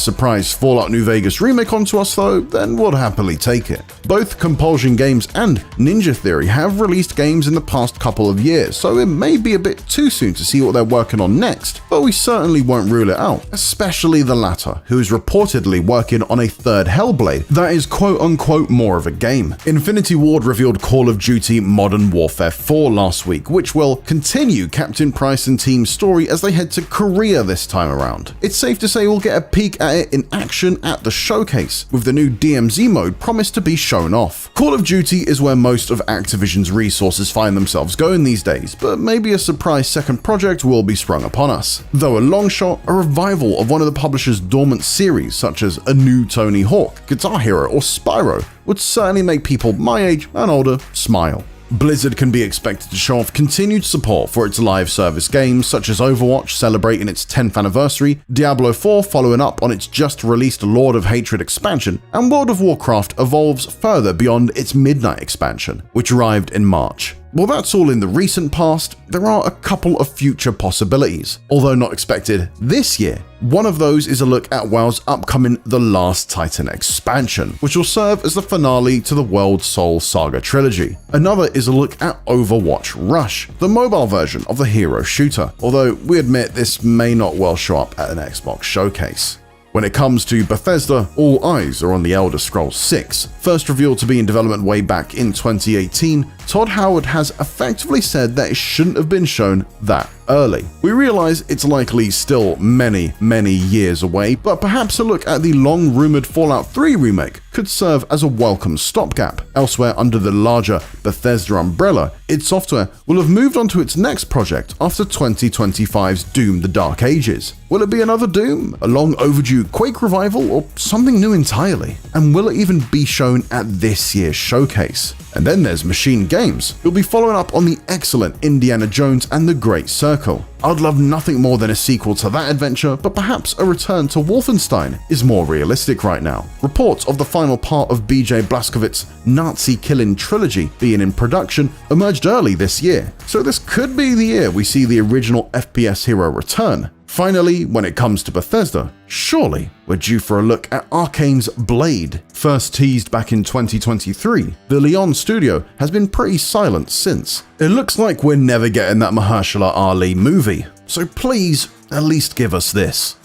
surprise Fallout New Vegas remake onto us though, then we'll happily take it. Both Compulsion Games and Ninja Theory have released games in the past couple of years, so it may be a bit too soon to see what they're working on next, but we certainly won't rule it out, especially the latter, who is reportedly working on a third Hellblade that is quote-unquote more of a game. Infinity Ward revealed Call of Duty Modern Warfare 4 last week, which will continue Captain Price and team's story as they head to Korea this time around. It's safe to say we'll get a peek at it in action at the showcase, with the new DMZ mode promised to be shown off. Call of Duty is where most of Activision's resources find themselves going these days, but maybe a surprise second project will be sprung upon us. Though a long shot, a revival of one of the publisher's dormant series, such as a new Tony Hawk, Guitar Hero, or Spyro, would certainly make people my age and older smile. Blizzard can be expected to show off continued support for its live service games, such as Overwatch celebrating its 10th anniversary, Diablo 4 following up on its just-released Lord of Hatred expansion, and World of Warcraft evolves further beyond its Midnight expansion, which arrived in March. While that's all in the recent past, there are a couple of future possibilities, although not expected this year. One of those is a look at WoW's upcoming The Last Titan expansion, which will serve as the finale to the World Soul Saga trilogy. Another is a look at Overwatch Rush, the mobile version of the hero shooter, although we admit this may not well show up at an Xbox showcase. When it comes to Bethesda, all eyes are on The Elder Scrolls 6. First revealed to be in development way back in 2018, Todd Howard has effectively said that it shouldn't have been shown that early. We realize it's likely still many years away, but perhaps a look at the long-rumored Fallout 3 remake could serve as a welcome stopgap. Elsewhere under the larger Bethesda umbrella, id Software will have moved on to its next project after 2025's Doom: The Dark Ages. Will it be another Doom, a long overdue Quake revival, or something new entirely? And will it even be shown at this year's showcase? And then there's Machine Games, who'll be following up on the excellent Indiana Jones and the Great Circle. I'd love nothing more than a sequel to that adventure, but perhaps a return to Wolfenstein is more realistic right now. Reports of the final part of BJ Blazkowicz's Nazi-killing trilogy being in production emerged early this year, so this could be the year we see the original FPS hero return. Finally, when it comes to Bethesda, surely we're due for a look at Arcane's Blade. First teased back in 2023, the Leon studio has been pretty silent since. It looks like we're never getting that Mahershala Ali movie, so please at least give us this.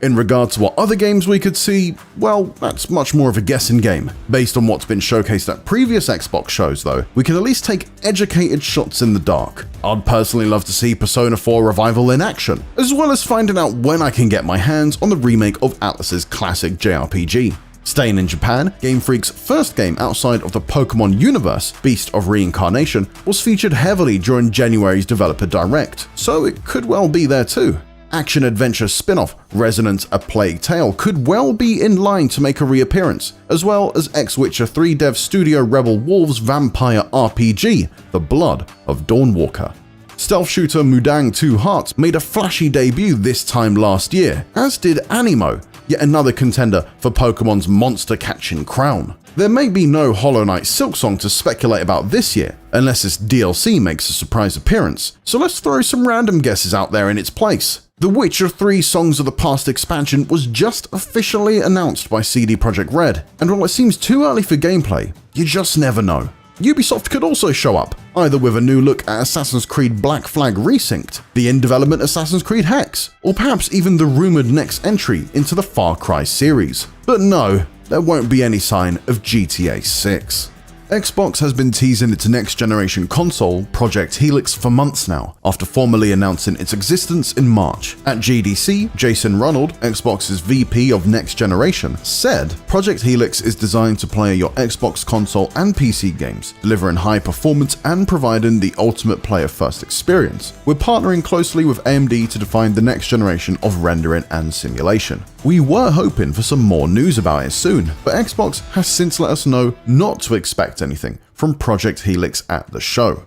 In regard to what other games we could see, well, that's much more of a guessing game. Based on what's been showcased at previous Xbox shows though, we can at least take educated shots in the dark. I'd personally love to see Persona 4 Revival in action, as well as finding out when I can get my hands on the remake of Atlus's classic JRPG. Staying in Japan, Game Freak's first game outside of the Pokemon universe, Beast of Reincarnation, was featured heavily during January's Developer Direct, so it could well be there too. Action-adventure spin-off Resonance: A Plague Tale could well be in line to make a reappearance, as well as ex-Witcher 3 dev studio Rebel Wolves' vampire RPG, The Blood of Dawnwalker. Stealth shooter Mudang 2 Hearts made a flashy debut this time last year, as did Animo, yet another contender for Pokemon's monster-catching crown. There may be no Hollow Knight Silksong to speculate about this year, unless its DLC makes a surprise appearance, so let's throw some random guesses out there in its place. The Witcher 3 Songs of the Past expansion was just officially announced by CD Projekt Red, and while it seems too early for gameplay, you just never know. Ubisoft could also show up, either with a new look at Assassin's Creed Black Flag Resynced, the in-development Assassin's Creed Hex, or perhaps even the rumored next entry into the Far Cry series. But no, there won't be any sign of GTA 6. Xbox has been teasing its next-generation console, Project Helix, for months now, after formally announcing its existence in March. At GDC, Jason Ronald, Xbox's VP of Next Generation, said, "Project Helix is designed to play your Xbox console and PC games, delivering high performance and providing the ultimate player-first experience. We're partnering closely with AMD to define the next generation of rendering and simulation." We were hoping for some more news about it soon, but Xbox has since let us know not to expect anything from Project Helix at the show.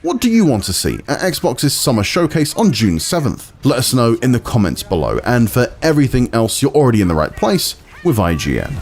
What do you want to see at Xbox's Summer Showcase on June 7th? Let us know in the comments below, and for everything else, you're already in the right place with IGN.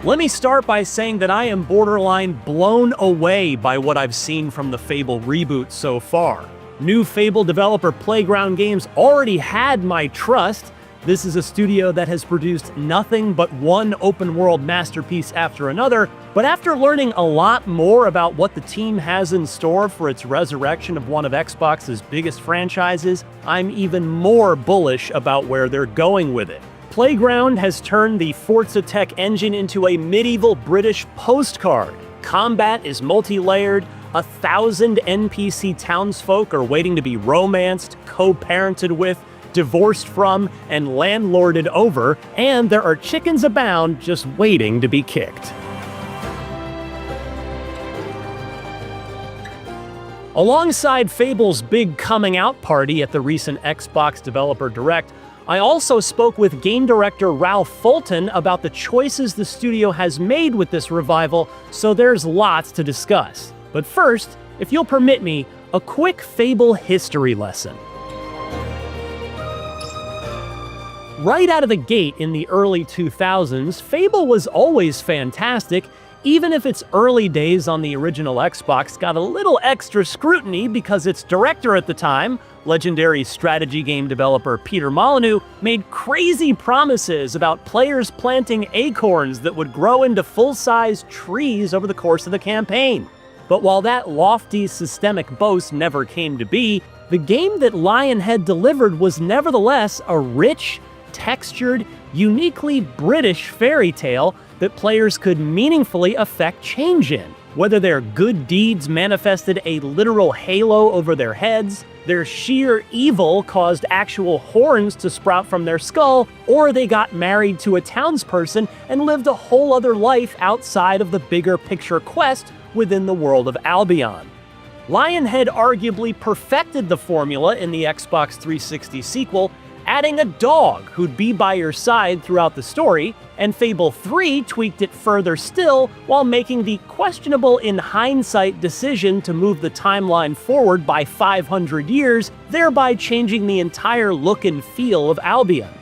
Let me start by saying that I am borderline blown away by what I've seen from the Fable reboot so far. New Fable developer Playground Games already had my trust. This is a studio that has produced nothing but one open-world masterpiece after another, but after learning a lot more about what the team has in store for its resurrection of one of Xbox's biggest franchises, I'm even more bullish about where they're going with it. Playground has turned the Forza Tech engine into a medieval British postcard. Combat is multi-layered, 1,000 NPC townsfolk are waiting to be romanced, co-parented with, divorced from, and landlorded over, and there are chickens abound just waiting to be kicked. Alongside Fable's big coming out party at the recent Xbox Developer Direct, I also spoke with game director Ralph Fulton about the choices the studio has made with this revival, so there's lots to discuss. But first, if you'll permit me, a quick Fable history lesson. Right out of the gate in the early 2000s, Fable was always fantastic, even if its early days on the original Xbox got a little extra scrutiny because its director at the time, legendary strategy game developer Peter Molyneux, made crazy promises about players planting acorns that would grow into full-size trees over the course of the campaign. But while that lofty systemic boast never came to be, the game that Lionhead delivered was nevertheless a rich, textured, uniquely British fairy tale that players could meaningfully affect change in. Whether their good deeds manifested a literal halo over their heads, their sheer evil caused actual horns to sprout from their skull, or they got married to a townsperson and lived a whole other life outside of the bigger picture quest within the world of Albion. Lionhead arguably perfected the formula in the Xbox 360 sequel, adding a dog who'd be by your side throughout the story, and Fable 3 tweaked it further still while making the questionable in hindsight decision to move the timeline forward by 500 years, thereby changing the entire look and feel of Albion.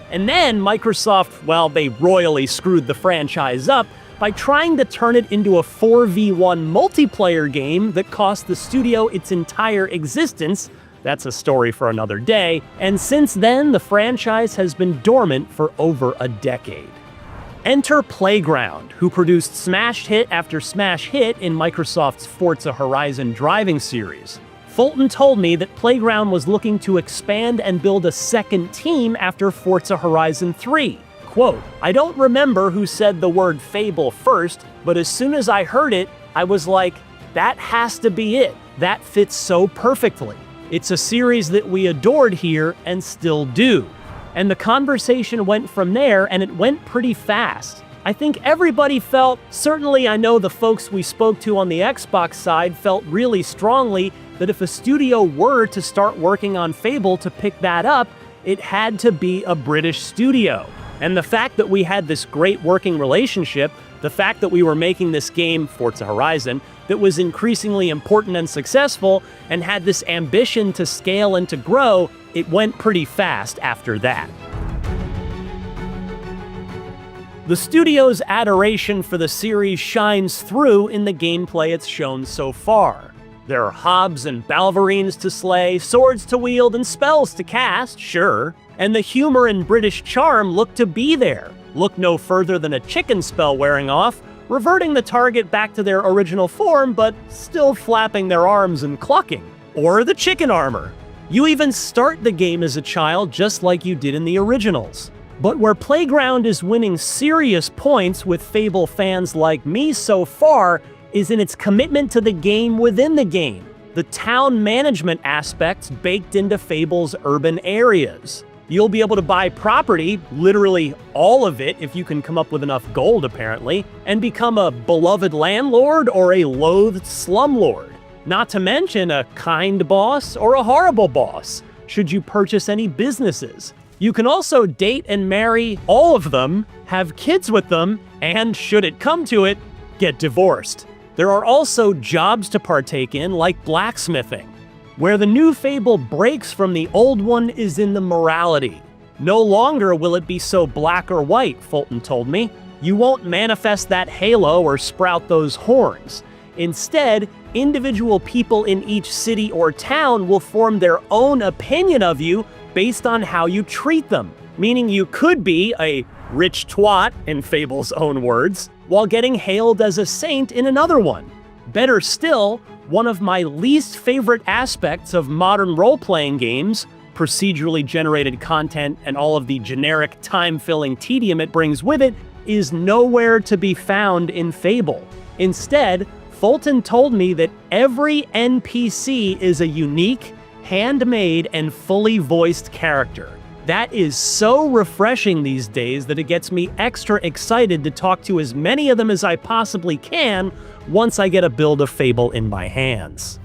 And then Microsoft, well, they royally screwed the franchise up by trying to turn it into a 4v1 multiplayer game that cost the studio its entire existence. That's a story for another day, and since then, the franchise has been dormant for over a decade. Enter Playground, who produced smash hit after smash hit in Microsoft's Forza Horizon driving series. Fulton told me that Playground was looking to expand and build a second team after Forza Horizon 3. Quote, "I don't remember who said the word Fable first, but as soon as I heard it, I was like, that has to be it. That fits so perfectly. It's a series that we adored here and still do." And the conversation went from there, and it went pretty fast. I think everybody felt, certainly I know the folks we spoke to on the Xbox side felt really strongly that if a studio were to start working on Fable to pick that up, it had to be a British studio. And the fact that we had this great working relationship, the fact that we were making this game, Forza Horizon, that was increasingly important and successful, and had this ambition to scale and to grow, it went pretty fast after that. The studio's adoration for the series shines through in the gameplay it's shown so far. There are hobs and balverines to slay, swords to wield, and spells to cast, sure. And the humor and British charm look to be there. Look no further than a chicken spell wearing off, reverting the target back to their original form, but still flapping their arms and clucking. Or the chicken armor. You even start the game as a child just like you did in the originals. But where Playground is winning serious points with Fable fans like me so far is in its commitment to the game within the game. The town management aspects baked into Fable's urban areas. You'll be able to buy property, literally all of it if you can come up with enough gold apparently, and become a beloved landlord or a loathed slumlord. Not to mention a kind boss or a horrible boss, should you purchase any businesses. You can also date and marry all of them, have kids with them, and should it come to it, get divorced. There are also jobs to partake in, like blacksmithing. Where the new Fable breaks from the old one is in the morality. No longer will it be so black or white, Fulton told me. You won't manifest that halo or sprout those horns. Instead, individual people in each city or town will form their own opinion of you based on how you treat them. Meaning you could be a rich twat, in Fable's own words, while getting hailed as a saint in another one. Better still, one of my least favorite aspects of modern role-playing games, procedurally generated content and all of the generic time-filling tedium it brings with it, is nowhere to be found in Fable. Instead, Fulton told me that every NPC is a unique, handmade, and fully voiced character. That is so refreshing these days that it gets me extra excited to talk to as many of them as I possibly can once I get a build of Fable in my hands.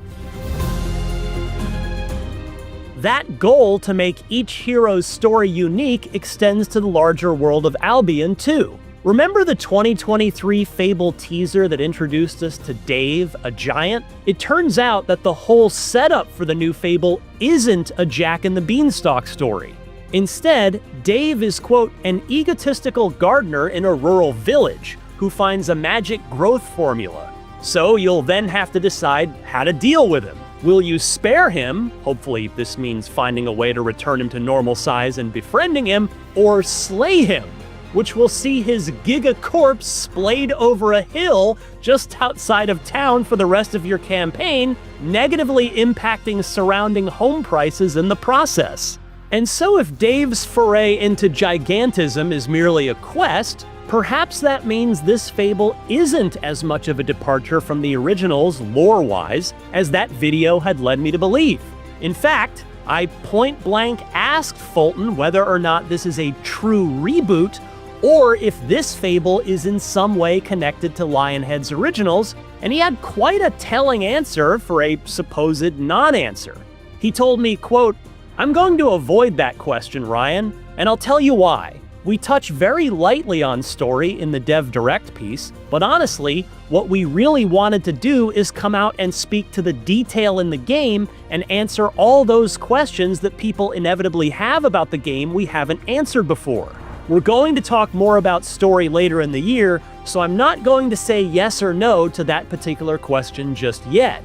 That goal to make each hero's story unique extends to the larger world of Albion too. Remember the 2023 Fable teaser that introduced us to Dave, a giant? It turns out that the whole setup for the new Fable isn't a Jack and the Beanstalk story. Instead, Dave is, quote, an egotistical gardener in a rural village who finds a magic growth formula. So you'll then have to decide how to deal with him. Will you spare him, hopefully this means finding a way to return him to normal size and befriending him, or slay him, which will see his giga corpse splayed over a hill just outside of town for the rest of your campaign, negatively impacting surrounding home prices in the process. And so if Dave's foray into gigantism is merely a quest, perhaps that means this Fable isn't as much of a departure from the originals lore-wise as that video had led me to believe. In fact, I point-blank asked Fulton whether or not this is a true reboot or if this Fable is in some way connected to Lionhead's originals, and he had quite a telling answer for a supposed non-answer. He told me, quote, "I'm going to avoid that question, Ryan, and I'll tell you why. We touch very lightly on story in the Dev Direct piece, but honestly, what we really wanted to do is come out and speak to the detail in the game and answer all those questions that people inevitably have about the game we haven't answered before. We're going to talk more about story later in the year, so I'm not going to say yes or no to that particular question just yet.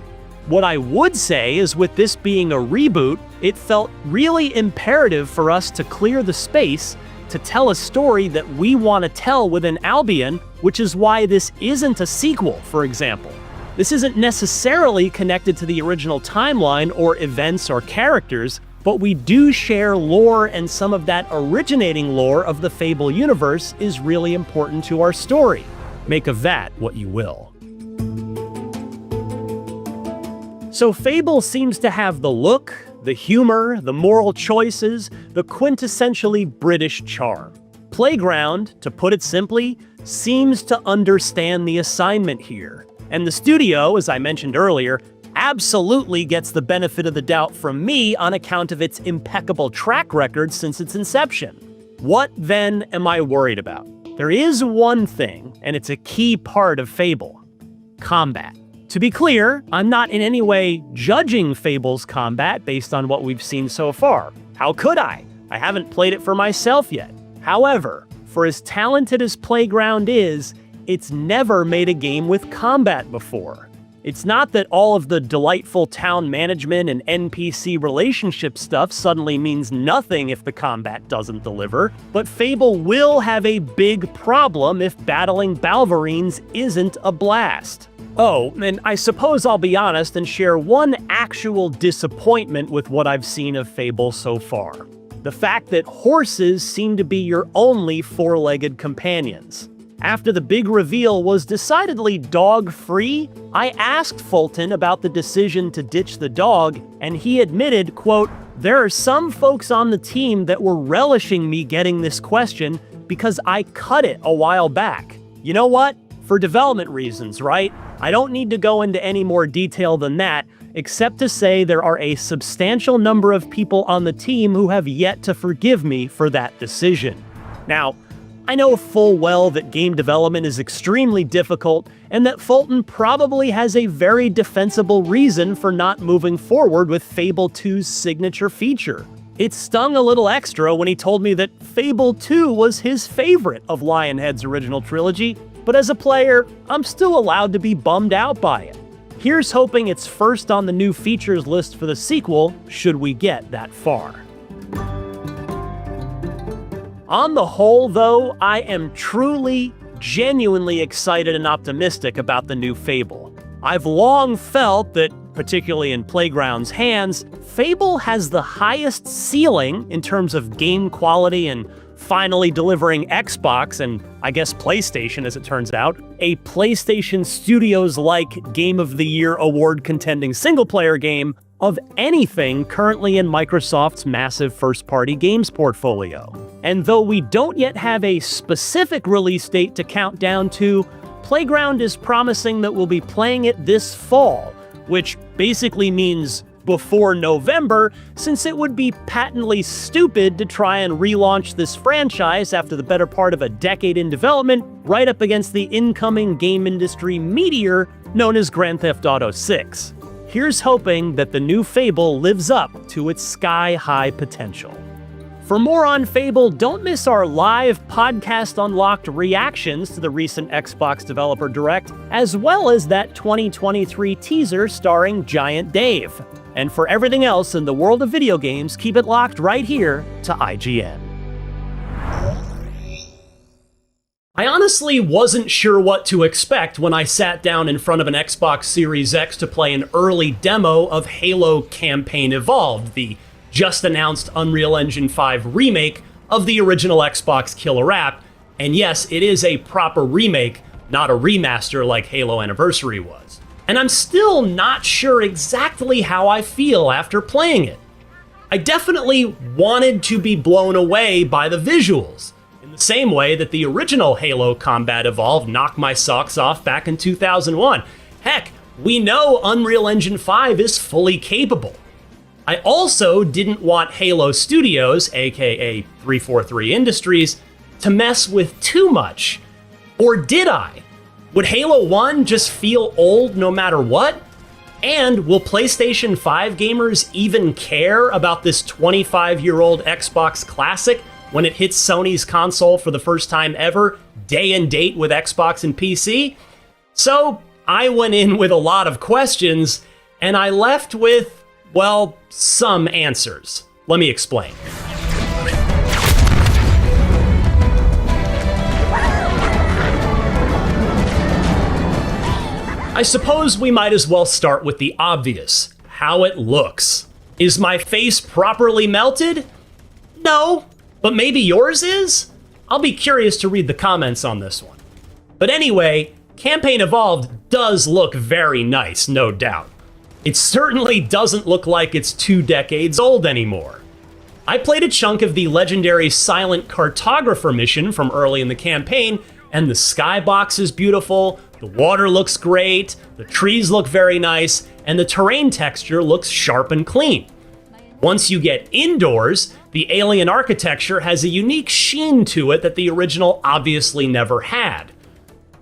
What I would say is with this being a reboot, it felt really imperative for us to clear the space to tell a story that we want to tell within Albion, which is why this isn't a sequel, for example. This isn't necessarily connected to the original timeline or events or characters, but we do share lore, and some of that originating lore of the Fable universe is really important to our story. Make of that what you will. So Fable seems to have the look, the humor, the moral choices, the quintessentially British charm. Playground, to put it simply, seems to understand the assignment here. And the studio, as I mentioned earlier, absolutely gets the benefit of the doubt from me on account of its impeccable track record since its inception. What, then, am I worried about? There is one thing, and it's a key part of Fable: combat. To be clear, I'm not in any way judging Fable's combat based on what we've seen so far. How could I? I haven't played it for myself yet. However, for as talented as Playground is, it's never made a game with combat before. It's not that all of the delightful town management and NPC relationship stuff suddenly means nothing if the combat doesn't deliver, but Fable will have a big problem if battling Balverines isn't a blast. Oh, and I suppose I'll be honest and share one actual disappointment with what I've seen of Fable so far. The fact that horses seem to be your only four-legged companions. After the big reveal was decidedly dog-free, I asked Fulton about the decision to ditch the dog, and he admitted, quote, "There are some folks on the team that were relishing me getting this question because I cut it a while back. You know what? For development reasons, right? I don't need to go into any more detail than that, except to say there are a substantial number of people on the team who have yet to forgive me for that decision." Now, I know full well that game development is extremely difficult, and that Fulton probably has a very defensible reason for not moving forward with Fable 2's signature feature. It stung a little extra when he told me that Fable 2 was his favorite of Lionhead's original trilogy, but as a player, I'm still allowed to be bummed out by it. Here's hoping it's first on the new features list for the sequel, should we get that far. On the whole, though, I am truly, genuinely excited and optimistic about the new Fable. I've long felt that, particularly in Playground's hands, Fable has the highest ceiling in terms of game quality and finally delivering Xbox and, I guess, PlayStation, as it turns out, a PlayStation Studios-like Game of the Year award-contending single-player game of anything currently in Microsoft's massive first-party games portfolio. And though we don't yet have a specific release date to count down to, Playground is promising that we'll be playing it this fall, which basically means before November, since it would be patently stupid to try and relaunch this franchise after the better part of a decade in development, right up against the incoming game industry meteor known as Grand Theft Auto 6. Here's hoping that the new Fable lives up to its sky-high potential. For more on Fable, don't miss our live Podcast Unlocked reactions to the recent Xbox Developer Direct, as well as that 2023 teaser starring Giant Dave. And for everything else in the world of video games, keep it locked right here to IGN. I honestly wasn't sure what to expect when I sat down in front of an Xbox Series X to play an early demo of Halo Campaign Evolved, the just-announced Unreal Engine 5 remake of the original Xbox killer app. And yes, it is a proper remake, not a remaster like Halo Anniversary was. And I'm still not sure exactly how I feel after playing it. I definitely wanted to be blown away by the visuals, in the same way that the original Halo Combat Evolved knocked my socks off back in 2001. Heck, we know Unreal Engine 5 is fully capable. I also didn't want Halo Studios, aka 343 Industries, to mess with too much. Or did I? Would Halo 1 just feel old no matter what? And will PlayStation 5 gamers even care about this 25-year-old Xbox classic when it hits Sony's console for the first time ever, day and date with Xbox and PC? So I went in with a lot of questions, and I left with, well, some answers. Let me explain. I suppose we might as well start with the obvious, how it looks. Is my face properly melted? No, but maybe yours is? I'll be curious to read the comments on this one. But anyway, Campaign Evolved does look very nice, no doubt. It certainly doesn't look like it's 2 decades old anymore. I played a chunk of the legendary Silent Cartographer mission from early in the campaign, and the skybox is beautiful, the water looks great, the trees look very nice, and the terrain texture looks sharp and clean. Once you get indoors, the alien architecture has a unique sheen to it that the original obviously never had.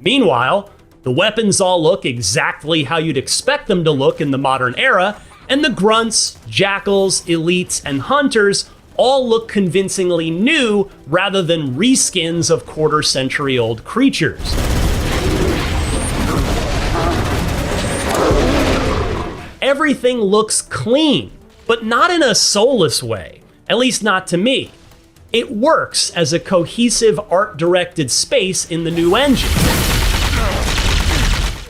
Meanwhile, the weapons all look exactly how you'd expect them to look in the modern era, and the grunts, jackals, elites, and hunters all look convincingly new rather than reskins of quarter-century-old creatures. Everything looks clean, but not in a soulless way, at least not to me. It works as a cohesive art-directed space in the new engine.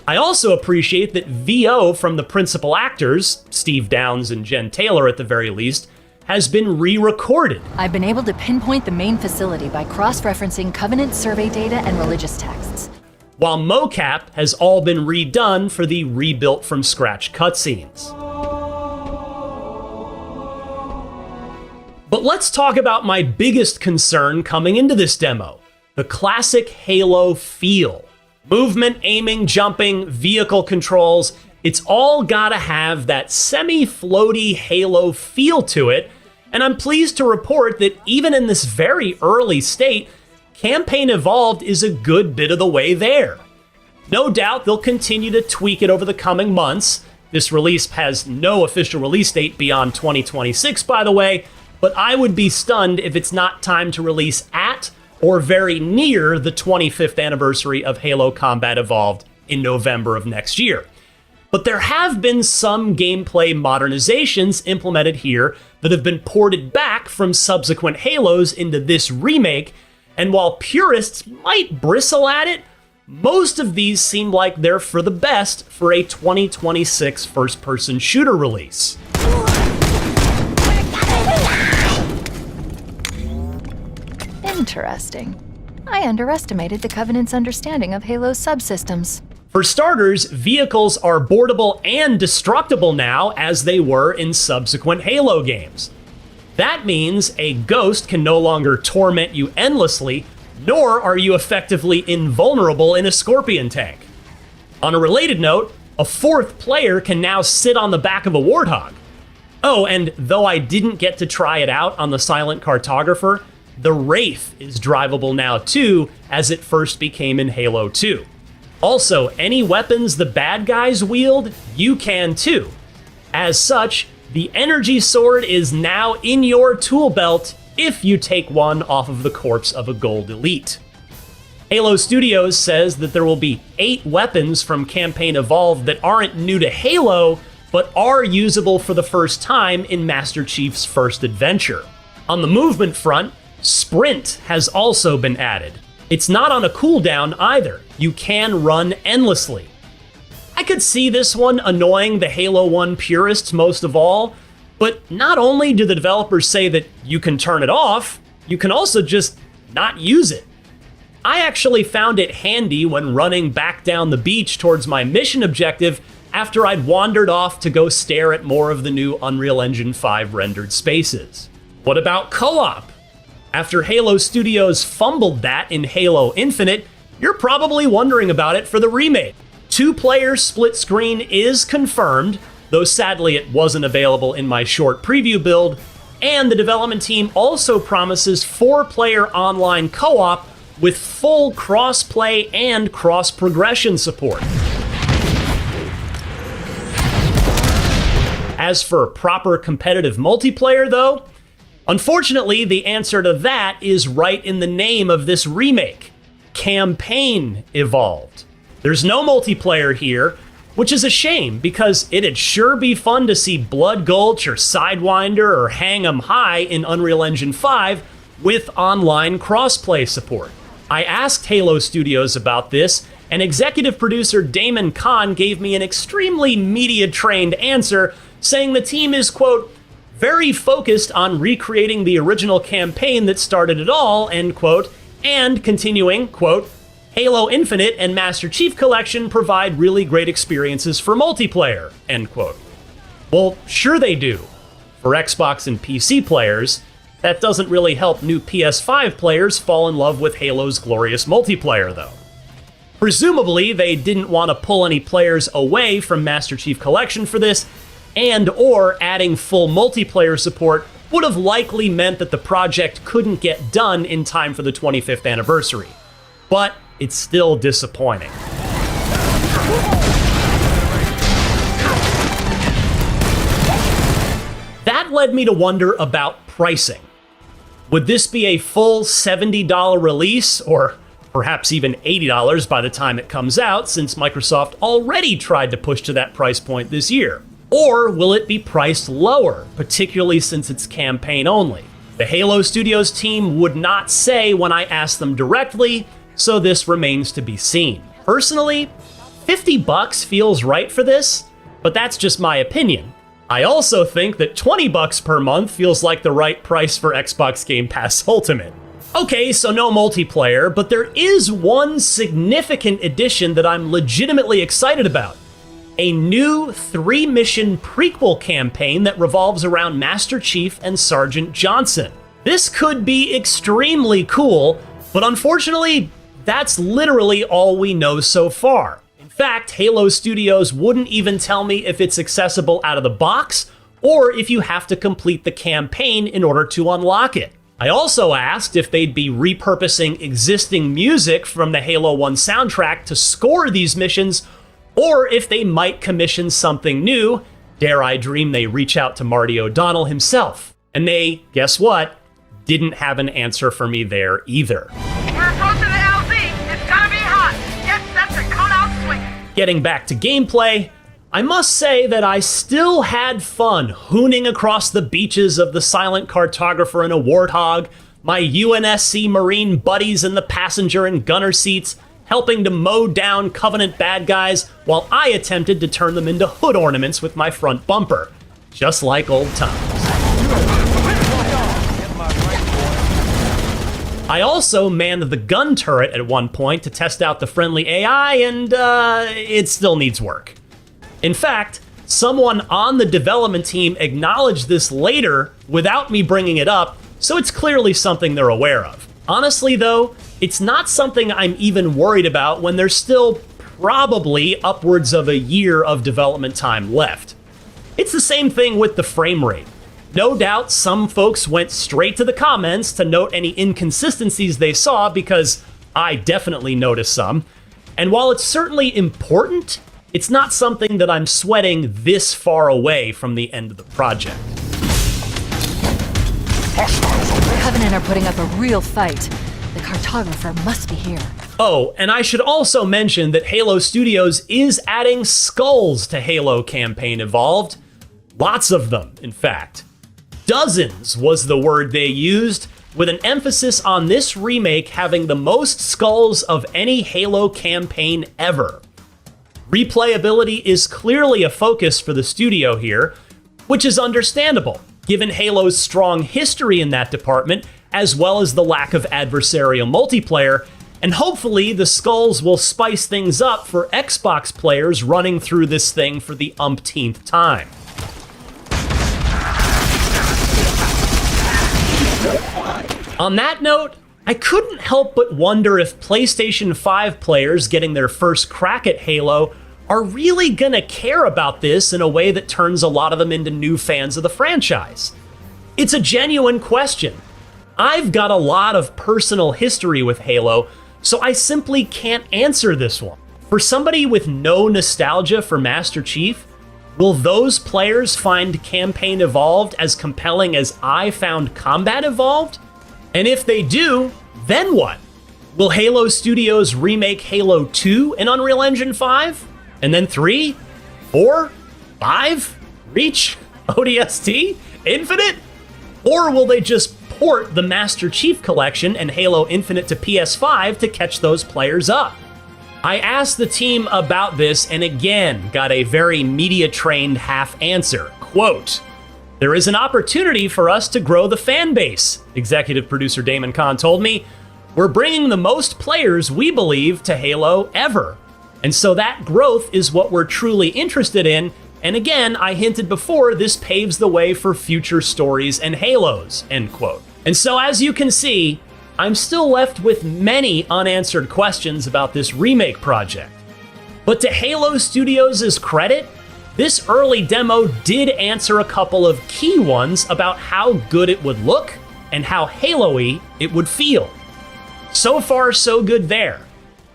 I also appreciate that VO from the principal actors, Steve Downes and Jen Taylor at the very least, has been re-recorded. I've been able to pinpoint the main facility by cross-referencing Covenant survey data and religious texts. While mocap has all been redone for the rebuilt from scratch cutscenes. But let's talk about my biggest concern coming into this demo, the classic Halo feel. Movement, aiming, jumping, vehicle controls, it's all gotta have that semi-floaty Halo feel to it, and I'm pleased to report that even in this very early state, Campaign Evolved is a good bit of the way there. No doubt they'll continue to tweak it over the coming months. This release has no official release date beyond 2026, by the way, but I would be stunned if it's not time to release at or very near the 25th anniversary of Halo Combat Evolved in November of next year. But there have been some gameplay modernizations implemented here that have been ported back from subsequent Halos into this remake, and while purists might bristle at it, most of these seem like they're for the best for a 2026 first-person shooter release. Interesting. I underestimated the Covenant's understanding of Halo's subsystems. For starters, vehicles are boardable and destructible now as they were in subsequent Halo games. That means a ghost can no longer torment you endlessly, nor are you effectively invulnerable in a Scorpion tank. On a related note, a fourth player can now sit on the back of a Warthog. Oh, and though I didn't get to try it out on the Silent Cartographer, the Wraith is drivable now too, as it first became in Halo 2. Also, any weapons the bad guys wield, you can too. As such, the energy sword is now in your tool belt if you take one off of the corpse of a gold elite. Halo Studios says that there will be 8 weapons from Campaign Evolved that aren't new to Halo, but are usable for the first time in Master Chief's first adventure. On the movement front, Sprint has also been added. It's not on a cooldown either. You can run endlessly. I could see this one annoying the Halo 1 purists most of all, but not only do the developers say that you can turn it off, you can also just not use it. I actually found it handy when running back down the beach towards my mission objective after I'd wandered off to go stare at more of the new Unreal Engine 5 rendered spaces. What about co-op? After Halo Studios fumbled that in Halo Infinite, you're probably wondering about it for the remake. 2-player split screen is confirmed, though sadly it wasn't available in my short preview build, and the development team also promises 4-player online co-op with full cross-play and cross-progression support. As for proper competitive multiplayer, though, unfortunately, the answer to that is right in the name of this remake: Campaign Evolved. There's no multiplayer here, which is a shame because it'd sure be fun to see Blood Gulch or Sidewinder or Hang 'em High in Unreal Engine 5 with online crossplay support. I asked Halo Studios about this, and executive producer Damon Kahn gave me an extremely media-trained answer, saying the team is, quote, very focused on recreating the original campaign that started it all, end quote, and continuing, quote, Halo Infinite and Master Chief Collection provide really great experiences for multiplayer, end quote. Well, sure they do. For Xbox and PC players, that doesn't really help new PS5 players fall in love with Halo's glorious multiplayer, though. Presumably, they didn't want to pull any players away from Master Chief Collection for this, and/or adding full multiplayer support would have likely meant that the project couldn't get done in time for the 25th anniversary. But it's still disappointing. That led me to wonder about pricing. Would this be a full $70 release, or perhaps even $80 by the time it comes out, since Microsoft already tried to push to that price point this year? Or will it be priced lower, particularly since it's campaign only? The Halo Studios team would not say when I asked them directly, so this remains to be seen. Personally, $50 feels right for this, but that's just my opinion. I also think that $20 per month feels like the right price for Xbox Game Pass Ultimate. Okay, so no multiplayer, but there is one significant addition that I'm legitimately excited about. A new 3-mission prequel campaign that revolves around Master Chief and Sergeant Johnson. This could be extremely cool, but unfortunately, that's literally all we know so far. In fact, Halo Studios wouldn't even tell me if it's accessible out of the box, or if you have to complete the campaign in order to unlock it. I also asked if they'd be repurposing existing music from the Halo 1 soundtrack to score these missions, or if they might commission something new. Dare I dream they reach out to Marty O'Donnell himself. And they, guess what, didn't have an answer for me there either. We're approaching the LZ. It's gonna be hot. Get set to come out swinging. Getting back to gameplay, I must say that I still had fun hooning across the beaches of the Silent Cartographer in a Warthog, my UNSC Marine buddies in the passenger and gunner seats, helping to mow down Covenant bad guys while I attempted to turn them into hood ornaments with my front bumper. Just like old times. I also manned the gun turret at one point to test out the friendly AI, and it still needs work. In fact, someone on the development team acknowledged this later without me bringing it up, so it's clearly something they're aware of. Honestly though, it's not something I'm even worried about when there's still probably upwards of a year of development time left. It's the same thing with the frame rate. No doubt some folks went straight to the comments to note any inconsistencies they saw, because I definitely noticed some. And while it's certainly important, it's not something that I'm sweating this far away from the end of the project. Covenant are putting up a real fight. The cartographer must be here. Oh, and I should also mention that Halo Studios is adding skulls to Halo Campaign Evolved. Lots of them, in fact. Dozens was the word they used, with an emphasis on this remake having the most skulls of any Halo campaign ever. Replayability is clearly a focus for the studio here, which is understandable, given Halo's strong history in that department, as well as the lack of adversarial multiplayer, and hopefully the skulls will spice things up for Xbox players running through this thing for the umpteenth time. On that note, I couldn't help but wonder if PlayStation 5 players getting their first crack at Halo are really gonna care about this in a way that turns a lot of them into new fans of the franchise. It's a genuine question. I've got a lot of personal history with Halo, so I simply can't answer this one. For somebody with no nostalgia for Master Chief, will those players find Campaign Evolved as compelling as I found Combat Evolved? And if they do, then what? Will Halo Studios remake Halo 2 in Unreal Engine 5? And then 3? 4? 5? Reach? ODST? Infinite? Or will they just port the Master Chief Collection and Halo Infinite to PS5 to catch those players up? I asked the team about this and again got a very media-trained half answer. Quote, "There is an opportunity for us to grow the fan base," executive producer Damon Kahn told me. "We're bringing the most players, we believe, to Halo ever. And so that growth is what we're truly interested in. And again, I hinted before, this paves the way for future stories and Halos," end quote. And so as you can see, I'm still left with many unanswered questions about this remake project. But to Halo Studios' credit, this early demo did answer a couple of key ones about how good it would look and how Halo-y it would feel. So far, so good there.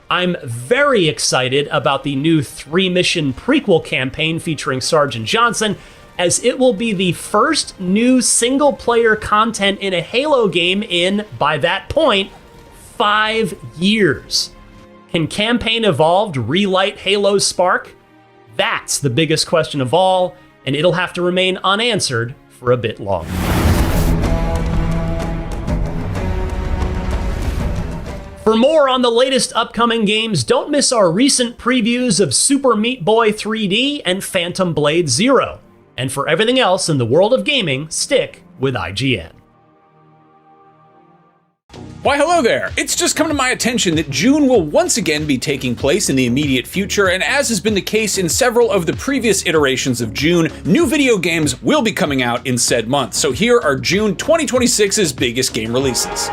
I'm very excited about the new 3-mission prequel campaign featuring Sergeant Johnson, as it will be the first new single-player content in a Halo game in, by that point, 5 years. Can Campaign Evolved relight Halo's spark? That's the biggest question of all, and it'll have to remain unanswered for a bit longer. For more on the latest upcoming games, don't miss our recent previews of Super Meat Boy 3D and Phantom Blade Zero. And for everything else in the world of gaming, stick with IGN. Why hello there! It's just come to my attention that June will once again be taking place in the immediate future, and as has been the case in several of the previous iterations of June, new video games will be coming out in said month. So here are June 2026's biggest game releases.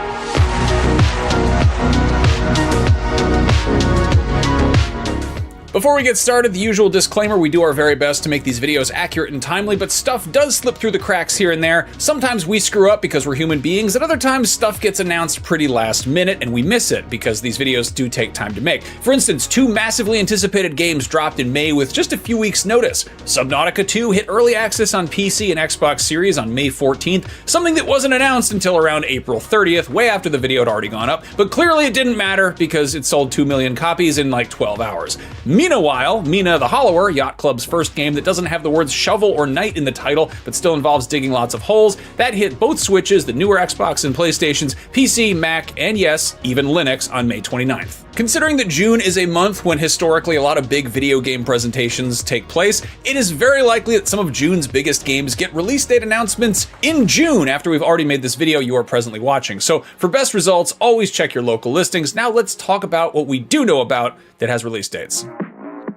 Before we get started, the usual disclaimer: we do our very best to make these videos accurate and timely, but stuff does slip through the cracks here and there. Sometimes we screw up because we're human beings, and other times stuff gets announced pretty last minute and we miss it because these videos do take time to make. For instance, 2 massively anticipated games dropped in May with just a few weeks' notice. Subnautica 2 hit early access on PC and Xbox Series on May 14th, something that wasn't announced until around April 30th, way after the video had already gone up, but clearly it didn't matter because it sold 2 million copies in like 12 hours. Meanwhile, Mina the Hollower, Yacht Club's first game that doesn't have the words shovel or knight in the title, but still involves digging lots of holes, that hit both Switches, the newer Xbox and PlayStations, PC, Mac, and yes, even Linux on May 29th. Considering that June is a month when historically a lot of big video game presentations take place, it is very likely that some of June's biggest games get release date announcements in June after we've already made this video you are presently watching. So for best results, always check your local listings. Now let's talk about what we do know about that has release dates.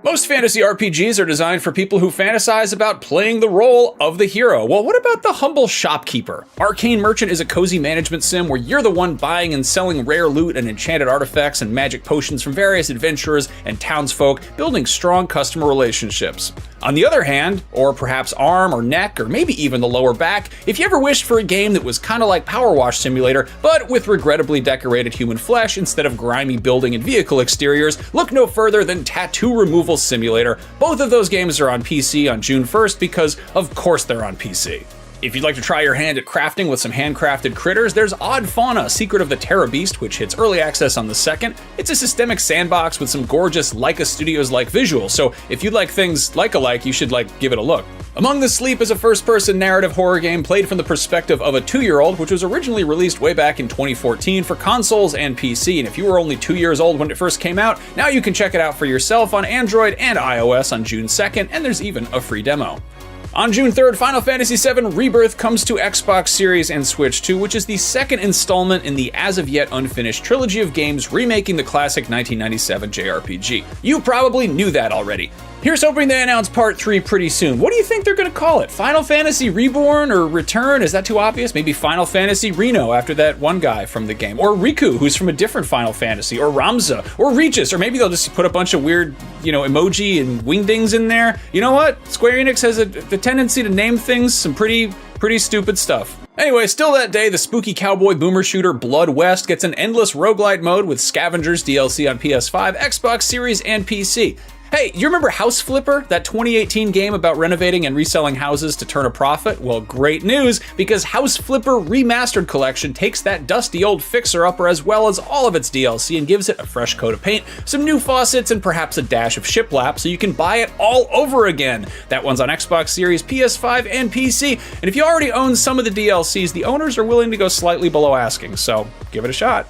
Most fantasy RPGs are designed for people who fantasize about playing the role of the hero. Well, what about the humble shopkeeper? Arcane Merchant is a cozy management sim where you're the one buying and selling rare loot and enchanted artifacts and magic potions from various adventurers and townsfolk, building strong customer relationships. On the other hand, or perhaps arm or neck or maybe even the lower back, if you ever wished for a game that was kind of like Power Wash Simulator, but with regrettably decorated human flesh instead of grimy building and vehicle exteriors, look no further than Tattoo Removal Simulator. Both of those games are on PC on June 1st because, of course, they're on PC. If you'd like to try your hand at crafting with some handcrafted critters, there's Odd Fauna, Secret of the Terra Beast, which hits early access on the 2nd. It's a systemic sandbox with some gorgeous Leica Studios-like visuals, so if you like things like-alike, you should give it a look. Among the Sleep is a first-person narrative horror game played from the perspective of a 2-year-old, which was originally released way back in 2014 for consoles and PC, and if you were only 2 years old when it first came out, now you can check it out for yourself on Android and iOS on June 2nd, and there's even a free demo. On June 3rd, Final Fantasy VII Rebirth comes to Xbox Series and Switch 2, which is the second installment in the as-of-yet unfinished trilogy of games remaking the classic 1997 JRPG. You probably knew that already. Here's hoping they announce Part 3 pretty soon. What do you think they're going to call it? Final Fantasy Reborn or Return? Is that too obvious? Maybe Final Fantasy Reno after that one guy from the game. Or Riku, who's from a different Final Fantasy. Or Ramza. Or Regis. Or maybe they'll just put a bunch of weird, emoji and wingdings in there. You know what? Square Enix has a tendency to name things some pretty stupid stuff. Anyway, still that day, the spooky cowboy boomer shooter Blood West gets an endless roguelite mode with Scavengers DLC on PS5, Xbox Series, and PC. Hey, you remember House Flipper, that 2018 game about renovating and reselling houses to turn a profit? Well, great news, because House Flipper Remastered Collection takes that dusty old fixer-upper as well as all of its DLC and gives it a fresh coat of paint, some new faucets, and perhaps a dash of shiplap so you can buy it all over again. That one's on Xbox Series, PS5, and PC, and if you already own some of the DLCs, the owners are willing to go slightly below asking, so give it a shot.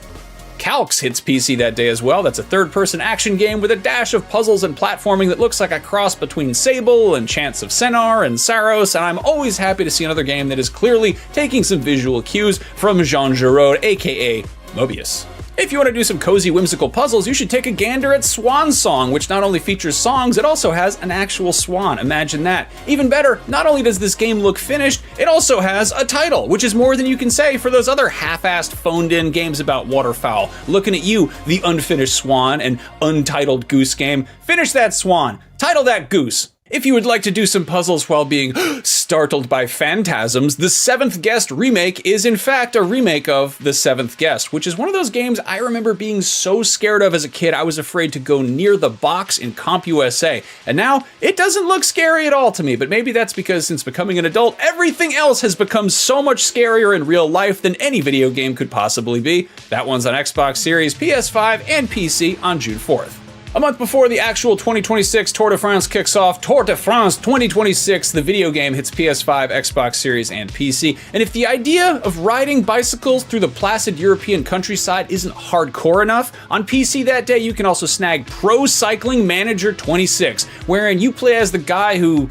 Calx hits PC that day as well. That's a third-person action game with a dash of puzzles and platforming that looks like a cross between Sable and Chants of Sennar and Saros, and I'm always happy to see another game that is clearly taking some visual cues from Jean Giraud, aka Mobius. If you want to do some cozy, whimsical puzzles, you should take a gander at Swan Song, which not only features songs, it also has an actual swan. Imagine that. Even better, not only does this game look finished, it also has a title, which is more than you can say for those other half-assed, phoned-in games about waterfowl. Looking at you, the unfinished swan and untitled goose game. Finish that swan. Title that goose. If you would like to do some puzzles while being startled by phantasms, The Seventh Guest remake is in fact a remake of The Seventh Guest, which is one of those games I remember being so scared of as a kid I was afraid to go near the box in CompUSA. And now, it doesn't look scary at all to me, but maybe that's because since becoming an adult, everything else has become so much scarier in real life than any video game could possibly be. That one's on Xbox Series, PS5, and PC on June 4th. A month before the actual 2026 Tour de France kicks off, Tour de France 2026, the video game hits PS5, Xbox Series, and PC. And if the idea of riding bicycles through the placid European countryside isn't hardcore enough, on PC that day you can also snag Pro Cycling Manager 26, wherein you play as the guy who,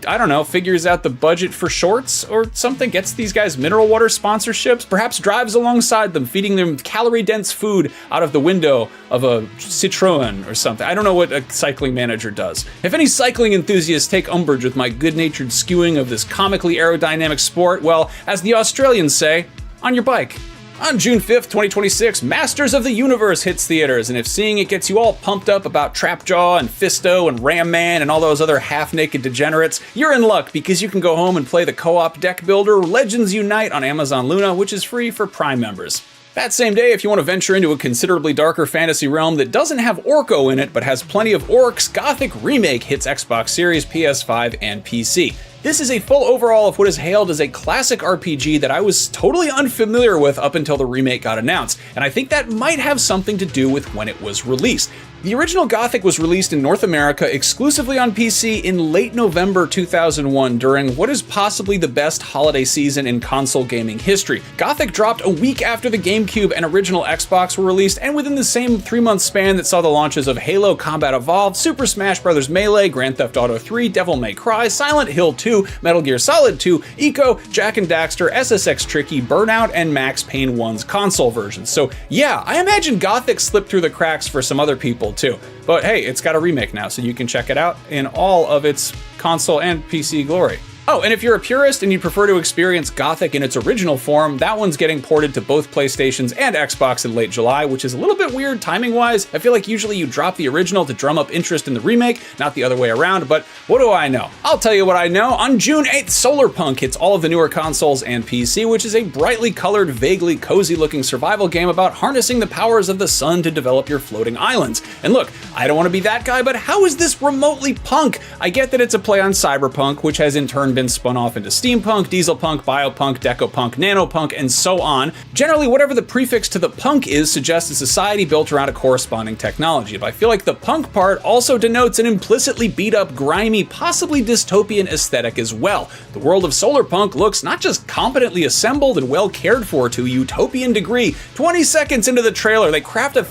I don't know, figures out the budget for shorts or something, gets these guys mineral water sponsorships, perhaps drives alongside them, feeding them calorie-dense food out of the window of a Citroen or something. I don't know what a cycling manager does. If any cycling enthusiasts take umbrage with my good-natured skewing of this comically aerodynamic sport, well, as the Australians say, on your bike. On June 5th, 2026, Masters of the Universe hits theaters, and if seeing it gets you all pumped up about Trapjaw and Fisto and Ram Man and all those other half-naked degenerates, you're in luck because you can go home and play the co-op deck builder Legends Unite on Amazon Luna, which is free for Prime members. That same day, if you want to venture into a considerably darker fantasy realm that doesn't have Orko in it but has plenty of orcs, Gothic Remake hits Xbox Series, PS5, and PC. This is a full overhaul of what is hailed as a classic RPG that I was totally unfamiliar with up until the remake got announced, and I think that might have something to do with when it was released. The original Gothic was released in North America exclusively on PC in late November 2001 during what is possibly the best holiday season in console gaming history. Gothic dropped a week after the GameCube and original Xbox were released, and within the same 3-month span that saw the launches of Halo Combat Evolved, Super Smash Bros. Melee, Grand Theft Auto 3, Devil May Cry, Silent Hill 2, Metal Gear Solid 2, Eco, Jak and Daxter, SSX Tricky, Burnout, and Max Payne 1's console versions. So yeah, I imagine Gothic slipped through the cracks for some other people too. But hey, it's got a remake now, so you can check it out in all of its console and PC glory. Oh, and if you're a purist and you prefer to experience Gothic in its original form, that one's getting ported to both PlayStations and Xbox in late July, which is a little bit weird timing-wise. I feel like usually you drop the original to drum up interest in the remake, not the other way around, but what do I know? I'll tell you what I know. On June 8th, Solarpunk hits all of the newer consoles and PC, which is a brightly colored, vaguely cozy-looking survival game about harnessing the powers of the sun to develop your floating islands. And look, I don't want to be that guy, but how is this remotely punk? I get that it's a play on cyberpunk, which has in turn been spun off into steampunk, dieselpunk, biopunk, decopunk, nanopunk, and so on. Generally, whatever the prefix to the punk is suggests a society built around a corresponding technology, but I feel like the punk part also denotes an implicitly beat-up, grimy, possibly dystopian aesthetic as well. The world of Solarpunk looks not just competently assembled and well cared for to a utopian degree. 20 seconds into the trailer, they craft a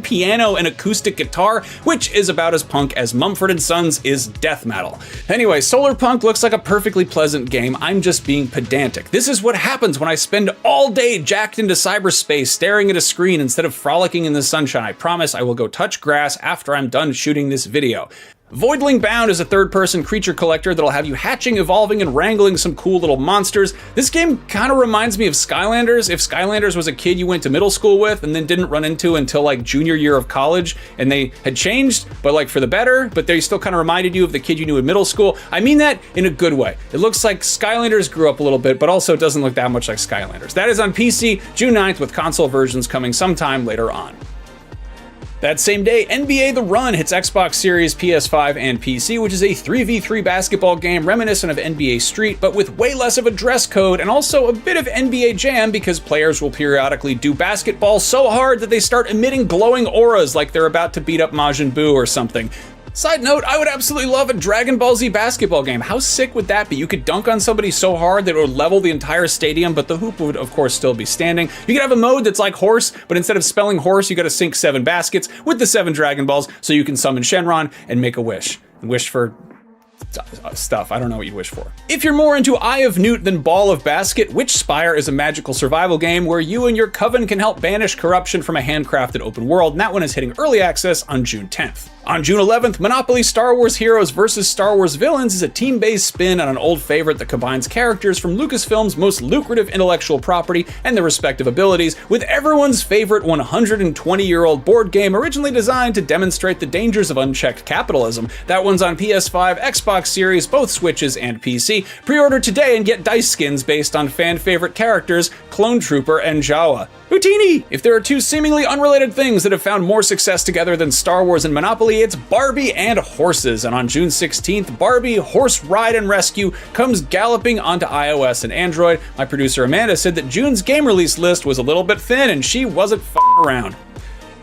piano and acoustic guitar, which is about as punk as Mumford & Sons is death metal. Anyway, Solarpunk looks like a perfectly pleasant game. I'm just being pedantic. This is what happens when I spend all day jacked into cyberspace staring at a screen instead of frolicking in the sunshine. I promise I will go touch grass after I'm done shooting this video. Voidling Bound is a third-person creature collector that'll have you hatching, evolving, and wrangling some cool little monsters. This game kind of reminds me of Skylanders. If Skylanders was a kid you went to middle school with and then didn't run into until like junior year of college, and they had changed, but like for the better, but they still kind of reminded you of the kid you knew in middle school. I mean that in a good way. It looks like Skylanders grew up a little bit, but also doesn't look that much like Skylanders. That is on PC, June 9th, with console versions coming sometime later on. That same day, NBA The Run hits Xbox Series, PS5, and PC, which is a 3v3 basketball game reminiscent of NBA Street, but with way less of a dress code and also a bit of NBA Jam because players will periodically do basketball so hard that they start emitting glowing auras like they're about to beat up Majin Buu or something. Side note, I would absolutely love a Dragon Ball Z basketball game. How sick would that be? You could dunk on somebody so hard that it would level the entire stadium, but the hoop would, of course, still be standing. You could have a mode that's like horse, but instead of spelling horse, you gotta sink 7 baskets with the 7 Dragon Balls so you can summon Shenron and make a wish. Wish for stuff. I don't know what you'd wish for. If you're more into Eye of Newt than Ball of Basket, Witchspire is a magical survival game where you and your coven can help banish corruption from a handcrafted open world, and that one is hitting early access on June 10th. On June 11th, Monopoly Star Wars Heroes vs. Star Wars Villains is a team-based spin on an old favorite that combines characters from Lucasfilm's most lucrative intellectual property and their respective abilities with everyone's favorite 120-year-old board game originally designed to demonstrate the dangers of unchecked capitalism. That one's on PS5, Xbox Series, both Switches, and PC. Pre-order today and get dice skins based on fan-favorite characters Clone Trooper and Jawa. Houtini! If there are two seemingly unrelated things that have found more success together than Star Wars and Monopoly, it's Barbie and horses. And on June 16th, Barbie Horse Ride and Rescue comes galloping onto iOS and Android. My producer Amanda said that June's game release list was a little bit thin and she wasn't f***ing around.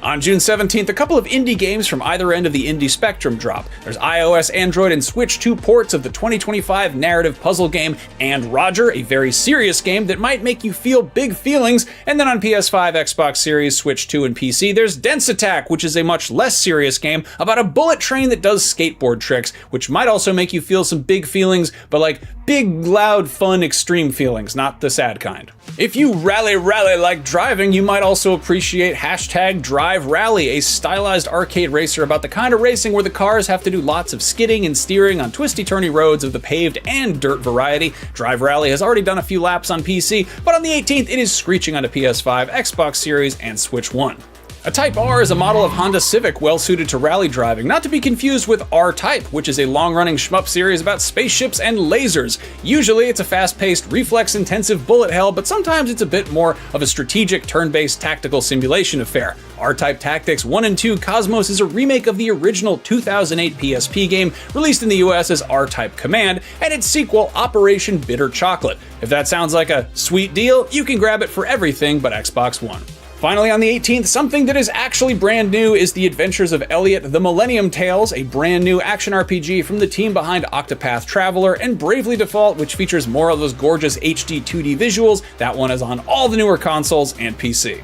On June 17th, a couple of indie games from either end of the indie spectrum drop. There's iOS, Android, and Switch 2 ports of the 2025 narrative puzzle game And Roger, a very serious game that might make you feel big feelings. And then on PS5, Xbox Series, Switch 2, and PC, there's Dense Attack, which is a much less serious game about a bullet train that does skateboard tricks, which might also make you feel some big feelings, but like big, loud, fun, extreme feelings, not the sad kind. If you rally like driving, you might also appreciate hashtag Drive Drive Rally, a stylized arcade racer about the kind of racing where the cars have to do lots of skidding and steering on twisty-turny roads of the paved and dirt variety. Drive Rally has already done a few laps on PC, but on the 18th it is screeching onto PS5, Xbox Series, and Switch One. A Type R is a model of Honda Civic well suited to rally driving, not to be confused with R-Type, which is a long-running shmup series about spaceships and lasers. Usually it's a fast-paced, reflex-intensive bullet hell, but sometimes it's a bit more of a strategic, turn-based tactical simulation affair. R-Type Tactics 1 and 2 Cosmos is a remake of the original 2008 PSP game, released in the US as R-Type Command, and its sequel, Operation Bitter Chocolate. If that sounds like a sweet deal, you can grab it for everything but Xbox One. Finally, on the 18th, something that is actually brand new is The Adventures of Elliot the Millennium Tales, a brand new action RPG from the team behind Octopath Traveler and Bravely Default, which features more of those gorgeous HD 2D visuals. That one is on all the newer consoles and PC.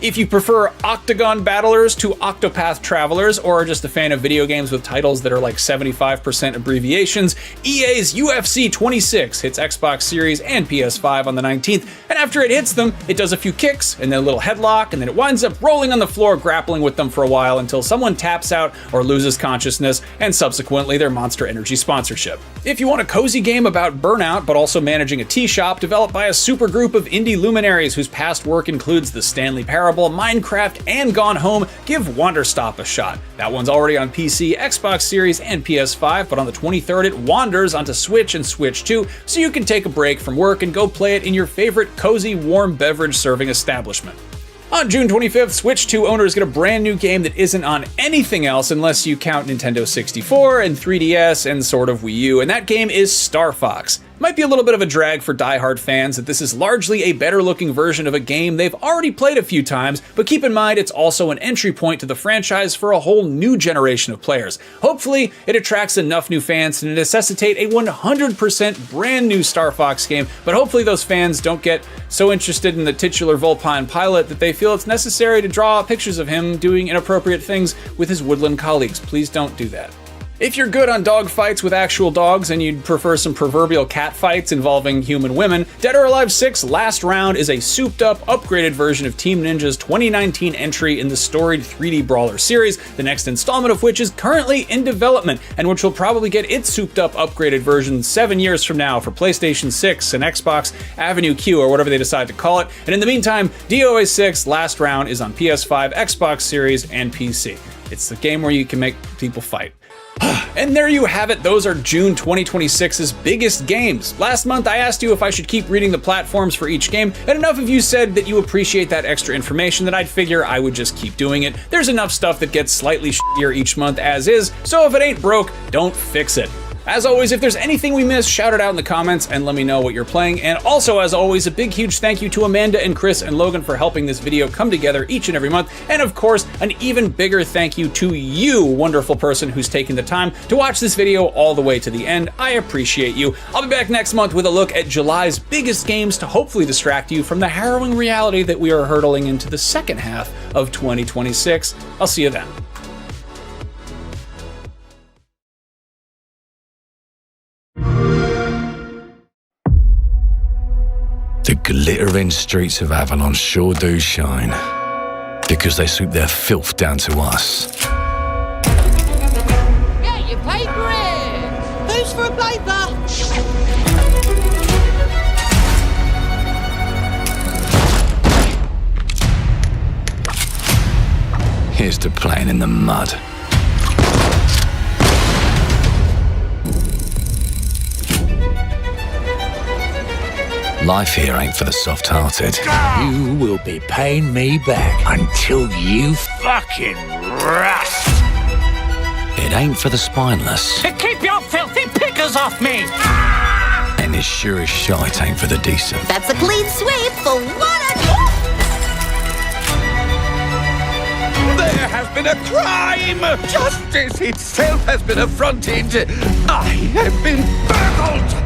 If you prefer Octagon Battlers to Octopath Travelers, or are just a fan of video games with titles that are like 75% abbreviations, EA's UFC 26 hits Xbox Series and PS5 on the 19th, and after it hits them, it does a few kicks, and then a little headlock, and then it winds up rolling on the floor, grappling with them for a while until someone taps out or loses consciousness, and subsequently their Monster Energy sponsorship. If you want a cozy game about burnout, but also managing a tea shop developed by a supergroup of indie luminaries whose past work includes the Stanley Parable, Minecraft, and Gone Home, give Wanderstop a shot. That one's already on PC, Xbox Series, and PS5, but on the 23rd it wanders onto Switch and Switch 2, so you can take a break from work and go play it in your favorite cozy, warm beverage serving establishment. On June 25th, Switch 2 owners get a brand new game that isn't on anything else unless you count Nintendo 64 and 3DS and sort of Wii U, and that game is Star Fox. Might be a little bit of a drag for die-hard fans that this is largely a better-looking version of a game they've already played a few times, but keep in mind it's also an entry point to the franchise for a whole new generation of players. Hopefully, it attracts enough new fans to necessitate a 100% brand new Star Fox game, but hopefully those fans don't get so interested in the titular Vulpine pilot that they feel it's necessary to draw pictures of him doing inappropriate things with his woodland colleagues. Please don't do that. If you're good on dog fights with actual dogs and you'd prefer some proverbial cat fights involving human women, Dead or Alive 6 Last Round is a souped-up, upgraded version of Team Ninja's 2019 entry in the storied 3D Brawler series, the next installment of which is currently in development, and which will probably get its souped-up, upgraded version 7 years from now for PlayStation 6 and Xbox Avenue Q, or whatever they decide to call it. And in the meantime, DOA 6 Last Round is on PS5, Xbox Series, and PC. It's the game where you can make people fight. And there you have it, those are June 2026's biggest games. Last month I asked you if I should keep reading the platforms for each game, and enough of you said that you appreciate that extra information that I'd figure I would just keep doing it. There's enough stuff that gets slightly shittier each month as is, so if it ain't broke, don't fix it. As always, if there's anything we missed, shout it out in the comments and let me know what you're playing. And also, as always, a big huge thank you to Amanda and Chris and Logan for helping this video come together each and every month. And of course, an even bigger thank you to you, wonderful person who's taking the time to watch this video all the way to the end. I appreciate you. I'll be back next month with a look at July's biggest games to hopefully distract you from the harrowing reality that we are hurtling into the second half of 2026. I'll see you then. The glittering streets of Avalon sure do shine, because they swoop their filth down to us. Get your paper in! Who's for a paper? Here's to playing in the mud. Life here ain't for the soft-hearted. You will be paying me back until you fucking rust. It ain't for the spineless. Keep your filthy pickers off me! And it sure as shite ain't for the decent. That's a clean sweep for one and There has been a crime! Justice itself has been affronted! I have been burgled!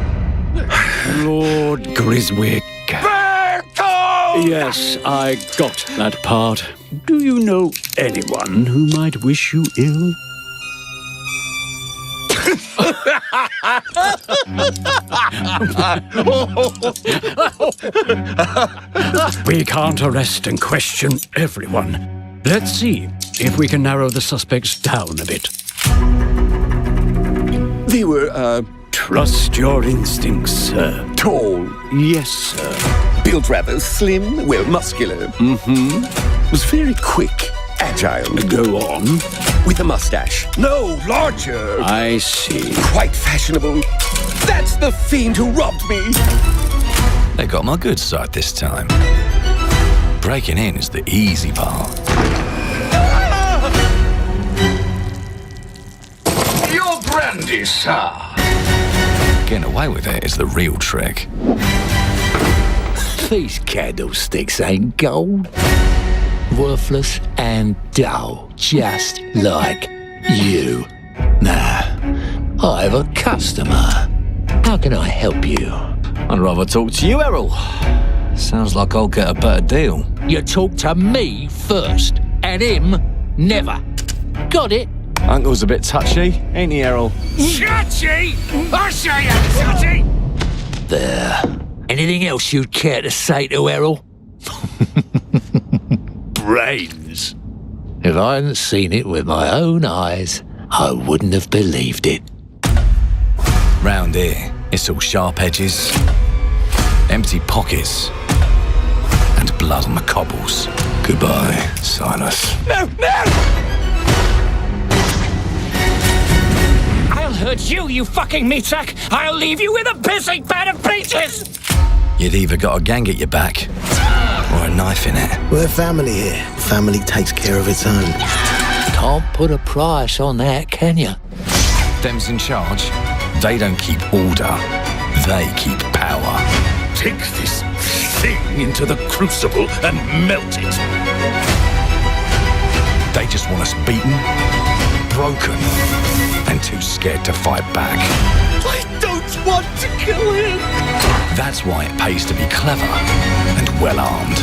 Lord Griswick. Bertolt! Yes, I got that part. Do you know anyone who might wish you ill? We can't arrest and question everyone. Let's see if we can narrow the suspects down a bit. They were, Trust your instincts, sir. tall, Yes, sir. built rather slim, well, muscular. Mm-hmm. Was very quick, agile. Go on. With a mustache. No, larger. I see. Quite fashionable. That's the fiend who robbed me. They got my good side this time. Breaking in is the easy part. Your brandy, sir. Getting away with it is the real trick. These candlesticks ain't gold. Worthless and dull, just like you. Nah, I have a customer. How can I help you? I'd rather talk to you, Errol. Sounds like I'll get a better deal. You talk to me first, and him never. Got it? Uncle's a bit touchy, ain't he, Errol? Touchy? I say I'm touchy! There. Anything else you'd care to say to Errol? Brains. If I hadn't seen it with my own eyes, I wouldn't have believed it. Round here, it's all sharp edges, empty pockets, and blood on the cobbles. Goodbye, Silas. No! I'll hurt you, you fucking meatsack! I'll leave you with a pissing bed of peaches! You'd either got a gang at your back, or a knife in it. We're family here. Family takes care of its own. Can't put a price on that, can you? Them's in charge. They don't keep order, they keep power. Take this thing into the crucible and melt it. They just want us beaten, broken, and too scared to fight back. I don't want to kill him. That's why it pays to be clever and well-armed.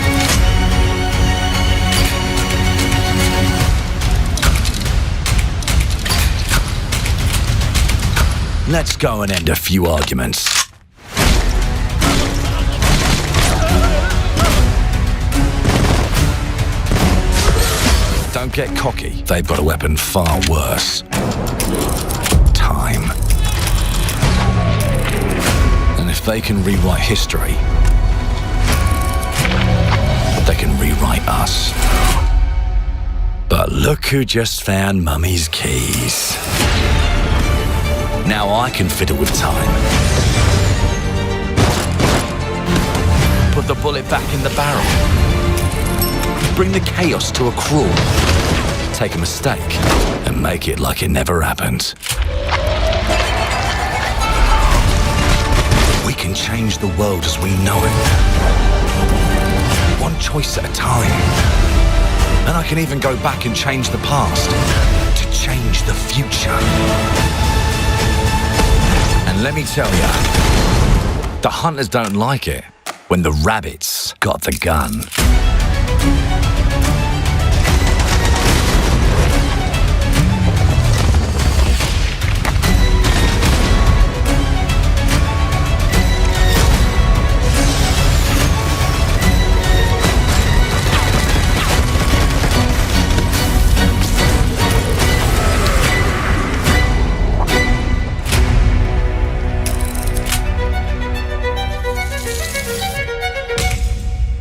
Let's go and end a few arguments. Don't get cocky. They've got a weapon far worse. Time. And if they can rewrite history, they can rewrite us. But look who just found Mummy's keys. Now I can fiddle with time. Put the bullet back in the barrel. Bring the chaos to a crawl. Take a mistake and make it like it never happened. We can change the world as we know it. One choice at a time. And I can even go back and change the past to change the future. And let me tell you, the hunters don't like it when the rabbits got the gun.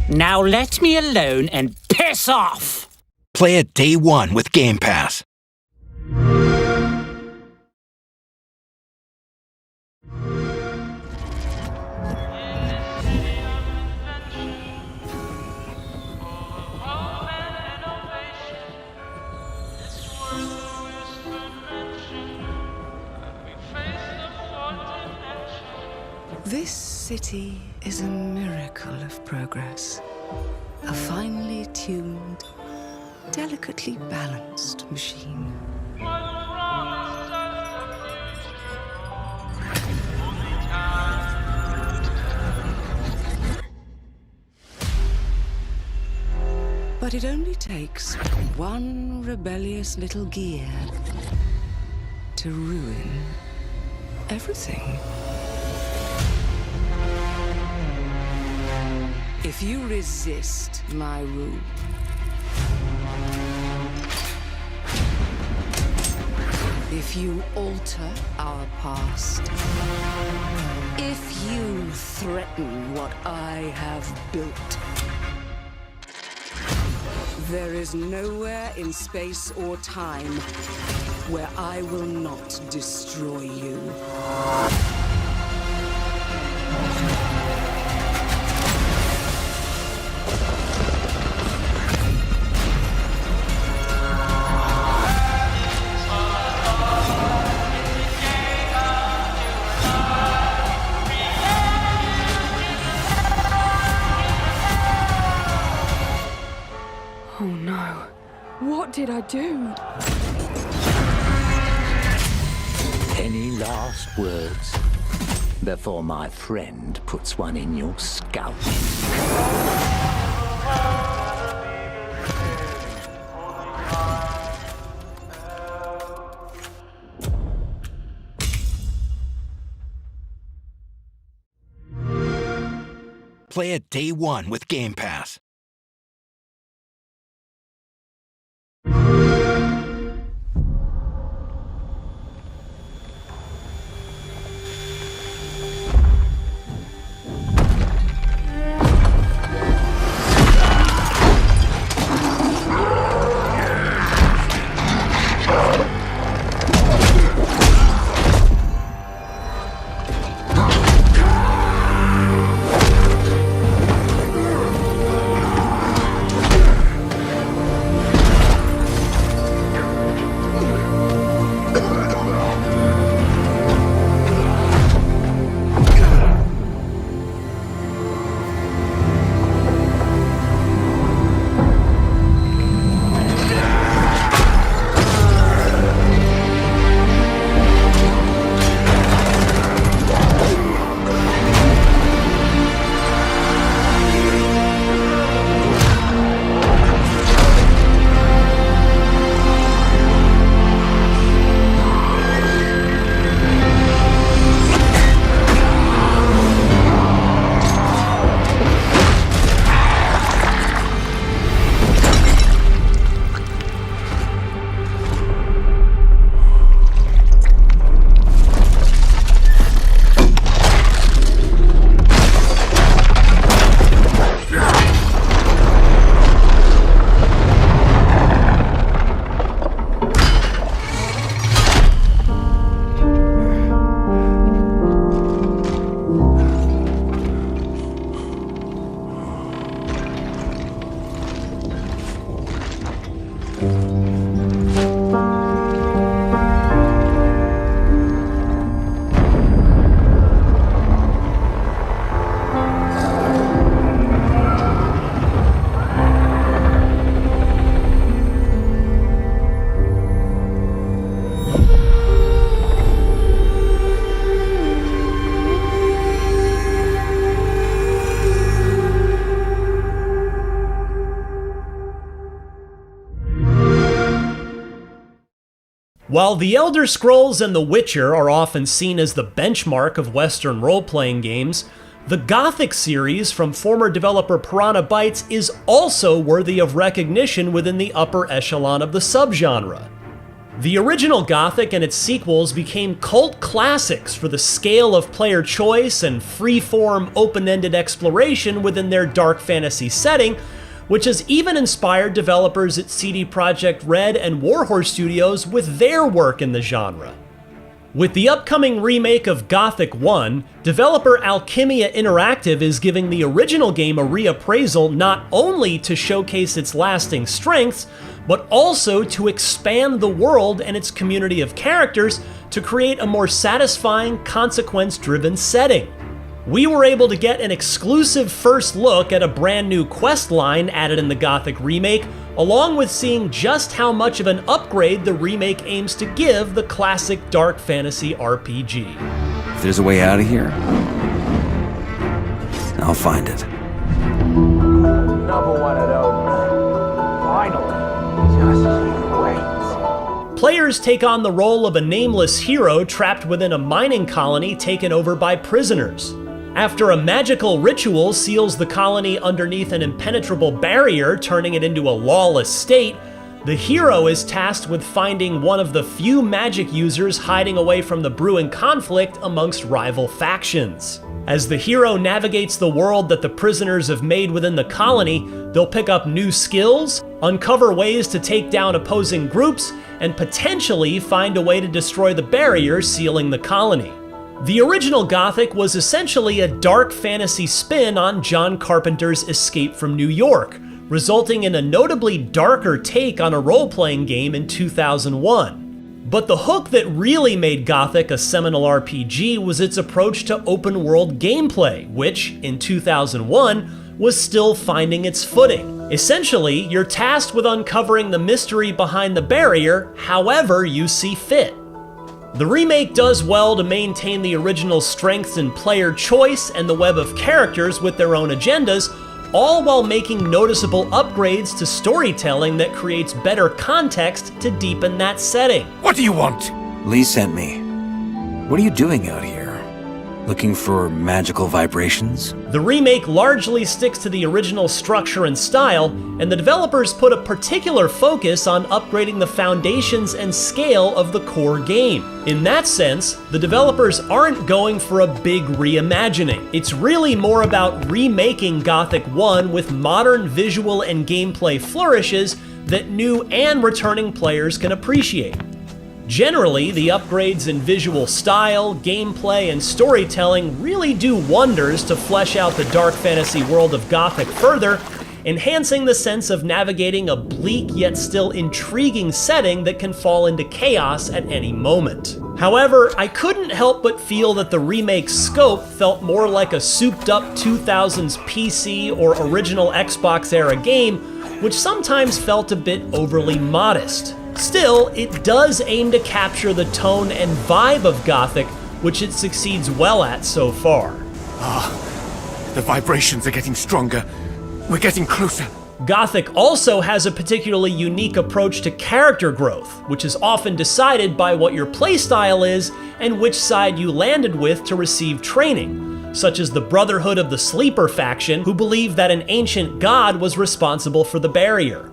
Now let me alone and piss off! Play it day one with Game Pass. This city is a miracle of progress. A finely tuned, delicately balanced machine. But it only takes one rebellious little gear to ruin everything. If you resist my rule, If you alter our past, if you threaten what I have built, there is nowhere in space or time where I will not destroy you. Oh no. What did I do? Any last words before my friend puts one in your skull? Play it day one with Game Pass. While The Elder Scrolls and The Witcher are often seen as the benchmark of Western role-playing games, the Gothic series from former developer Piranha Bytes is also worthy of recognition within the upper echelon of the subgenre. The original Gothic and its sequels became cult classics for the scale of player choice and free-form, open-ended exploration within their dark fantasy setting, which has even inspired developers at CD Projekt Red and Warhorse Studios with their work in the genre. With the upcoming remake of Gothic 1, developer Alchemia Interactive is giving the original game a reappraisal not only to showcase its lasting strengths, but also to expand the world and its community of characters to create a more satisfying, consequence-driven setting. We were able to get an exclusive first look at a brand new quest line added in the Gothic remake, along with seeing just how much of an upgrade the remake aims to give the classic dark fantasy RPG. If there's a way out of here, I'll find it. Another one of those. Finally, just you wait. Players take on the role of a nameless hero trapped within a mining colony taken over by prisoners. After a magical ritual seals the colony underneath an impenetrable barrier, turning it into a lawless state, The hero is tasked with finding one of the few magic users hiding away from the brewing conflict amongst rival factions. As the hero navigates the world that the prisoners have made within the colony, they'll pick up new skills, uncover ways to take down opposing groups, and potentially find a way to destroy the barrier sealing the colony. The original Gothic was essentially a dark fantasy spin on John Carpenter's Escape from New York, resulting in a notably darker take on a role-playing game in 2001. But the hook that really made Gothic a seminal RPG was its approach to open-world gameplay, which, in 2001, was still finding its footing. Essentially, you're tasked with uncovering the mystery behind the barrier however you see fit. The remake does well to maintain the original strengths in player choice and the web of characters with their own agendas, all while making noticeable upgrades to storytelling that creates better context to deepen that setting. What do you want? Lee sent me. What are you doing out here? Looking for magical vibrations? The remake largely sticks to the original structure and style, and the developers put a particular focus on upgrading the foundations and scale of the core game. In that sense, the developers aren't going for a big reimagining. It's really more about remaking Gothic 1 with modern visual and gameplay flourishes that new and returning players can appreciate. Generally, the upgrades in visual style, gameplay, and storytelling really do wonders to flesh out the dark fantasy world of Gothic further, enhancing the sense of navigating a bleak yet still intriguing setting that can fall into chaos at any moment. However, I couldn't help but feel that the remake's scope felt more like a souped-up 2000s PC or original Xbox-era game, which sometimes felt a bit overly modest. Still, it does aim to capture the tone and vibe of Gothic, which it succeeds well at so far. The vibrations are getting stronger. We're getting closer. Gothic also has a particularly unique approach to character growth, which is often decided by what your playstyle is and which side you landed with to receive training, such as the Brotherhood of the Sleeper faction, who believe that an ancient god was responsible for the barrier.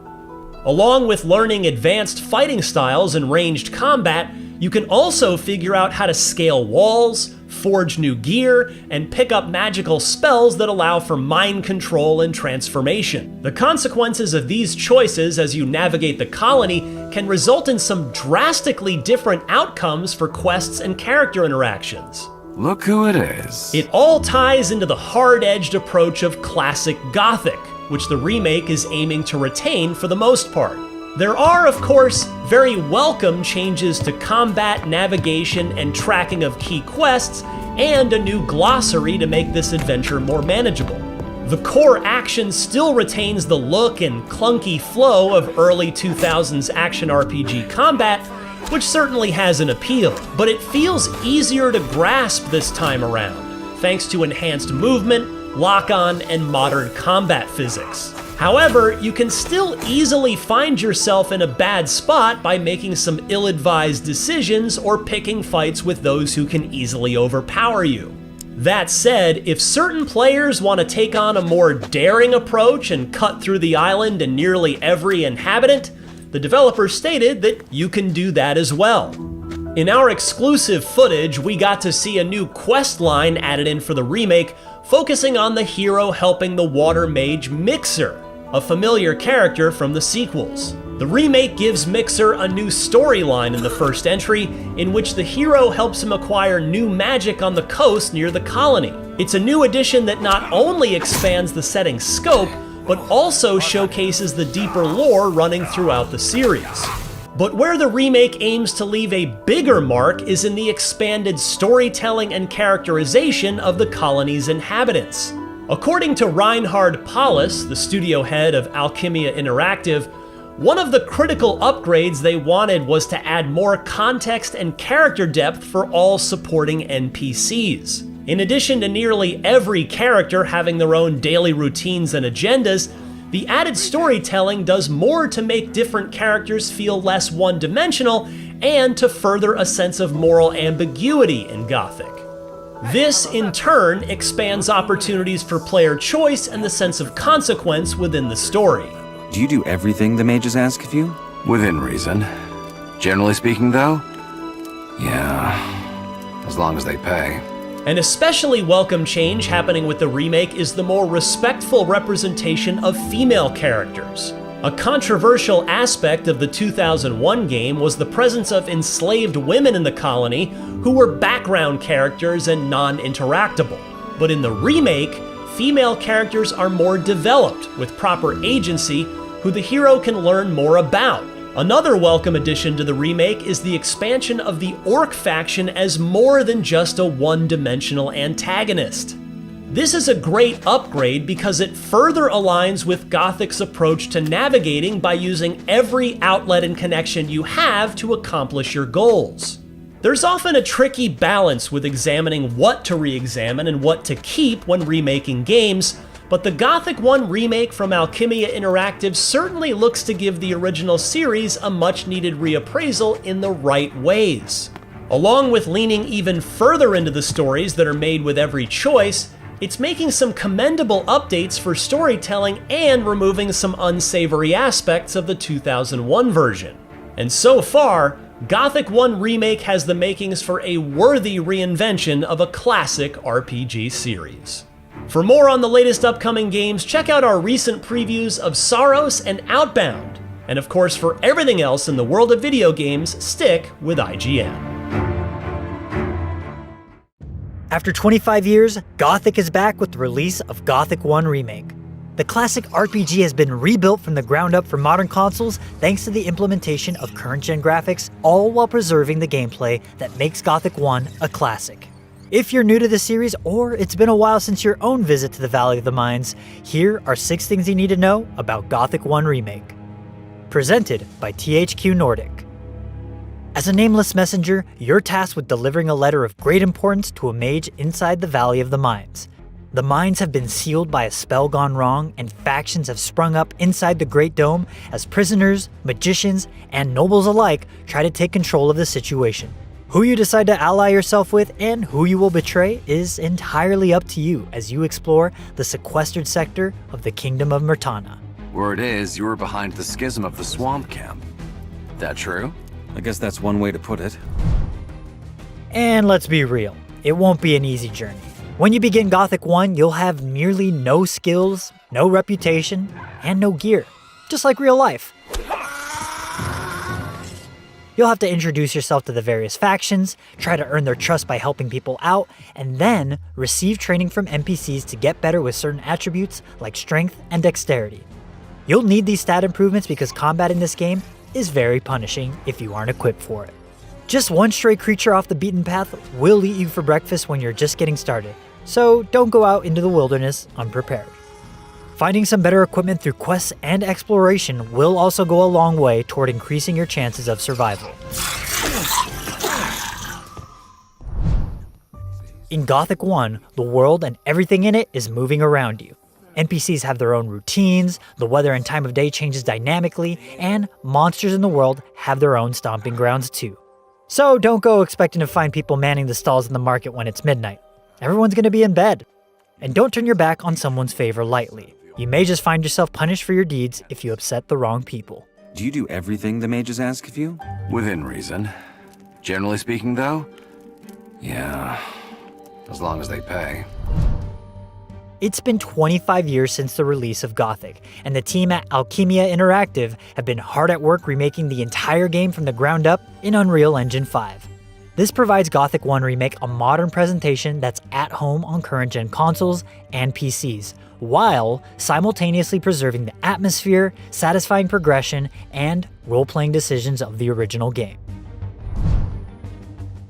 Along with learning advanced fighting styles and ranged combat, you can also figure out how to scale walls, forge new gear, and pick up magical spells that allow for mind control and transformation. The consequences of these choices as you navigate the colony can result in some drastically different outcomes for quests and character interactions. Look who it is. It all ties into the hard-edged approach of classic Gothic, which the remake is aiming to retain for the most part. There are, of course, very welcome changes to combat, navigation, and tracking of key quests, and a new glossary to make this adventure more manageable. The core action still retains the look and clunky flow of early 2000s action RPG combat, which certainly has an appeal, but it feels easier to grasp this time around, thanks to enhanced movement, lock-on, and modern combat physics. However, you can still easily find yourself in a bad spot by making some ill-advised decisions or picking fights with those who can easily overpower you. That said, if certain players want to take on a more daring approach and cut through the island and nearly every inhabitant, the developers stated that you can do that as well. In our exclusive footage, we got to see a new quest line added in for the remake, focusing on the hero helping the water mage Mixer, a familiar character from the sequels. The remake gives Mixer a new storyline in the first entry, in which the hero helps him acquire new magic on the coast near the colony. It's a new addition that not only expands the setting's scope, but also showcases the deeper lore running throughout the series. But where the remake aims to leave a bigger mark is in the expanded storytelling and characterization of the colony's inhabitants. According to Reinhard Paulus, the studio head of Alchemia Interactive, one of the critical upgrades they wanted was to add more context and character depth for all supporting NPCs. In addition to nearly every character having their own daily routines and agendas, the added storytelling does more to make different characters feel less one-dimensional and to further a sense of moral ambiguity in Gothic. This, in turn, expands opportunities for player choice and the sense of consequence within the story. Do you do everything the mages ask of you? Within reason. Generally speaking, though, yeah, as long as they pay. An especially welcome change happening with the remake is the more respectful representation of female characters. A controversial aspect of the 2001 game was the presence of enslaved women in the colony who were background characters and non-interactable. But in the remake, female characters are more developed, with proper agency, who the hero can learn more about. Another welcome addition to the remake is the expansion of the Orc faction as more than just a one-dimensional antagonist. This is a great upgrade because it further aligns with Gothic's approach to navigating by using every outlet and connection you have to accomplish your goals. There's often a tricky balance with examining what to re-examine and what to keep when remaking games, but the Gothic 1 remake from Alchemia Interactive certainly looks to give the original series a much-needed reappraisal in the right ways. Along with leaning even further into the stories that are made with every choice, it's making some commendable updates for storytelling and removing some unsavory aspects of the 2001 version. And so far, Gothic 1 Remake has the makings for a worthy reinvention of a classic RPG series. For more on the latest upcoming games, check out our recent previews of Saros and Outbound. And of course, for everything else in the world of video games, stick with IGN. After 25 years, Gothic is back with the release of Gothic 1 Remake. The classic RPG has been rebuilt from the ground up for modern consoles thanks to the implementation of current-gen graphics, all while preserving the gameplay that makes Gothic 1 a classic. If you're new to the series, or it's been a while since your own visit to the Valley of the Mines, here are 6 things you need to know about Gothic 1 Remake. Presented by THQ Nordic. As a nameless messenger, you're tasked with delivering a letter of great importance to a mage inside the Valley of the Mines. The mines have been sealed by a spell gone wrong, and factions have sprung up inside the Great Dome as prisoners, magicians, and nobles alike try to take control of the situation. Who you decide to ally yourself with and who you will betray is entirely up to you as you explore the sequestered sector of the Kingdom of Myrtana. Word is, you were behind the schism of the swamp camp. That true? I guess that's one way to put it. And let's be real, it won't be an easy journey. When you begin Gothic 1, you'll have nearly no skills, no reputation, and no gear. Just like real life. You'll have to introduce yourself to the various factions, try to earn their trust by helping people out, and then receive training from NPCs to get better with certain attributes like strength and dexterity. You'll need these stat improvements because combat in this game is very punishing if you aren't equipped for it. Just one stray creature off the beaten path will eat you for breakfast when you're just getting started, so don't go out into the wilderness unprepared. Finding some better equipment through quests and exploration will also go a long way toward increasing your chances of survival. In Gothic 1, the world and everything in it is moving around you. NPCs have their own routines, the weather and time of day changes dynamically, and monsters in the world have their own stomping grounds too. So don't go expecting to find people manning the stalls in the market when it's midnight. Everyone's gonna be in bed. And don't turn your back on someone's favor lightly. You may just find yourself punished for your deeds if you upset the wrong people. Do you do everything the mages ask of you? Within reason. Generally speaking, though, yeah, as long as they pay. It's been 25 years since the release of Gothic, and the team at Alchemia Interactive have been hard at work remaking the entire game from the ground up in Unreal Engine 5. This provides Gothic 1 Remake a modern presentation that's at home on current-gen consoles and PCs, while simultaneously preserving the atmosphere, satisfying progression, and role-playing decisions of the original game.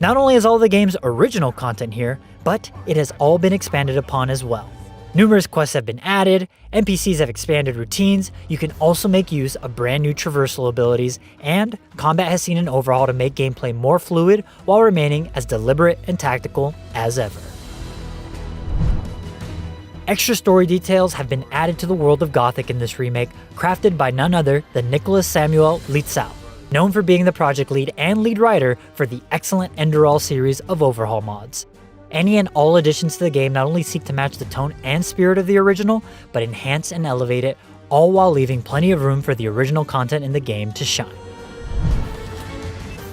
Not only is all the game's original content here, but it has all been expanded upon as well. Numerous quests have been added, NPCs have expanded routines, you can also make use of brand new traversal abilities, and combat has seen an overhaul to make gameplay more fluid while remaining as deliberate and tactical as ever. Extra story details have been added to the world of Gothic in this remake, crafted by none other than Nicholas Samuel Litzau, known for being the project lead and lead writer for the excellent Enderall series of overhaul mods. Any and all additions to the game not only seek to match the tone and spirit of the original, but enhance and elevate it, all while leaving plenty of room for the original content in the game to shine.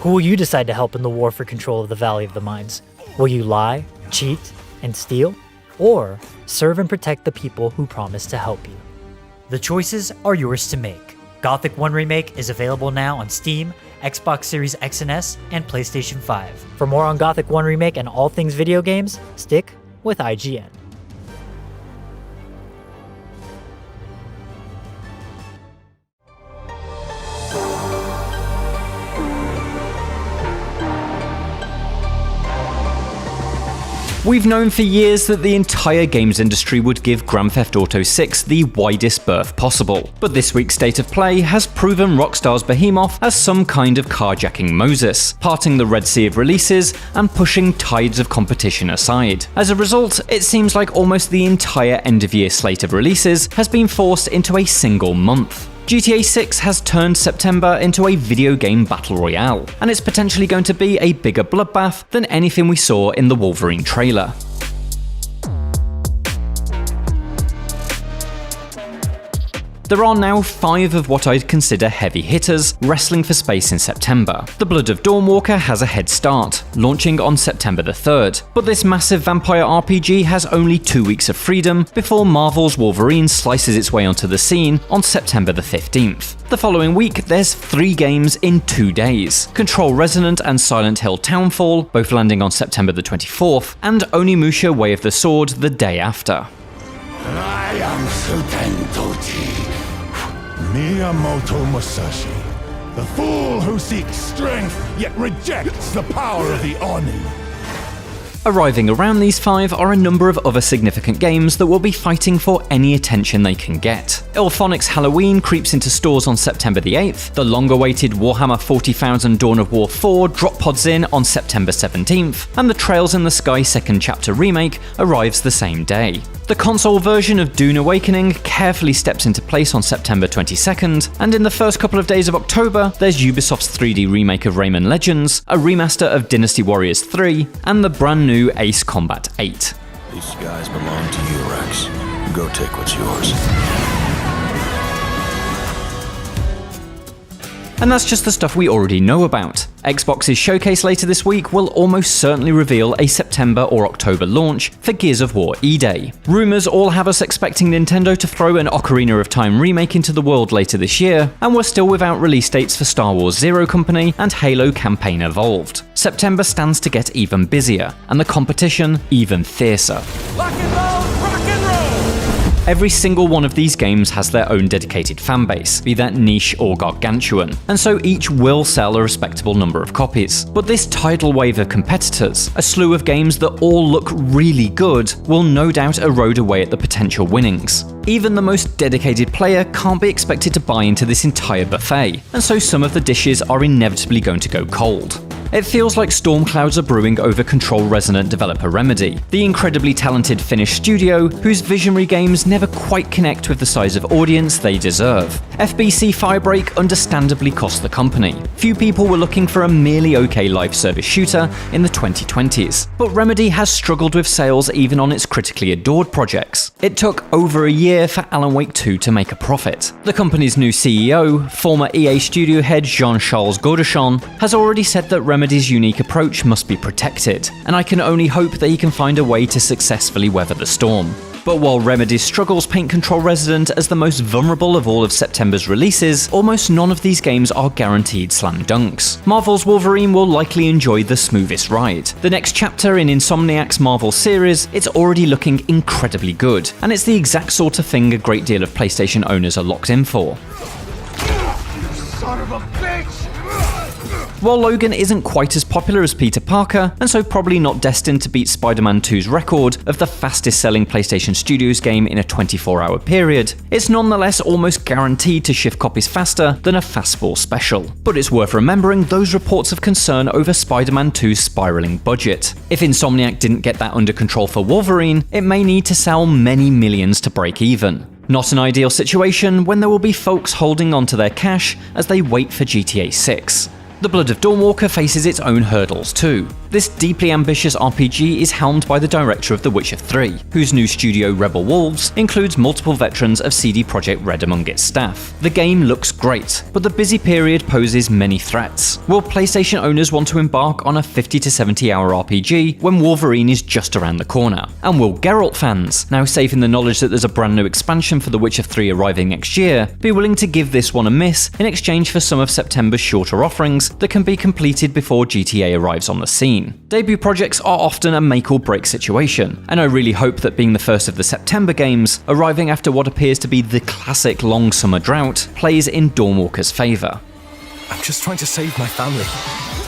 Who will you decide to help in the war for control of the Valley of the Mines? Will you lie, cheat, and steal? Or serve and protect the people who promise to help you? The choices are yours to make. Gothic 1 Remake is available now on Steam, Xbox Series X and S, and PlayStation 5. For more on Gothic 1 Remake and all things video games, stick with IGN. We've known for years that the entire games industry would give Grand Theft Auto 6 the widest berth possible, but this week's State of Play has proven Rockstar's behemoth as some kind of carjacking Moses, parting the Red Sea of releases and pushing tides of competition aside. As a result, it seems like almost the entire end-of-year slate of releases has been forced into a single month. GTA 6 has turned September into a video game battle royale, and it's potentially going to be a bigger bloodbath than anything we saw in the Wolverine trailer. There are now 5 of what I'd consider heavy hitters wrestling for space in September. The Blood of Dawnwalker has a head start, launching on September the 3rd, but this massive vampire RPG has only 2 weeks of freedom before Marvel's Wolverine slices its way onto the scene on September the 15th. The following week, there's 3 games in 2 days: Control Resonant and Silent Hill Townfall, both landing on September the 24th, and Onimusha Way of the Sword the day after. I am Suten Tochi, Miyamoto Musashi, the fool who seeks strength yet rejects the power of the Oni. Arriving around these 5 are a number of other significant games that will be fighting for any attention they can get. Illphonic's Halloween creeps into stores on September the 8th, the long-awaited Warhammer 40,000 Dawn of War 4 drop pods in on September 17th, and the Trails in the Sky Second Chapter remake arrives the same day. The console version of Dune Awakening carefully steps into place on September 22nd, and in the first couple of days of October, there's Ubisoft's 3D remake of Rayman Legends, a remaster of Dynasty Warriors 3, and the brand new Ace Combat 8. These guys belong to you, Rex. Go take what's yours. And that's just the stuff we already know about. Xbox's showcase later this week will almost certainly reveal a September or October launch for Gears of War E-Day. Rumours all have us expecting Nintendo to throw an Ocarina of Time remake into the world later this year, and we're still without release dates for Star Wars Zero Company and Halo Campaign Evolved. September stands to get even busier, and the competition even fiercer. Rock and roll, rock and roll! Every single one of these games has their own dedicated fanbase, be that niche or gargantuan, and so each will sell a respectable number of copies. But this tidal wave of competitors, a slew of games that all look really good, will no doubt erode away at the potential winnings. Even the most dedicated player can't be expected to buy into this entire buffet, and so some of the dishes are inevitably going to go cold. It feels like storm clouds are brewing over Control Resonant developer Remedy, the incredibly talented Finnish studio whose visionary games never quite connect with the size of audience they deserve. FBC Firebreak understandably cost the company. Few people were looking for a merely okay live service shooter in the 2020s, but Remedy has struggled with sales even on its critically adored projects. It took over a year for Alan Wake 2 to make a profit. The company's new CEO, former EA studio head Jean-Charles Godechon, has already said that Remedy's unique approach must be protected, and I can only hope that he can find a way to successfully weather the storm. But while Remedy's struggles paint Control Resonant as the most vulnerable of all of September's releases, almost none of these games are guaranteed slam dunks. Marvel's Wolverine will likely enjoy the smoothest ride. The next chapter in Insomniac's Marvel series, it's already looking incredibly good, and it's the exact sort of thing a great deal of PlayStation owners are locked in for. Son of a bitch! While Logan isn't quite as popular as Peter Parker, and so probably not destined to beat Spider-Man 2's record of the fastest-selling PlayStation Studios game in a 24-hour period, it's nonetheless almost guaranteed to shift copies faster than a Fastball special. But it's worth remembering those reports of concern over Spider-Man 2's spiraling budget. If Insomniac didn't get that under control for Wolverine, it may need to sell many millions to break even. Not an ideal situation when there will be folks holding onto their cash as they wait for GTA 6. The Blood of Dawnwalker faces its own hurdles too. This deeply ambitious RPG is helmed by the director of The Witcher 3, whose new studio Rebel Wolves includes multiple veterans of CD Projekt Red among its staff. The game looks great, but the busy period poses many threats. Will PlayStation owners want to embark on a 50 to 70 hour RPG when Wolverine is just around the corner? And will Geralt fans, now safe in the knowledge that there's a brand new expansion for The Witcher 3 arriving next year, be willing to give this one a miss in exchange for some of September's shorter offerings that can be completed before GTA arrives on the scene? Debut projects are often a make or break situation, and I really hope that being the first of the September games, arriving after what appears to be the classic long summer drought, plays in Dawnwalker's favour. I'm just trying to save my family.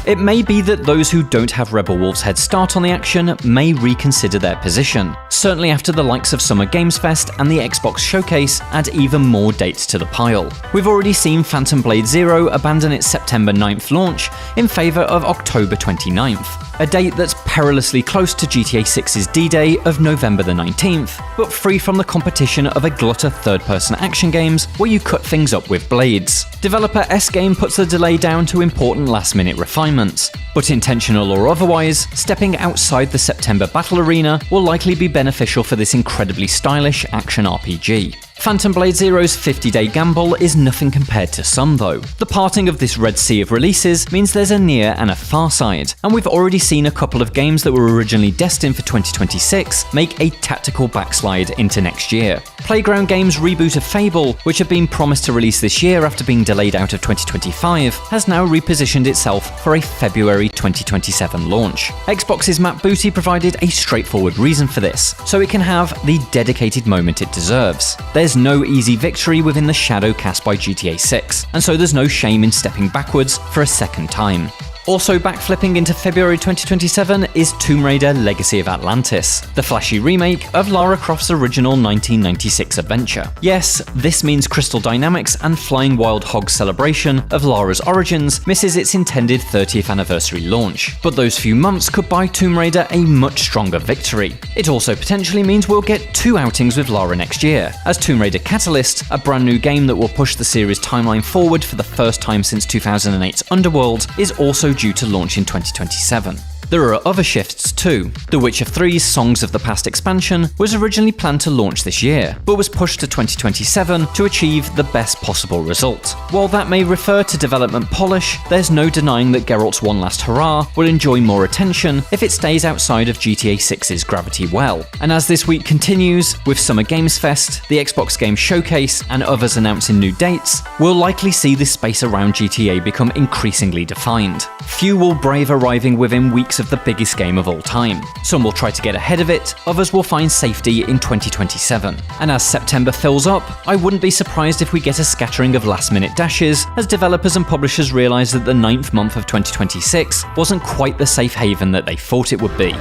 It may be that those who don't have Rebel Wolves' head start on the action may reconsider their position, certainly after the likes of Summer Games Fest and the Xbox Showcase add even more dates to the pile. We've already seen Phantom Blade Zero abandon its September 9th launch in favour of October 29th, a date that's perilously close to GTA 6's D-Day of November the 19th, but free from the competition of a glut of third-person action games where you cut things up with blades. Developer S-Game puts the delay down to important last-minute refinements, but intentional or otherwise, stepping outside the September battle arena will likely be beneficial for this incredibly stylish action RPG. Phantom Blade Zero's 50-day gamble is nothing compared to some though. The parting of this Red Sea of releases means there's a near and a far side, and we've already seen a couple of games that were originally destined for 2026 make a tactical backslide into next year. Playground Games' reboot of Fable, which had been promised to release this year after being delayed out of 2025, has now repositioned itself for a February 2027 launch. Xbox's Matt Booty provided a straightforward reason for this, so it can have the dedicated moment it deserves. There's no easy victory within the shadow cast by GTA 6, and so there's no shame in stepping backwards for a second time. Also backflipping into February 2027 is Tomb Raider Legacy of Atlantis, the flashy remake of Lara Croft's original 1996 adventure. Yes, this means Crystal Dynamics and Flying Wild Hog's celebration of Lara's origins misses its intended 30th anniversary launch, but those few months could buy Tomb Raider a much stronger victory. It also potentially means we'll get 2 outings with Lara next year, as Tomb Raider Catalyst, a brand new game that will push the series' timeline forward for the first time since 2008's Underworld, is also due to launch in 2027. There are other shifts too. The Witcher 3's Songs of the Past expansion was originally planned to launch this year, but was pushed to 2027 to achieve the best possible result. While that may refer to development polish, there's no denying that Geralt's One Last Hurrah will enjoy more attention if it stays outside of GTA 6's gravity well. And as this week continues, with Summer Games Fest, the Xbox Game Showcase, and others announcing new dates, we'll likely see this space around GTA become increasingly defined. Few will brave arriving within weeks of the biggest game of all time. Some will try to get ahead of it, others will find safety in 2027. And as September fills up, I wouldn't be surprised if we get a scattering of last-minute dashes as developers and publishers realise that the 9th month of 2026 wasn't quite the safe haven that they thought it would be.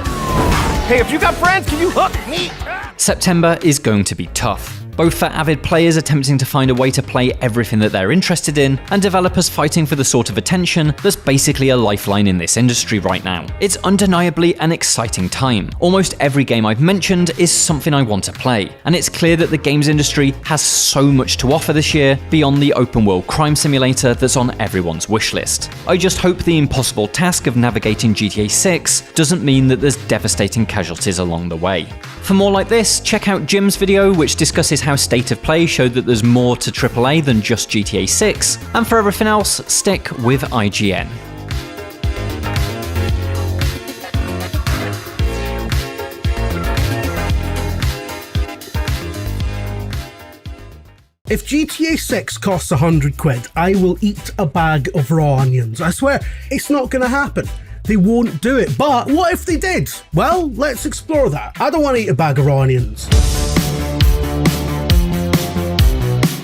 Hey, if you got friends, can you hook me? September is going to be tough, both for avid players attempting to find a way to play everything that they're interested in, and developers fighting for the sort of attention that's basically a lifeline in this industry right now. It's undeniably an exciting time. Almost every game I've mentioned is something I want to play, and it's clear that the games industry has so much to offer this year beyond the open world crime simulator that's on everyone's wish list. I just hope the impossible task of navigating GTA 6 doesn't mean that there's devastating casualties along the way. For more like this, check out Jim's video, which discusses how State of Play showed that there's more to AAA than just GTA 6, and for everything else, stick with IGN. If GTA 6 costs £100, I will eat a bag of raw onions. I swear, it's not gonna happen. They won't do it. But what if they did? Well, let's explore that. I don't want to eat a bag of raw onions.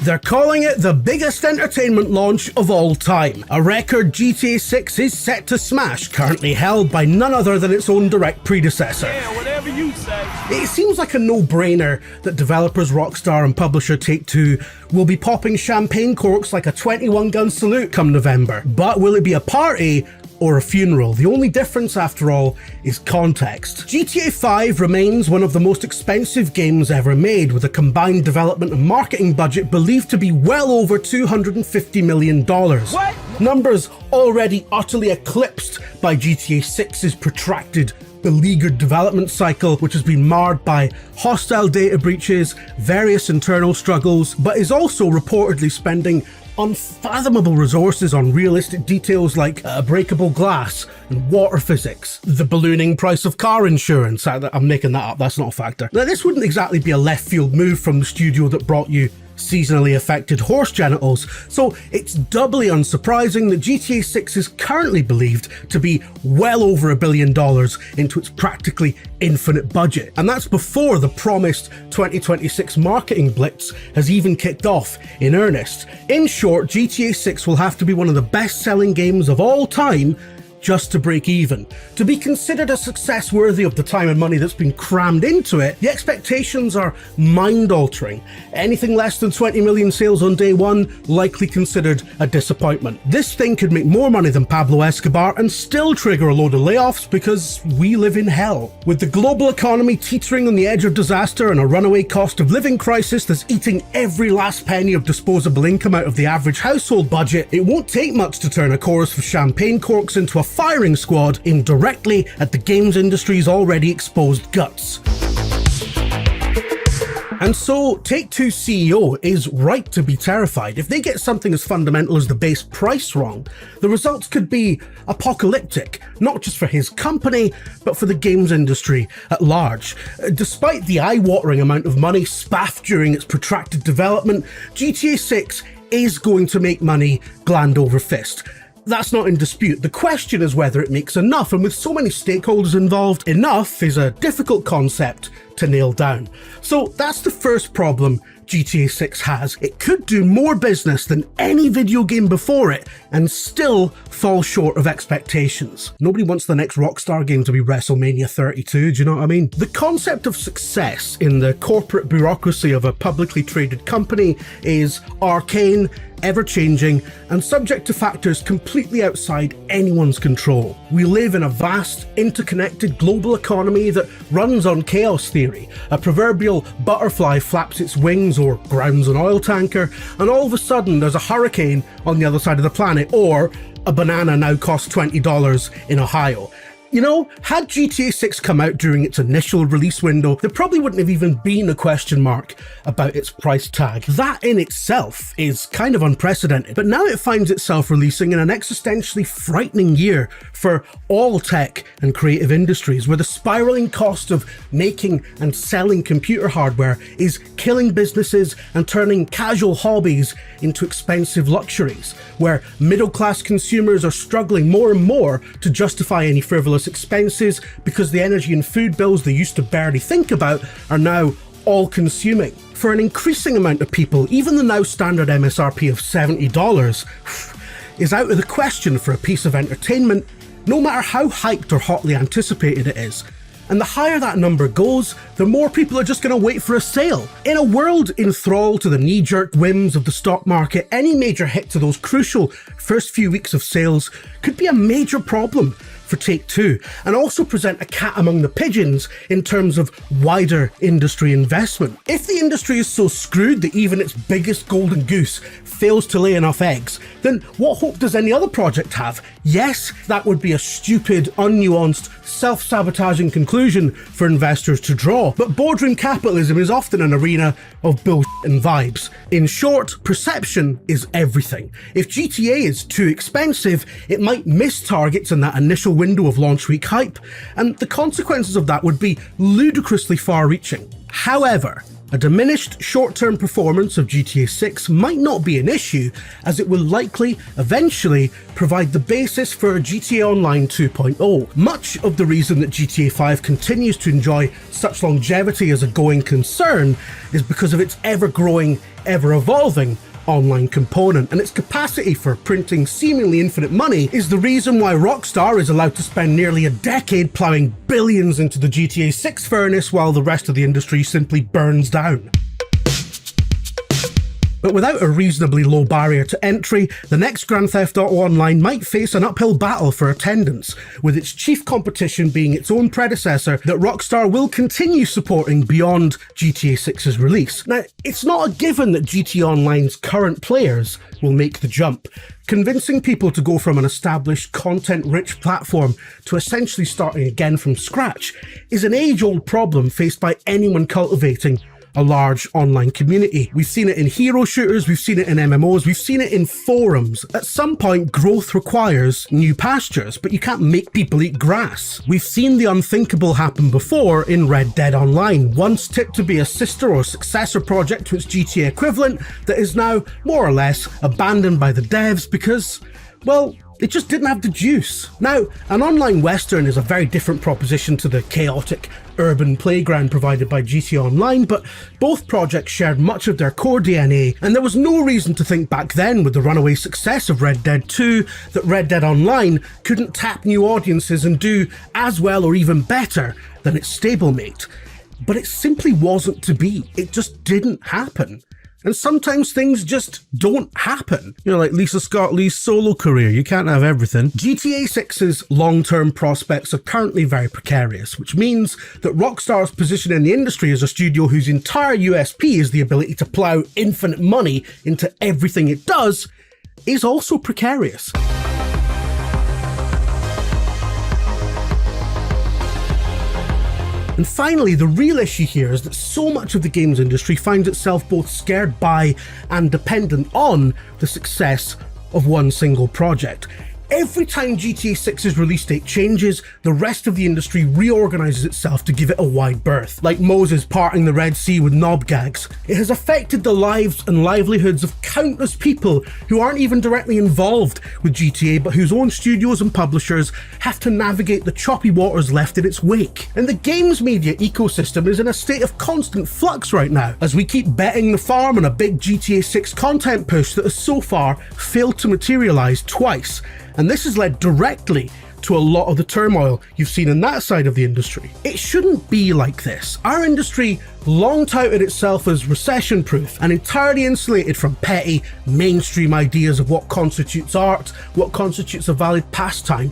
They're calling it the biggest entertainment launch of all time. A record GTA 6 is set to smash, currently held by none other than its own direct predecessor. Yeah, whatever you say. It seems like a no-brainer that developers Rockstar and publisher Take-Two will be popping champagne corks like a 21-gun salute come November. But will it be a party or a funeral. The only difference, after all, is context. GTA 5 remains one of the most expensive games ever made, with a combined development and marketing budget believed to be well over $250 million. What? Numbers already utterly eclipsed by GTA 6's protracted, beleaguered development cycle, which has been marred by hostile data breaches, various internal struggles, but is also reportedly spending unfathomable resources on realistic details like breakable glass and water physics, the ballooning price of car insurance. I'm making that up, that's not a factor. Now, this wouldn't exactly be a left field move from the studio that brought you seasonally affected horse genitals, so it's doubly unsurprising that GTA 6 is currently believed to be well over $1 billion into its practically infinite budget. And that's before the promised 2026 marketing blitz has even kicked off in earnest. In short, GTA 6 will have to be one of the best-selling games of all time just to break even. To be considered a success worthy of the time and money that's been crammed into it, the expectations are mind-altering. Anything less than 20 million sales on day one, likely considered a disappointment. This thing could make more money than Pablo Escobar and still trigger a load of layoffs because we live in hell. With the global economy teetering on the edge of disaster and a runaway cost of living crisis that's eating every last penny of disposable income out of the average household budget, it won't take much to turn a chorus of champagne corks into a firing squad aimed directly at the games industry's already exposed guts. And so, Take-Two's CEO is right to be terrified. If they get something as fundamental as the base price wrong, the results could be apocalyptic, not just for his company, but for the games industry at large. Despite the eye-watering amount of money spaffed during its protracted development, GTA 6 is going to make money gland over fist. That's not in dispute. The question is whether it makes enough, and with so many stakeholders involved, enough is a difficult concept to nail down. So that's the first problem GTA 6 has. It could do more business than any video game before it and still fall short of expectations. Nobody wants the next Rockstar game to be WrestleMania 32, do you know what I mean? The concept of success in the corporate bureaucracy of a publicly traded company is arcane, ever-changing, and subject to factors completely outside anyone's control. We live in a vast, interconnected global economy that runs on chaos theory. A proverbial butterfly flaps its wings or grounds an oil tanker, and all of a sudden there's a hurricane on the other side of the planet, or a banana now costs $20 in Ohio. You know, had GTA 6 come out during its initial release window, there probably wouldn't have even been a question mark about its price tag. That in itself is kind of unprecedented, but now it finds itself releasing in an existentially frightening year for all tech and creative industries, where the spiraling cost of making and selling computer hardware is killing businesses and turning casual hobbies into expensive luxuries, where middle-class consumers are struggling more and more to justify any frivolous expenses because the energy and food bills they used to barely think about are now all-consuming. For an increasing amount of people, even the now standard MSRP of $70 is out of the question for a piece of entertainment, no matter how hyped or hotly anticipated it is. And the higher that number goes, the more people are just going to wait for a sale. In a world enthralled to the knee-jerk whims of the stock market, any major hit to those crucial first few weeks of sales could be a major problem for Take-Two, and also present a cat among the pigeons in terms of wider industry investment. If the industry is so screwed that even its biggest golden goose fails to lay enough eggs, then what hope does any other project have? Yes, that would be a stupid, unnuanced, self-sabotaging conclusion for investors to draw, but boardroom capitalism is often an arena of bullshit and vibes. In short, perception is everything. If GTA is too expensive, it might miss targets in that initial window of launch week hype, and the consequences of that would be ludicrously far-reaching. However, a diminished short-term performance of GTA 6 might not be an issue, as it will likely, eventually, provide the basis for GTA Online 2.0. Much of the reason that GTA 5 continues to enjoy such longevity as a going concern is because of its ever-growing, ever-evolving online component, and its capacity for printing seemingly infinite money is the reason why Rockstar is allowed to spend nearly a decade ploughing billions into the GTA 6 furnace while the rest of the industry simply burns down. But without a reasonably low barrier to entry, the next Grand Theft Auto Online might face an uphill battle for attendance, with its chief competition being its own predecessor that Rockstar will continue supporting beyond GTA 6's release. Now, it's not a given that GTA Online's current players will make the jump. Convincing people to go from an established, content-rich platform to essentially starting again from scratch is an age-old problem faced by anyone cultivating a large online community. We've seen it in hero shooters, we've seen it in MMOs, we've seen it in forums. At some point, growth requires new pastures, but you can't make people eat grass. We've seen the unthinkable happen before in Red Dead Online, once tipped to be a sister or successor project to its GTA equivalent that is now, more or less, abandoned by the devs because, well, it just didn't have the juice. Now, an online western is a very different proposition to the chaotic urban playground provided by GTA Online, but both projects shared much of their core DNA, and there was no reason to think back then, with the runaway success of Red Dead 2, that Red Dead Online couldn't tap new audiences and do as well or even better than its stablemate. But it simply wasn't to be. It just didn't happen. And sometimes things just don't happen. You know, like Lisa Scott Lee's solo career, you can't have everything. GTA 6's long-term prospects are currently very precarious, which means that Rockstar's position in the industry as a studio whose entire USP is the ability to plow infinite money into everything it does is also precarious. And finally, the real issue here is that so much of the games industry finds itself both scared by and dependent on the success of one single project. Every time GTA 6's release date changes, the rest of the industry reorganises itself to give it a wide berth. Like Moses parting the Red Sea with knob gags. It has affected the lives and livelihoods of countless people who aren't even directly involved with GTA, but whose own studios and publishers have to navigate the choppy waters left in its wake. And the games media ecosystem is in a state of constant flux right now, as we keep betting the farm on a big GTA 6 content push that has so far failed to materialise twice. And this has led directly to a lot of the turmoil you've seen in that side of the industry. It shouldn't be like this. Our industry long touted itself as recession-proof and entirely insulated from petty, mainstream ideas of what constitutes art, what constitutes a valid pastime.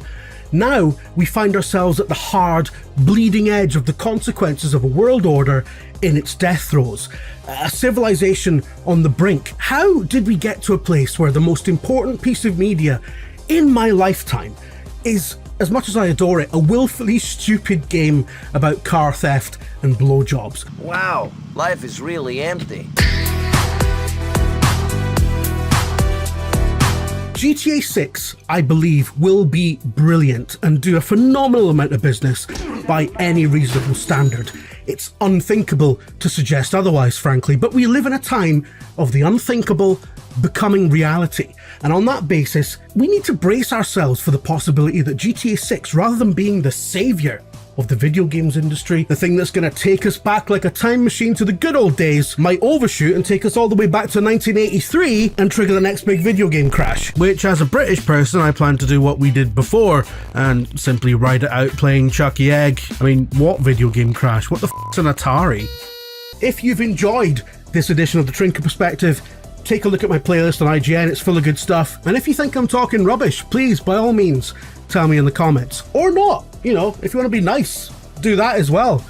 Now we find ourselves at the hard, bleeding edge of the consequences of a world order in its death throes. A civilization on the brink. How did we get to a place where the most important piece of media in my lifetime is, as much as I adore it, a willfully stupid game about car theft and blowjobs? Wow, life is really empty. GTA 6, I believe, will be brilliant and do a phenomenal amount of business by any reasonable standard. It's unthinkable to suggest otherwise, frankly, but we live in a time of the unthinkable becoming reality. And on that basis, we need to brace ourselves for the possibility that GTA 6, rather than being the saviour of the video games industry, the thing that's going to take us back like a time machine to the good old days, might overshoot and take us all the way back to 1983 and trigger the next big video game crash. Which, as a British person, I plan to do what we did before and simply ride it out playing Chucky Egg. I mean, what video game crash? What the f***'s an Atari? If you've enjoyed this edition of The Trinket Perspective, take a look at my playlist on IGN, it's full of good stuff. And if you think I'm talking rubbish, please, by all means, tell me in the comments. Or not, you know, if you want to be nice, do that as well.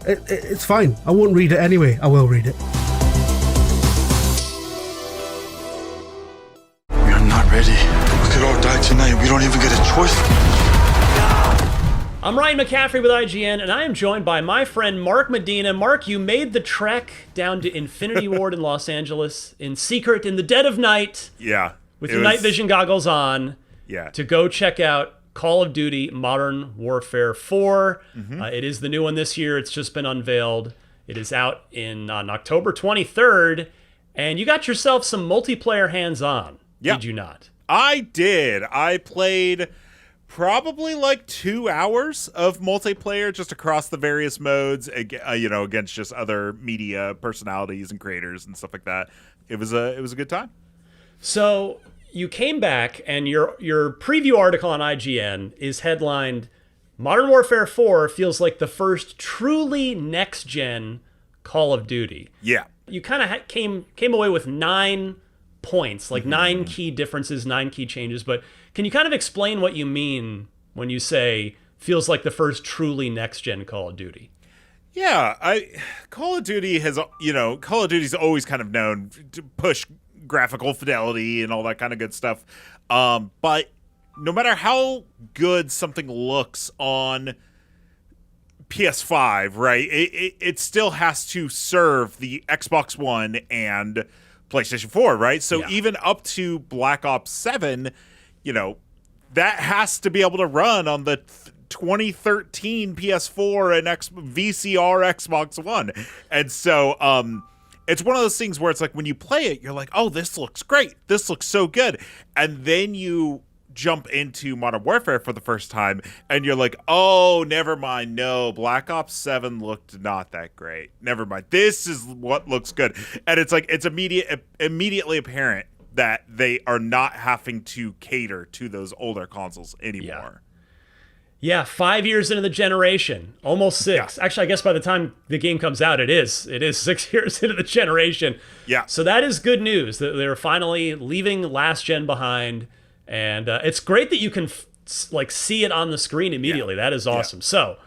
It's fine, I won't read it anyway, I will read it. We are not ready. We could all die tonight, we don't even get a choice. I'm Ryan McCaffrey with IGN, and I am joined by my friend Mark Medina. Mark, you made the trek down to Infinity Ward in Los Angeles in secret in the dead of night. Yeah. With your night vision goggles on. Yeah. To go check out Call of Duty Modern Warfare 4. Mm-hmm. It is the new one this year. It's just been unveiled. It is out on October 23rd, and you got yourself some multiplayer hands-on. Yeah. Did you not? I did. I played probably like 2 hours of multiplayer just across the various modes, against just other media personalities and creators and stuff like that. It was a good time. So you came back, and your preview article on IGN is headlined, Modern Warfare 4 feels like the first truly next-gen Call of Duty. Yeah. You kind of came away with 9 points, like 9 key differences, 9 key changes. But can you kind of explain what you mean when you say feels like the first truly next-gen Call of Duty? Yeah, Call of Duty has, Call of Duty's always kind of known to push graphical fidelity and all that kind of good stuff. But no matter how good something looks on PS5, right, it still has to serve the Xbox One and PlayStation 4, right? So even up to Black Ops 7, that has to be able to run on the 2013 PS4 and VCR Xbox One. And so it's one of those things where it's like when you play it, you're like, oh, this looks great. This looks so good. And then you jump into Modern Warfare for the first time and you're like, oh, never mind. No, Black Ops 7 looked not that great. Never mind. This is what looks good. And it's like, it's immediately apparent that they are not having to cater to those older consoles anymore. Yeah, 5 years into the generation, almost 6. Yeah. Actually, I guess by the time the game comes out, it is 6 years into the generation. Yeah. So that is good news that they're finally leaving last gen behind, and it's great that you can see it on the screen immediately. Yeah. That is awesome. Yeah. So.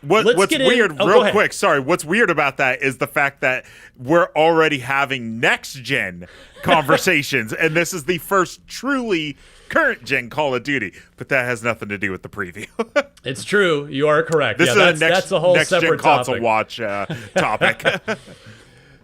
What's weird, real quick, sorry, what's weird about that is the fact that we're already having next-gen conversations, and this is the first truly current-gen Call of Duty, but that has nothing to do with the preview. It's true. You are correct. This is that's a whole separate console watch topic.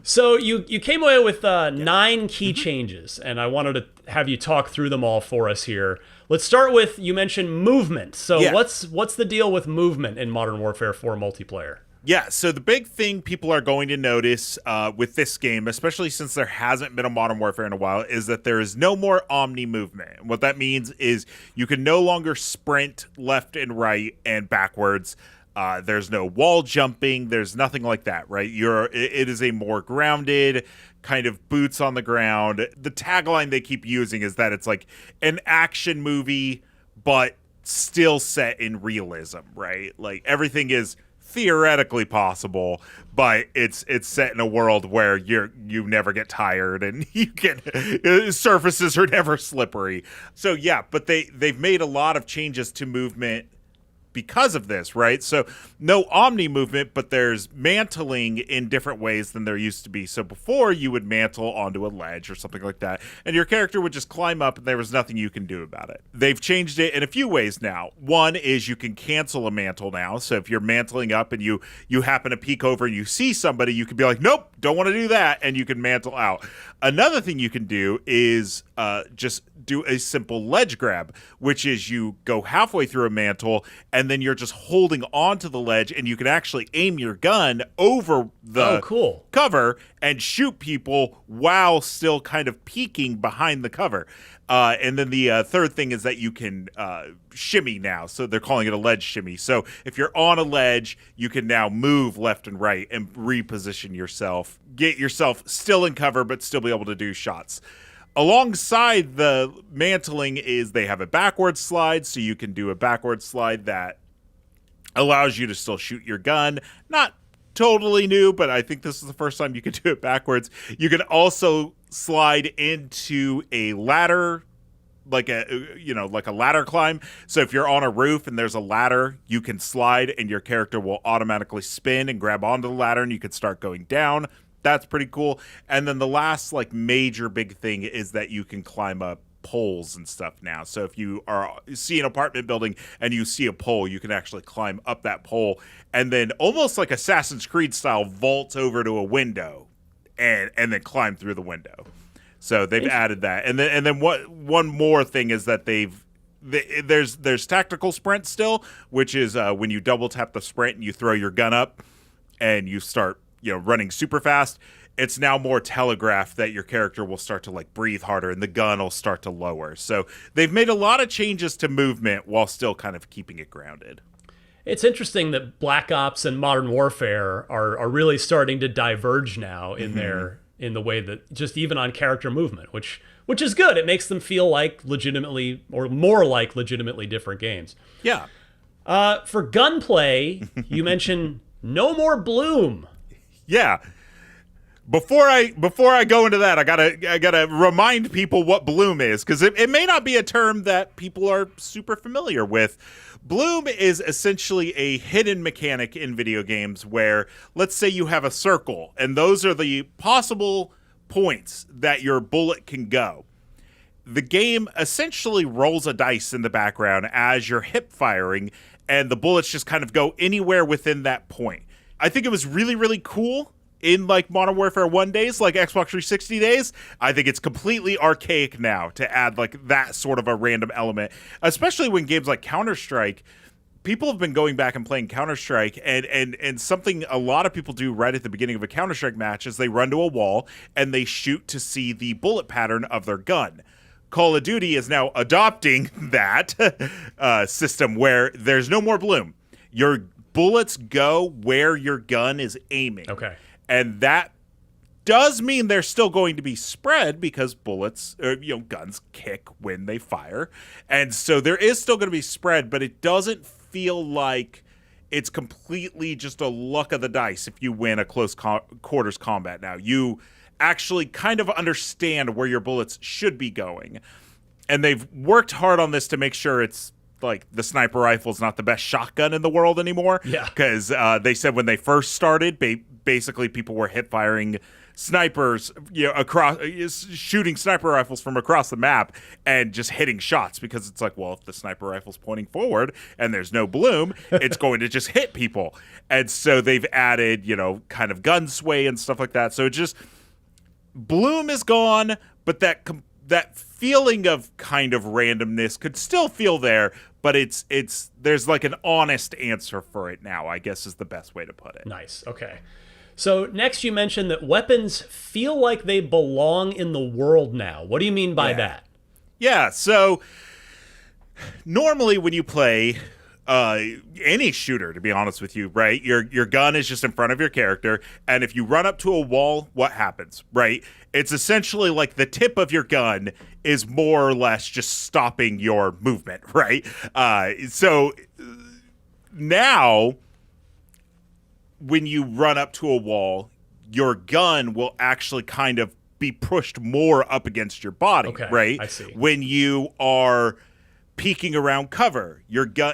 So you came away with 9 key changes, and I wanted to have you talk through them all for us here. Let's start with, you mentioned movement. So what's the deal with movement in Modern Warfare 4 multiplayer? Yeah, so the big thing people are going to notice with this game, especially since there hasn't been a Modern Warfare in a while, is that there is no more omni movement. What that means is you can no longer sprint left and right and backwards. There's no wall jumping. There's nothing like that, right? It is a more grounded kind of boots on the ground. The tagline they keep using is that it's like an action movie, but still set in realism, right? Like everything is theoretically possible, but it's set in a world where you never get tired and surfaces are never slippery. So yeah, but they've made a lot of changes to movement because of this, right? So no omni movement, but there's mantling in different ways than there used to be. So before you would mantle onto a ledge or something like that, and your character would just climb up and there was nothing you can do about it. They've changed it in a few ways now. One is you can cancel a mantle now. So if you're mantling up and you happen to peek over and you see somebody, you can be like, nope, don't want to do that, and you can mantle out. Another thing you can do is just do a simple ledge grab, which is you go halfway through a mantle and then you're just holding onto the ledge and you can actually aim your gun over the cover and shoot people while still kind of peeking behind the cover. And then the third thing is that you can shimmy now. So they're calling it a ledge shimmy. So if you're on a ledge, you can now move left and right and reposition yourself, get yourself still in cover, but still be able to do shots. Alongside the mantling is they have a backward slide, so you can do a backward slide that allows you to still shoot your gun. Not totally new, but I think this is the first time you can do it backwards. You can also slide into a ladder, like a ladder climb. So if you're on a roof and there's a ladder, you can slide and your character will automatically spin and grab onto the ladder and you can start going down. That's pretty cool. And then the last major big thing is that you can climb up poles and stuff now. So if you see an apartment building and you see a pole, you can actually climb up that pole and then almost like Assassin's Creed style vault over to a window and then climb through the window. So they've added that. And then one more thing is that there's tactical sprint still, which is when you double tap the sprint and you throw your gun up and you start running super fast. It's now more telegraphed that your character will start to breathe harder and the gun will start to lower. So they've made a lot of changes to movement while still kind of keeping it grounded. It's interesting that Black Ops and Modern Warfare are really starting to diverge now in in the way that just even on character movement, which is good. It makes them feel like legitimately or more like legitimately different games. Yeah. For gunplay, you mentioned no more bloom. Yeah. Before I go into that, I gotta remind people what bloom is, because it may not be a term that people are super familiar with. Bloom is essentially a hidden mechanic in video games where, let's say you have a circle, and those are the possible points that your bullet can go. The game essentially rolls a dice in the background as you're hip firing, and the bullets just kind of go anywhere within that point. I think it was really, really cool in like Modern Warfare 1 days, like Xbox 360 days. I think it's completely archaic now to add like that sort of a random element, especially when games like Counter-Strike, people have been going back and playing Counter-Strike, and something a lot of people do right at the beginning of a Counter-Strike match is they run to a wall and they shoot to see the bullet pattern of their gun. Call of Duty is now adopting that system where there's no more bloom. Your bullets go where your gun is aiming. Okay. And that does mean they're still going to be spread because bullets, guns kick when they fire. And so there is still going to be spread, but it doesn't feel like it's completely just a luck of the dice if you win a close quarters combat now. You actually kind of understand where your bullets should be going. And they've worked hard on this to make sure it's like the sniper rifle is not the best shotgun in the world anymore. Yeah. Because they said when they first started, basically people were hip firing snipers, across, shooting sniper rifles from across the map and just hitting shots, because it's like, well, if the sniper rifle's pointing forward and there's no bloom, it's going to just hit people. And so they've added, kind of gun sway and stuff like that. So it just, bloom is gone, but that feeling of kind of randomness could still feel there, but there's like an honest answer for it now, I guess is the best way to put it. Nice. Okay. So next you mentioned that weapons feel like they belong in the world now. What do you mean by that? Yeah, so normally when you play any shooter, to be honest with you, right, your gun is just in front of your character, and if you run up to a wall, what happens, right? It's essentially like the tip of your gun is more or less just stopping your movement, right? So now when you run up to a wall, your gun will actually kind of be pushed more up against your body, Okay, right? I see. When you are peeking around cover, your gun,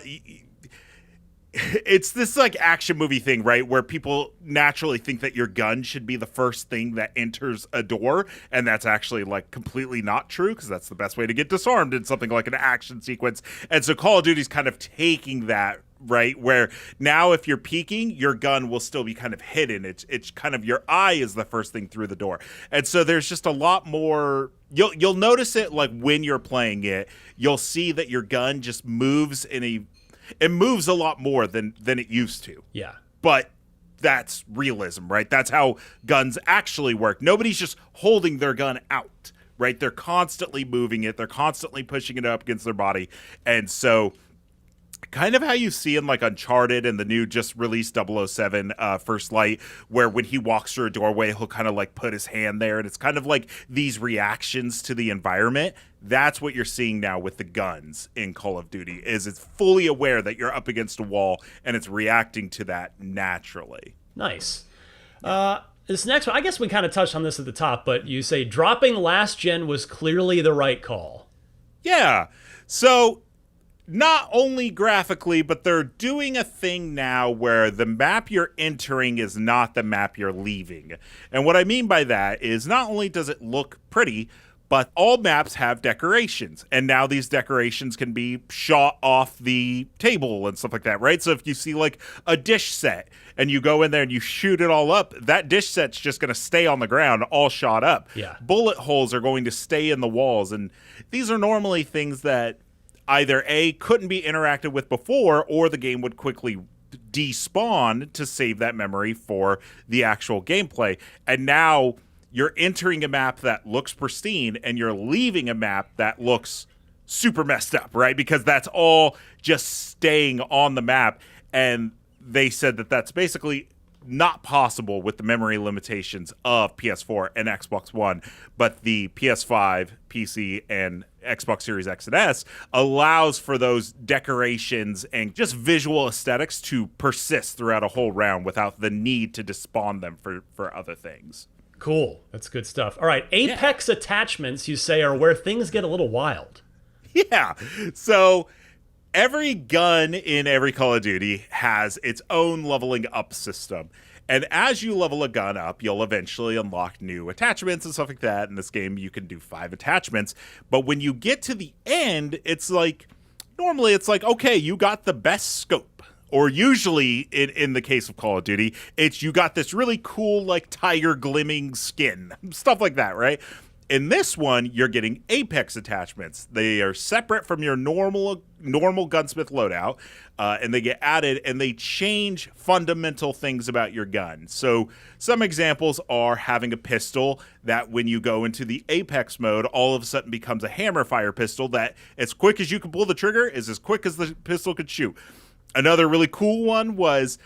it's this like action movie thing, right, where people naturally think that your gun should be the first thing that enters a door, and that's actually like completely not true, because that's the best way to get disarmed in something like an action sequence. And so Call of Duty's kind of taking that, right, where now if you're peeking, your gun will still be kind of hidden. It's kind of your eye is the first thing through the door. And so there's just a lot more, you'll notice it like when you're playing it, you'll see that your gun just moves it moves a lot more than it used to. Yeah. But that's realism, right? That's how guns actually work. Nobody's just holding their gun out, right? They're constantly moving it. They're constantly pushing it up against their body. And so kind of how you see in like Uncharted and the new just released 007 First Light, where when he walks through a doorway, he'll kind of like put his hand there, and it's kind of like these reactions to the environment. That's what you're seeing now with the guns in Call of Duty, is it's fully aware that you're up against a wall and it's reacting to that naturally. Nice. This next one, I guess we kind of touched on this at the top, but you say dropping last gen was clearly the right call. Yeah. So not only graphically, but they're doing a thing now where the map you're entering is not the map you're leaving. And what I mean by that is not only does it look pretty, but all maps have decorations. And now these decorations can be shot off the table and stuff like that, right? So if you see like a dish set and you go in there and you shoot it all up, that dish set's just going to stay on the ground all shot up. Yeah. Bullet holes are going to stay in the walls. And these are normally things that either A, couldn't be interacted with before, or the game would quickly despawn to save that memory for the actual gameplay. And now you're entering a map that looks pristine, and you're leaving a map that looks super messed up, right? Because that's all just staying on the map. And they said that that's basically not possible with the memory limitations of PS4 and Xbox One, but the PS5, PC, and Xbox Series X and S allows for those decorations and just visual aesthetics to persist throughout a whole round without the need to despawn them for other things. Cool. That's good stuff. All right. Apex attachments, you say, are where things get a little wild. Yeah. So every gun in every Call of Duty has its own leveling up system. And as you level a gun up, you'll eventually unlock new attachments and stuff like that. In this game, you can do 5 attachments. But when you get to the end, it's like, normally it's like, okay, you got the best scope. Or usually, in the case of Call of Duty, it's you got this really cool, like, tiger glimming skin. Stuff like that, right? In this one, you're getting Apex attachments. They are separate from your normal gunsmith loadout, and they get added, and they change fundamental things about your gun. So some examples are having a pistol that when you go into the Apex mode, all of a sudden becomes a hammer fire pistol that as quick as you can pull the trigger is as quick as the pistol could shoot. Another really cool one was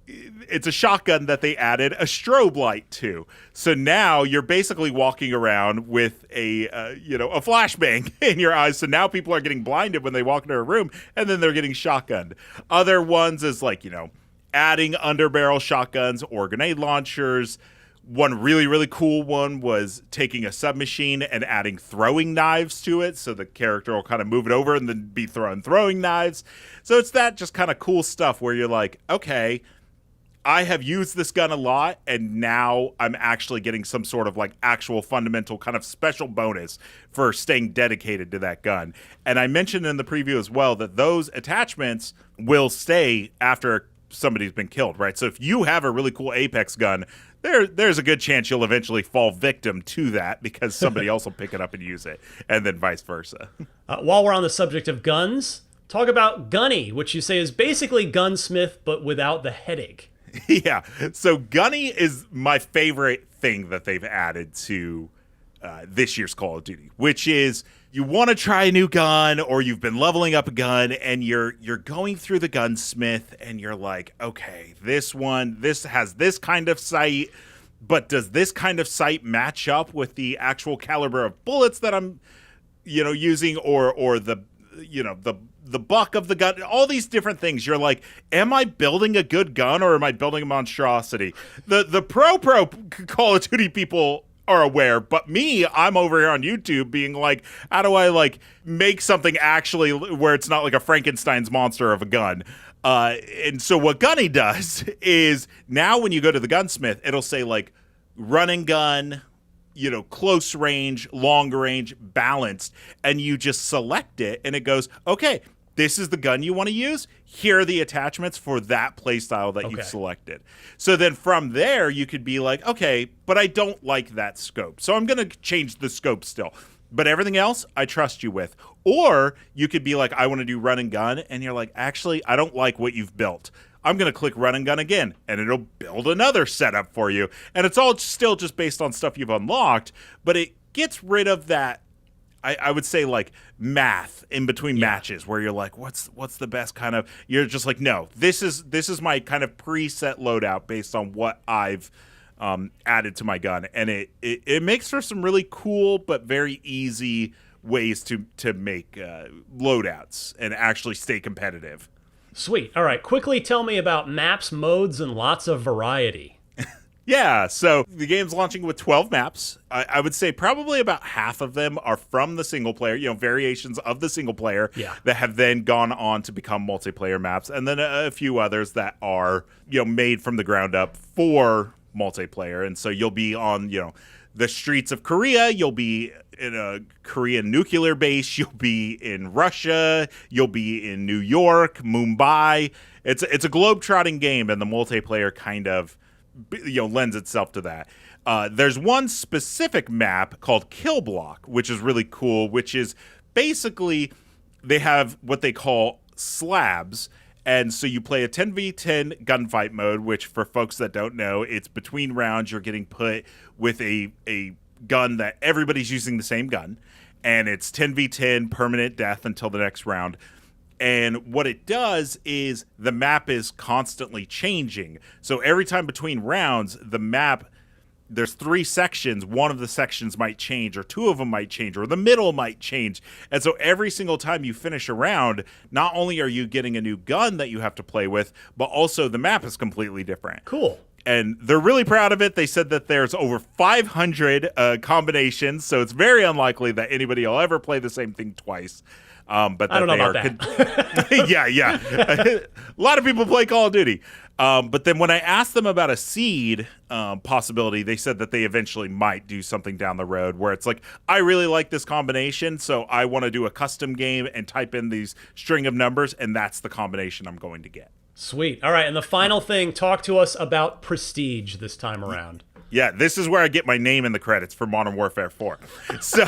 it's a shotgun that they added a strobe light to. So now you're basically walking around with a flashbang in your eyes. So now people are getting blinded when they walk into a room, and then they're getting shotgunned. Other ones is like, adding underbarrel shotguns or grenade launchers. One really, really cool one was taking a submachine and adding throwing knives to it. So the character will kind of move it over and then be throwing knives. So it's that just kind of cool stuff where you're like, okay, I have used this gun a lot, and now I'm actually getting some sort of like actual fundamental kind of special bonus for staying dedicated to that gun. And I mentioned in the preview as well that those attachments will stay after somebody's been killed, right? So if you have a really cool Apex gun, there's a good chance you'll eventually fall victim to that because somebody else will pick it up and use it, and then vice versa. While we're on the subject of guns, talk about Gunny, which you say is basically Gunsmith, but without the headache. Yeah, so Gunny is my favorite thing that they've added to this year's Call of Duty, which is you want to try a new gun or you've been leveling up a gun and you're going through the gunsmith and you're like, okay, this has this kind of sight, but does this kind of sight match up with the actual caliber of bullets that I'm using or the buck of the gun, all these different things. You're like, am I building a good gun or am I building a monstrosity? The pro Call of Duty people are aware, but me, I'm over here on YouTube being like, how do I like make something actually where it's not like a Frankenstein's monster of a gun? And so what Gunny does is now when you go to the gunsmith, it'll say like running gun, close range, long range, balanced, and you just select it and it goes, okay, this is the gun you want to use. Here are the attachments for that playstyle that you've selected. So then from there, you could be like, okay, but I don't like that scope. So I'm going to change the scope still. But everything else, I trust you with. Or you could be like, I want to do run and gun. And you're like, actually, I don't like what you've built. I'm going to click run and gun again. And it'll build another setup for you. And it's all still just based on stuff you've unlocked. But it gets rid of that, I would say, like math in between matches where you're like, what's the best kind of, you're just like, no, this is my kind of preset loadout based on what I've added to my gun. And it makes for some really cool but very easy ways to make loadouts and actually stay competitive. Sweet. All right, quickly tell me about maps, modes, and lots of variety. Yeah, so the game's launching with 12 maps. I would say probably about half of them are from the single player, variations of the single player that have then gone on to become multiplayer maps. And then a few others that are, made from the ground up for multiplayer. And so you'll be on, the streets of Korea. You'll be in a Korean nuclear base. You'll be in Russia. You'll be in New York, Mumbai. It's a globe-trotting game, and the multiplayer kind of lends itself to that. There's one specific map called Kill Block, which is really cool, which is basically they have what they call slabs. And so you play a 10v10 gunfight mode, which for folks that don't know, it's between rounds. You're getting put with a gun that everybody's using the same gun. And it's 10v10 permanent death until the next round. And what it does is the map is constantly changing. So every time between rounds, the map, there's 3 sections. One of the sections might change, or 2 of them might change, or the middle might change. And so every single time you finish a round, not only are you getting a new gun that you have to play with, but also the map is completely different. Cool. and they're really proud of it. They said that there's over 500 combinations, so it's very unlikely that anybody will ever play the same thing twice. But that I don't know about that. yeah. A lot of people play Call of Duty. But then when I asked them about a seed possibility, they said that they eventually might do something down the road where it's like, I really like this combination, so I want to do a custom game and type in these string of numbers, and that's the combination I'm going to get. Sweet. All right, and the final thing, talk to us about Prestige this time around. Yeah, this is where I get my name in the credits for Modern Warfare 4. So,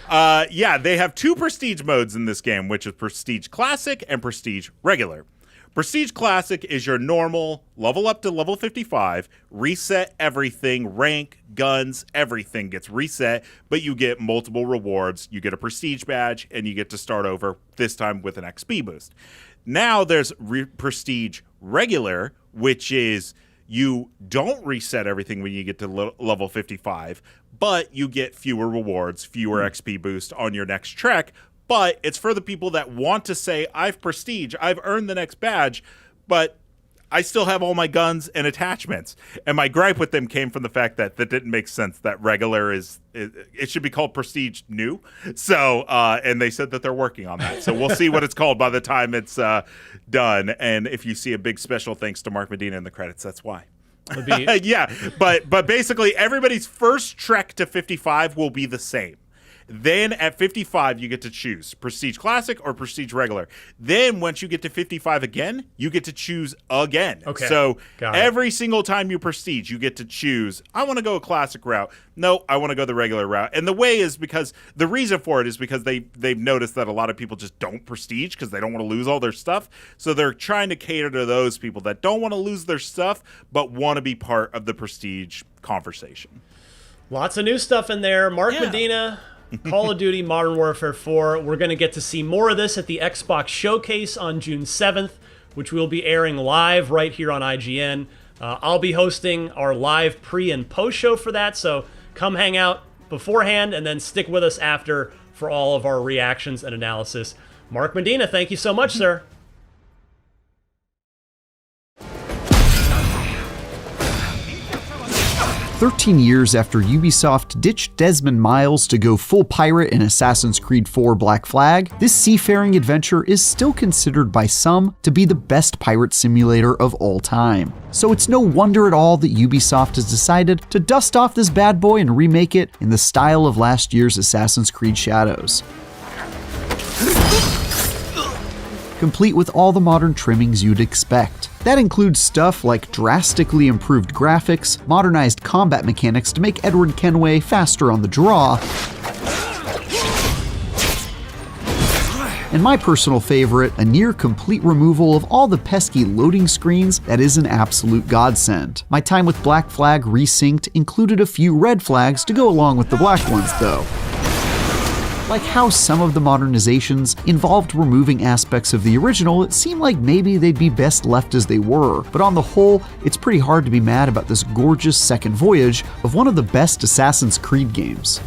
they have 2 Prestige modes in this game, which is Prestige Classic and Prestige Regular. Prestige Classic is your normal level up to level 55, reset everything, rank, guns, everything gets reset, but you get multiple rewards. You get a Prestige badge, and you get to start over, this time with an XP boost. Now there's Prestige Regular, which is you don't reset everything when you get to level 55, but you get fewer rewards, fewer XP boost on your next trek. But it's for the people that want to say, I've Prestige, I've earned the next badge, but I still have all my guns and attachments. And my gripe with them came from the fact that that didn't make sense, that regular it should be called Prestige New. So, and they said that they're working on that. So we'll see what it's called by the time it's done. And if you see a big special thanks to Mark Medina in the credits, that's why. Yeah, but basically everybody's first trek to 55 will be the same. Then at 55, you get to choose Prestige Classic or Prestige Regular. Then once you get to 55 again, you get to choose again. Okay. So every single time you Prestige, you get to choose, I want to go a Classic route. No, I want to go the regular route. And the way is because, the reason for it is because they've noticed that a lot of people just don't Prestige because they don't want to lose all their stuff. So they're trying to cater to those people that don't want to lose their stuff, but want to be part of the Prestige conversation. Lots of new stuff in there. Mark Medina, Call of Duty Modern Warfare 4. We're going to get to see more of this at the Xbox Showcase on June 7th, which we'll be airing live right here on IGN. I'll be hosting our live pre- and post-show for that, so come hang out beforehand and then stick with us after for all of our reactions and analysis. Mark Medina, thank you so much, sir. 13 years after Ubisoft ditched Desmond Miles to go full pirate in Assassin's Creed 4 Black Flag, this seafaring adventure is still considered by some to be the best pirate simulator of all time. So it's no wonder at all that Ubisoft has decided to dust off this bad boy and remake it in the style of last year's Assassin's Creed Shadows. Complete with all the modern trimmings you'd expect. That includes stuff like drastically improved graphics, modernized combat mechanics to make Edward Kenway faster on the draw, and my personal favorite, a near complete removal of all the pesky loading screens that is an absolute godsend. My time with Black Flag Resynced included a few red flags to go along with the black ones though. Like how some of the modernizations involved removing aspects of the original, it seemed like maybe they'd be best left as they were, but on the whole, it's pretty hard to be mad about this gorgeous second voyage of one of the best Assassin's Creed games.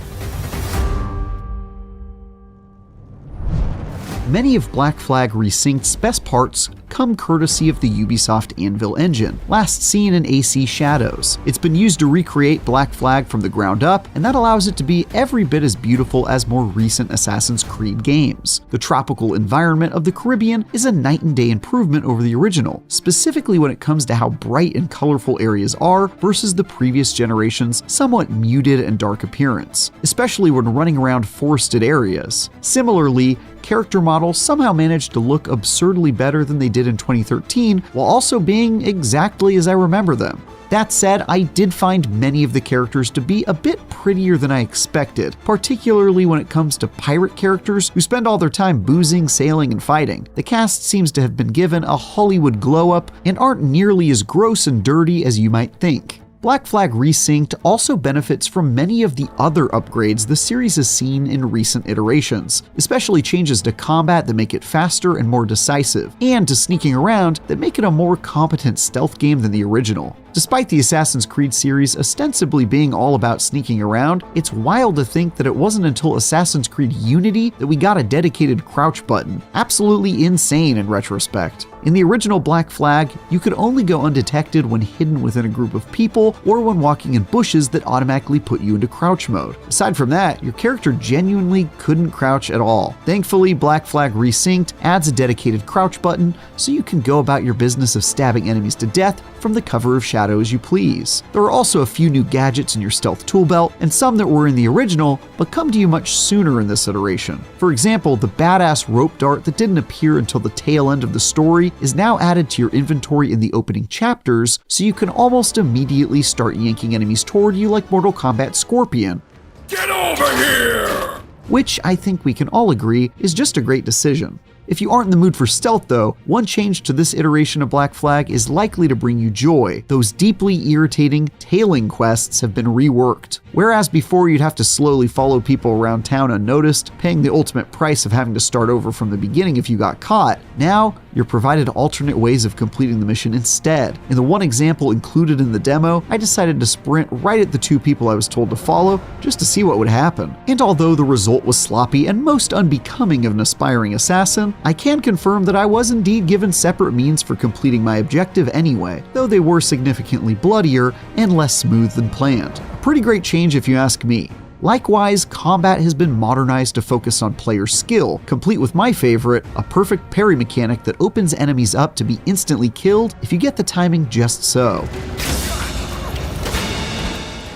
Many of Black Flag Resynked's best parts come courtesy of the Ubisoft Anvil engine, last seen in AC Shadows. It's been used to recreate Black Flag from the ground up, and that allows it to be every bit as beautiful as more recent Assassin's Creed games. The tropical environment of the Caribbean is a night and day improvement over the original, specifically when it comes to how bright and colorful areas are versus the previous generation's somewhat muted and dark appearance, especially when running around forested areas. Similarly, character models somehow managed to look absurdly better than they did in 2013, while also being exactly as I remember them. That said, I did find many of the characters to be a bit prettier than I expected, particularly when it comes to pirate characters who spend all their time boozing, sailing, and fighting. The cast seems to have been given a Hollywood glow-up and aren't nearly as gross and dirty as you might think. Black Flag Resynced also benefits from many of the other upgrades the series has seen in recent iterations, especially changes to combat that make it faster and more decisive, and to sneaking around that make it a more competent stealth game than the original. Despite the Assassin's Creed series ostensibly being all about sneaking around, it's wild to think that it wasn't until Assassin's Creed Unity that we got a dedicated crouch button. Absolutely insane in retrospect. In the original Black Flag, you could only go undetected when hidden within a group of people or when walking in bushes that automatically put you into crouch mode. Aside from that, your character genuinely couldn't crouch at all. Thankfully, Black Flag Resynced adds a dedicated crouch button so you can go about your business of stabbing enemies to death from the cover of shadow as you please. There are also a few new gadgets in your stealth tool belt, and some that were in the original but come to you much sooner in this iteration. For example, the badass rope dart that didn't appear until the tail end of the story is now added to your inventory in the opening chapters, so you can almost immediately start yanking enemies toward you like Mortal Kombat Scorpion. Get over here! Which I think we can all agree is just a great decision. If you aren't in the mood for stealth though, one change to this iteration of Black Flag is likely to bring you joy. Those deeply irritating tailing quests have been reworked. Whereas before you'd have to slowly follow people around town unnoticed, paying the ultimate price of having to start over from the beginning if you got caught, now you're provided alternate ways of completing the mission instead. In the one example included in the demo, I decided to sprint right at the two people I was told to follow just to see what would happen. And although the result was sloppy and most unbecoming of an aspiring assassin, I can confirm that I was indeed given separate means for completing my objective anyway, though they were significantly bloodier and less smooth than planned. A pretty great change if you ask me. Likewise, combat has been modernized to focus on player skill, complete with my favorite, a perfect parry mechanic that opens enemies up to be instantly killed if you get the timing just so.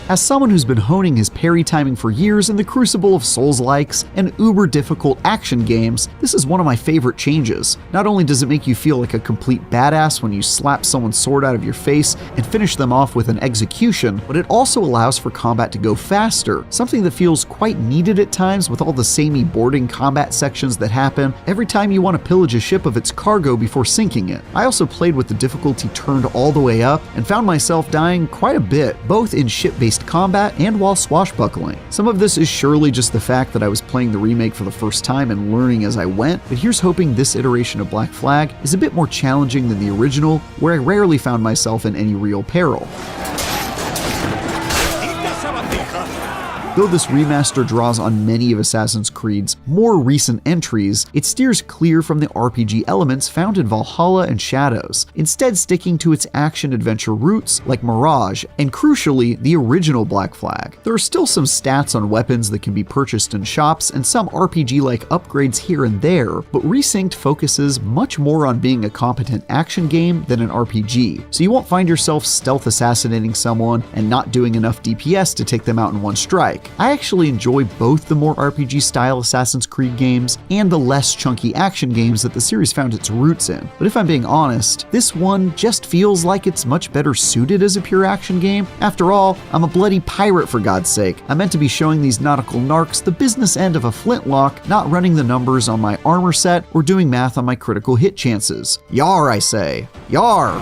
As someone who's been honing his parry timing for years in the crucible of Souls-likes and uber-difficult action games, this is one of my favorite changes. Not only does it make you feel like a complete badass when you slap someone's sword out of your face and finish them off with an execution, but it also allows for combat to go faster, something that feels quite needed at times with all the samey boarding combat sections that happen every time you want to pillage a ship of its cargo before sinking it. I also played with the difficulty turned all the way up and found myself dying quite a bit, both in ship-based combat and while swashbuckling. Some of this is surely just the fact that I was playing the remake for the first time and learning as I went, but here's hoping this iteration of Black Flag is a bit more challenging than the original, where I rarely found myself in any real peril. Though this remaster draws on many of Assassin's Creed's more recent entries, it steers clear from the RPG elements found in Valhalla and Shadows, instead sticking to its action-adventure roots like Mirage, and crucially, the original Black Flag. There are still some stats on weapons that can be purchased in shops and some RPG-like upgrades here and there, but Resynced focuses much more on being a competent action game than an RPG, so you won't find yourself stealth assassinating someone and not doing enough DPS to take them out in one strike. I actually enjoy both the more RPG-style Assassin's Creed games and the less chunky action games that the series found its roots in. But if I'm being honest, this one just feels like it's much better suited as a pure action game. After all, I'm a bloody pirate for God's sake. I'm meant to be showing these nautical narcs the business end of a flintlock, not running the numbers on my armor set or doing math on my critical hit chances. Yar, I say. Yar!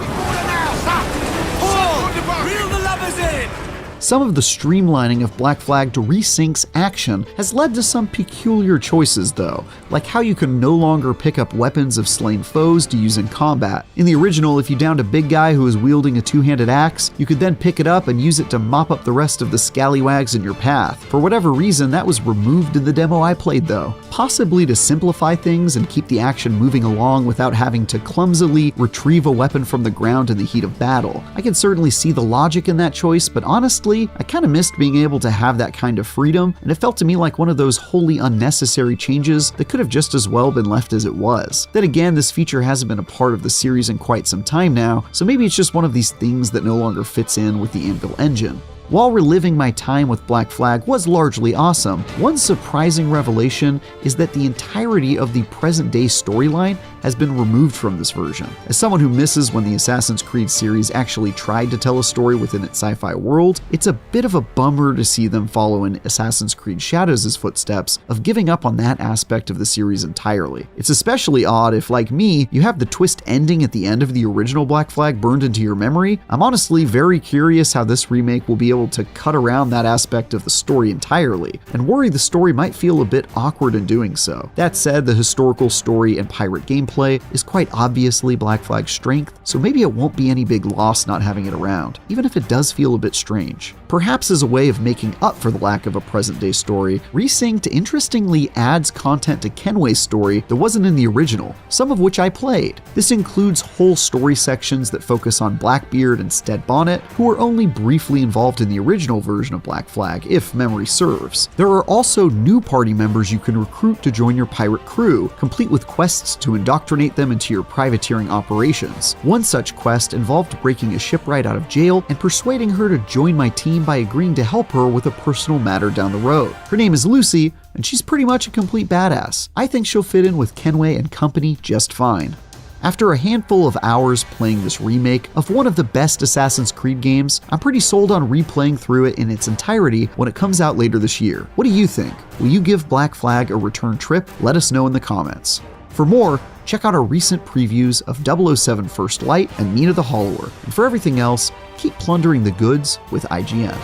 Some of the streamlining of Black Flag to Resync's action has led to some peculiar choices though, like how you can no longer pick up weapons of slain foes to use in combat. In the original, if you downed a big guy who was wielding a two-handed axe, you could then pick it up and use it to mop up the rest of the scallywags in your path. For whatever reason, that was removed in the demo I played though, possibly to simplify things and keep the action moving along without having to clumsily retrieve a weapon from the ground in the heat of battle. I can certainly see the logic in that choice, but honestly, I kind of missed being able to have that kind of freedom, and it felt to me like one of those wholly unnecessary changes that could have just as well been left as it was. Then again, this feature hasn't been a part of the series in quite some time now, so maybe it's just one of these things that no longer fits in with the Anvil engine. While reliving my time with Black Flag was largely awesome, one surprising revelation is that the entirety of the present-day storyline has been removed from this version. As someone who misses when the Assassin's Creed series actually tried to tell a story within its sci-fi world, it's a bit of a bummer to see them follow in Assassin's Creed Shadows' footsteps of giving up on that aspect of the series entirely. It's especially odd if, like me, you have the twist ending at the end of the original Black Flag burned into your memory. I'm honestly very curious how this remake will be able to cut around that aspect of the story entirely, and worry the story might feel a bit awkward in doing so. That said, the historical story and pirate gameplay gameplay is quite obviously Black Flag's strength, so maybe it won't be any big loss not having it around, even if it does feel a bit strange. Perhaps as a way of making up for the lack of a present-day story, Resynced interestingly adds content to Kenway's story that wasn't in the original, some of which I played. This includes whole story sections that focus on Blackbeard and Stead Bonnet, who were only briefly involved in the original version of Black Flag, if memory serves. There are also new party members you can recruit to join your pirate crew, complete with quests to indoctrinate them into your privateering operations. One such quest involved breaking a shipwright out of jail and persuading her to join my team by agreeing to help her with a personal matter down the road. Her name is Lucy, and she's pretty much a complete badass. I think she'll fit in with Kenway and company just fine. After a handful of hours playing this remake of one of the best Assassin's Creed games, I'm pretty sold on replaying through it in its entirety when it comes out later this year. What do you think? Will you give Black Flag a return trip? Let us know in the comments. For more, check out our recent previews of 007 First Light and Mina the Hollower. And for everything else, keep plundering the goods with IGN.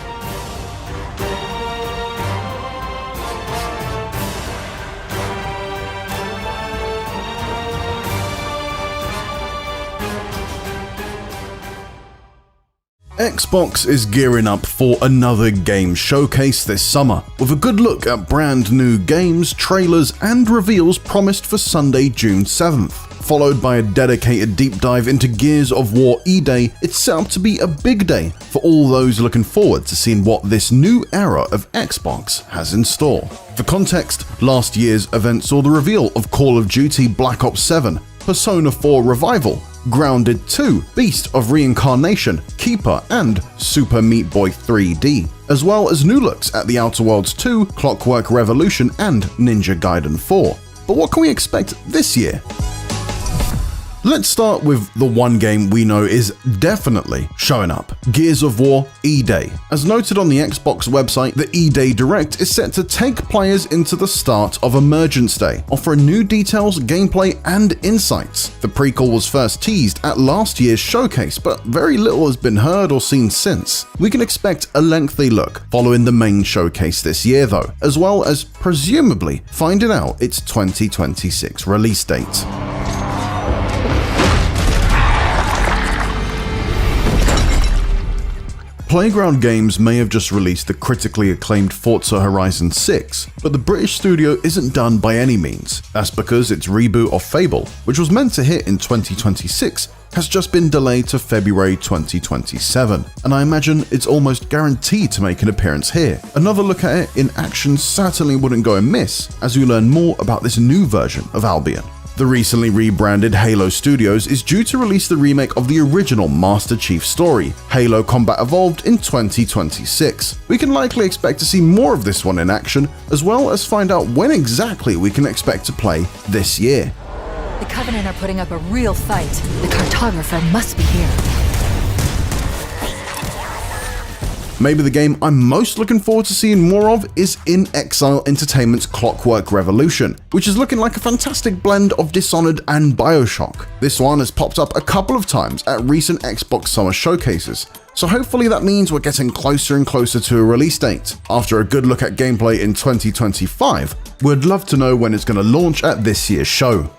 Xbox is gearing up for another game showcase this summer, with a good look at brand new games, trailers, and reveals promised for Sunday, June 7th. Followed by a dedicated deep dive into Gears of War E-Day, it's set up to be a big day for all those looking forward to seeing what this new era of Xbox has in store. For context, last year's event saw the reveal of Call of Duty Black Ops 7, Persona 4 Revival, Grounded 2, Beast of Reincarnation, Keeper, and Super Meat Boy 3D, as well as new looks at The Outer Worlds 2, Clockwork Revolution, and Ninja Gaiden 4. But what can we expect this year? Let's start with the one game we know is definitely showing up, Gears of War E-Day. As noted on the Xbox website, the E-Day Direct is set to take players into the start of Emergence Day, offering new details, gameplay, and insights. The prequel was first teased at last year's showcase, but very little has been heard or seen since. We can expect a lengthy look following the main showcase this year though, as well as presumably finding out its 2026 release date. Playground Games may have just released the critically acclaimed Forza Horizon 6, but the British studio isn't done by any means. That's because its reboot of Fable, which was meant to hit in 2026, has just been delayed to February 2027, and I imagine it's almost guaranteed to make an appearance here. Another look at it in action certainly wouldn't go amiss, as we learn more about this new version of Albion. The recently rebranded Halo Studios is due to release the remake of the original Master Chief story, Halo Combat Evolved, in 2026. We can likely expect to see more of this one in action, as well as find out when exactly we can expect to play this year. The Covenant are putting up a real fight. The cartographer must be here. Maybe the game I'm most looking forward to seeing more of is In Exile Entertainment's Clockwork Revolution, which is looking like a fantastic blend of Dishonored and BioShock. This one has popped up a couple of times at recent Xbox Summer showcases, so hopefully that means we're getting closer and closer to a release date. After a good look at gameplay in 2025, we'd love to know when it's going to launch at this year's show.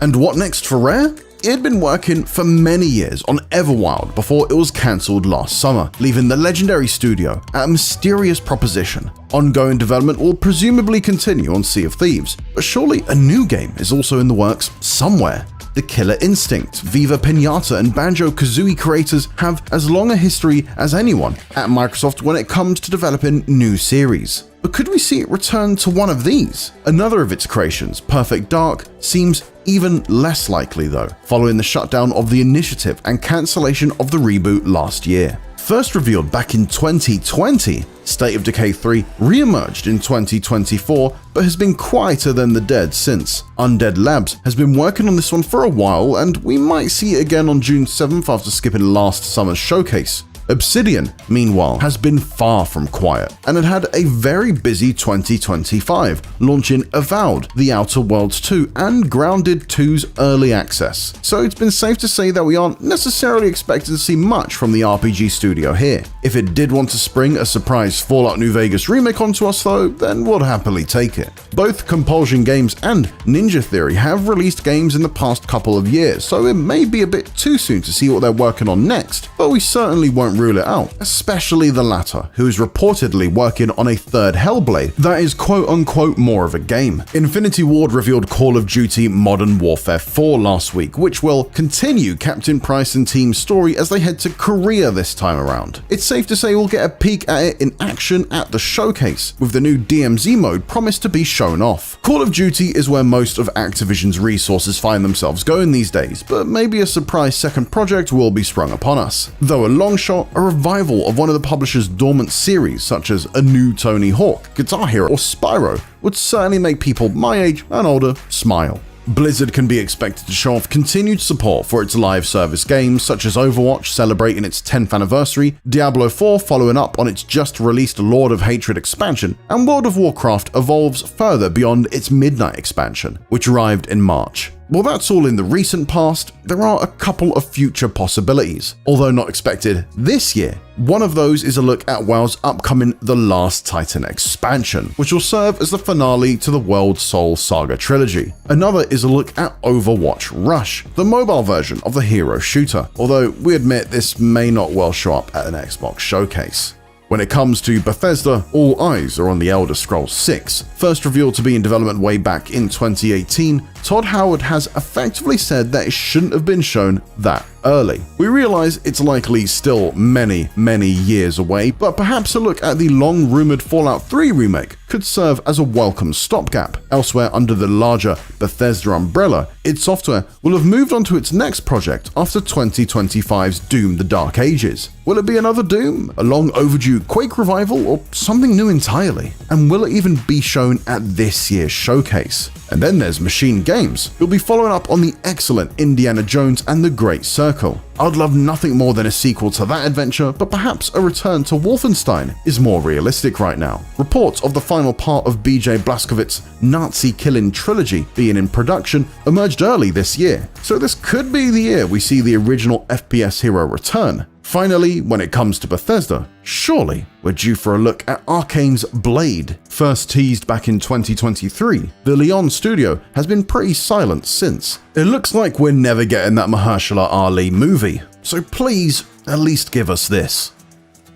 And what next for Rare? It had been working for many years on Everwild before it was cancelled last summer, leaving the legendary studio at a mysterious proposition. Ongoing development will presumably continue on Sea of Thieves, but surely a new game is also in the works somewhere. The Killer Instinct, Viva Pinata, and Banjo-Kazooie creators have as long a history as anyone at Microsoft when it comes to developing new series. But could we see it return to one of these? Another of its creations, Perfect Dark, seems even less likely though, following the shutdown of the initiative and cancellation of the reboot last year. First revealed back in 2020, State of Decay 3 re-emerged in 2024, but has been quieter than the dead since. Undead Labs has been working on this one for a while, and we might see it again on June 7th after skipping last summer's showcase. Obsidian, meanwhile, has been far from quiet and had a very busy 2025, launching Avowed, The Outer Worlds 2, and Grounded 2's early access. So it's been safe to say that we aren't necessarily expected to see much from the RPG studio here. If it did want to spring a surprise Fallout New Vegas remake onto us though, then we'll happily take it. Both Compulsion Games and Ninja Theory have released games in the past couple of years, so it may be a bit too soon to see what they're working on next, but we certainly won't rule it out, especially the latter, who is reportedly working on a third Hellblade that is quote-unquote more of a game. Infinity Ward revealed Call of Duty Modern Warfare 4 last week, which will continue Captain Price and team's story as they head to Korea this time around. It's safe to say we'll get a peek at it in action at the showcase, with the new DMZ mode promised to be shown off. Call of Duty is where most of Activision's resources find themselves going these days, but maybe a surprise second project will be sprung upon us. Though a long shot, a revival of one of the publisher's dormant series, such as a new Tony Hawk, Guitar Hero, or Spyro, would certainly make people my age and older smile. Blizzard can be expected to show off continued support for its live service games, such as Overwatch celebrating its 10th anniversary, Diablo 4 following up on its just released Lord of Hatred expansion, and World of Warcraft evolves further beyond its Midnight expansion, which arrived in March. While that's all in the recent past, there are a couple of future possibilities, although not expected this year. One of those is a look at WoW's upcoming The Last Titan expansion, which will serve as the finale to the World Soul Saga trilogy. Another is a look at Overwatch Rush, the mobile version of the hero shooter, although we admit this may not well show up at an Xbox showcase. When it comes to Bethesda, all eyes are on The Elder Scrolls 6. First revealed to be in development way back in 2018, Todd Howard has effectively said that it shouldn't have been shown that early. We realize it's likely still many years away, but perhaps a look at the long-rumored Fallout 3 remake could serve as a welcome stopgap. Elsewhere under the larger Bethesda umbrella, id Software will have moved on to its next project after 2025's Doom: The Dark Ages. Will it be another Doom, a long overdue Quake revival, or something new entirely? And will it even be shown at this year's showcase? And then there's Machine Games, who'll be following up on the excellent Indiana Jones and the Great Circle. I'd love nothing more than a sequel to that adventure, but perhaps a return to Wolfenstein is more realistic right now. Reports of the final part of BJ Blazkowicz's Nazi-killing trilogy being in production emerged early this year, so this could be the year we see the original FPS hero return. Finally, when it comes to Bethesda, surely we're due for a look at Arcane's Blade. First teased back in 2023, the Leon studio has been pretty silent since. It looks like we're never getting that Mahershala Ali movie, so please at least give us this.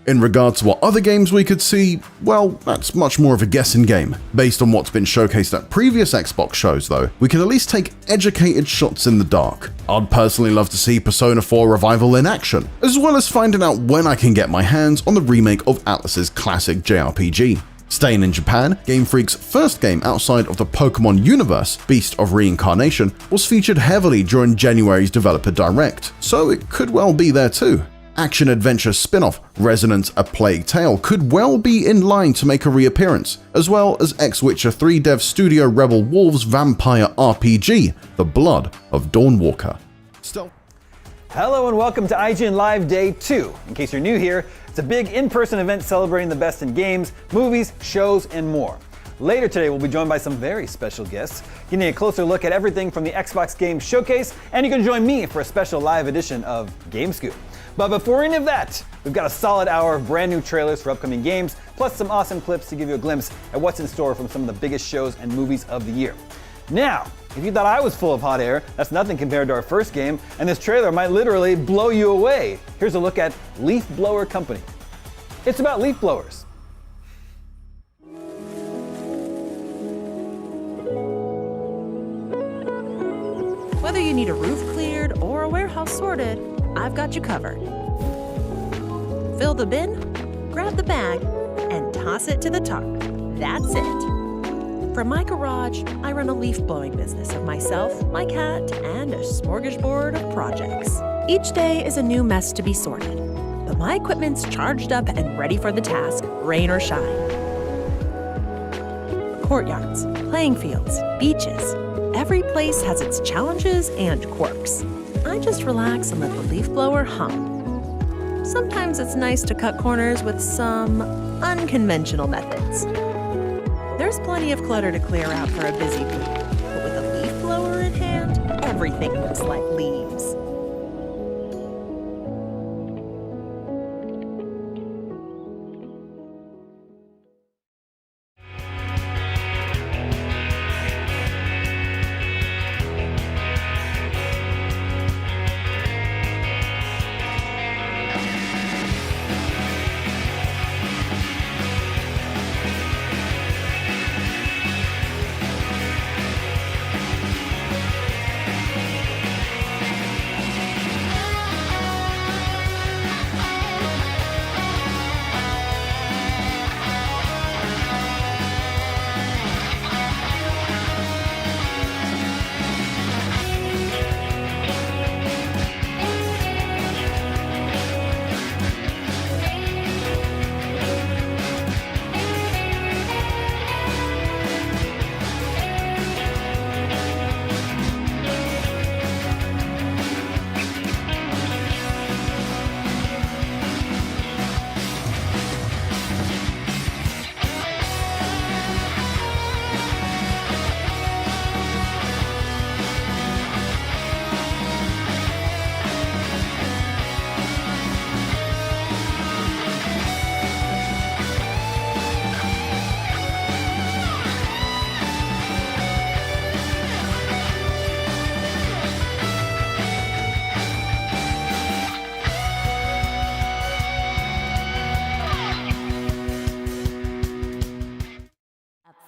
In regard to what other games we could see, well, that's much more of a guessing game. Based on what's been showcased at previous Xbox shows though, we can at least take educated shots in the dark. I'd personally love to see Persona 4 Revival in action, as well as finding out when I can get my hands on the remake of Atlus's classic JRPG. Staying in Japan, Game Freak's first game outside of the Pokemon universe, Beast of Reincarnation, was featured heavily during January's Developer Direct, so it could well be there too. Action-adventure spin-off Resonance: A Plague Tale could well be in line to make a reappearance, as well as ex-Witcher 3 dev studio Rebel Wolves' vampire RPG, The Blood of Dawnwalker. Hello and welcome to IGN Live Day 2. In case you're new here, it's a big in-person event celebrating the best in games, movies, shows, and more. Later today, we'll be joined by some very special guests, getting a closer look at everything from the Xbox Game Showcase, and you can join me for a special live edition of Game Scoop. But before any of that, we've got a solid hour of brand new trailers for upcoming games, plus some awesome clips to give you a glimpse at what's in store from some of the biggest shows and movies of the year. Now, if you thought I was full of hot air, that's nothing compared to our first game, and this trailer might literally blow you away. Here's a look at Leaf Blower Company. It's about leaf blowers. Whether you need a roof cleared or a warehouse sorted, I've got you covered. Fill the bin, grab the bag, and toss it to the tarp. That's it. From my garage, I run a leaf blowing business of myself, my cat, and a smorgasbord of projects. Each day is a new mess to be sorted, but my equipment's charged up and ready for the task, rain or shine. Courtyards, playing fields, beaches. Every place has its challenges and quirks. I just relax and let the leaf blower hum. sometimes it's nice to cut corners with some unconventional methods. There's plenty of clutter to clear out for a busy bee, but with a leaf blower in hand, everything looks like leaves.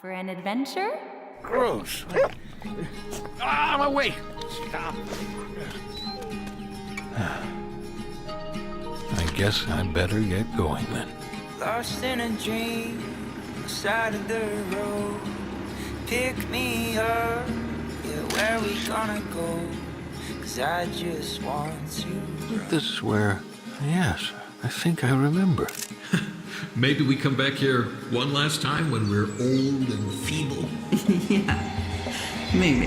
For an adventure? Gross. Ah, my way. Stop. I guess I better get going then. Lost in a dream, side of the road. Pick me up, yeah, where we gonna go? 'Cause I just want to. This is where, yes, I think I remember. Maybe we come back here one last time when we're old and feeble. Yeah, maybe.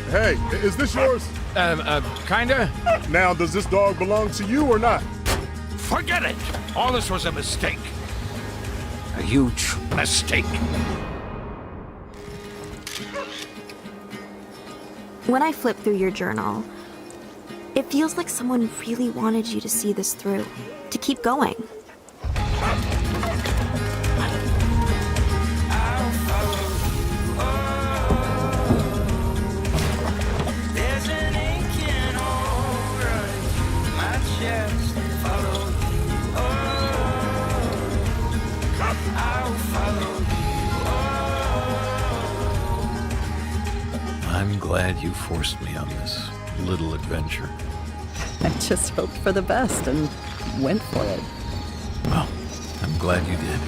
Hey, is this yours? Kinda. Now, does this dog belong to you or not? Forget it! All this was a mistake. A huge mistake. When I flip through your journal, it feels like someone really wanted you to see this through, to keep going. There's an aching over my chest. Follow you. I'll follow you. I'm glad you forced me on this little adventure. I just hoped for the best and went for it. Well, I'm glad you did.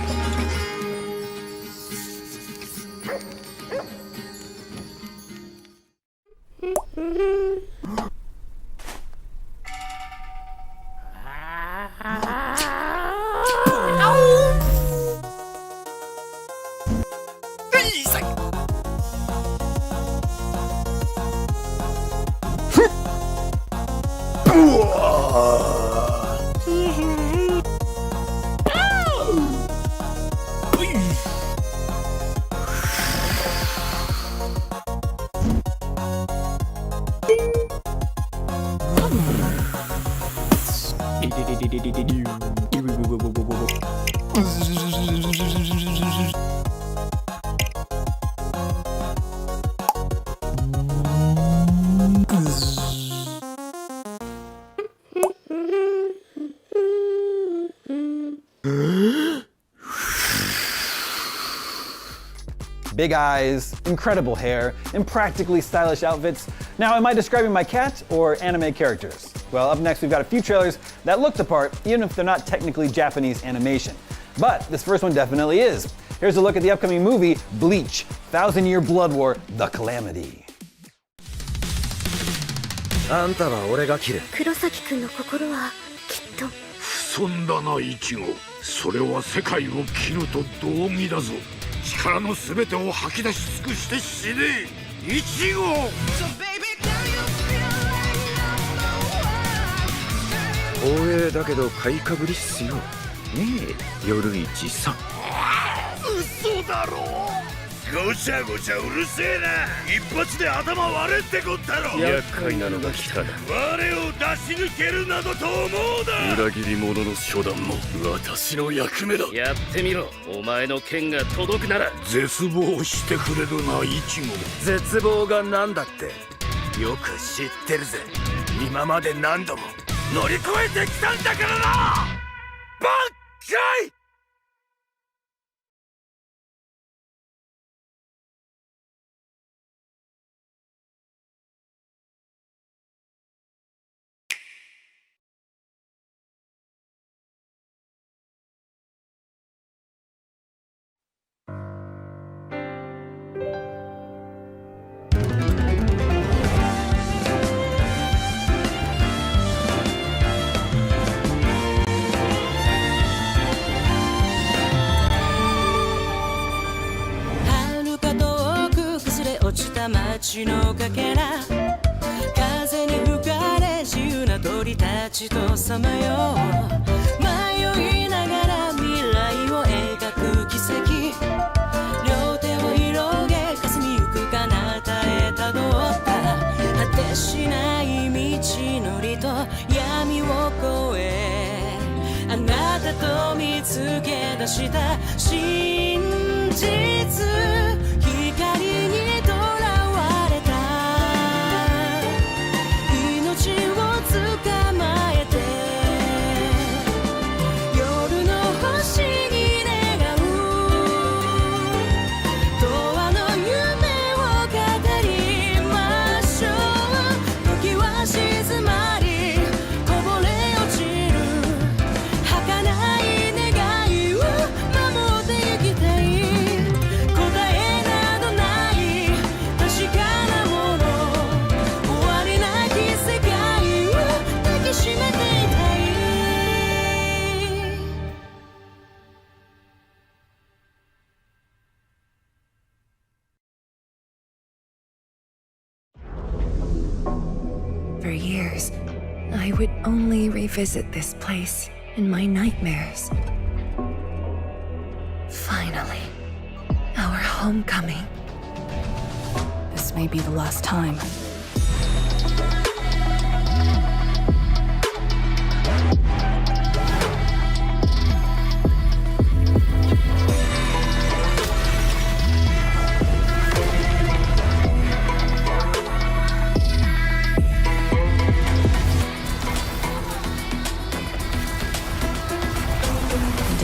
Big eyes, incredible hair, and practically stylish outfits. Now, am I describing my cat or anime characters? Well, up next we've got a few trailers that look the part, even if they're not technically Japanese animation. But this first one definitely is. Here's a look at the upcoming movie, Bleach, 1,000-Year Blood War, The Calamity. あんたは俺が切る。黒崎くんの心はきっと。そんだなイチゴ。それは世界を切ると同義だぞ。力のすべてを吐き出し尽くして死ね。イチゴ。光栄だけど買いかぶりっすよ。ねえ、夜市さん。嘘だろ。ごちゃごちゃうるせえな。一発で頭割れってこったろ。厄介なのが来たな。我を出し抜けるなどと思うな。裏切り者の初段も私の役目だ。やってみろ。お前の剣が届くなら。絶望してくれるな、イチゴ。絶望がなんだって。よく知ってるぜ。今まで何度も乗り越えてきたんだからな。バッカイ。街のかけら風に吹かれ自由な鳥たちとさまよう迷いながら未来を描く奇跡両手を広げ霞みゆく彼方へたどった果てしない道のりと闇を越えあなたと見つけ出した真実光にFor years, I would only revisit this place in my nightmares. Finally, our homecoming. This may be the last time.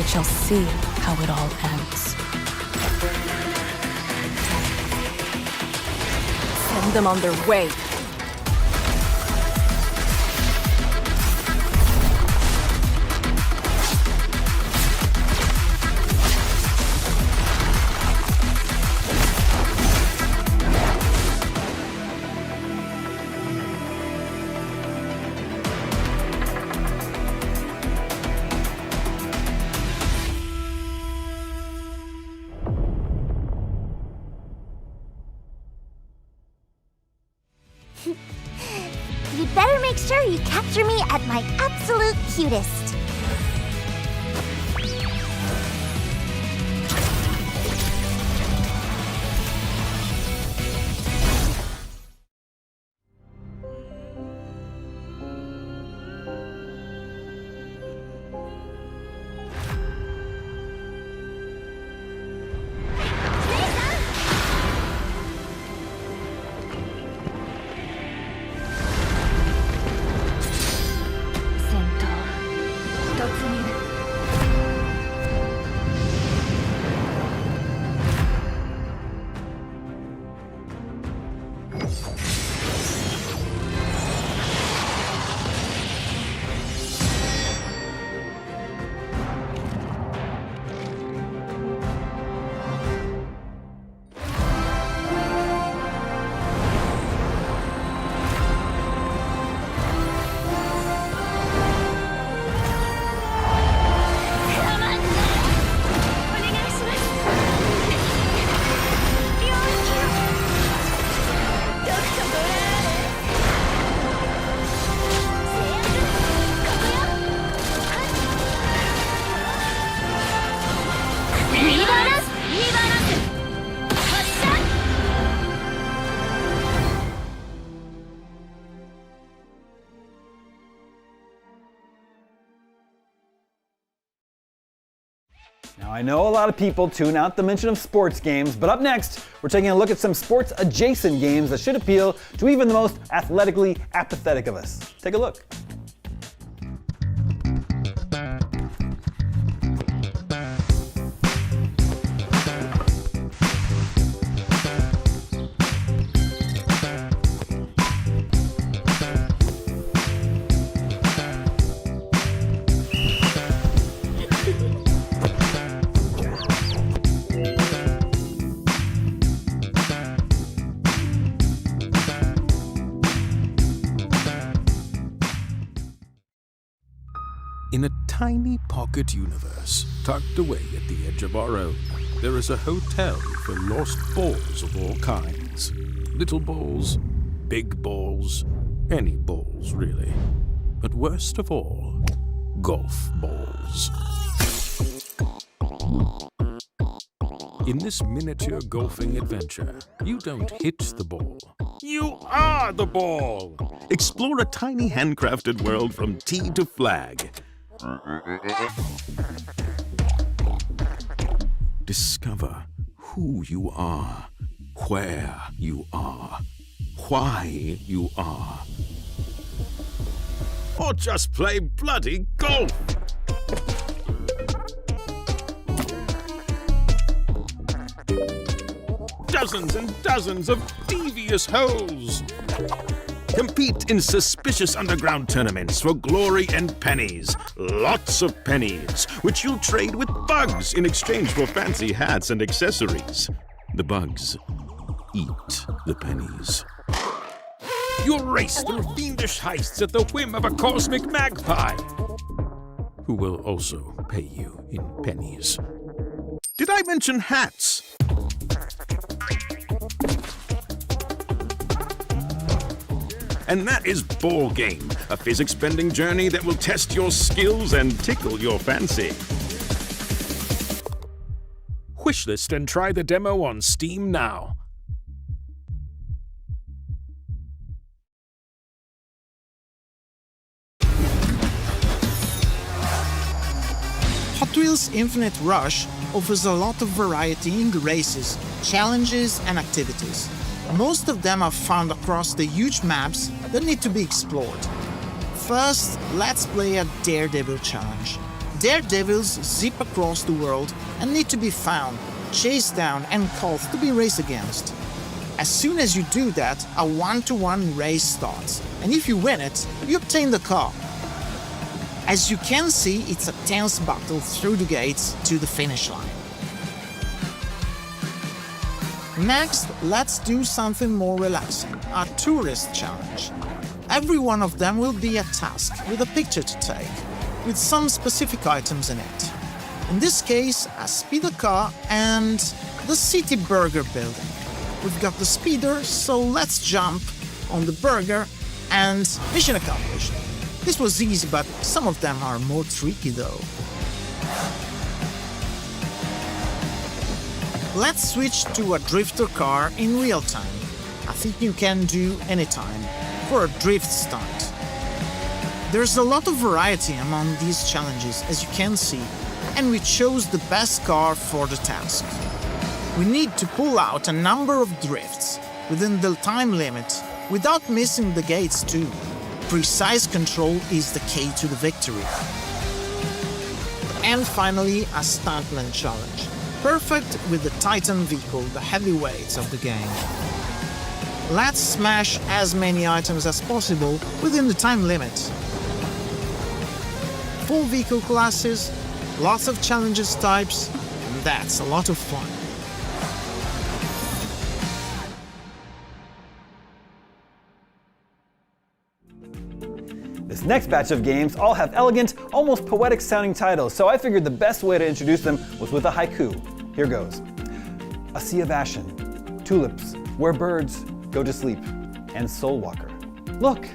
Shall see how it all ends. Send them on their way. You'd better make sure you capture me at my absolute cutest. Now, I know a lot of people tune out the mention of sports games, but up next, we're taking a look at some sports-adjacent games that should appeal to even the most athletically apathetic of us. Take a look. In a tiny pocket universe, tucked away at the edge of our own, there is a hotel for lost balls of all kinds. Little balls, big balls, any balls really. But worst of all, golf balls. In this miniature golfing adventure, you don't hit the ball. You are the ball! Explore a tiny handcrafted world from tee to flag. Discover who you are, where you are, why you are. Or just play bloody golf! Dozens and dozens of devious holes. Compete in suspicious underground tournaments for glory and pennies. Lots of pennies, which you'll trade with bugs in exchange for fancy hats and accessories. The bugs eat the pennies. You'll race through fiendish heists at the whim of a cosmic magpie, who will also pay you in pennies. Did I mention hats? And that is Ball Game, a physics-bending journey that will test your skills and tickle your fancy. Wishlist and try the demo on Steam now. Hot Wheels Infinite Rush offers a lot of variety in the races, challenges and activities. Most of them are found across the huge maps that need to be explored. First, let's play a Daredevil challenge. Daredevils zip across the world and need to be found, chased down and caught to be raced against. As soon as you do that, a one-to-one race starts, and if you win it, you obtain the car. As you can see, it's a tense battle through the gates to the finish line. Next, let's do something more relaxing, a tourist challenge. Every one of them will be a task with a picture to take, with some specific items in it. In this case, a speeder car and the city burger building. We've got the speeder, so let's jump on the burger and mission accomplished. This was easy, but some of them are more tricky though. Let's switch to a drifter car in real time. I think you can do anytime for a drift stunt. There's a lot of variety among these challenges, as you can see, and we chose the best car for the task. We need to pull out a number of drifts within the time limit without missing the gates too. Precise control is the key to the victory. And finally, a stuntman challenge. Perfect with the Titan vehicle, the heavyweights of the game. Let's smash as many items as possible within the time limit. 4 vehicle classes, lots of challenges types, and that's a lot of fun. This next batch of games all have elegant, almost poetic sounding titles, so I figured the best way to introduce them was with a haiku. Here goes. A sea of ashen, tulips, where birds go to sleep, and Soul Walker. Look!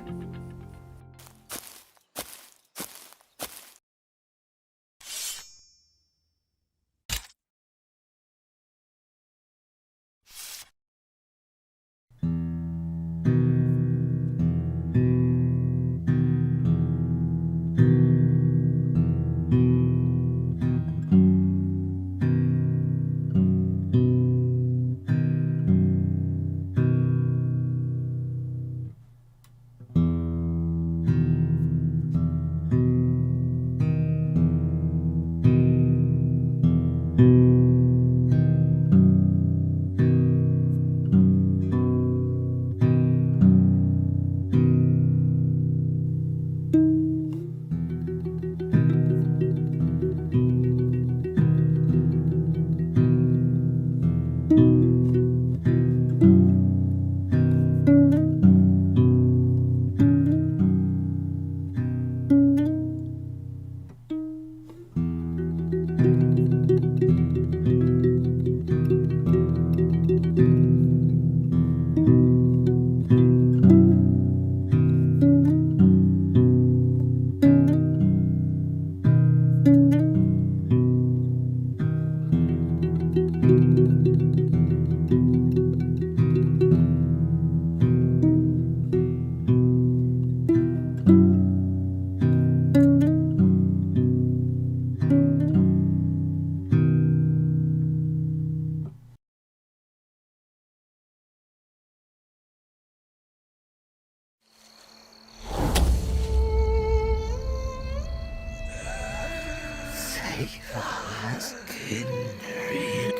Save us, kindred.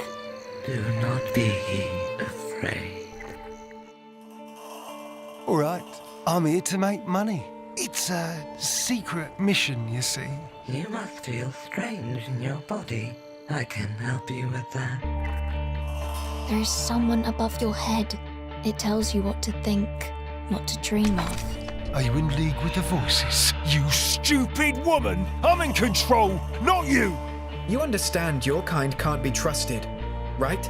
Do not be afraid. All right, I'm here to make money. It's a secret mission, you see. You must feel strange in your body. I can help you with that. There's someone above your head. It tells you what to think, what to dream of. Are you in league with the voices? You stupid woman! I'm in control, not you! You understand your kind can't be trusted, right?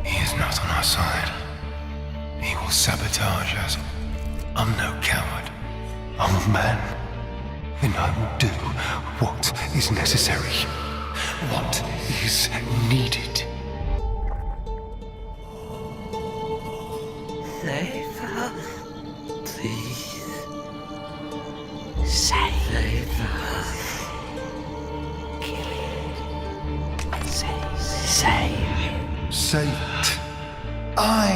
He is not on our side. He will sabotage us. I'm no coward. I'm a man. And I will do what is necessary. What is needed. Save us, please. Save us. Kill it. Save. Save it. I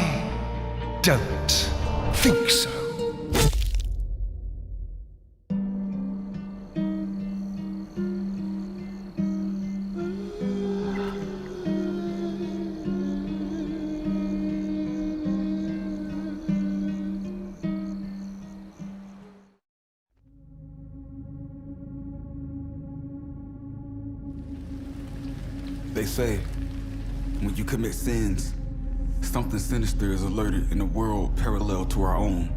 don't think so. They say, when you commit sins, something sinister is alerted in a world parallel to our own.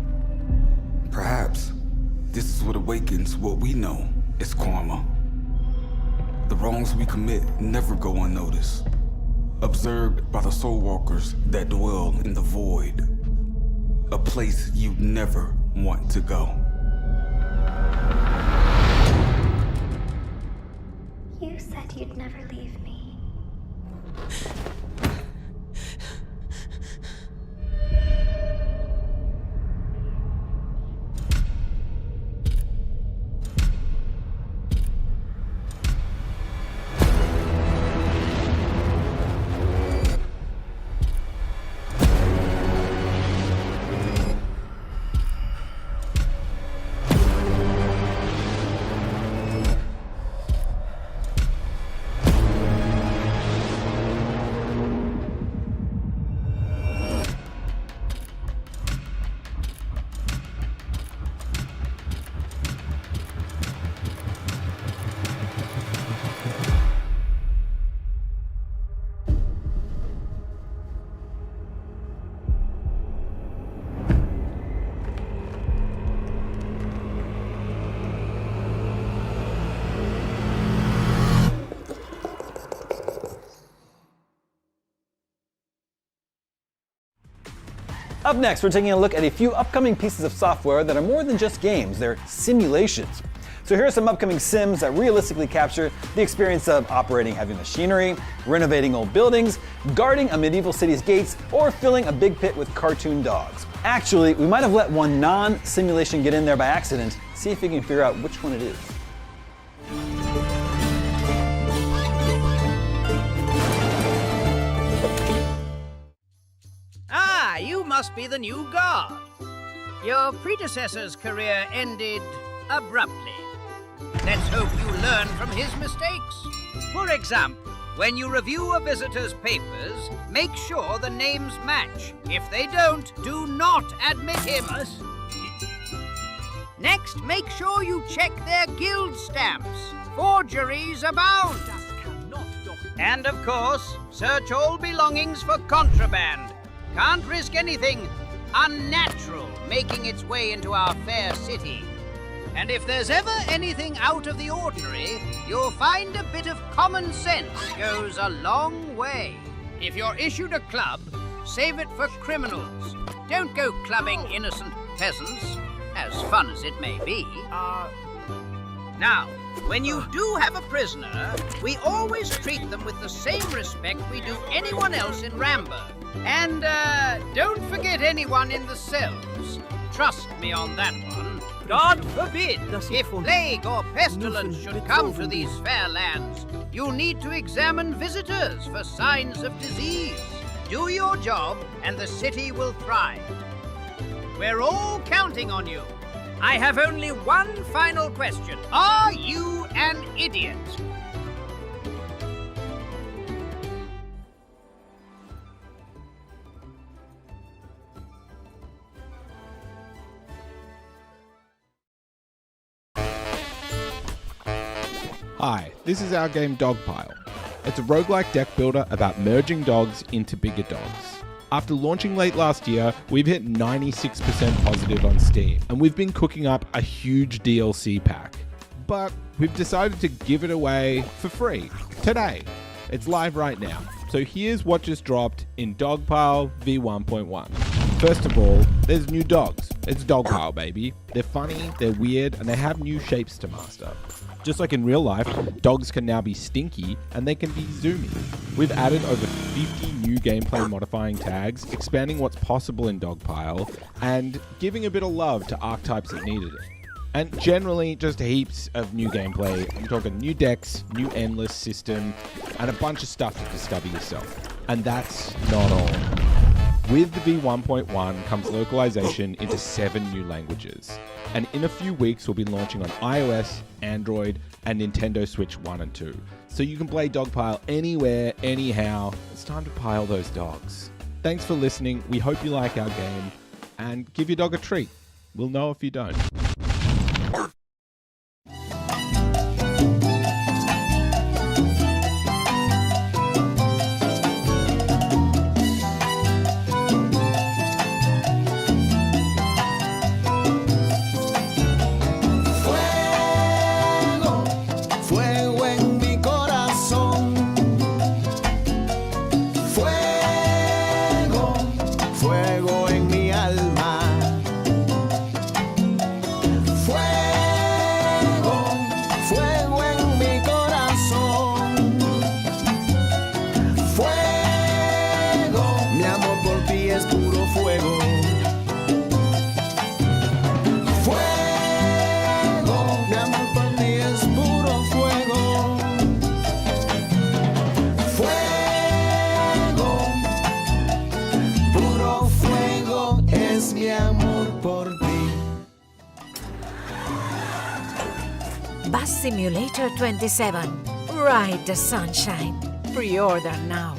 Perhaps this is what awakens what we know as karma. The wrongs we commit never go unnoticed, observed by the soul walkers that dwell in the void, a place you'd never want to go. You said you'd never leave me. Up next, we're taking a look at a few upcoming pieces of software that are more than just games, they're simulations. So here are some upcoming sims that realistically capture the experience of operating heavy machinery, renovating old buildings, guarding a medieval city's gates, or filling a big pit with cartoon dogs. Actually, we might have let one non-simulation get in there by accident. See if you can figure out which one it is. Ah, you must be the new guard. Your predecessor's career ended abruptly. Let's hope you learn from his mistakes. For example, when you review a visitor's papers, make sure the names match. If they don't, do not admit him. Next, make sure you check their guild stamps. Forgeries abound. And of course, search all belongings for contraband. Can't risk anything unnatural making its way into our fair city. And if there's ever anything out of the ordinary, you'll find a bit of common sense goes a long way. If you're issued a club, save it for criminals. Don't go clubbing innocent peasants, as fun as it may be. Now, when you do have a prisoner, we always treat them with the same respect we do anyone else in Ramburg. And don't forget anyone in the cells. Trust me on that one. God forbid, if plague or pestilence should come to these fair lands, you'll need to examine visitors for signs of disease. Do your job, and the city will thrive. We're all counting on you. I have only one final question. Are you an idiot? Hi, this is our game Dogpile. It's a roguelike deck builder about merging dogs into bigger dogs. After launching late last year, we've hit 96% positive on Steam, and we've been cooking up a huge DLC pack. But we've decided to give it away for free, today. It's live right now. So here's what just dropped in Dogpile v1.1. First of all, there's new dogs. It's Dogpile, baby. They're funny, they're weird, and they have new shapes to master. Just like in real life, dogs can now be stinky and they can be zoomy. We've added over 50 new gameplay modifying tags, expanding what's possible in Dogpile, and giving a bit of love to archetypes that needed it. And generally, just heaps of new gameplay. I'm talking new decks, new endless system, and a bunch of stuff to discover yourself. And that's not all. With the v1.1 comes localization into 7 new languages. And in a few weeks, we'll be launching on iOS, Android, and Nintendo Switch 1 and 2. So you can play Dogpile anywhere, anyhow. It's time to pile those dogs. Thanks for listening. We hope you like our game. And give your dog a treat. We'll know if you don't. Bus Simulator 27. Ride the sunshine. Pre-order now.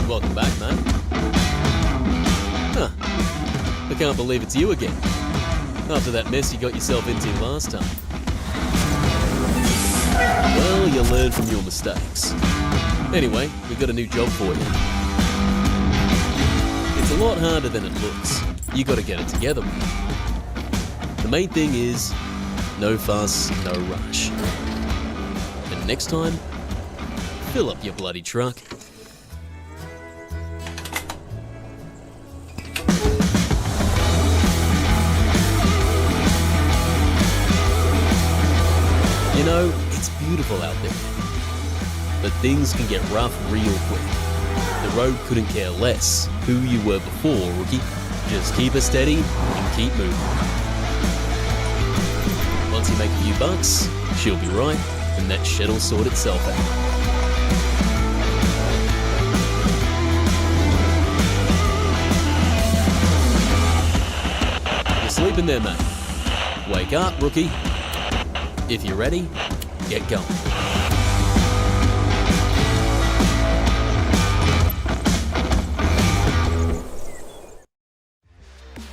Welcome back, man. Huh. I can't believe it's you again. After that mess you got yourself into last time. Well, you learn from your mistakes. Anyway, we got a new job for you. It's a lot harder than it looks. You got to get it together. The main thing is, no fuss, no rush. And next time, fill up your bloody truck. You know, it's beautiful out there. But things can get rough real quick. The road couldn't care less who you were before, rookie. Just keep it steady and keep moving. Once you make a few bucks, she'll be right, and that shit'll sort itself out. You're sleeping there, mate. Wake up, rookie. If you're ready, get going.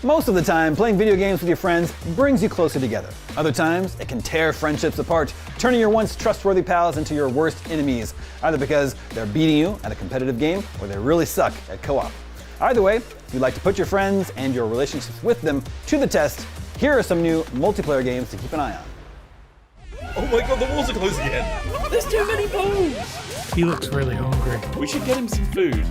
Most of the time, playing video games with your friends brings you closer together. Other times, it can tear friendships apart, turning your once trustworthy pals into your worst enemies, either because they're beating you at a competitive game or they really suck at co-op. Either way, if you'd like to put your friends and your relationships with them to the test, here are some new multiplayer games to keep an eye on. Oh my god, the walls are closing again! There's too many bones! He looks really hungry. We should get him some food.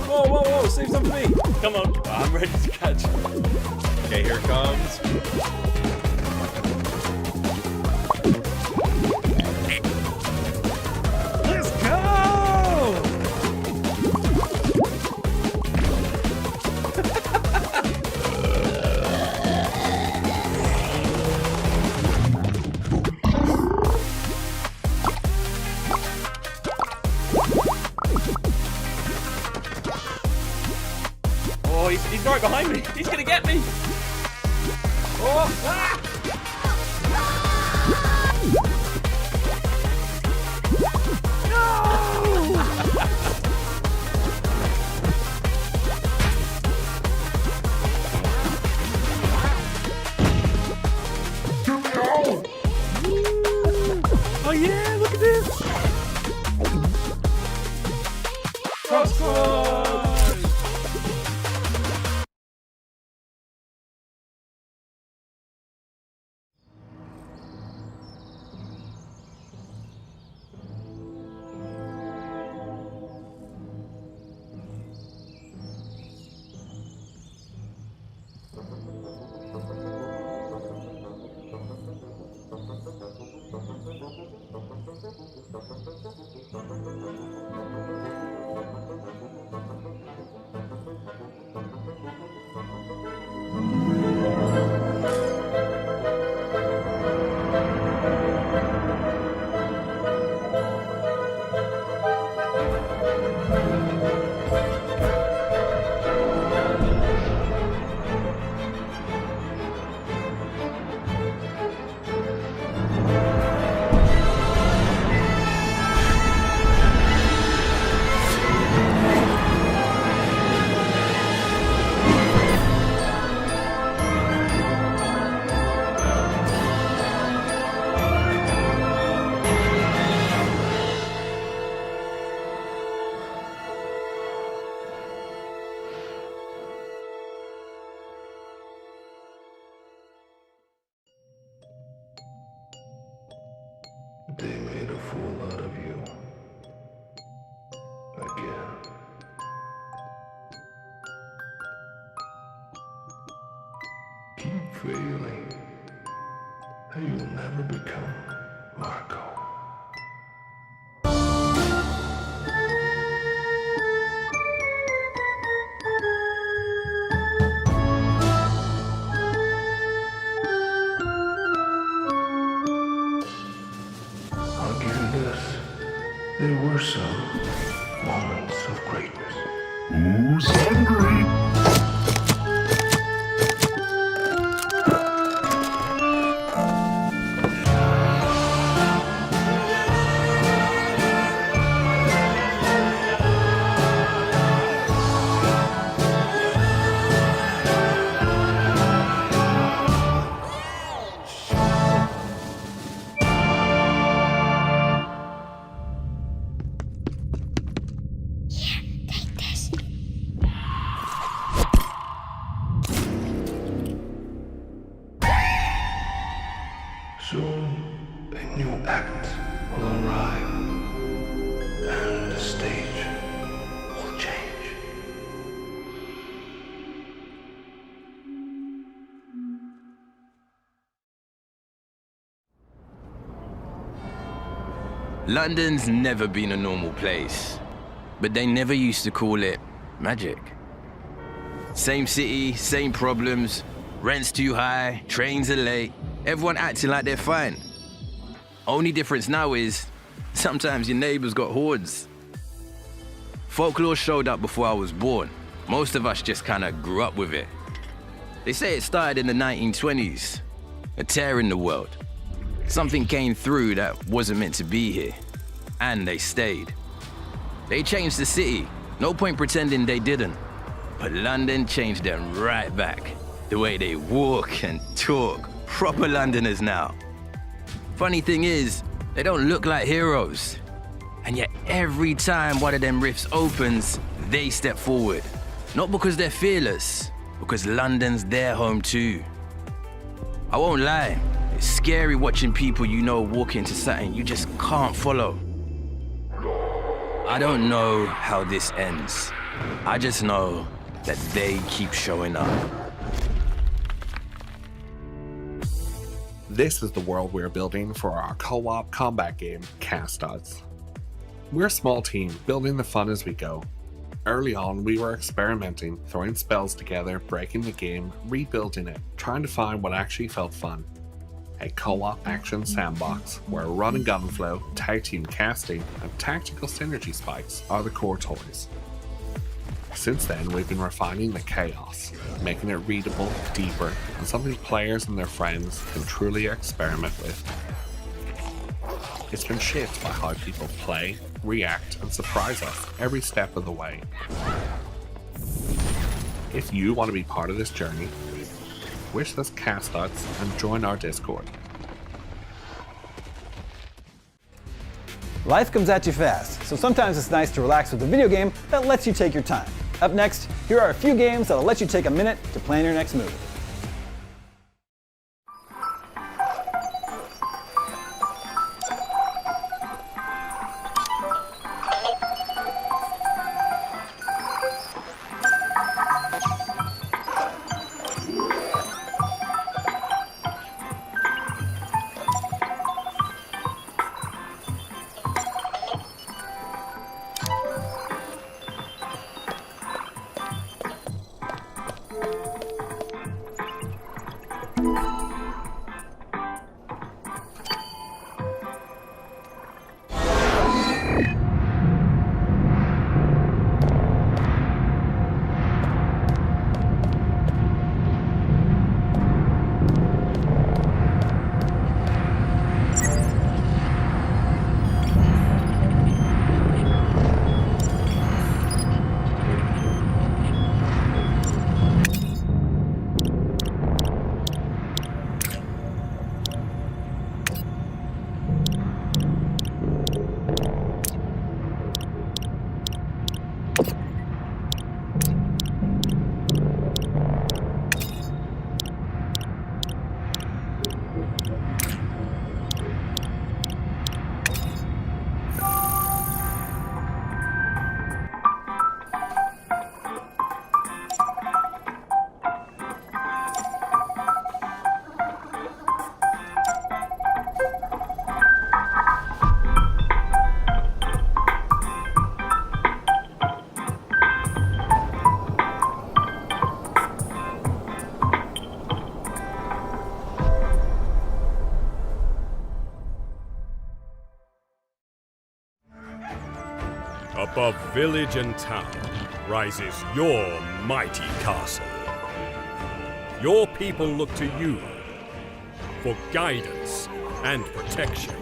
Whoa, whoa, whoa, save some for me! Come on, I'm ready to catch. Okay, here it comes. Let's go! Oh, he's right behind me. He's gonna get me. Oh, ah! Oh yeah, look at this. Crossbow! They made a fool out of you. Again. Keep failing, and you'll never become Marco. I'll give you this. There were some moments of greatness. Who's hungry? land will arrive, and the stage will change. London's never been a normal place, but they never used to call it magic. Same city, same problems, rent's too high, trains are late, everyone acting like they're fine. Only difference now is, sometimes your neighbors got hordes. Folklore showed up before I was born. Most of us just kinda grew up with it. They say it started in the 1920s, a tear in the world. Something came through that wasn't meant to be here, and they stayed. They changed the city, no point pretending they didn't. But London changed them right back. The way they walk and talk, proper Londoners now. Funny thing is, they don't look like heroes. And yet every time one of them rifts opens, they step forward. Not because they're fearless, because London's their home too. I won't lie, it's scary watching people you know walk into something you just can't follow. I don't know how this ends. I just know that they keep showing up. This is the world we're building for our co-op combat game, Cast Odds. We're a small team, building the fun as we go. Early on, we were experimenting, throwing spells together, breaking the game, rebuilding it, trying to find what actually felt fun. A co-op action sandbox where run and gun flow, tag team casting, and tactical synergy spikes are the core toys. Since then, we've been refining the chaos, making it readable, deeper, and something players and their friends can truly experiment with. It's been shaped by how people play, react, and surprise us every step of the way. If you want to be part of this journey, wish us Cast Odds and join our Discord. Life comes at you fast, so sometimes it's nice to relax with a video game that lets you take your time. Up next, here are a few games that'll let you take a minute to plan your next move. Above village and town rises your mighty castle. Your people look to you for guidance and protection.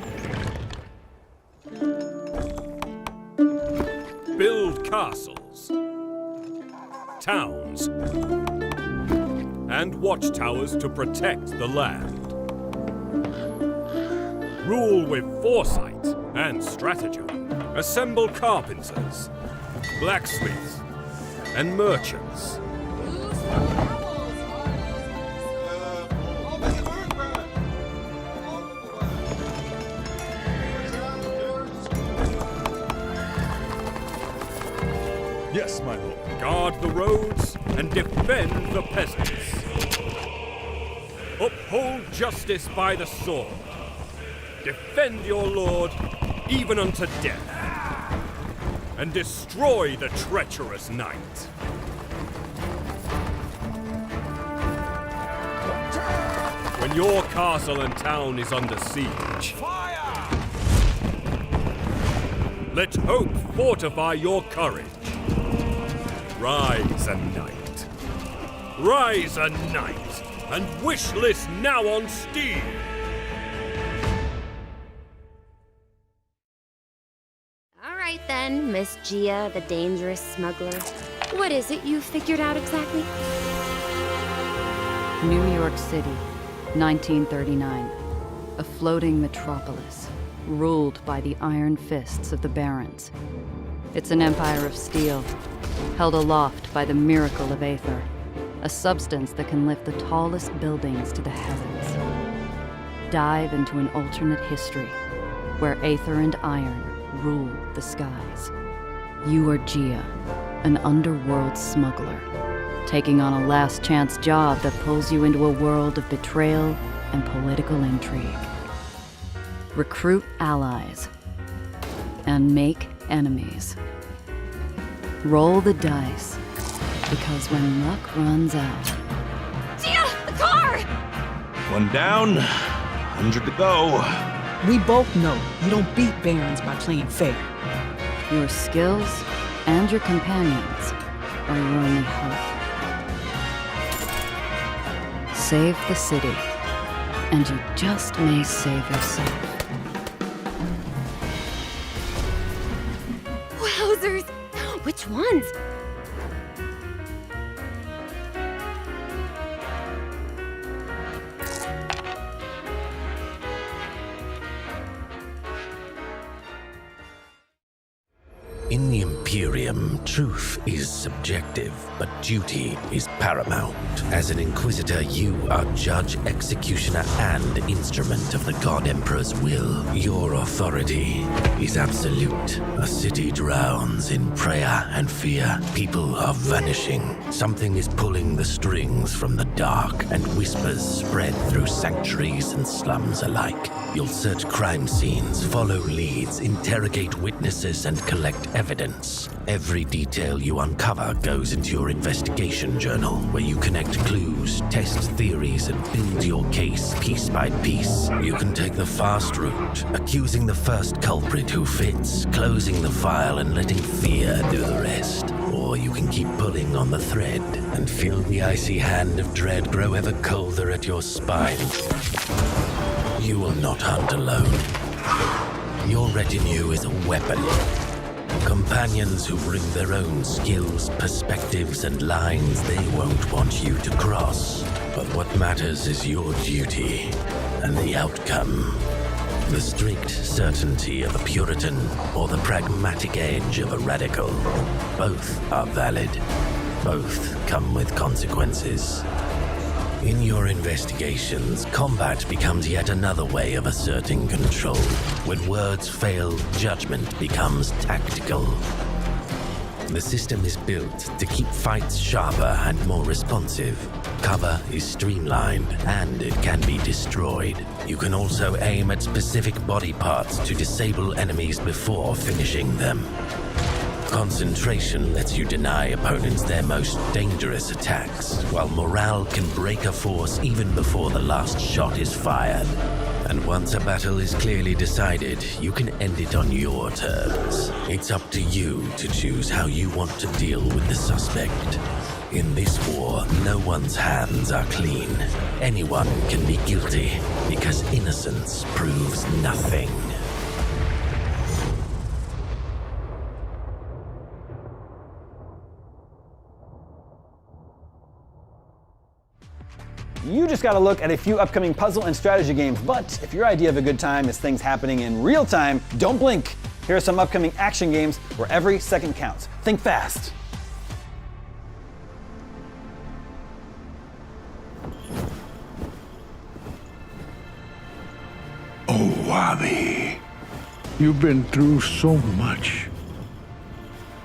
Build castles, towns, and watchtowers to protect the land. Rule with foresight and stratagem. Assemble carpenters, blacksmiths, and merchants. Yes, my lord. Guard the roads and defend the peasants. Uphold justice by the sword. Defend your lord even unto death. And destroy the treacherous knight. When your castle and town is under siege, let hope fortify your courage. Rise a knight. Rise a knight, and wish list now on Steam. All right then, Miss Gia, the dangerous smuggler. What is it you figured out exactly? New York City, 1939. A floating metropolis, ruled by the iron fists of the barons. It's an empire of steel, held aloft by the miracle of aether, a substance that can lift the tallest buildings to the heavens. Dive into an alternate history, where aether and iron rule the skies. You are Gia, an underworld smuggler, taking on a last chance job that pulls you into a world of betrayal and political intrigue. Recruit allies and make enemies. Roll the dice, because when luck runs out... Gia, the car! One down, 100 to go. We both know you don't beat barons by playing fair. Your skills and your companions are your only hope. Save the city, and you just may save yourself. Wowzers! Which ones? In the Imperium, truth is subjective, but duty is paramount. As an Inquisitor, you are judge, executioner, and instrument of the God Emperor's will. Your authority is absolute. A city drowns in prayer and fear. People are vanishing. Something is pulling the strings from the dark, and whispers spread through sanctuaries and slums alike. You'll search crime scenes, follow leads, interrogate witnesses, and collect evidence. Every detail you uncover goes into your investigation journal, where you connect clues, test theories, and build your case piece by piece. You can take the fast route, accusing the first culprit who fits, closing the file and letting fear do the rest. Or you can keep pulling on the thread and feel the icy hand of dread grow ever colder at your spine. You will not hunt alone. Your retinue is a weapon. Companions who bring their own skills, perspectives, and lines they won't want you to cross. But what matters is your duty and the outcome. The strict certainty of a Puritan or the pragmatic edge of a radical. Both are valid. Both come with consequences. In your investigations, combat becomes yet another way of asserting control. When words fail, judgment becomes tactical. The system is built to keep fights sharper and more responsive. Cover is streamlined, and it can be destroyed. You can also aim at specific body parts to disable enemies before finishing them. Concentration lets you deny opponents their most dangerous attacks, while morale can break a force even before the last shot is fired. And once a battle is clearly decided, you can end it on your terms. It's up to you to choose how you want to deal with the suspect. In this war, no one's hands are clean. Anyone can be guilty, because innocence proves nothing. You just got to look at a few upcoming puzzle and strategy games, but if your idea of a good time is things happening in real time, don't blink. Here are some upcoming action games where every second counts. Think fast. Oh, Wabi, you've been through so much.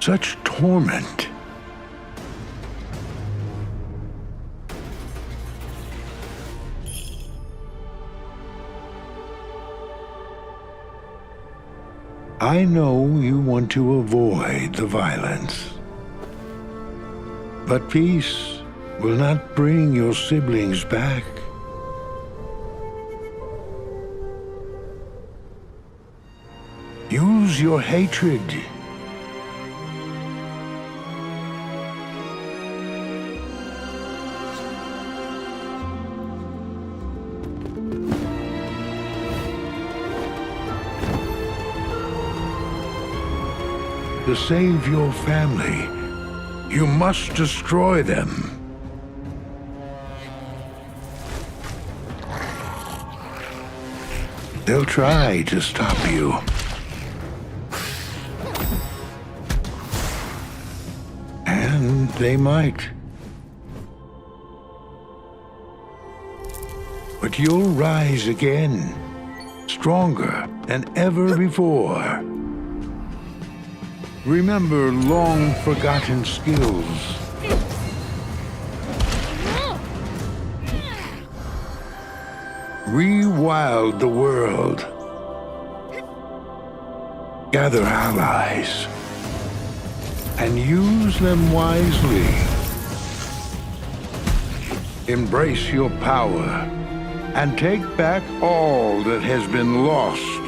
Such torment. I know you want to avoid the violence. But peace will not bring your siblings back. Use your hatred. To save your family, you must destroy them. They'll try to stop you. And they might. But you'll rise again, stronger than ever before. Remember long-forgotten skills. Rewild the world. Gather allies. And use them wisely. Embrace your power and take back all that has been lost.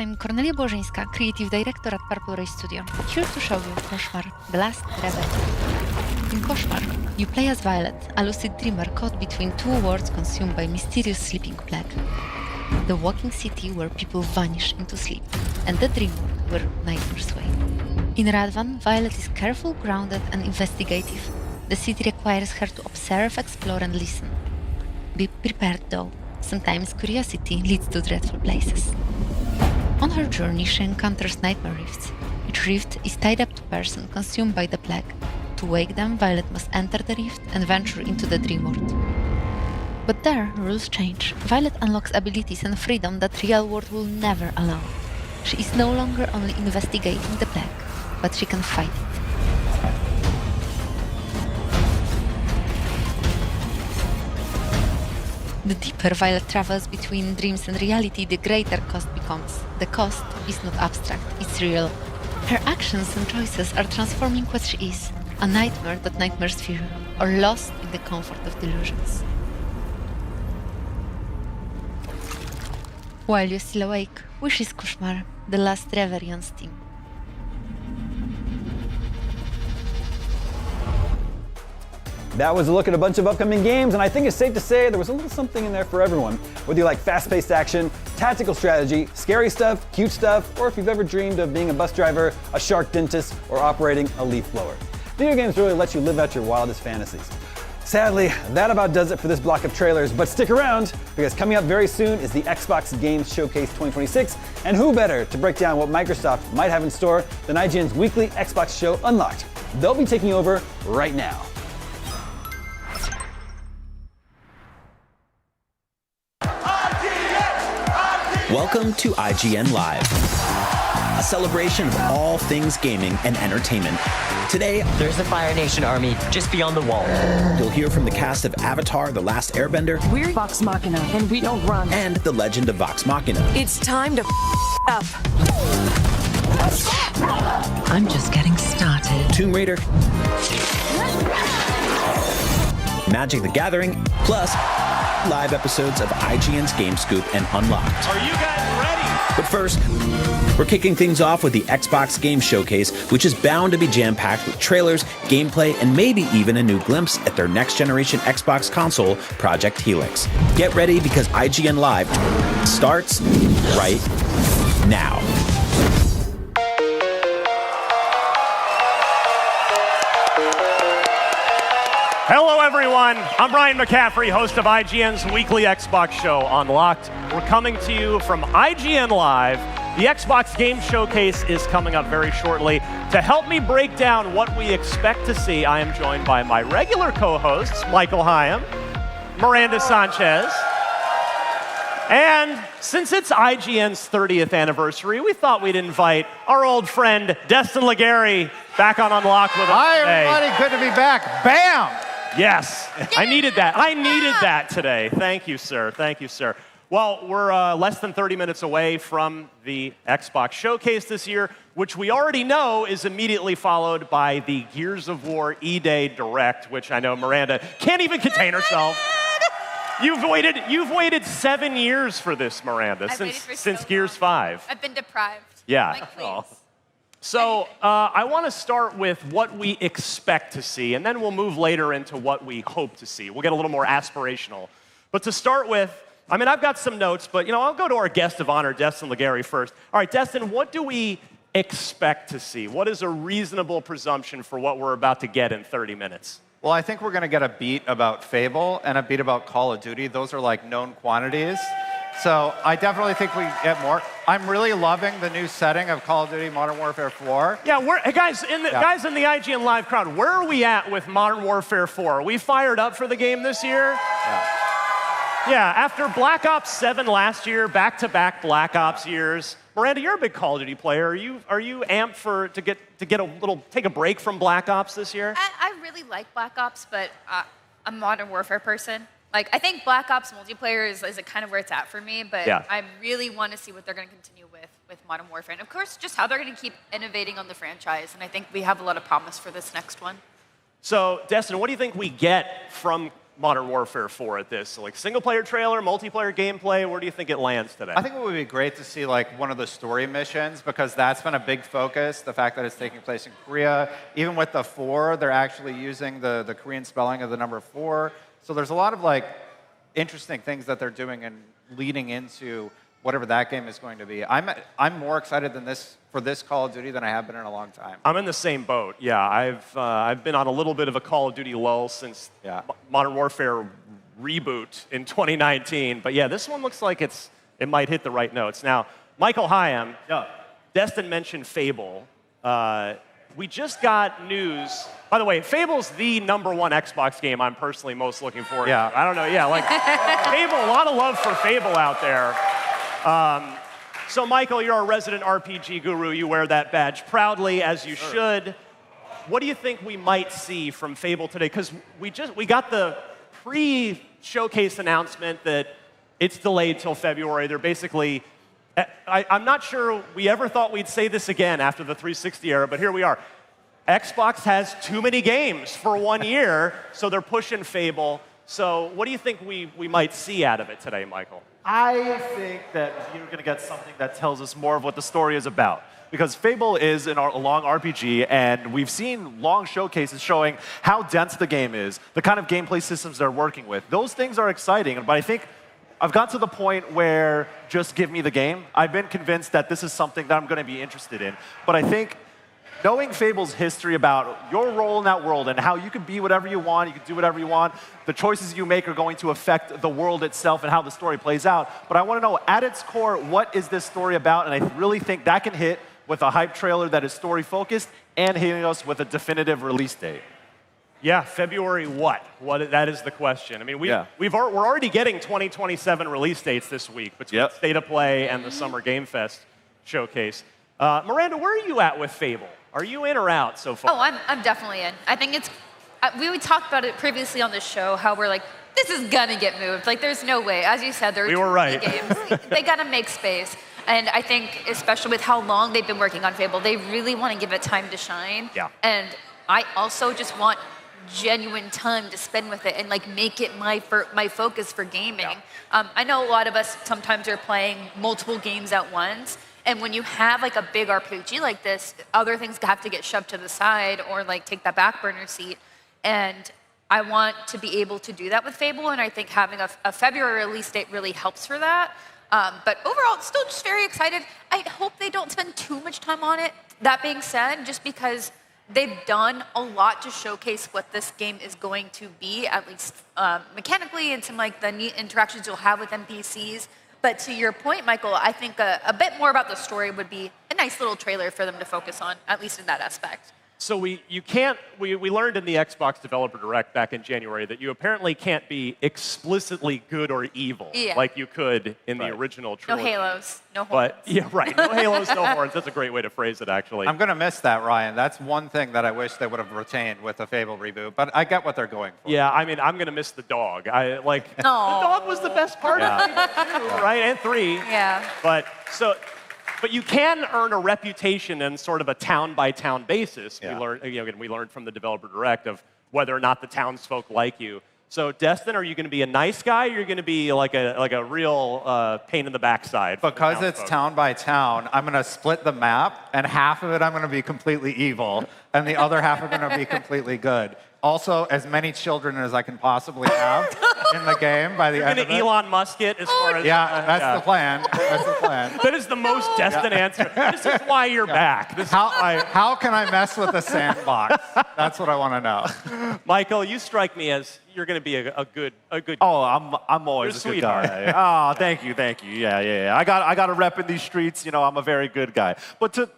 I'm Kornelia Błożyńska, Creative Director at Purple Ray Studio, here to show you Koszmar, The Last Rebel. In Koszmar, you play as Violet, a lucid dreamer caught between two worlds consumed by mysterious sleeping plague. The walking city where people vanish into sleep, and the dream world where nightmares sway. In Radvan, Violet is careful, grounded, and investigative. The city requires her to observe, explore, and listen. Be prepared though, sometimes curiosity leads to dreadful places. On her journey, she encounters nightmare rifts. Each rift is tied up to a person consumed by the plague. To wake them, Violet must enter the rift and venture into the dream world. But there, rules change. Violet unlocks abilities and freedom that real world will never allow. She is no longer only investigating the plague, but she can fight it. The deeper Violet travels between dreams and reality, the greater cost becomes. The cost is not abstract, it's real. Her actions and choices are transforming what she is, a nightmare that nightmares fear, or lost in the comfort of delusions. While you're still awake, wishes Koszmar, the last reverie on Steam. That was a look at a bunch of upcoming games, and I think it's safe to say there was a little something in there for everyone. Whether you like fast-paced action, tactical strategy, scary stuff, cute stuff, or if you've ever dreamed of being a bus driver, a shark dentist, or operating a leaf blower. Video games really let you live out your wildest fantasies. Sadly, that about does it for this block of trailers, but stick around, because coming up very soon is the Xbox Games Showcase 2026, and who better to break down what Microsoft might have in store than IGN's weekly Xbox show Unlocked. They'll be taking over right now. Welcome to IGN Live, a celebration of all things gaming and entertainment. Today, there's the Fire Nation army just beyond the wall. You'll hear from the cast of Avatar: The Last Airbender. We're Vox Machina, and we don't run. And the legend of Vox Machina. It's time to up. I'm just getting started. Tomb Raider. Magic the Gathering, plus live episodes of IGN's Game Scoop and Unlocked. Are you guys ready? But first, we're kicking things off with the Xbox Game Showcase, which is bound to be jam-packed with trailers, gameplay, and maybe even a new glimpse at their next-generation Xbox console, Project Helix. Get ready because IGN Live starts right now. Hello, everyone. I'm Brian McCaffrey, host of IGN's weekly Xbox show, Unlocked. We're coming to you from IGN Live. The Xbox Game Showcase is coming up very shortly. To help me break down what we expect to see, I am joined by my regular co-hosts, Michael Hyam, Miranda Sanchez, and since it's IGN's 30th anniversary, we thought we'd invite our old friend, Destin Legary, back on Unlocked with us Hi, today. everybody. Good to be back. Bam! Yes, I needed that. I needed that today. Thank you, sir. Thank you, sir. Well, we're less than 30 minutes away from the Xbox Showcase this year, which we already know is immediately followed by the Gears of War E-Day Direct, which I know Miranda can't even contain herself. You've waited 7 years for this, Miranda, since Gears 5. I've been deprived. Yeah. Like, please. So I want to start with what we expect to see, and then we'll move later into what we hope to see. We'll get a little more aspirational. But to start with, I mean, I've got some notes, but I'll go to our guest of honor, Destin Legary, first. All right, Destin, what do we expect to see? What is a reasonable presumption for what we're about to get in 30 minutes? Well, I think we're going to get a beat about Fable and a beat about Call of Duty. Those are like known quantities. So I definitely think we get more. I'm really loving the new setting of Call of Duty Modern Warfare 4. Yeah, hey guys in the IGN Live crowd, where are we at with Modern Warfare 4? Are we fired up for the game this year? Yeah, after Black Ops 7 last year, back-to-back Black Ops years. Miranda, you're a big Call of Duty player. Are you amped to take a break from Black Ops this year? I really like Black Ops, but I'm a Modern Warfare person. Like, I think Black Ops multiplayer is kind of where it's at for me, but yeah. I really want to see what they're going to continue with Modern Warfare. And of course, just how they're going to keep innovating on the franchise. And I think we have a lot of promise for this next one. So, Destin, what do you think we get from Modern Warfare 4 at this? So, like single-player trailer, multiplayer gameplay, where do you think it lands today? I think it would be great to see like one of the story missions because that's been a big focus. The fact that it's taking place in Korea, even with the 4, they're actually using the Korean spelling of the number 4. So there's a lot of like interesting things that they're doing and leading into whatever that game is going to be. I'm more excited for this Call of Duty than I have been in a long time. I'm in the same boat. Yeah, I've been on a little bit of a Call of Duty lull since Modern Warfare reboot in 2019. But yeah, this one looks like it might hit the right notes. Now, Michael Hyam, Destin mentioned Fable. We just got news. By the way, Fable's the #1 Xbox game I'm personally most looking forward to. I don't know. Yeah, like Fable, a lot of love for Fable out there. So, Michael, you're our resident RPG guru. You wear that badge proudly, as you should. What do you think we might see from Fable today? Because we got the pre-showcase announcement that it's delayed till February. They're basically, I'm not sure we ever thought we'd say this again after the 360 era, but here we are. Xbox has too many games for 1 year, so they're pushing Fable. So what do you think we might see out of it today, Michael? I think that you're going to get something that tells us more of what the story is about. Because Fable is a long RPG, and we've seen long showcases showing how dense the game is, the kind of gameplay systems they're working with. Those things are exciting, but I think I've got to the point where just give me the game. I've been convinced that this is something that I'm going to be interested in. But I think knowing Fable's history about your role in that world and how you can be whatever you want, you can do whatever you want, the choices you make are going to affect the world itself and how the story plays out. But I want to know, at its core, what is this story about? And I really think that can hit with a hype trailer that is story-focused and hitting us with a definitive release date. Yeah, February what? That is the question. I mean, we're already getting 2027 release dates this week between State of Play and the Summer Game Fest showcase. Miranda, where are you at with Fable? Are you in or out so far? Oh, I'm definitely in. I think it's, we talked about it previously on the show, how we're like, this is gonna get moved. Like, there's no way. As you said, we were right. Games. They gotta make space. And I think, especially with how long they've been working on Fable, they really want to give it time to shine. Yeah. And I also just want genuine time to spend with it and like make it my focus for gaming. Yeah. I know a lot of us sometimes are playing multiple games at once. And when you have like a big RPG like this, other things have to get shoved to the side or like take that back burner seat. And I want to be able to do that with Fable, and I think having a February release date really helps for that. But overall, still just very excited. I hope they don't spend too much time on it. That being said, just because they've done a lot to showcase what this game is going to be, at least mechanically, and some like the neat interactions you'll have with NPCs. But to your point, Michael, I think a bit more about the story would be a nice little trailer for them to focus on, at least in that aspect. So we learned in the Xbox Developer Direct back in January that you apparently can't be explicitly good or evil like you could in the original trilogy. No halos, no horns. But yeah, right. No halos, no horns. That's a great way to phrase it, actually. I'm going to miss that, Ryan. That's one thing that I wish they would have retained with the Fable reboot, but I get what they're going for. Yeah, I mean, I'm going to miss the dog. The dog was the best part of Fable 2, right? And 3. Yeah. But you can earn a reputation in sort of a town-by-town basis. Yeah. We learned from the Developer Direct of whether or not the townsfolk like you. So, Destin, are you going to be a nice guy, or are you going to be like a real pain in the backside? Because it's town by town, I'm going to split the map, and half of it I'm going to be completely evil, and the other half I'm going to be completely good. Also, as many children as I can possibly have in the game by the end of it. You're going to Elon Musk it as far as... Yeah, that's the plan. That's the plan. That is the most Destin answer. This is why you're back. How can I mess with the sandbox? That's what I want to know. Michael, you strike me as you're going to be a good. Oh, I'm always a good guy. Oh, thank you. Yeah. I got a rep in these streets. You know, I'm a very good guy. But to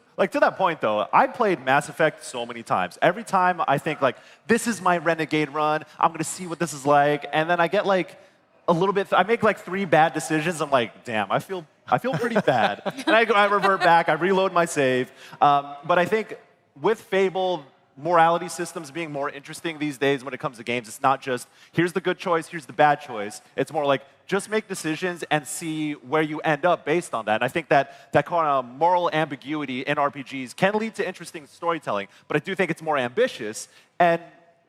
that point, though, I played Mass Effect so many times. Every time I think, like, this is my Renegade run. I'm going to see what this is like. And then I get, like, a little bit... I make, like, 3 bad decisions. I'm like, damn, I feel pretty bad. And I revert back. I reload my save. But I think with Fable, morality systems being more interesting these days when it comes to games, it's not just, here's the good choice, here's the bad choice. It's more like, just make decisions and see where you end up based on that. And I think that kind of moral ambiguity in RPGs can lead to interesting storytelling, but I do think it's more ambitious. And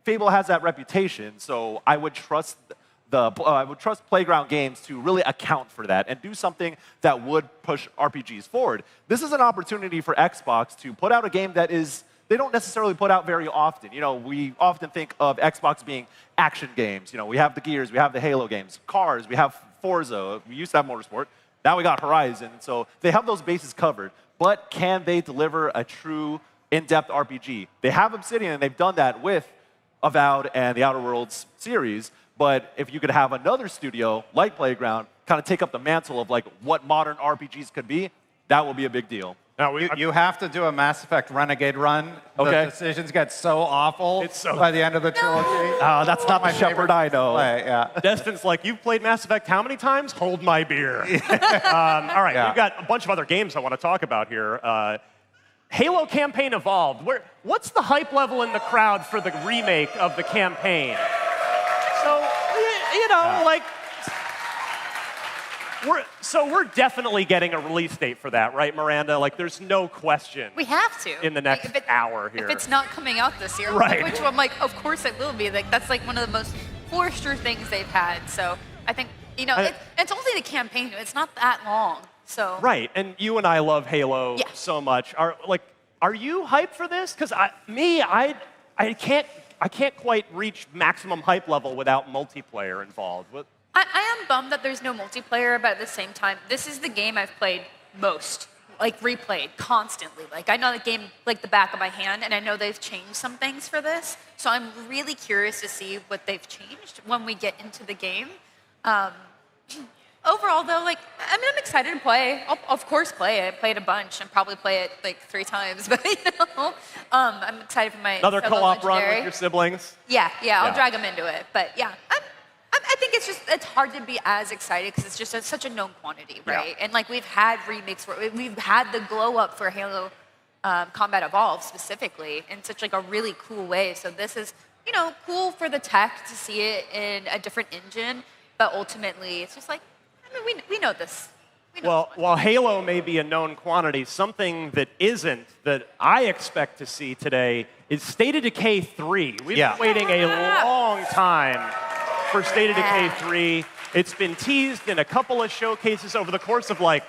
Fable has that reputation, so I would trust Playground Games to really account for that and do something that would push RPGs forward. This is an opportunity for Xbox to put out a game that they don't necessarily put out very often. You know, we often think of Xbox being action games. You know, we have the Gears, we have the Halo games, cars, we have Forza, we used to have Motorsport, now we got Horizon. So they have those bases covered, but can they deliver a true in-depth RPG? They have Obsidian, and they've done that with Avowed and the Outer Worlds series, but if you could have another studio like Playground kind of take up the mantle of like what modern RPGs could be, that will be a big deal. Now, you have to do a Mass Effect Renegade run. Okay. The decisions get so awful by the end of the trilogy. That's not my Shepard I know. Yeah. Destin's like, you've played Mass Effect how many times? Hold my beer. All right, we've got a bunch of other games I want to talk about here. Halo campaign evolved. What's the hype level in the crowd for the remake of the campaign? So, you know, like, we're definitely getting a release date for that, right, Miranda? Like, there's no question. We have to. In the next hour here. If it's not coming out this year, right. Which I'm like, of course it will be. Like, that's like one of the most Forrester things they've had. So I think, you know, it's only the campaign. It's not that long. So. Right, and you and I love Halo so much. Are you hyped for this? Because I can't quite reach maximum hype level without multiplayer involved. I am bummed that there's no multiplayer, but at the same time, this is the game I've played most, like replayed constantly. Like I know the game like the back of my hand, and I know they've changed some things for this. So I'm really curious to see what they've changed when we get into the game. Overall, though, like I mean, I'm excited to play. I'll of course play it. I played a bunch and probably play it like 3 times, but you know, I'm excited for my another fellow co-op run legendary. with your siblings. Yeah, I'll drag them into it. But yeah, I think it's hard to be as excited because it's just such a known quantity, right? And like we've had remakes, we've had the glow up for Halo Combat Evolved specifically in such like a really cool way. So this is, you know, cool for the tech to see it in a different engine, but ultimately it's just like, I mean, we know this. Well, while Halo may be a known quantity, something that isn't, that I expect to see today, is State of Decay 3. We've been waiting a long time for State of Decay 3. It's been teased in a couple of showcases over the course of like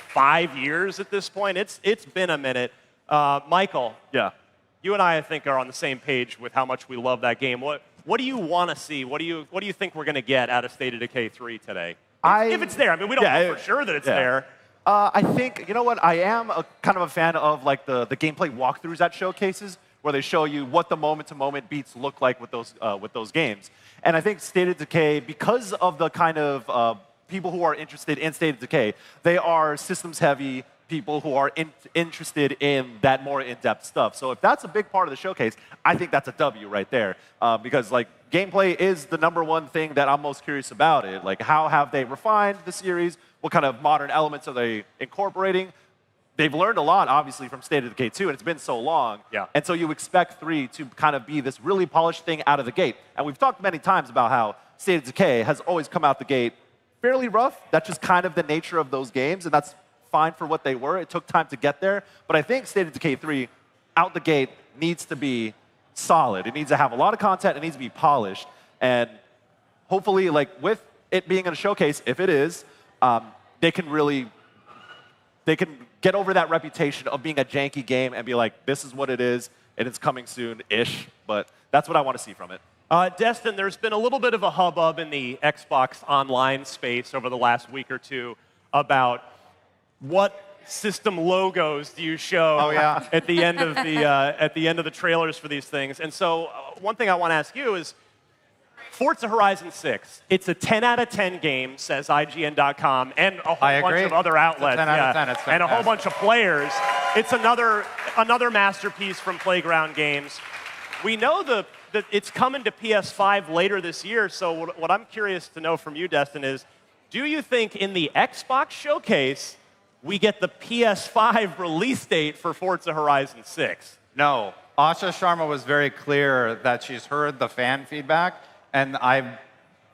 5 years at this point. It's been a minute. Michael, you and I think, are on the same page with how much we love that game. What do you want to see? What do you think we're going to get out of State of Decay 3 today? If it's there. I mean, we don't know for sure that it's there. I think, you know what, I am kind of a fan of like the gameplay walkthroughs at showcases where they show you what the moment-to-moment beats look like with those games. And I think State of Decay, because of the kind of people who are interested in State of Decay, they are systems-heavy people who are interested in that more in-depth stuff. So if that's a big part of the showcase, I think that's a W right there. Because like gameplay is the #1 thing that I'm most curious about it. Like how have they refined the series? What kind of modern elements are they incorporating? They've learned a lot, obviously, from State of Decay 2, and it's been so long. And so you expect 3 to kind of be this really polished thing out of the gate. And we've talked many times about how State of Decay has always come out the gate fairly rough. That's just kind of the nature of those games, and that's fine for what they were. It took time to get there. But I think State of Decay 3, out the gate, needs to be solid. It needs to have a lot of content. It needs to be polished. And hopefully, like with it being in a showcase, if it is, they can get over that reputation of being a janky game and be like, this is what it is, and it's coming soon-ish. But that's what I want to see from it. Destin, there's been a little bit of a hubbub in the Xbox Online space over the last week or two about what system logos do you show at the end of the trailers for these things. And so one thing I want to ask you is, Forza Horizon 6, it's a 10 out of 10 game, says IGN.com, and a whole bunch of other outlets. 10 out of 10, it's and a whole bunch of players. It's another masterpiece from Playground Games. We know that it's coming to PS5 later this year, so what I'm curious to know from you, Destin, is do you think in the Xbox showcase we get the PS5 release date for Forza Horizon 6? No. Asha Sharma was very clear that she's heard the fan feedback, and I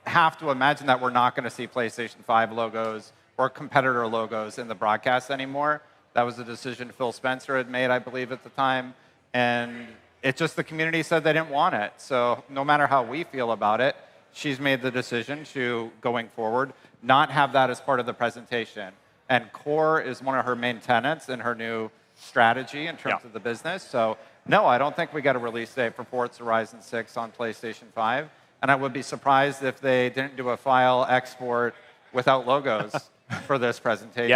have to imagine that we're not going to see PlayStation 5 logos or competitor logos in the broadcast anymore. That was a decision Phil Spencer had made, I believe, at the time. And It's just the community said they didn't want it. So no matter how we feel about it, she's made the decision to, going forward, not have that as part of the presentation. And core is one of her main tenets in her new strategy in terms of the business. So no, I don't think we get a release date for Forza Horizon 6 on PlayStation 5. And I would be surprised if they didn't do a file export without logos for this presentation.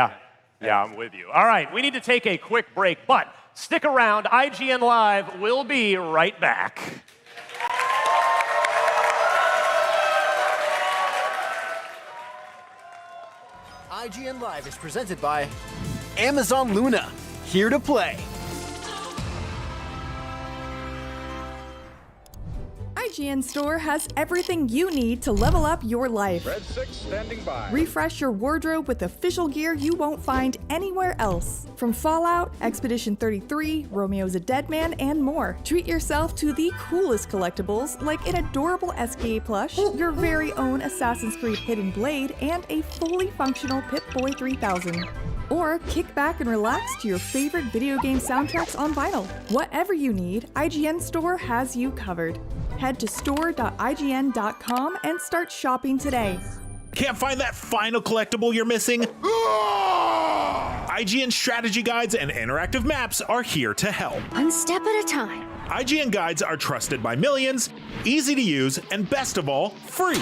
Yeah, I'm with you. All right, we need to take a quick break, but stick around. IGN Live will be right back. IGN Live is presented by Amazon Luna, here to play. IGN Store has everything you need to level up your life. Red 6 standing by. Refresh your wardrobe with official gear you won't find anywhere else. From Fallout, Expedition 33, Romeo's a Dead Man, and more. Treat yourself to the coolest collectibles like an adorable SKA plush, your very own Assassin's Creed Hidden Blade, and a fully functional Pip-Boy 3000. Or kick back and relax to your favorite video game soundtracks on vinyl. Whatever you need, IGN Store has you covered. Head to store.ign.com and start shopping today. Can't find that final collectible you're missing? IGN strategy guides and interactive maps are here to help. One step at a time. IGN guides are trusted by millions, easy to use, and best of all, free.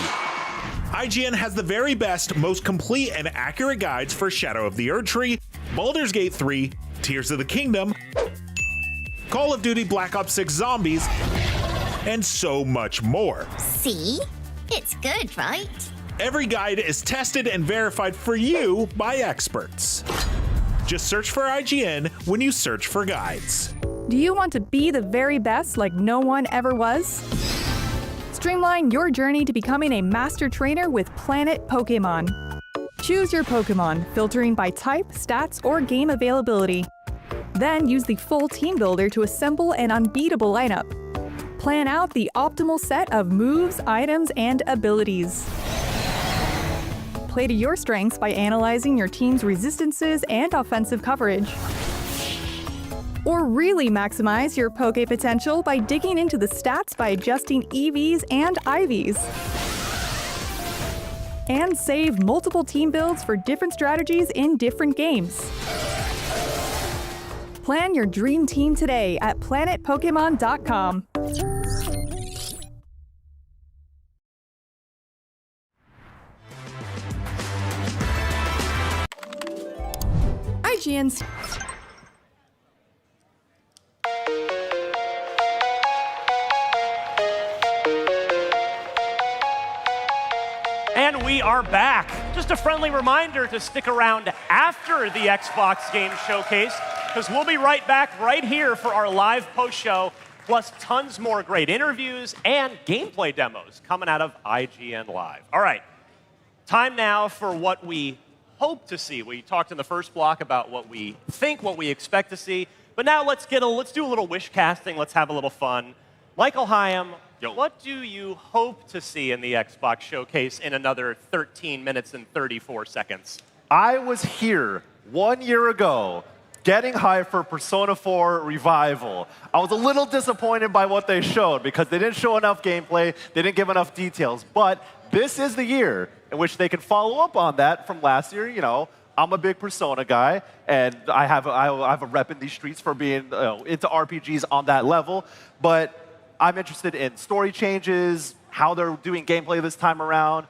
IGN has the very best, most complete and accurate guides for Shadow of the Erdtree, Baldur's Gate 3, Tears of the Kingdom, Call of Duty Black Ops 6 Zombies, and so much more. See? It's good, right? Every guide is tested and verified for you by experts. Just search for IGN when you search for guides. Do you want to be the very best like no one ever was? Streamline your journey to becoming a master trainer with Planet Pokemon. Choose your Pokemon, filtering by type, stats, or game availability. Then use the full team builder to assemble an unbeatable lineup. Plan out the optimal set of moves, items, and abilities. Play to your strengths by analyzing your team's resistances and offensive coverage. Or really maximize your Poke potential by digging into the stats by adjusting EVs and IVs. And save multiple team builds for different strategies in different games. Plan your dream team today at planetpokemon.com. IGN's And we are back. Just a friendly reminder to stick around after the Xbox Game Showcase, because we'll be right back right here for our live post-show, plus tons more great interviews and gameplay demos coming out of IGN Live. All right, time now for what we hope to see. We talked in the first block about what we think, what we expect to see, but now let's do a little wish casting. Let's have a little fun. Michael Hyam, what do you hope to see in the Xbox Showcase in another 13 minutes and 34 seconds? I was here 1 year ago getting hyped for Persona 4 Revival. I was a little disappointed by what they showed because they didn't show enough gameplay, they didn't give enough details, but this is the year in which they can follow up on that from last year. You know, I'm a big Persona guy, and I have a rep in these streets for being into RPGs on that level, but I'm interested in story changes, how they're doing gameplay this time around.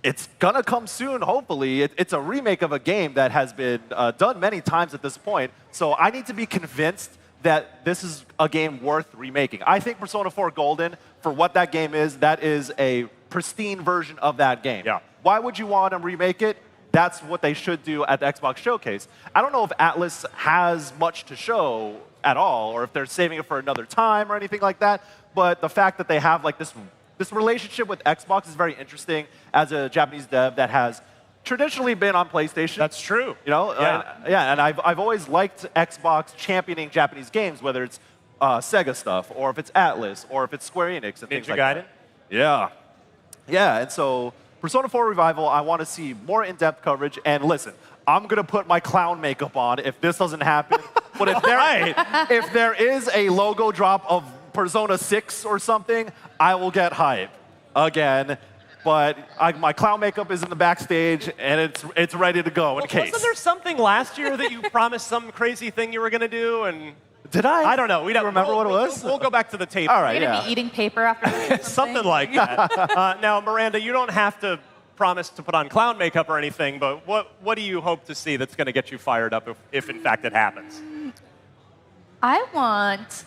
It's gonna come soon, hopefully. It's a remake of a game that has been done many times at this point, so I need to be convinced that this is a game worth remaking. I think Persona 4 Golden, for what that game is, that is a pristine version of that game. Yeah. Why would you want to remake it? That's what they should do at the Xbox Showcase. I don't know if Atlas has much to show at all, or if they're saving it for another time or anything like that, but the fact that they have like this relationship with Xbox is very interesting as a Japanese dev that has traditionally been on PlayStation. That's true. You know, and I've always liked Xbox championing Japanese games, whether it's Sega stuff, or if it's Atlas, or if it's Square Enix and things like Gaiden? that. Yeah, and so Persona 4 Revival, I want to see more in-depth coverage. And listen, I'm gonna put my clown makeup on if this doesn't happen. But if there is a logo drop of Persona 6 or something, I will get hype again. But my clown makeup is in the backstage, and it's ready to go in case. Wasn't there something last year that you promised some crazy thing you were going to do? And did I? I don't know. We don't remember what it was. We'll go back to the tape. All right, You're going to be eating paper after something like that. Now, Miranda, you don't have to promise to put on clown makeup or anything, but what do you hope to see that's going to get you fired up if in fact it happens? I want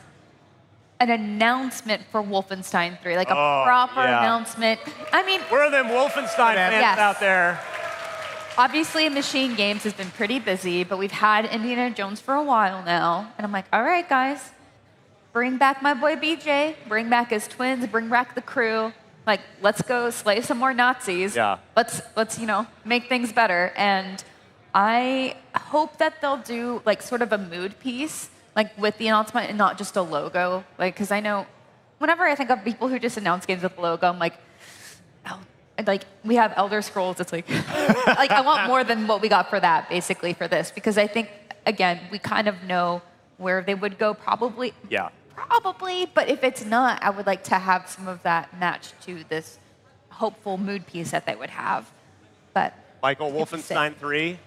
an announcement for Wolfenstein 3, like a proper announcement. I mean, where are them Wolfenstein fans out there? Obviously, Machine Games has been pretty busy, but we've had Indiana Jones for a while now. And I'm like, all right, guys, bring back my boy BJ, bring back his twins, bring back the crew. Like, let's go slay some more Nazis. Yeah. Let's make things better. And I hope that they'll do like sort of a mood piece, like with the announcement and not just a logo. Like, because I know whenever I think of people who just announce games with a logo, I'm like, oh, like we have Elder Scrolls. It's like, like I want more than what we got for that, basically, for this. Because I think, again, we kind of know where they would go probably. Yeah. Probably, but if it's not, I would like to have some of that matched to this hopeful mood piece that they would have. But Michael, Wolfenstein 3,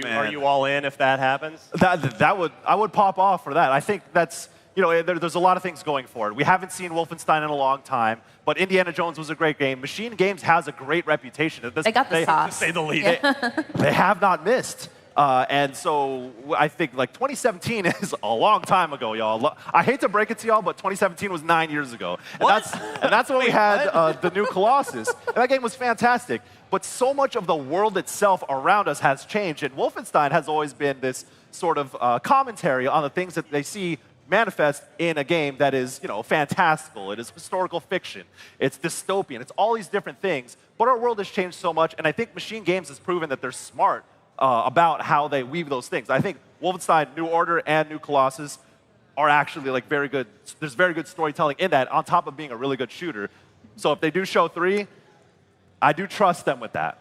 are you all in if that happens? I would pop off for that. I think that's, there's a lot of things going for it. We haven't seen Wolfenstein in a long time, but Indiana Jones was a great game. Machine Games has a great reputation. They got the sauce. To say the least. Yeah. They have not missed. And so I think like 2017 is a long time ago, y'all. I hate to break it to y'all, but 2017 was 9 years ago. And that's when we had the new Colossus. And that game was fantastic. But so much of the world itself around us has changed. And Wolfenstein has always been this sort of commentary on the things that they see manifest in a game that is, fantastical. It is historical fiction. It's dystopian. It's all these different things. But our world has changed so much. And I think Machine Games has proven that they're smart about how they weave those things. I think Wolfenstein, New Order, and New Colossus are actually like very good. There's very good storytelling in that, on top of being a really good shooter. So if they do show 3, I do trust them with that.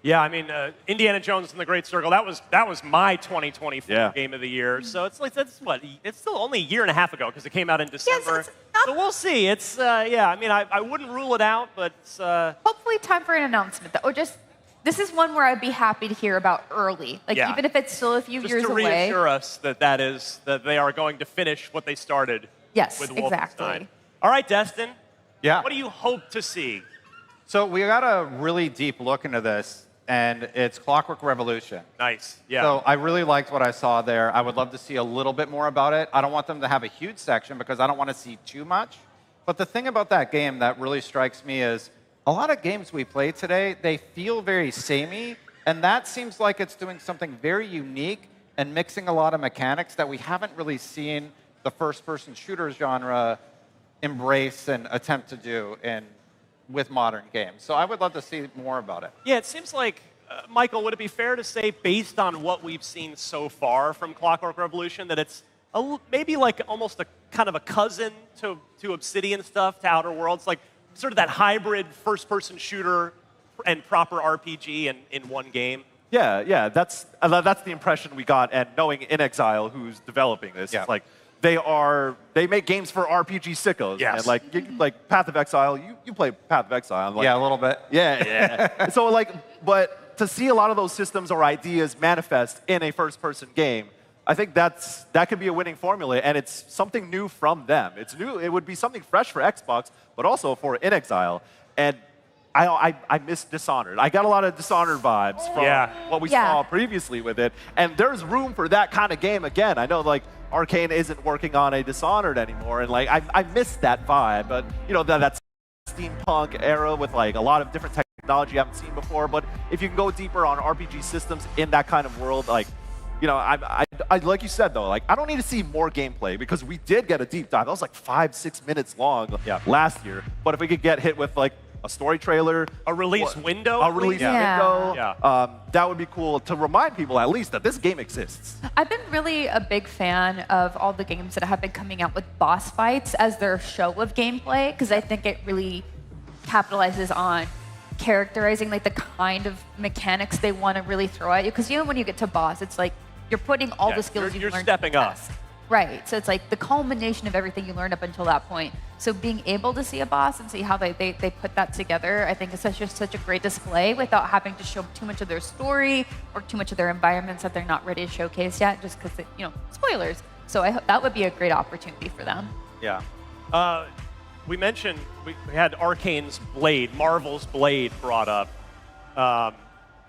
Yeah, I mean, Indiana Jones and the Great Circle. That was my 2024 game of the year. So it's still only a year and a half ago because it came out in December. So we'll see. It's I mean, I wouldn't rule it out, but it's hopefully time for an announcement, or just. This is one where I'd be happy to hear about early. Like, even if it's still a few years away. Just to reassure us that they are going to finish what they started with Wolfenstein. Exactly. All right, Destin. Yeah. What do you hope to see? So we got a really deep look into this, and it's Clockwork Revolution. Nice. Yeah. So I really liked what I saw there. I would love to see a little bit more about it. I don't want them to have a huge section because I don't want to see too much. But the thing about that game that really strikes me is a lot of games we play today, they feel very samey, and that seems like it's doing something very unique and mixing a lot of mechanics that we haven't really seen the first-person shooter genre embrace and attempt to do with modern games. So I would love to see more about it. Yeah, it seems like, Michael, would it be fair to say, based on what we've seen so far from Clockwork Revolution, that it's maybe like almost a kind of a cousin to Obsidian stuff, to Outer Worlds, like sort of that hybrid first-person shooter and proper RPG in one game? Yeah, that's the impression we got, and knowing In Exile, who's developing this, it's like they make games for RPG sickos. Yes. And like Path of Exile, you play Path of Exile. Yeah, a little bit. Yeah. So but to see a lot of those systems or ideas manifest in a first-person game, I think that could be a winning formula, and it's something new from them. It's new. It would be something fresh for Xbox, but also for In Exile. And I miss Dishonored. I got a lot of Dishonored vibes from what we saw previously with it, and there's room for that kind of game again. I know Arcane isn't working on a Dishonored anymore, and I miss that vibe. But that steampunk era with a lot of different technology you haven't seen before. But if you can go deeper on RPG systems in that kind of world, I like you said though, I don't need to see more gameplay because we did get a deep dive. That was 5-6 minutes long last year. But if we could get hit with a story trailer, a release window, that would be cool to remind people at least that this game exists. I've been really a big fan of all the games that have been coming out with boss fights as their show of gameplay, because I think it really capitalizes on characterizing the kind of mechanics they want to really throw at you. Because when you get to boss, it's you're putting all the skills you've you're learned stepping in the up. past. Right. So it's like the culmination of everything you learned up until that point. So being able to see a boss and see how they put that together, I think is such a great display without having to show too much of their story or too much of their environments that they're not ready to showcase yet, just because, spoilers. So I hope that would be a great opportunity for them. Yeah. We mentioned we had Arcane's Blade, Marvel's Blade brought up.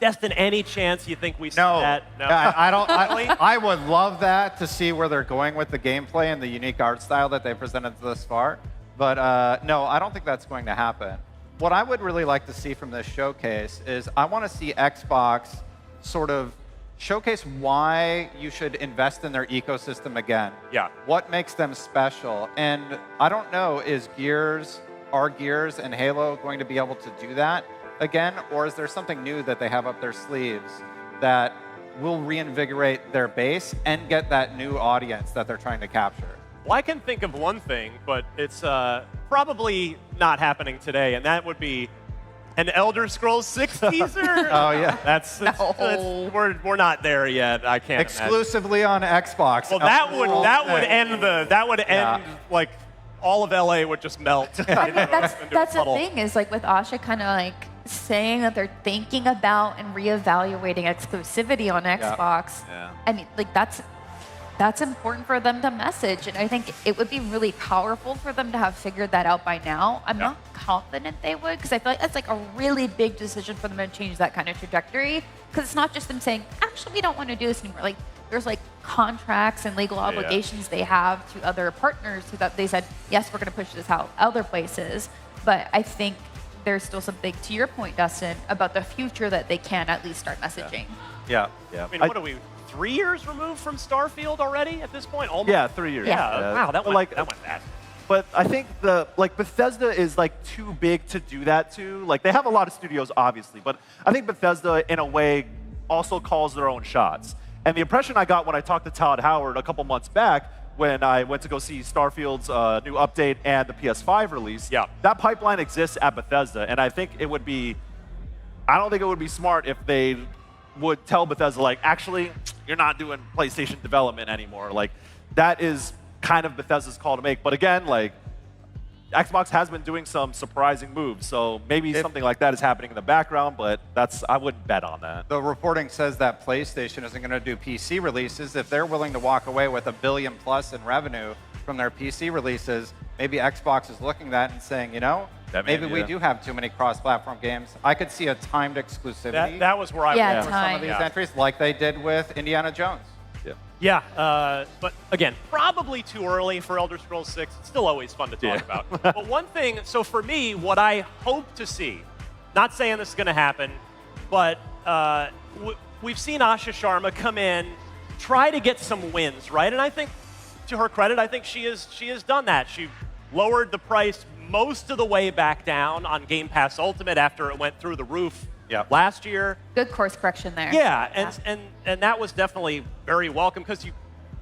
Destin, any chance you think we see that? No, I don't. I would love that to see where they're going with the gameplay and the unique art style that they presented thus far. But no, I don't think that's going to happen. What I would really like to see from this showcase is I want to see Xbox sort of showcase why you should invest in their ecosystem again. Yeah. What makes them special? And I don't know, are Gears and Halo going to be able to do that again, or is there something new that they have up their sleeves that will reinvigorate their base and get that new audience that they're trying to capture? Well, I can think of one thing, but it's probably not happening today, and that would be an Elder Scrolls 6 teaser. Oh yeah, that's we're not there yet. I can't. Exclusively on Xbox. Well, that would end like all of LA would just melt. That's the thing is like with Asha kind of like saying that they're thinking about and reevaluating exclusivity on Xbox. Yeah. I mean, like that's important for them to message, and I think it would be really powerful for them to have figured that out by now. I'm not confident they would, because I feel like that's like a really big decision for them to change that kind of trajectory. Because it's not just them saying, actually, we don't want to do this anymore. Like there's like contracts and legal obligations they have to other partners who that they said, yes, we're going to push this out other places. But I think there's still something, to your point, Dustin, about the future that they can at least start messaging. Yeah. I mean, what are we, 3 years removed from Starfield already at this point? Almost. Yeah, 3 years. Yeah. Wow, that went fast. But I think Bethesda is like too big to do that to. Like they have a lot of studios, obviously, but I think Bethesda, in a way, also calls their own shots. And the impression I got when I talked to Todd Howard a couple months back, when I went to go see Starfield's new update and the PS5 release, that pipeline exists at Bethesda, and I think it would be, I don't think it would be smart if they would tell Bethesda, like, actually, you're not doing PlayStation development anymore. Like, that is kind of Bethesda's call to make. But again, like, Xbox has been doing some surprising moves, so maybe something like that is happening in the background, but I wouldn't bet on that. The reporting says that PlayStation isn't going to do PC releases. If they're willing to walk away with $1 billion+ in revenue from their PC releases, maybe Xbox is looking at that and saying, maybe we do have too many cross-platform games. I could see a timed exclusivity. That was where I was for some of these entries, like they did with Indiana Jones. Yeah, but again, probably too early for Elder Scrolls 6. It's still always fun to talk about. But one thing, so for me, what I hope to see, not saying this is going to happen, but we've seen Asha Sharma come in, try to get some wins, right? And I think, to her credit, I think she has done that. She lowered the price most of the way back down on Game Pass Ultimate after it went through the roof last year. Good course correction there. Yeah, and that was definitely very welcome because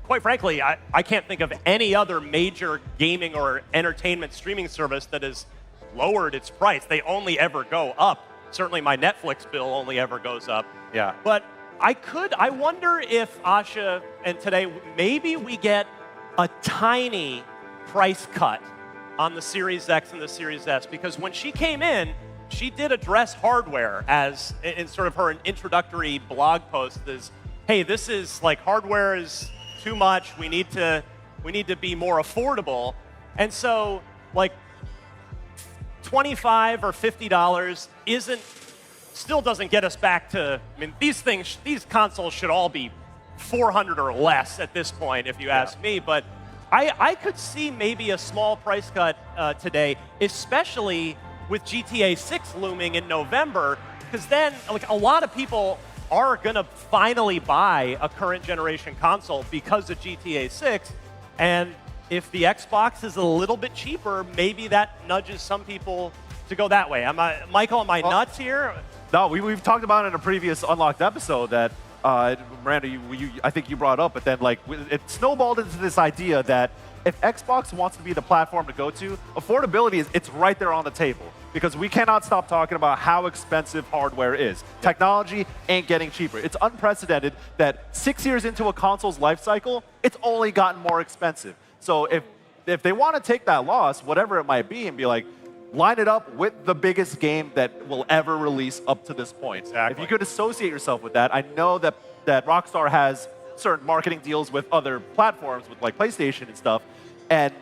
quite frankly, I can't think of any other major gaming or entertainment streaming service that has lowered its price. They only ever go up. Certainly my Netflix bill only ever goes up. Yeah. But I wonder if Asha, and today, maybe we get a tiny price cut on the Series X and the Series S, because when she came in, she did address hardware as in sort of her introductory blog post is, hey, this is like hardware is too much. We need to be more affordable. And so like $25 or $50 still doesn't get us back to, I mean, these consoles should all be $400 or less at this point, if you ask me. But I could see maybe a small price cut today, especially with GTA 6 looming in November, because then like a lot of people are going to finally buy a current generation console because of GTA 6. And if the Xbox is a little bit cheaper, maybe that nudges some people to go that way. Michael, am I nuts here? No, we've talked about it in a previous Unlocked episode that Miranda, I think you brought up, but then like it snowballed into this idea that if Xbox wants to be the platform to go to, affordability it's right there on the table. because we cannot stop talking about how expensive hardware is. Technology ain't getting cheaper. It's unprecedented that 6 years into a console's life cycle, it's only gotten more expensive. So if they want to take that loss, whatever it might be, and be like, line it up with the biggest game that will ever release up to this point. Exactly. If you could associate yourself with that, I know that Rockstar has certain marketing deals with other platforms, with like PlayStation and stuff, and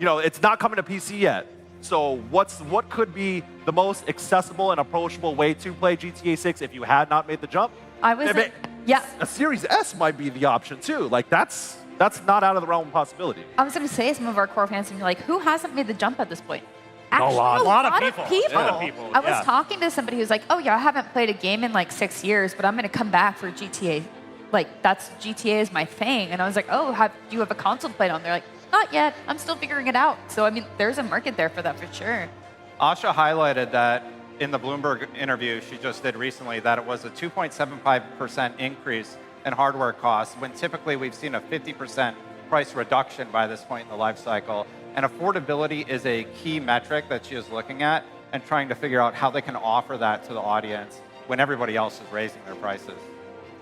it's not coming to PC yet. So what could be the most accessible and approachable way to play GTA 6 if you had not made the jump? A Series S might be the option too. Like that's not out of the realm of possibility. I was going to say, some of our core fans would be like, who hasn't made the jump at this point? Actually, a lot of people. people. I was talking to somebody who's like, oh yeah, I haven't played a game in like 6 years, but I'm going to come back for GTA. Like, GTA is my thing. And I was like, oh, do you have a console to play it on? They're like, not yet. I'm still figuring it out. So, I mean, there's a market there for that for sure. Asha highlighted that in the Bloomberg interview she just did recently, that it was a 2.75% increase in hardware costs, when typically we've seen a 50% price reduction by this point in the life cycle. And affordability is a key metric that she is looking at and trying to figure out how they can offer that to the audience when everybody else is raising their prices.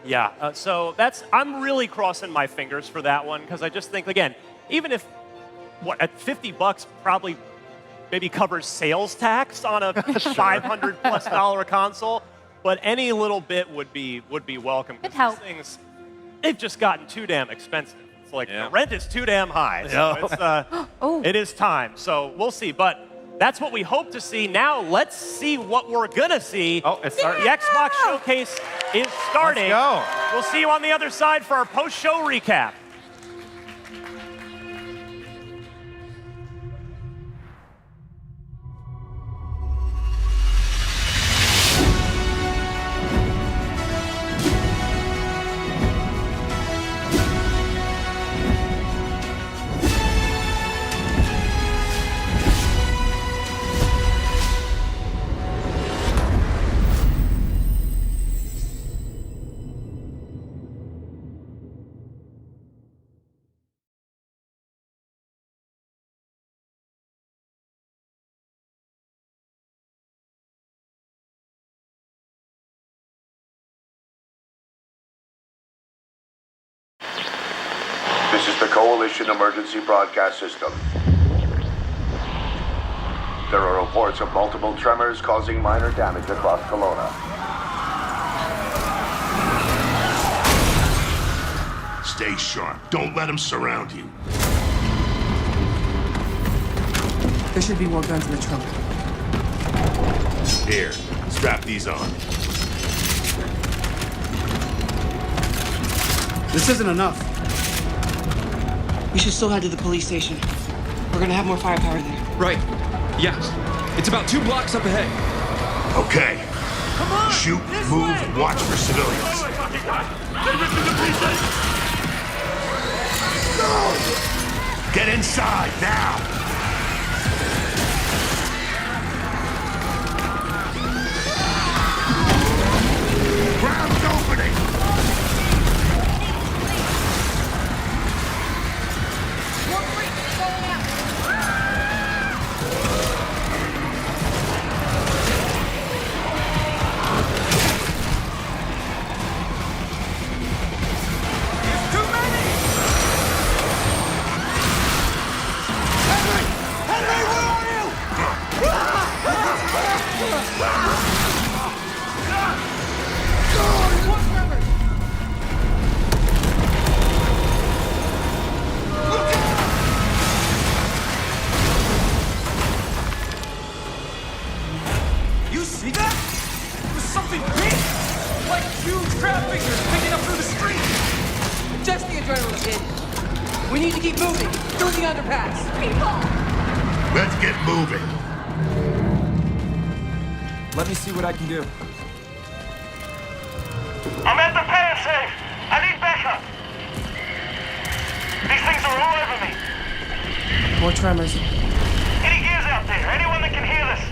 Yeah, so I'm really crossing my fingers for that one, because I just think, again, even if, at $50 probably maybe covers sales tax on a $500+ console, but any little bit would be welcome. It helps. These things, they've just gotten too damn expensive. It's like the rent is too damn high. So it is time. So we'll see. But that's what we hope to see. Now let's see what we're gonna see. Oh, it's starting. The Xbox Showcase is starting. Let's go. We'll see you on the other side for our post-show recap. This is the Coalition Emergency Broadcast System. There are reports of multiple tremors causing minor damage across Kelowna. Stay sharp. Don't let them surround you. There should be more guns in the trunk. Here, strap these on. This isn't enough. We should still head to the police station. We're gonna have more firepower there. Right. Yes. It's about 2 blocks up ahead. Okay. Come on! Shoot, move, watch for civilians. Get inside, now! Ground's opening! You see that? It was something big! Like huge crab figures picking up through the street! Just the adrenaline, kid. We need to keep moving through the underpass. People! Let's get moving. Let me see what I can do. I'm at the fire safe. I need backup. These things are all over me. More tremors. Any gears out there? Anyone that can hear this?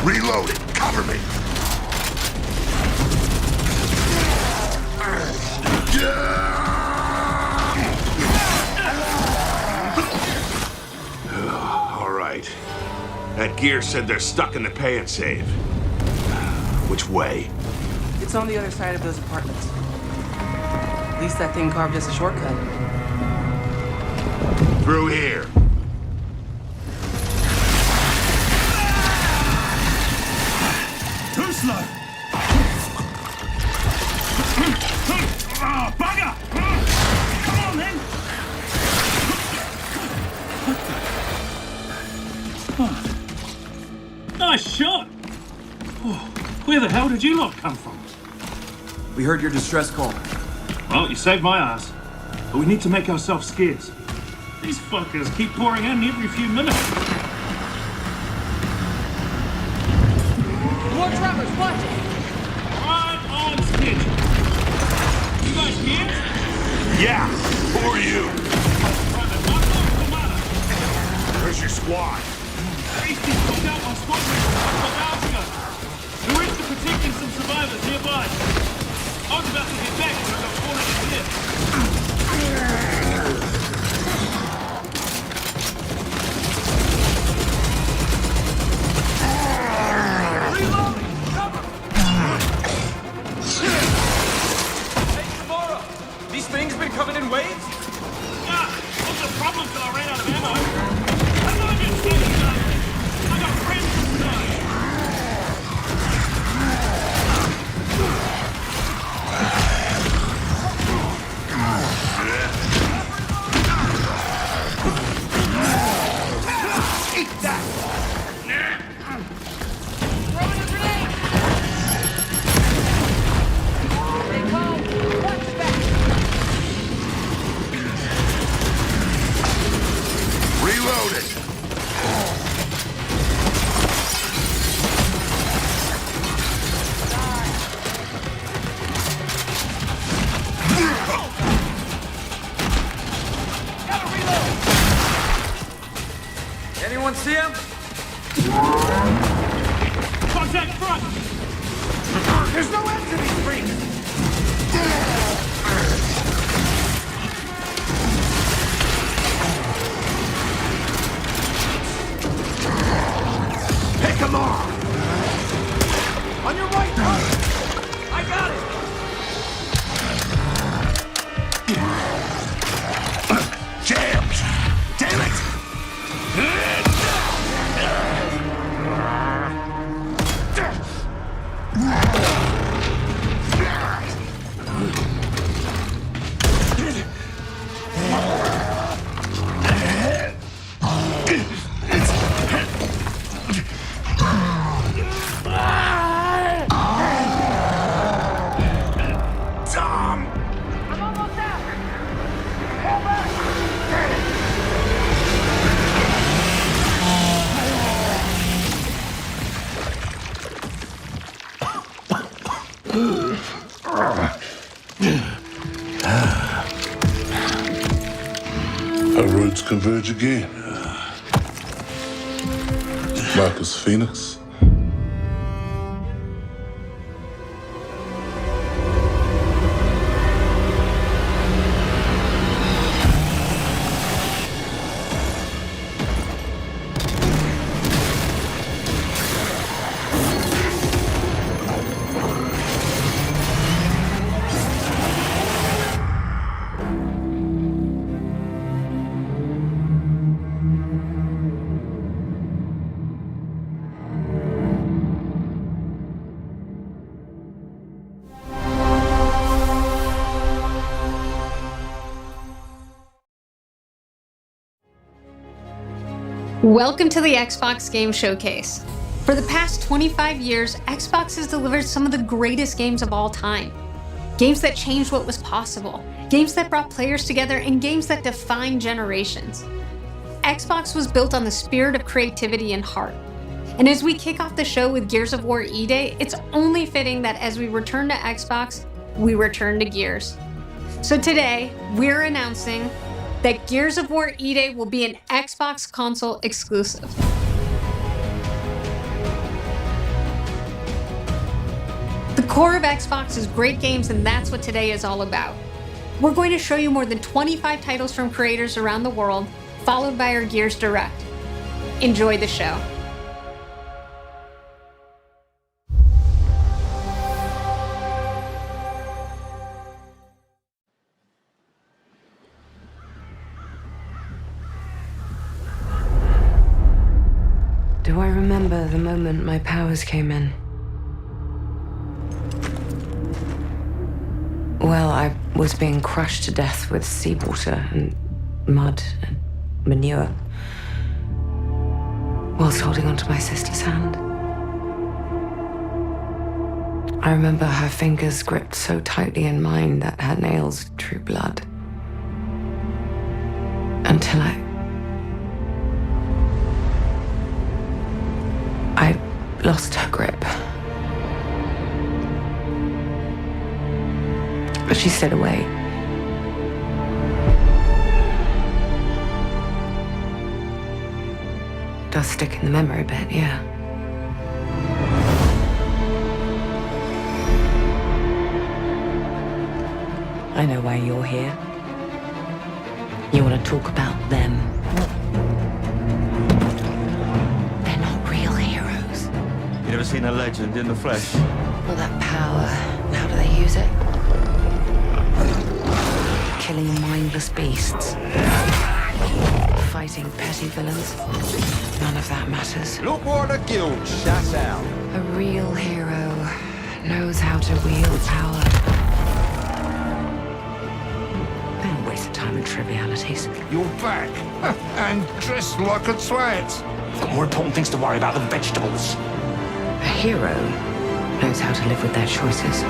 Reloading. Cover me. All right. That gear said they're stuck in the pay and save. Which way? It's on the other side of those apartments. At least that thing carved us a shortcut. Through here. Too slow. Oh, bugger! Come on, then. Oh. Nice shot. Oh, where the hell did you lot come from? We heard your distress call. Well, you saved my ass. But we need to make ourselves scarce. These fuckers keep pouring in every few minutes. More trappers, watch it! Right on schedule. You guys scared? Yeah. Who are you? Where's your squad? Hasty took out my squadron a couple of hours ago. We went to protecting some survivors nearby. I was about to get back when I got cornered in here. These things been coming in waves? Yeah, what's the problem till I ran out of ammo? How do I get standing up? I got friends inside. Eat that! Throwing a grenade! They come! Watch back! Reloading. Gotta reload! Anyone see him? Contact front! There's no end to these freaks! Pick him off! On your right, Hunt! I got it! Jams! Damn it! Tom! I'm almost out! Fall back! Our roads converge again. Marcus Phoenix. Welcome to the Xbox Game Showcase. For the past 25 years, Xbox has delivered some of the greatest games of all time. Games that changed what was possible, games that brought players together, and games that defined generations. Xbox was built on the spirit of creativity and heart. And as we kick off the show with Gears of War E-Day, it's only fitting that as we return to Xbox, we return to Gears. So today, we're announcing that Gears of War E-Day will be an Xbox console exclusive. core of Xbox is great games, and that's what today is all about. We're going to show you more than 25 titles from creators around the world, followed by our Gears Direct. Enjoy the show. Do I remember the moment my powers came in? Well, I was being crushed to death with seawater and mud and manure, whilst holding onto my sister's hand. I remember her fingers gripped so tightly in mine that her nails drew blood. Until I lost her grip. But she stayed away. Does stick in the memory a bit, yeah. I know why you're here. You want to talk about them. They're not real heroes. You ever seen a legend in the flesh? All that power, how do they use it? Killing mindless beasts. Fighting petty villains. None of that matters. Look what the guild shut out. A real hero knows how to wield power. They don't waste time on trivialities. You're back, and dressed like a twat. Got more important things to worry about than vegetables. A hero knows how to live with their choices.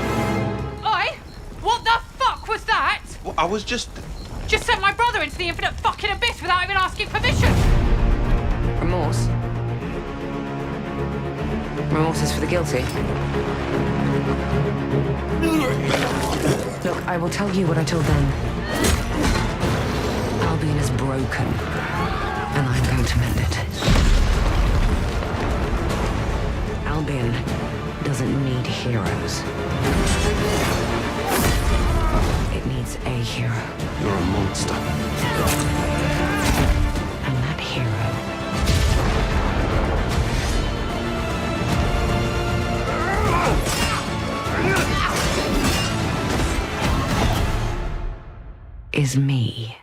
Oi! What the fuck was that? Well, I was just sent my brother into the infinite fucking abyss without even asking permission. Remorse? Remorse is for the guilty. Look, I will tell you what I told them. Albion is broken, and I'm going to mend it. Albion doesn't need heroes. It needs a hero. You're a monster. And that hero is me.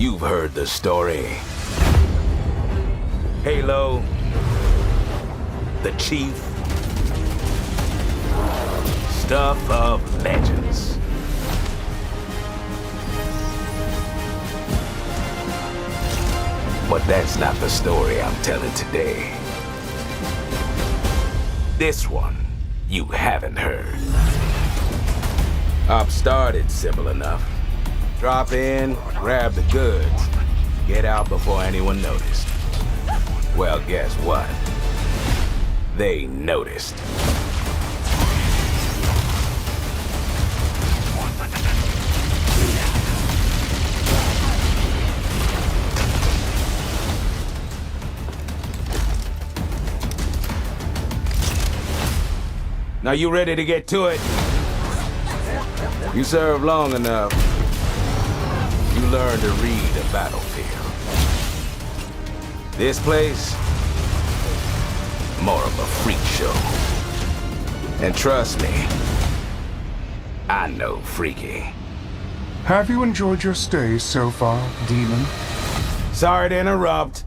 You've heard the story. Halo, the Chief, stuff of legends. But that's not the story I'm telling today. This one you haven't heard. I've started simple enough. Drop in, grab the goods, get out before anyone noticed. Well, guess what? They noticed. Now you ready to get to it? You serve long enough. You learn to read a battlefield. This place, more of a freak show. And trust me, I know freaky. Have you enjoyed your stay so far, Demon? Sorry to interrupt,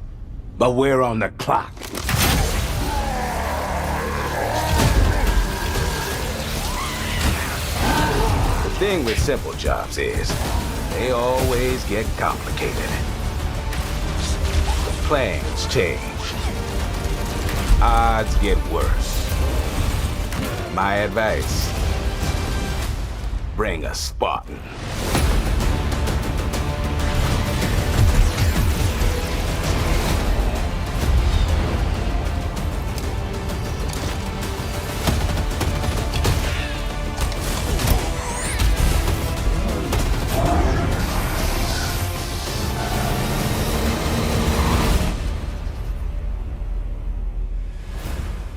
but we're on the clock. The thing with simple jobs is, they always get complicated. Plans change. Odds get worse. My advice, bring a Spartan.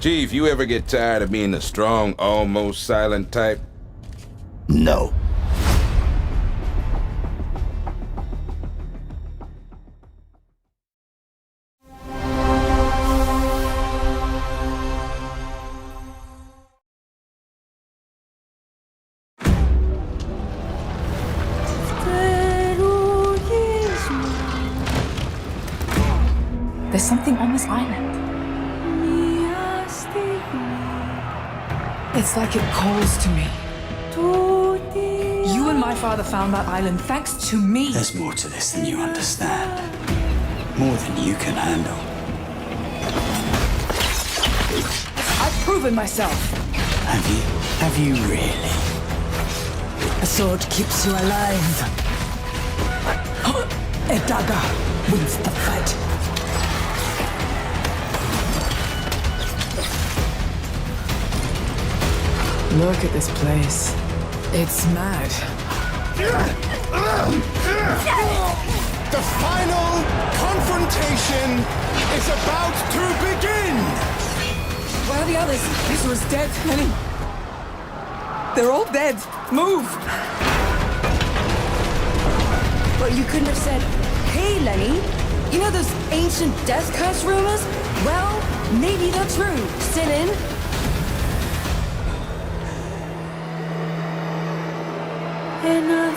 Chief, you ever get tired of being the strong, almost silent type? No. There's something on this island. It's like it calls to me. You and my father found that island thanks to me. There's more to this than you understand. More than you can handle. I've proven myself. Have you? Have you really? A sword keeps you alive. A dagger wins the fight. Look at this place. It's mad. The final confrontation is about to begin! Where are the others? Ezra's dead, Lenny. They're all dead. Move! But you couldn't have said, hey, Lenny, you know those ancient death curse rumors? Well, maybe they're true. Sit in. And I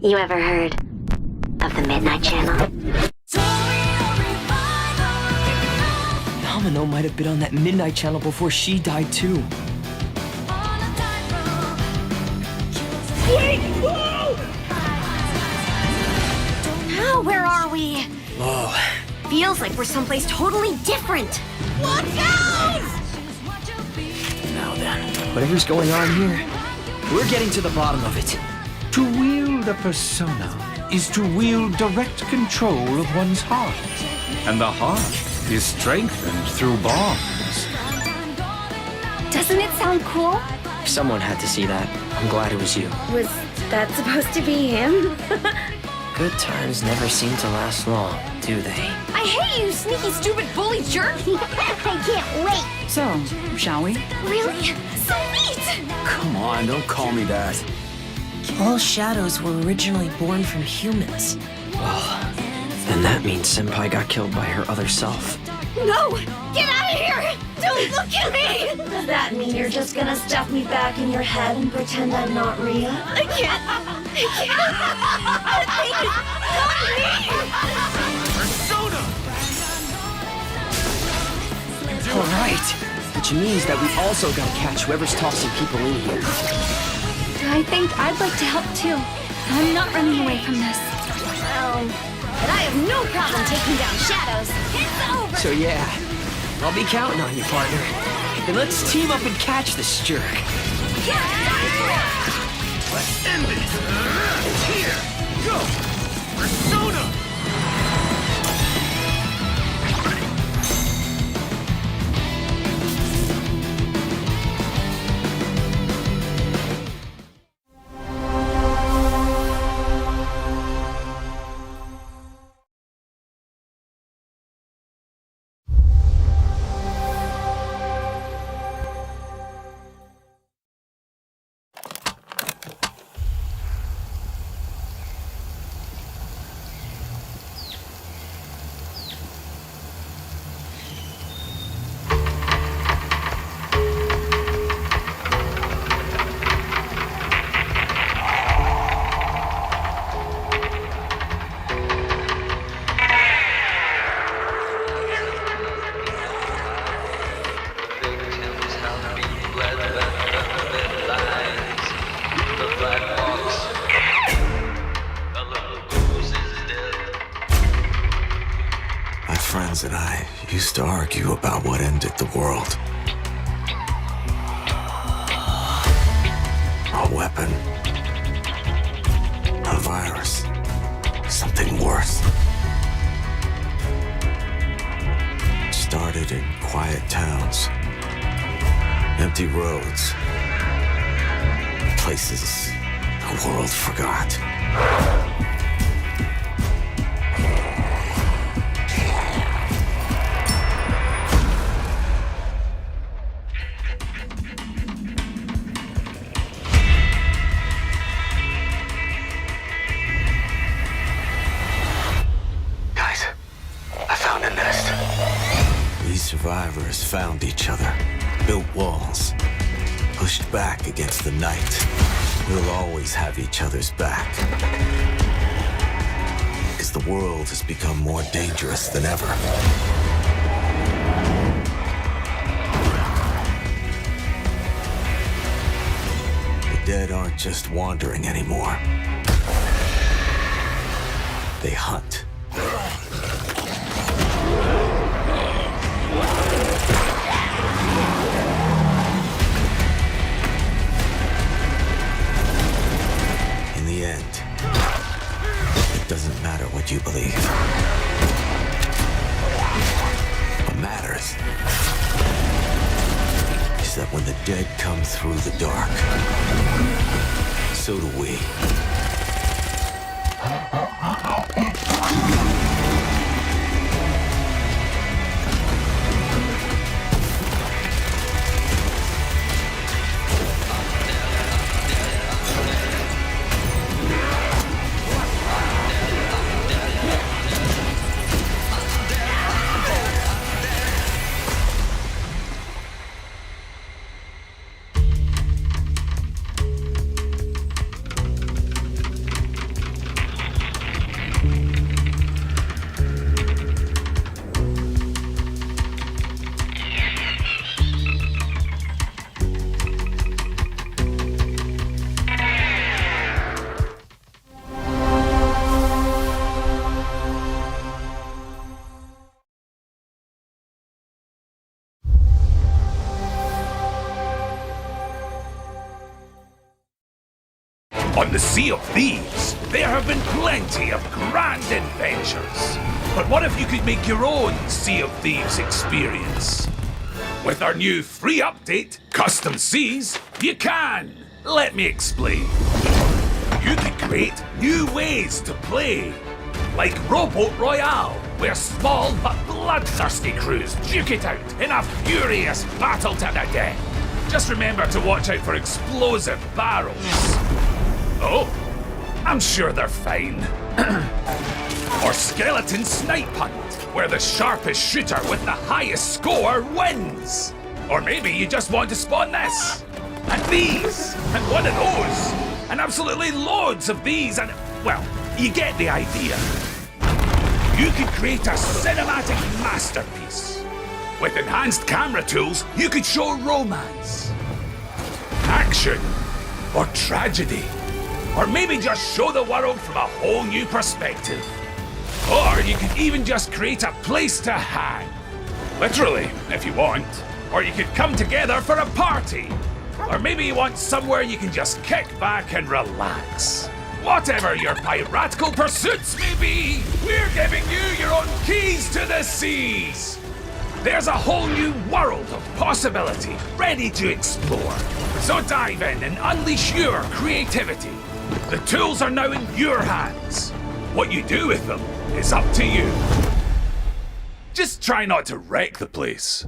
You ever heard of the Midnight Channel? Domino might have been on that Midnight Channel before she died too. Wait! Whoa! Now, where are we? Whoa. Feels like we're someplace totally different. Look out! Now then, whatever's going on here, we're getting to the bottom of it. To wield a persona is to wield direct control of one's heart. And the heart is strengthened through bonds. Doesn't it sound cool? Someone had to see that. I'm glad it was you. Was that supposed to be him? Good times never seem to last long, do they? I hate you, sneaky, stupid, bully jerk! I can't wait! So, shall we? Really? So neat! Come on, don't call me that. All shadows were originally born from humans. Well, then that means Senpai got killed by her other self. No! Get out of here! Don't look at me! Does that mean you're just gonna stuff me back in your head and pretend I'm not real? I can't! I can't! All right, which means that we also gotta catch whoever's tossing people in here. I think I'd like to help too. I'm not running away from this. Well, but I have no problem taking down shadows. It's over! So yeah, I'll be counting on you, partner. Then let's team up and catch this jerk. Let's end this! Here! Go! Persona! to argue about what ended the world. A weapon. A virus. Something worse. Started in quiet towns. Empty roads. Places the world forgot. Guys, I found a nest. These survivors found each other, built walls, pushed back against the night. We'll always have each other's back. Because the world has become more dangerous than ever. The dead aren't just wandering anymore. They hunt. It doesn't matter what you believe. What matters is that when the dead come through the dark, so do we. On the Sea of Thieves, there have been plenty of grand adventures. But what if you could make your own Sea of Thieves experience? With our new free update, Custom Seas, you can. Let me explain. You can create new ways to play. Like Rowboat Royale, where small but bloodthirsty crews duke it out in a furious battle to the death. Just remember to watch out for explosive barrels. Oh, I'm sure they're fine. Or Skeleton Snipe Hunt, where the sharpest shooter with the highest score wins. Or maybe you just want to spawn this, and these, and one of those, and absolutely loads of these, and, well, you get the idea. You could create a cinematic masterpiece. With enhanced camera tools, you could show romance, action, or tragedy. Or maybe just show the world from a whole new perspective. Or you could even just create a place to hang. Literally, if you want. Or you could come together for a party. Or maybe you want somewhere you can just kick back and relax. Whatever your piratical pursuits may be, we're giving you your own keys to the seas. There's a whole new world of possibility ready to explore. So dive in and unleash your creativity. The tools are now in your hands. What you do with them is up to you. Just try not to wreck the place.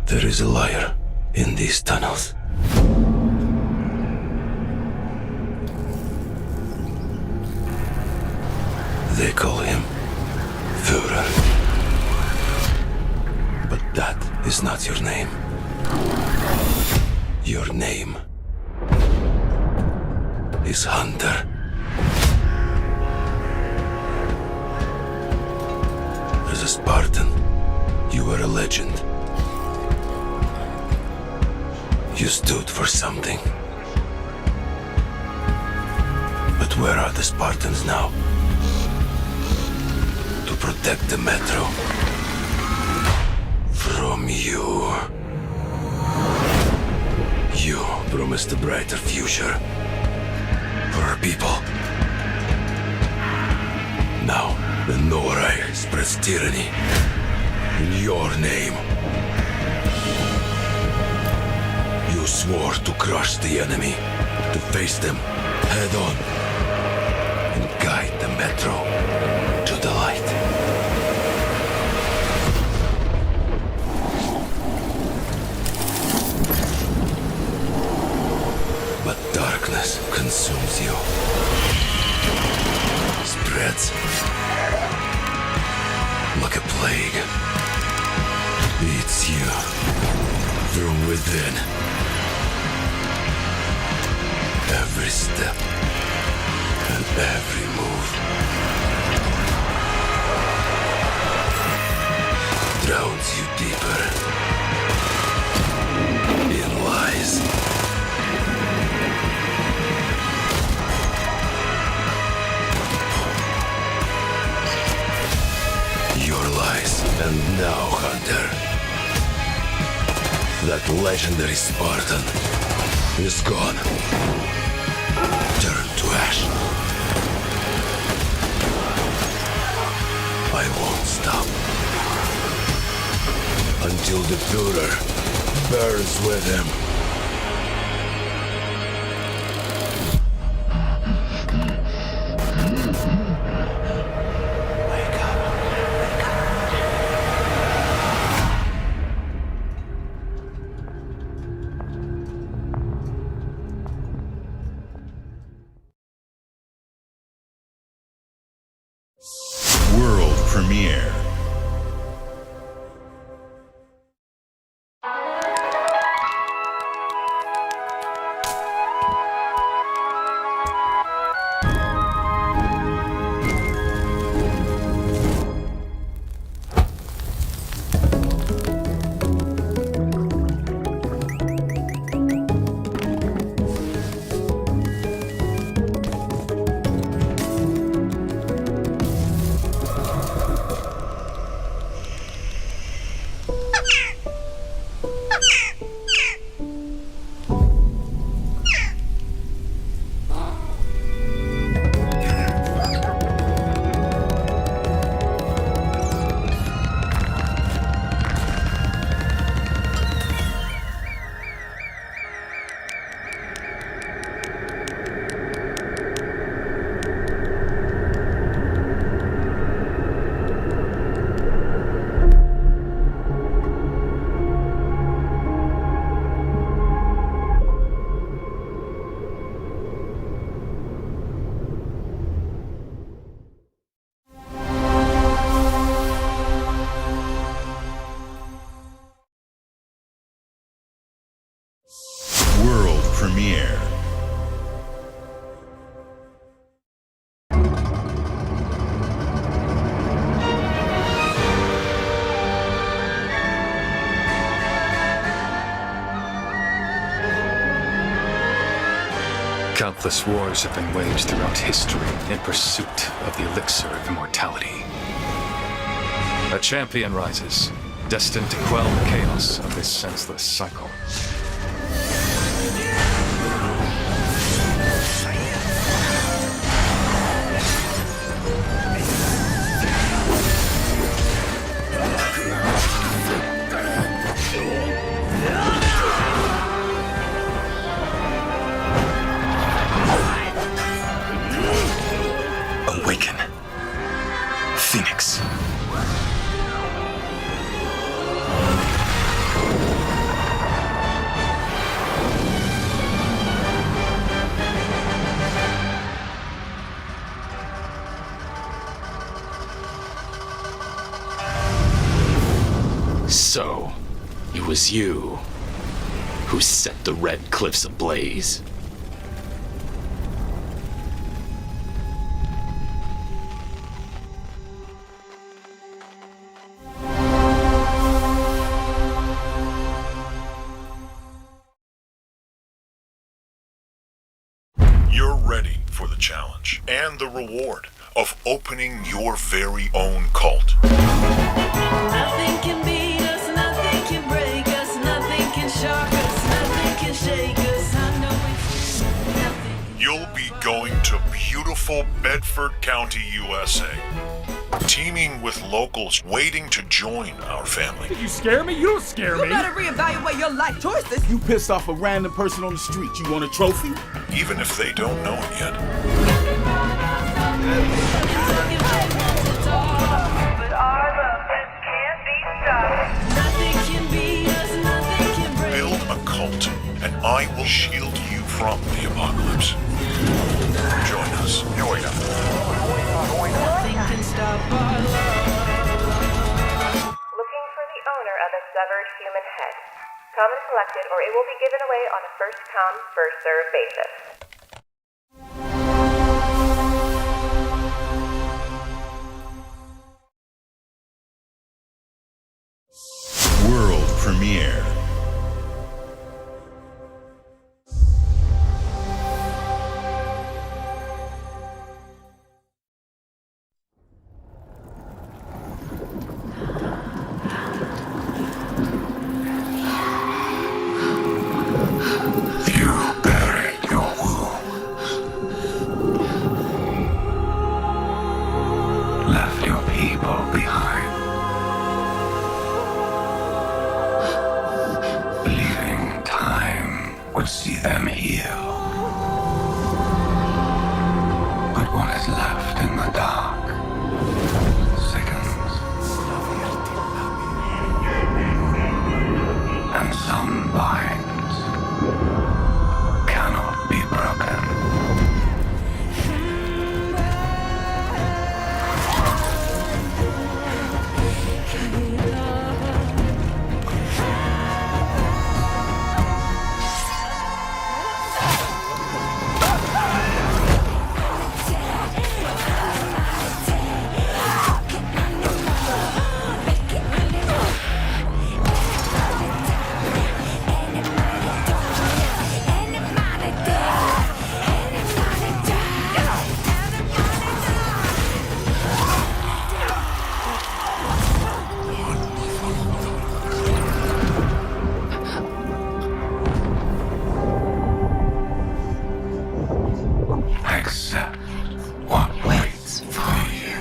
There is a liar in these tunnels. They call him Führer. But that is not your name. Your name is Hunter. As a Spartan, you were a legend. You stood for something. But where are the Spartans now? To protect the Metro from you. You promised a brighter future for our people. Now, the Norai spreads tyranny in your name. You swore to crush the enemy, to face them head on, and guide the Metro to the light. But darkness consumes you. Spreads like a plague. Eats you from within. Every step and every move drowns you deeper in lies. Your lies, and now, Hunter, that legendary Spartan is gone. Turn to ash. I won't stop until the Führer burns with him. World premiere. World premiere. Countless wars have been waged throughout history in pursuit of the elixir of immortality. A champion rises, destined to quell the chaos of this senseless cycle. Awaken, Phoenix. So, it was you who set the Red Cliffs ablaze. challenge and the reward of opening your very own cult. Nothing can beat us, nothing can break us, nothing can shock us, nothing can shake us. I know it's nothing. You'll be going to beautiful Bedford County, USA, teaming with locals waiting to join our family. You scare me? You don't scare me. You better reevaluate your life choices. You pissed off a random person on the street. You want a trophy? Even if they don't know it yet. Build a cult, and I will shield you from the apocalypse. Join us. Join us. Nothing can stop our love. Looking for the owner of a severed human head. Come and collect it, or it will be given away on a first-come, first-served basis. World premiere. Left your people behind. Believing time would see them heal. But what is left in the dark sickens. And some binds cannot be broken. Accept what waits for you.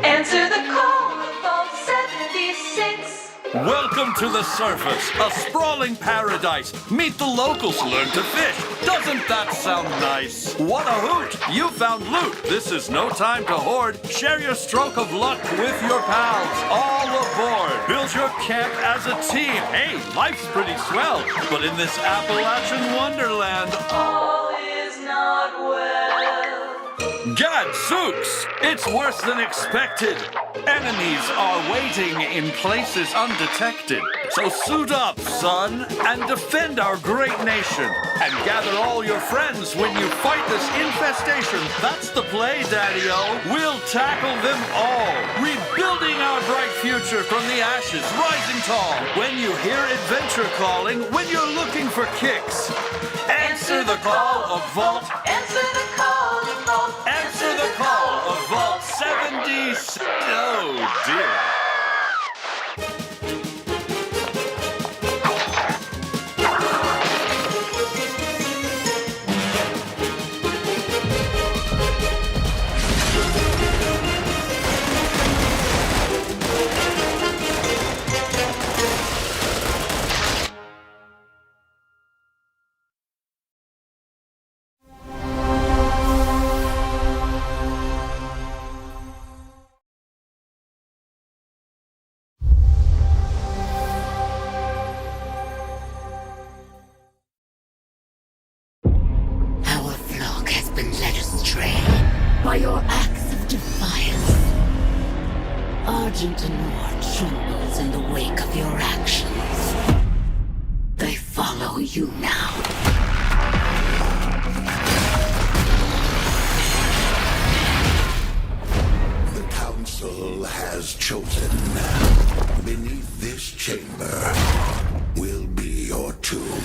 Answer the call of Vault 76. Welcome to the surface, a sprawling paradise. Meet the locals, learn to fish. Doesn't that sound nice? What a hoot! You found loot. This is no time to hoard. Share your stroke of luck with your pals. All aboard. Build your camp as a team. Hey, life's pretty swell. But in this Appalachian wonderland, All is not well. Gadzooks! It's worse than expected. Enemies are waiting in places undetected. So suit up, son, and defend our great nation. And gather all your friends when you fight this infestation. That's the play, Daddy-O. We'll tackle them all. Rebuilding our bright future from the ashes, rising tall. When you hear adventure calling, when you're looking for kicks. Answer the call of Vault. Answer the call of Vault. Answer the call of Vault 76. Oh, dear. by your acts of defiance. Argent Anor trembles in the wake of your actions. They follow you now. The Council has chosen. Beneath this chamber will be your tomb.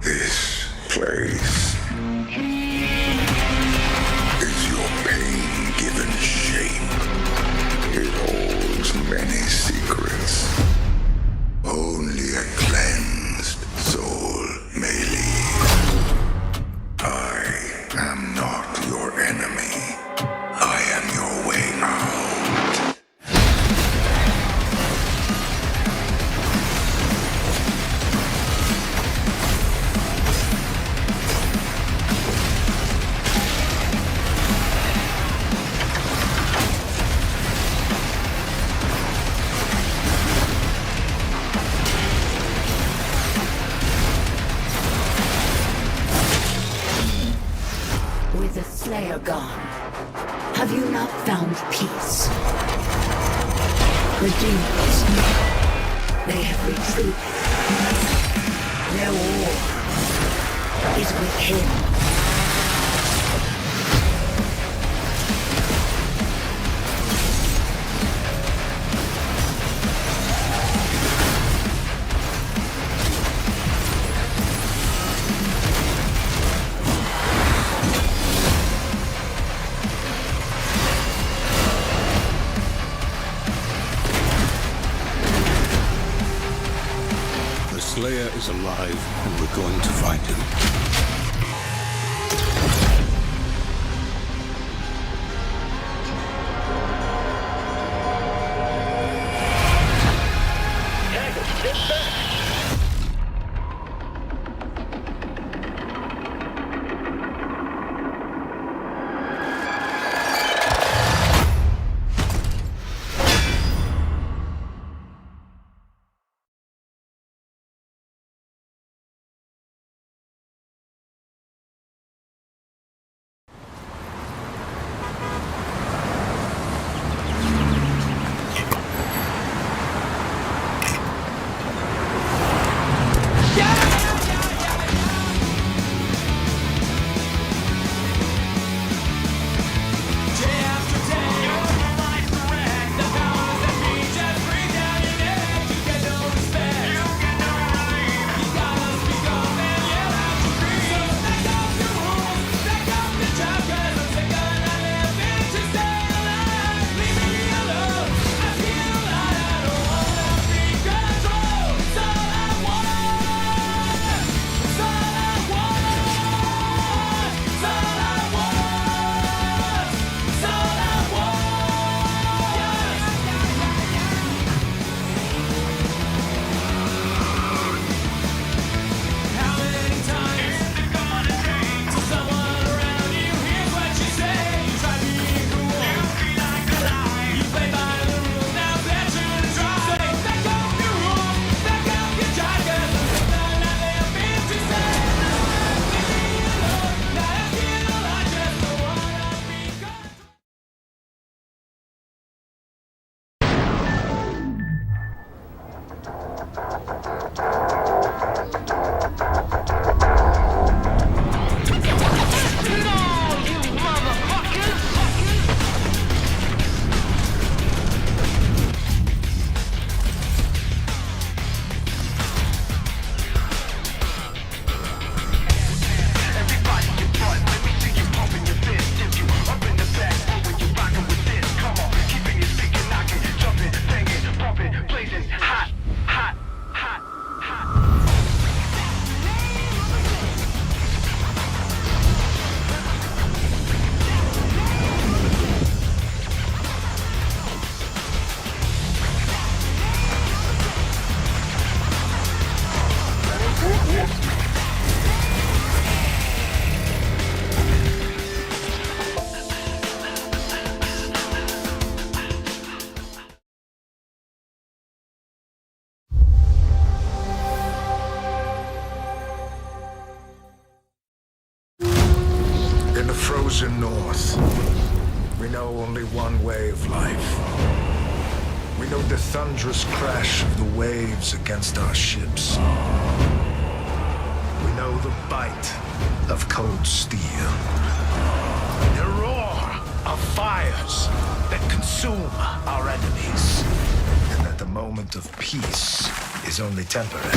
This place is your pain given shape. It holds many secrets. Only a cleansed soul may leave. I am not your enemy. I am your way out. With the Slayer gone, have you not found peace? The demons, they have retreated. Their war is with him. The Slayer is alive, and we're going to find him. frozen north, we know only one way of life. We know the thunderous crash of the waves against our ships. We know the bite of cold steel. The roar of fires that consume our enemies. And that the moment of peace is only temporary.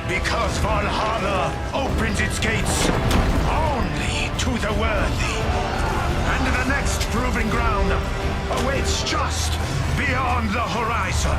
Because Valhalla opens its gates only to the worthy. And the next proving ground awaits just beyond the horizon.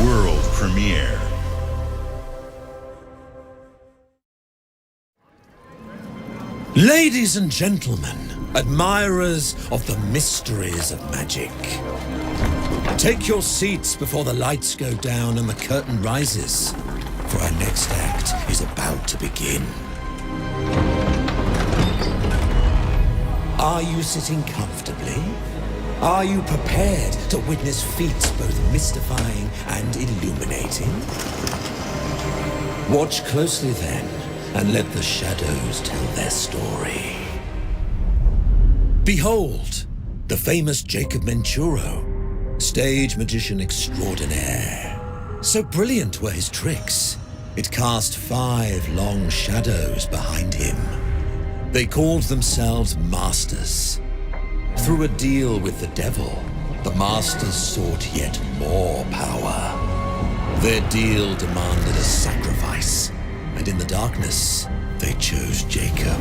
World premiere. Ladies and gentlemen, admirers of the mysteries of magic, take your seats before the lights go down and the curtain rises, for our next act is about to begin. Are you sitting comfortably? Are you prepared to witness feats both mystifying and illuminating? Watch closely then, and let the shadows tell their story. Behold, the famous Jacob Menturo, stage magician extraordinaire. So brilliant were his tricks, it cast 5 long shadows behind him. They called themselves Masters. Through a deal with the devil, the Masters sought yet more power. Their deal demanded a sacrifice, and in the darkness, they chose Jacob.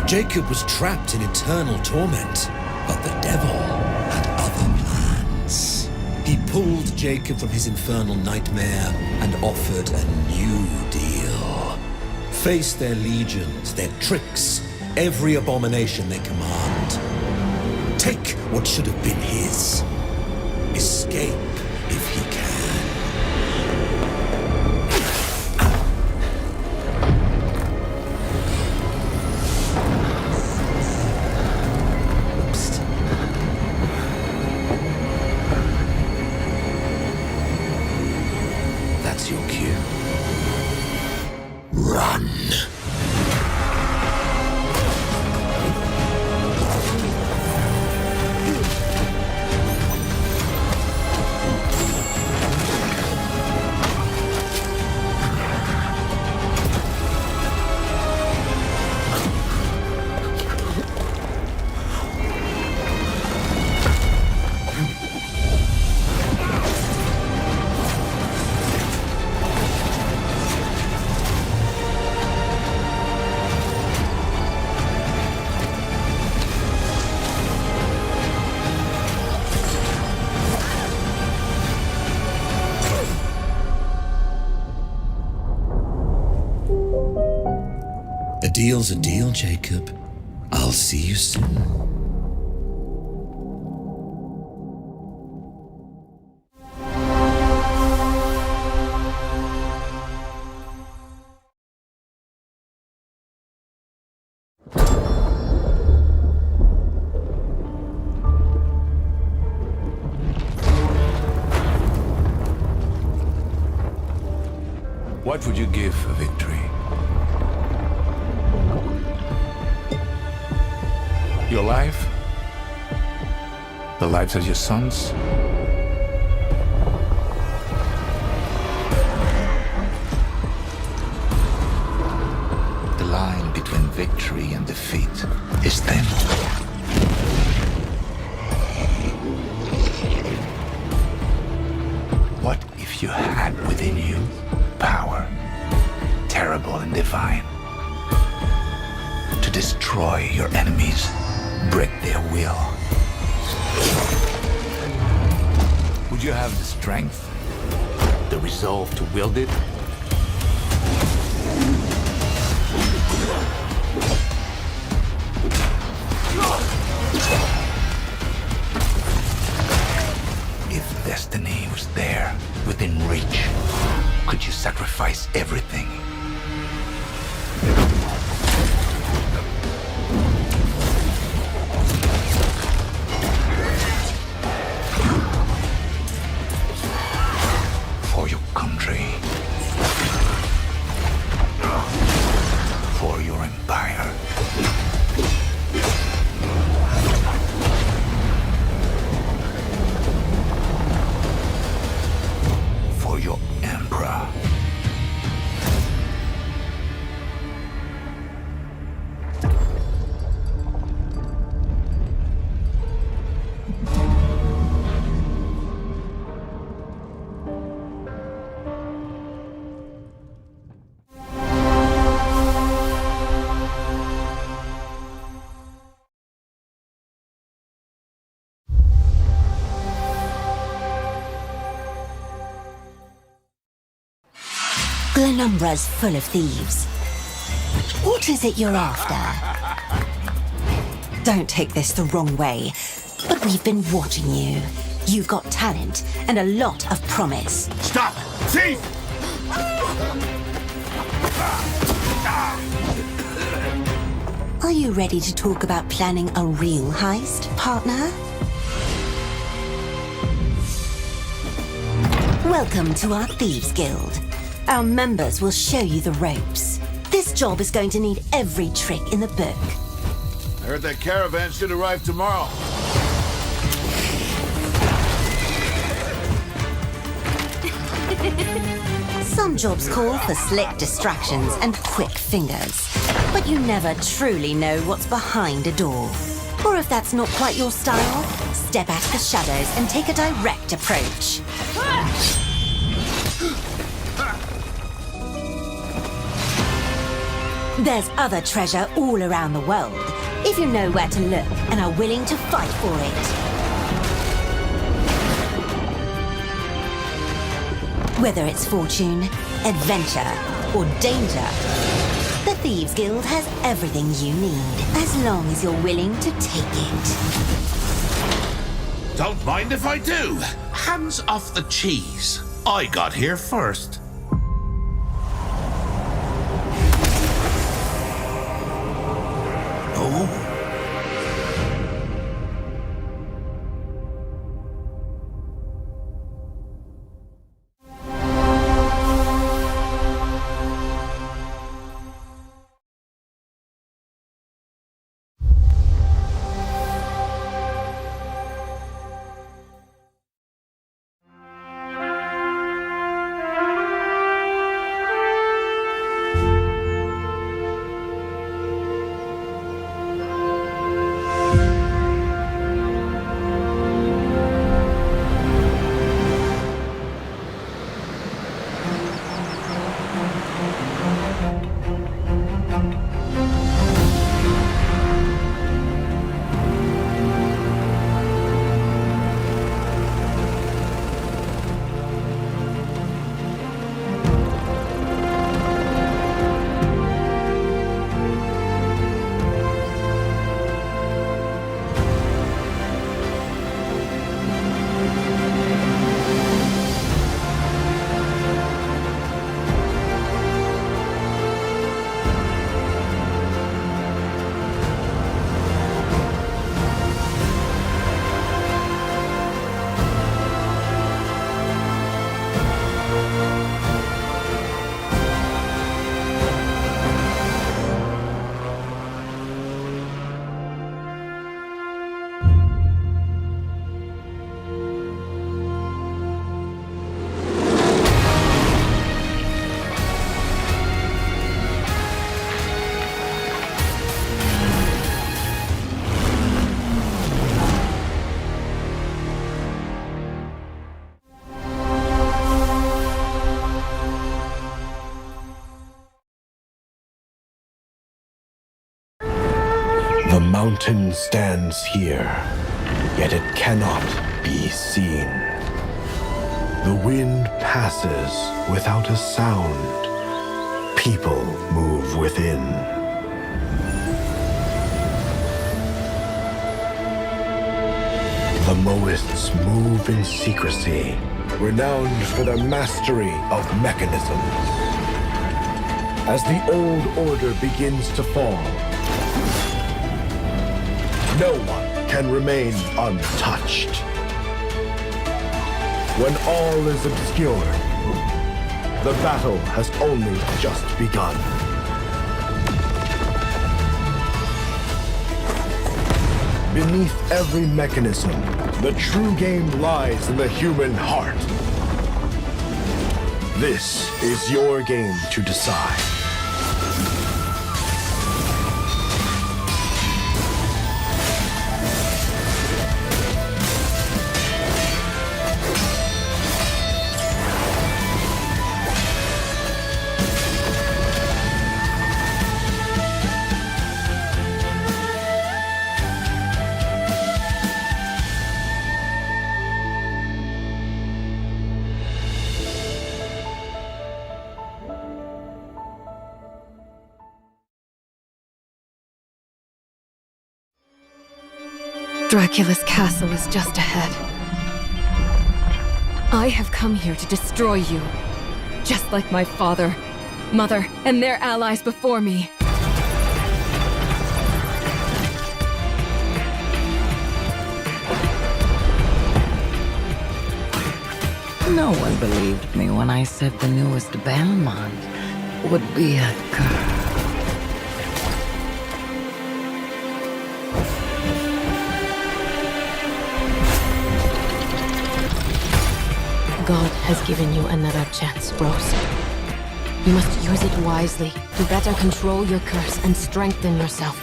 Jacob was trapped in eternal torment, but the devil had other plans. He pulled Jacob from his infernal nightmare and offered a new deal. Face their legions, their tricks, every abomination they command. Take what should have been his. Escape if he can. Oops. That's your cue. Run. deal's a deal, Jacob. I'll see you soon. What would you give for victory? Your life? The lives of your sons? The line between victory and defeat is thin. What if you had within you power, terrible and divine, to destroy your enemies, break their will? Would you have the strength, the resolve to wield it? If destiny was there, within reach, could you sacrifice everything? For your country. For your empire. For your emperor. Glenumbra's full of thieves. What is it you're after? Don't take this the wrong way, but we've been watching you. You've got talent and a lot of promise. Stop! Thief! Are you ready to talk about planning a real heist, partner? Welcome to our Thieves Guild. Our members will show you the ropes. This job is going to need every trick in the book. I heard that caravan should arrive tomorrow. Some jobs call for slick distractions and quick fingers, but you never truly know what's behind a door. Or if that's not quite your style, step out of the shadows and take a direct approach. There's other treasure all around the world, if you know where to look and are willing to fight for it. Whether it's fortune, adventure, or danger, the Thieves Guild has everything you need, as long as you're willing to take it. Don't mind if I do. Hands off the cheese. I got here first. Oh. mountain stands here, yet it cannot be seen. The wind passes without a sound. People move within. The Moists move in secrecy, renowned for their mastery of mechanisms. As the old order begins to fall, no one can remain untouched. When all is obscured, the battle has only just begun. Beneath every mechanism, the true game lies in the human heart. This is your game to decide. Dracula's castle is just ahead. I have come here to destroy you, just like my father, mother, and their allies before me. No one believed me when I said the newest Belmont would be a girl. God has given you another chance, Rose. You must use it wisely to better control your curse and strengthen yourself.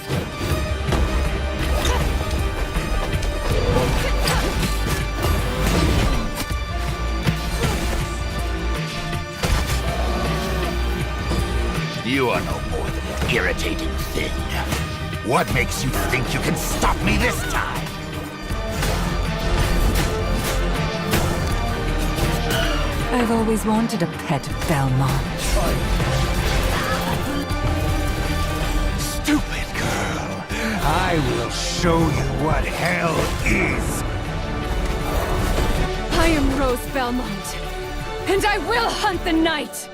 You are no more than an irritating thing. What makes you think you can stop me this time? I've always wanted a pet Belmont. Stupid girl. I will show you what hell is. I am Rose Belmont, and I will hunt the night!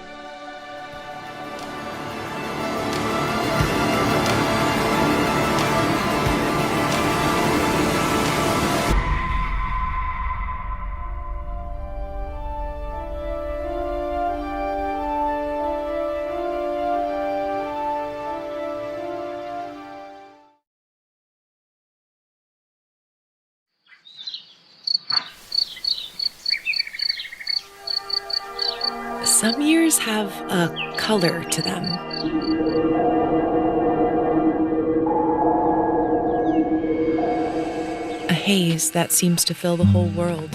Some years have a color to them. A haze that seems to fill the whole world.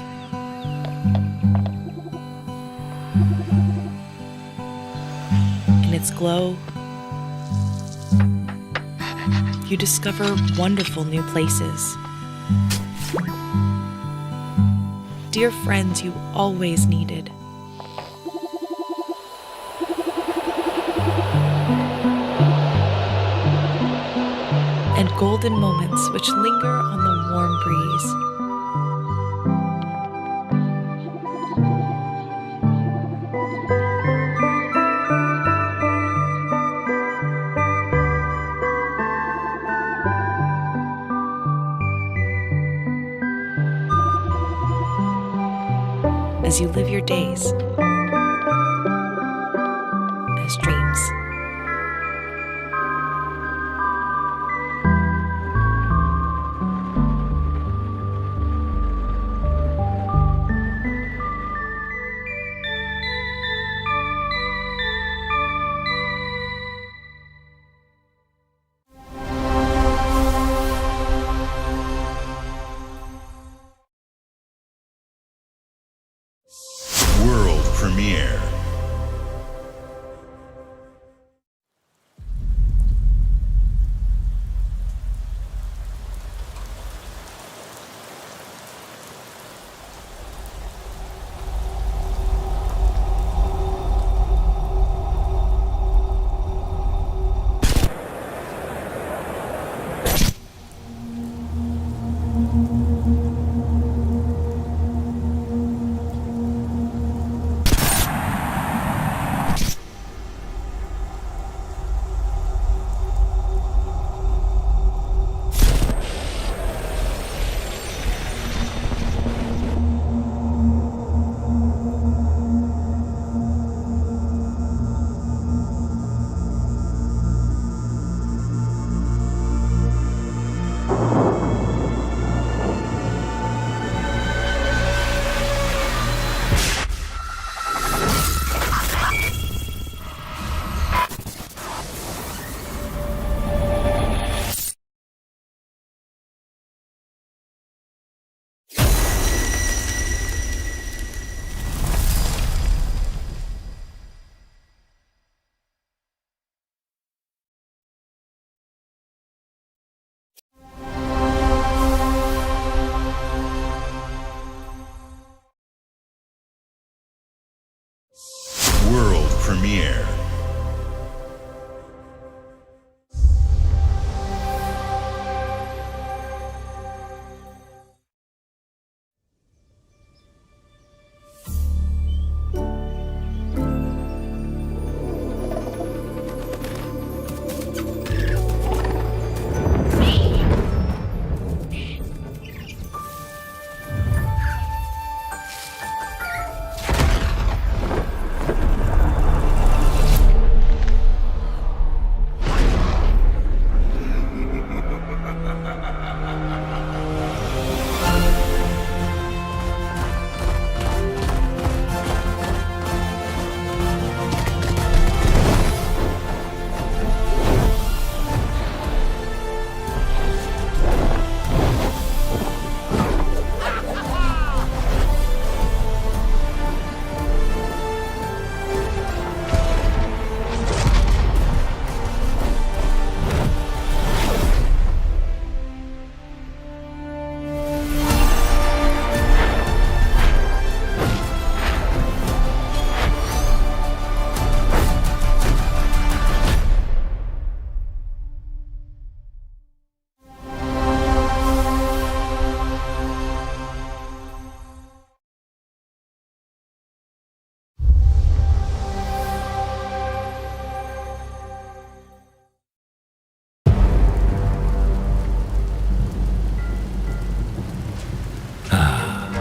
In its glow, you discover wonderful new places. Dear friends you always needed. And golden moments which linger on the warm breeze. As you live your days as dreams. World World premiere.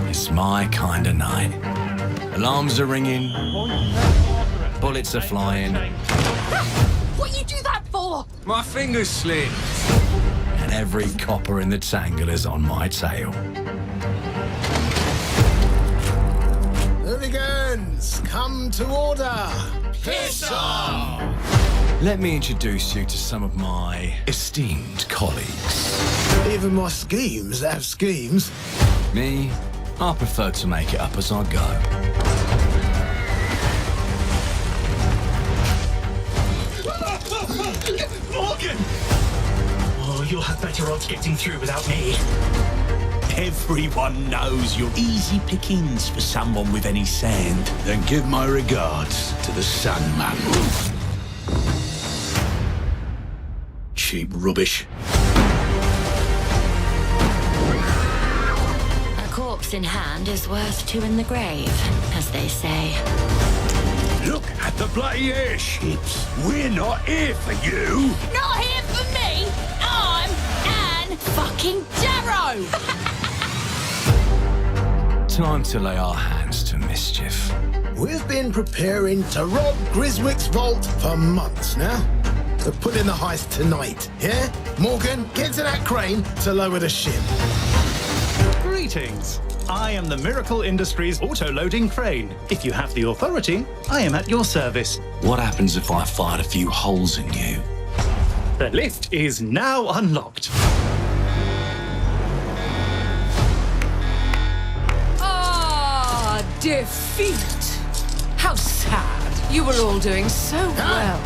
It's my kind of night. Alarms are ringing, bullets are flying. What you do that for? My fingers slipped. And every copper in the tangle is on my tail. Hooligans, come to order! Piss off! Let me introduce you to some of my esteemed colleagues. Even my schemes have schemes. Me, I prefer to make it up as I go. Morgan! Oh, you'll have better odds getting through without me. Everyone knows you're easy pickings for someone with any sand. Then give my regards to the Sandman. Cheap rubbish. A corpse in hand is worth two in the grave, as they say. Look at the bloody airships. We're not here for you. Not here for me! I'm Anne fucking Darrow! Time to lay our hands to mischief. We've been preparing to rob Griswick's vault for months now. We're putting the heist tonight, yeah? Morgan, get to that crane to lower the ship. Greetings. I am the Miracle Industries auto-loading crane. If you have the authority, I am at your service. What happens if I fired a few holes in you? The lift is now unlocked. Ah, defeat! How sad. You were all doing so well.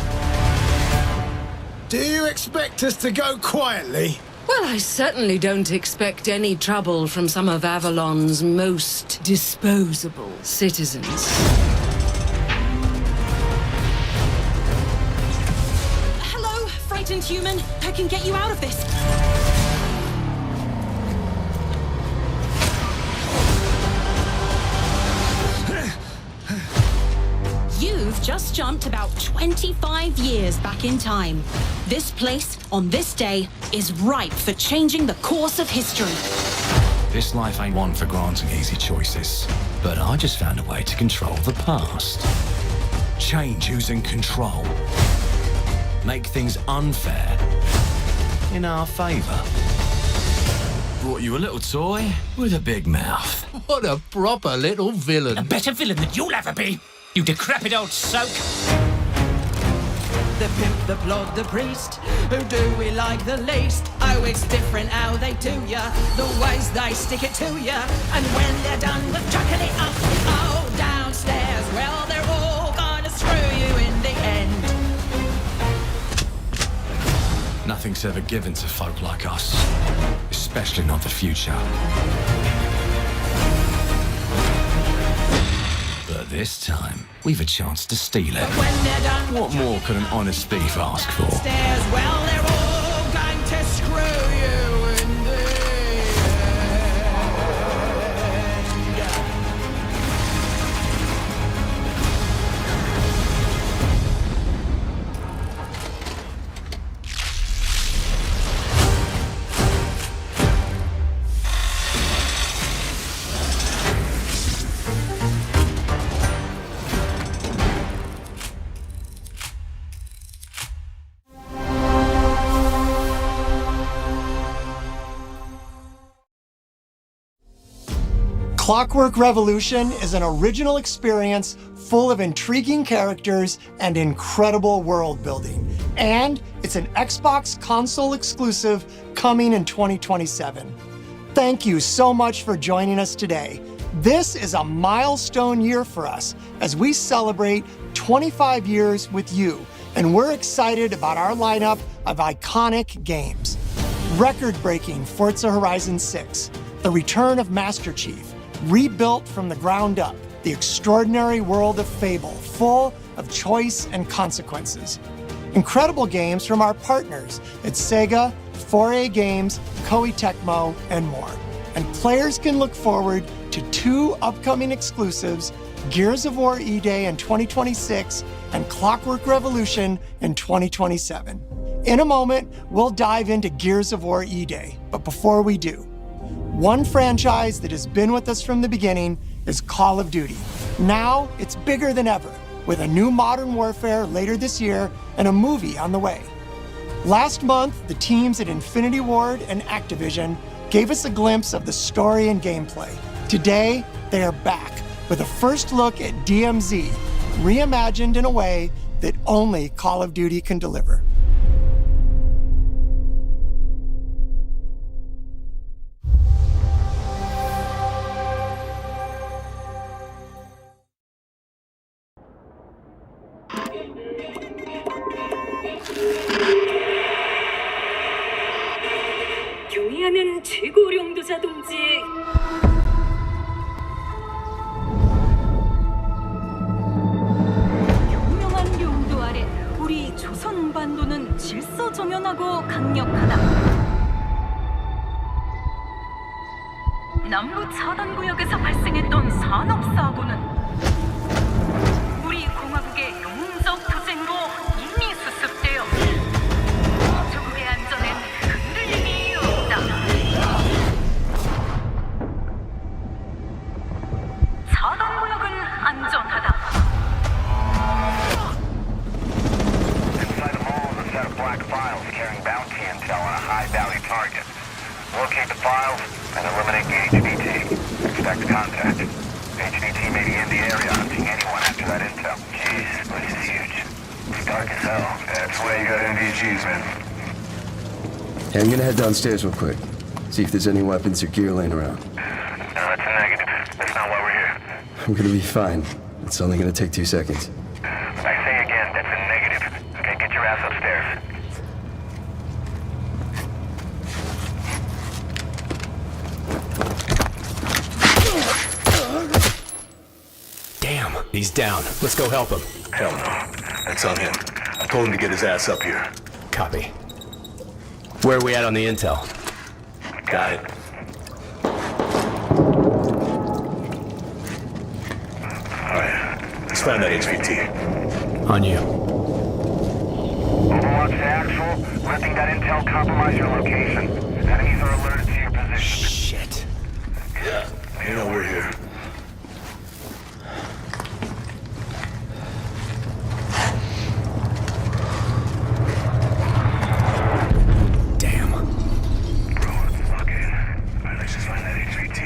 Do you expect us to go quietly? Well, I certainly don't expect any trouble from some of Avalon's most disposable citizens. Hello, frightened human. I can get you out of this. You've just jumped about 25 years back in time. This place, on this day, is ripe for changing the course of history. This life ain't one for granting easy choices, but I just found a way to control the past. Change who's in control. Make things unfair in our favor. Brought you a little toy with a big mouth. What a proper little villain. A better villain than you'll ever be, you decrepit old soak. The pimp, the plod, the priest. Who do we like the least? Oh, it's different how they do ya. The ways they stick it to ya. And when they're done with chucking it up, oh, downstairs, well, they're all gonna screw you in the end. Nothing's ever given to folk like us, especially not the future. But This time, we've a chance to steal it. What more could an honest thief ask for? Stairs, well, they're all going to screw you in the Clockwork Revolution is an original experience full of intriguing characters and incredible world building. And it's an Xbox console exclusive coming in 2027. Thank you so much for joining us today. This is a milestone year for us as we celebrate 25 years with you, and we're excited about our lineup of iconic games. Record-breaking Forza Horizon 6, the return of Master Chief, rebuilt from the ground up, the extraordinary world of Fable, full of choice and consequences. Incredible games from our partners at Sega, 4A Games, Koei Tecmo, and more. And players can look forward to 2 upcoming exclusives, Gears of War E-Day in 2026 and Clockwork Revolution in 2027. In a moment, we'll dive into Gears of War E-Day, but before we do, one franchise that has been with us from the beginning is Call of Duty. Now, it's bigger than ever, with a new Modern Warfare later this year and a movie on the way. Last month, the teams at Infinity Ward and Activision gave us a glimpse of the story and gameplay. Today, they are back with a first look at DMZ, reimagined in a way that only Call of Duty can deliver. 경의하는 최고령도자 동지. 현명한 용도 아래 우리 조선 반도는 질서정연하고 강력하다. 남부 차단구역에서 발생했던 산업사고는 우리 공화국의 용적 투쟁으로 이미 수습되어 조국의 안전엔 흔들림이 없다. 차단구역은 안전하다. Inside the mall is a set of black files carrying bounty intel on a high-value target. Locate the files and eliminate the HVT. Expect contact. HVT may be in the area hunting anyone after that intel. Jeez, this is huge. It's dark as hell. That's why you got NVGs, man. Hey, I'm gonna head downstairs real quick. See if there's any weapons or gear laying around. No, that's a negative. That's not why we're here. I'm gonna be fine. It's only gonna take 2 seconds. I say again, that's a negative. Okay, get your ass upstairs. Damn, he's down. Let's go help him. Hell no. That's on him. I told him to get his ass up here. Copy. Where are we at on the intel? Got it. Alright, let's find that HVT. On you. Overwatch to actual. Letting that intel compromise your location. Enemies are alerted to your position. Shit. Yeah, you know we're here. Damn. Bro, fuck it. Alright, let's just find that HVT.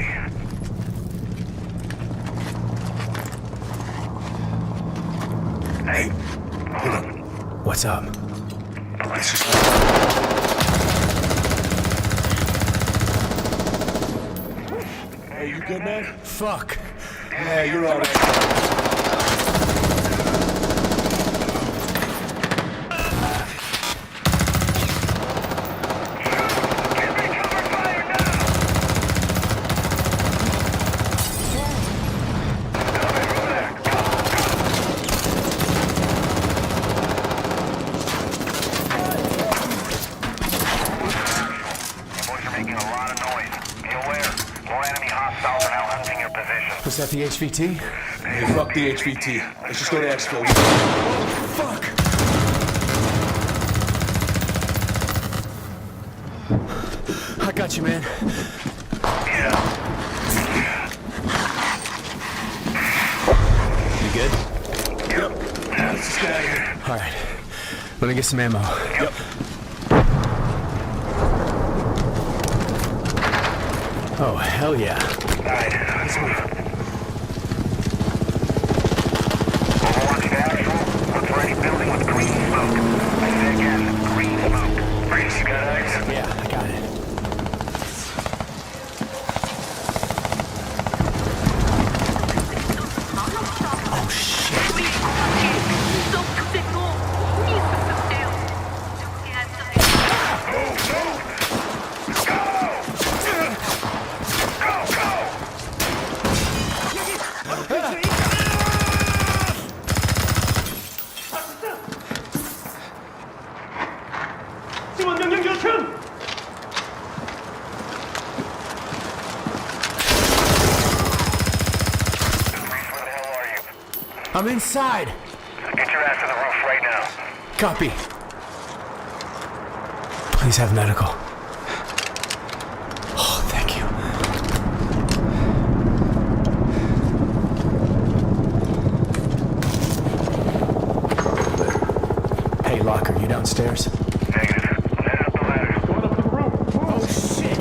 Hey, hold on. What's up? Let's just... Hey, you good, man? Fuck. Yeah, you're all right. Was that the HVT? Hey, fuck the HVT. Let's just go to exfil. Fuck! I got you, man. Yeah. You good? Yep. Let's just get out of here. All right. Let me get some ammo. Yep. Oh, hell yeah. All right, let's move. Overwatch to actual. Look for any building with green smoke. I say again, green smoke. Freeze, you got eyes? Yeah, I got it. Oh, shit. I'm inside. Get your ass to the roof right now. Copy. Please have medical. Oh, thank you. Hey, Locker, you downstairs? Negative. Head up the ladder. Going up to the roof. Oh, shit.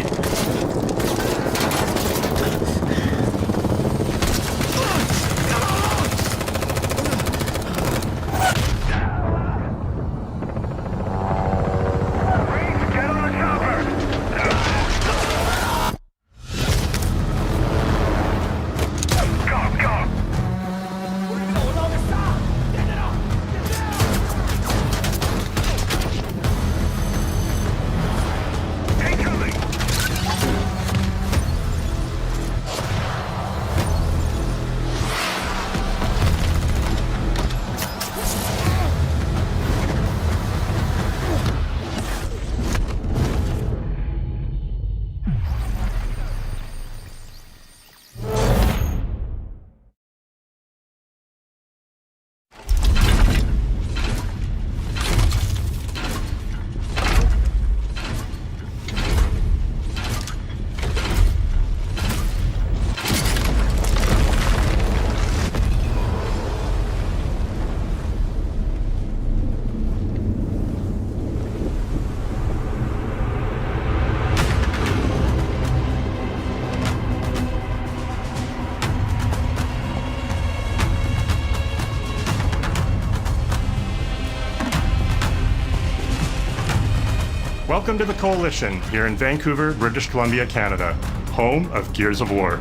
Welcome to the Coalition, here in Vancouver, British Columbia, Canada, home of Gears of War.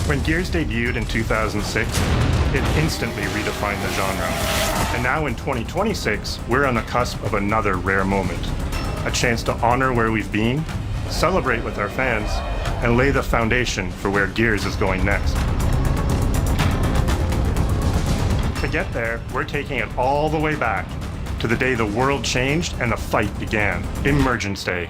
When Gears debuted in 2006, it instantly redefined the genre. And now in 2026, we're on the cusp of another rare moment. A chance to honor where we've been, celebrate with our fans, and lay the foundation for where Gears is going next. To get there, we're taking it all the way back to the day the world changed and the fight began, Emergence Day.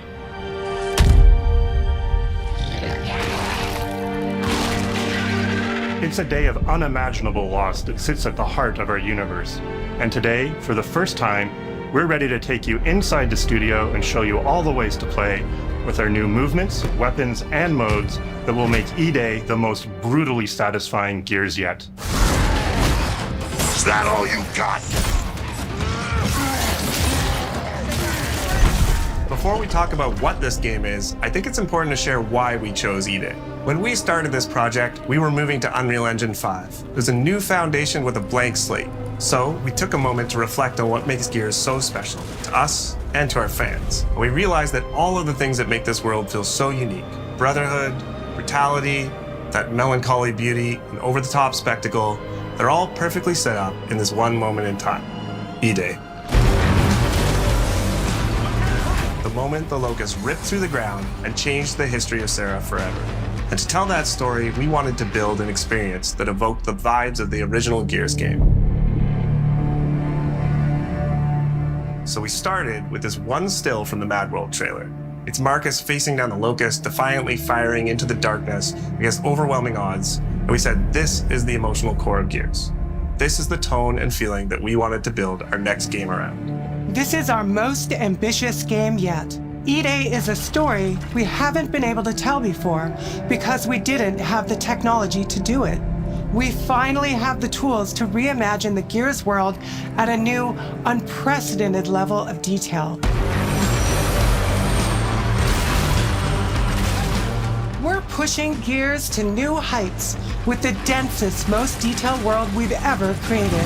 It's a day of unimaginable loss that sits at the heart of our universe. And today, for the first time, we're ready to take you inside the studio and show you all the ways to play with our new movements, weapons, and modes that will make E-Day the most brutally satisfying Gears yet. Is that all you got? Before we talk about what this game is, I think it's important to share why we chose E-Day. When we started this project, we were moving to Unreal Engine 5. It was a new foundation with a blank slate. So we took a moment to reflect on what makes Gears so special to us and to our fans. And we realized that all of the things that make this world feel so unique, brotherhood, brutality, that melancholy beauty, and over-the-top spectacle, they're all perfectly set up in this one moment in time, E-Day. The moment the Locust ripped through the ground and changed the history of Seraph forever. And to tell that story, we wanted to build an experience that evoked the vibes of the original Gears game. So we started with this one still from the Mad World trailer. It's Marcus facing down the Locust, defiantly firing into the darkness against overwhelming odds, And we said, this is the emotional core of Gears. This is the tone and feeling that we wanted to build our next game around. This is our most ambitious game yet. E-Day is a story we haven't been able to tell before because we didn't have the technology to do it. We finally have the tools to reimagine the Gears world at a new, unprecedented level of detail. We're pushing Gears to new heights with the densest, most detailed world we've ever created.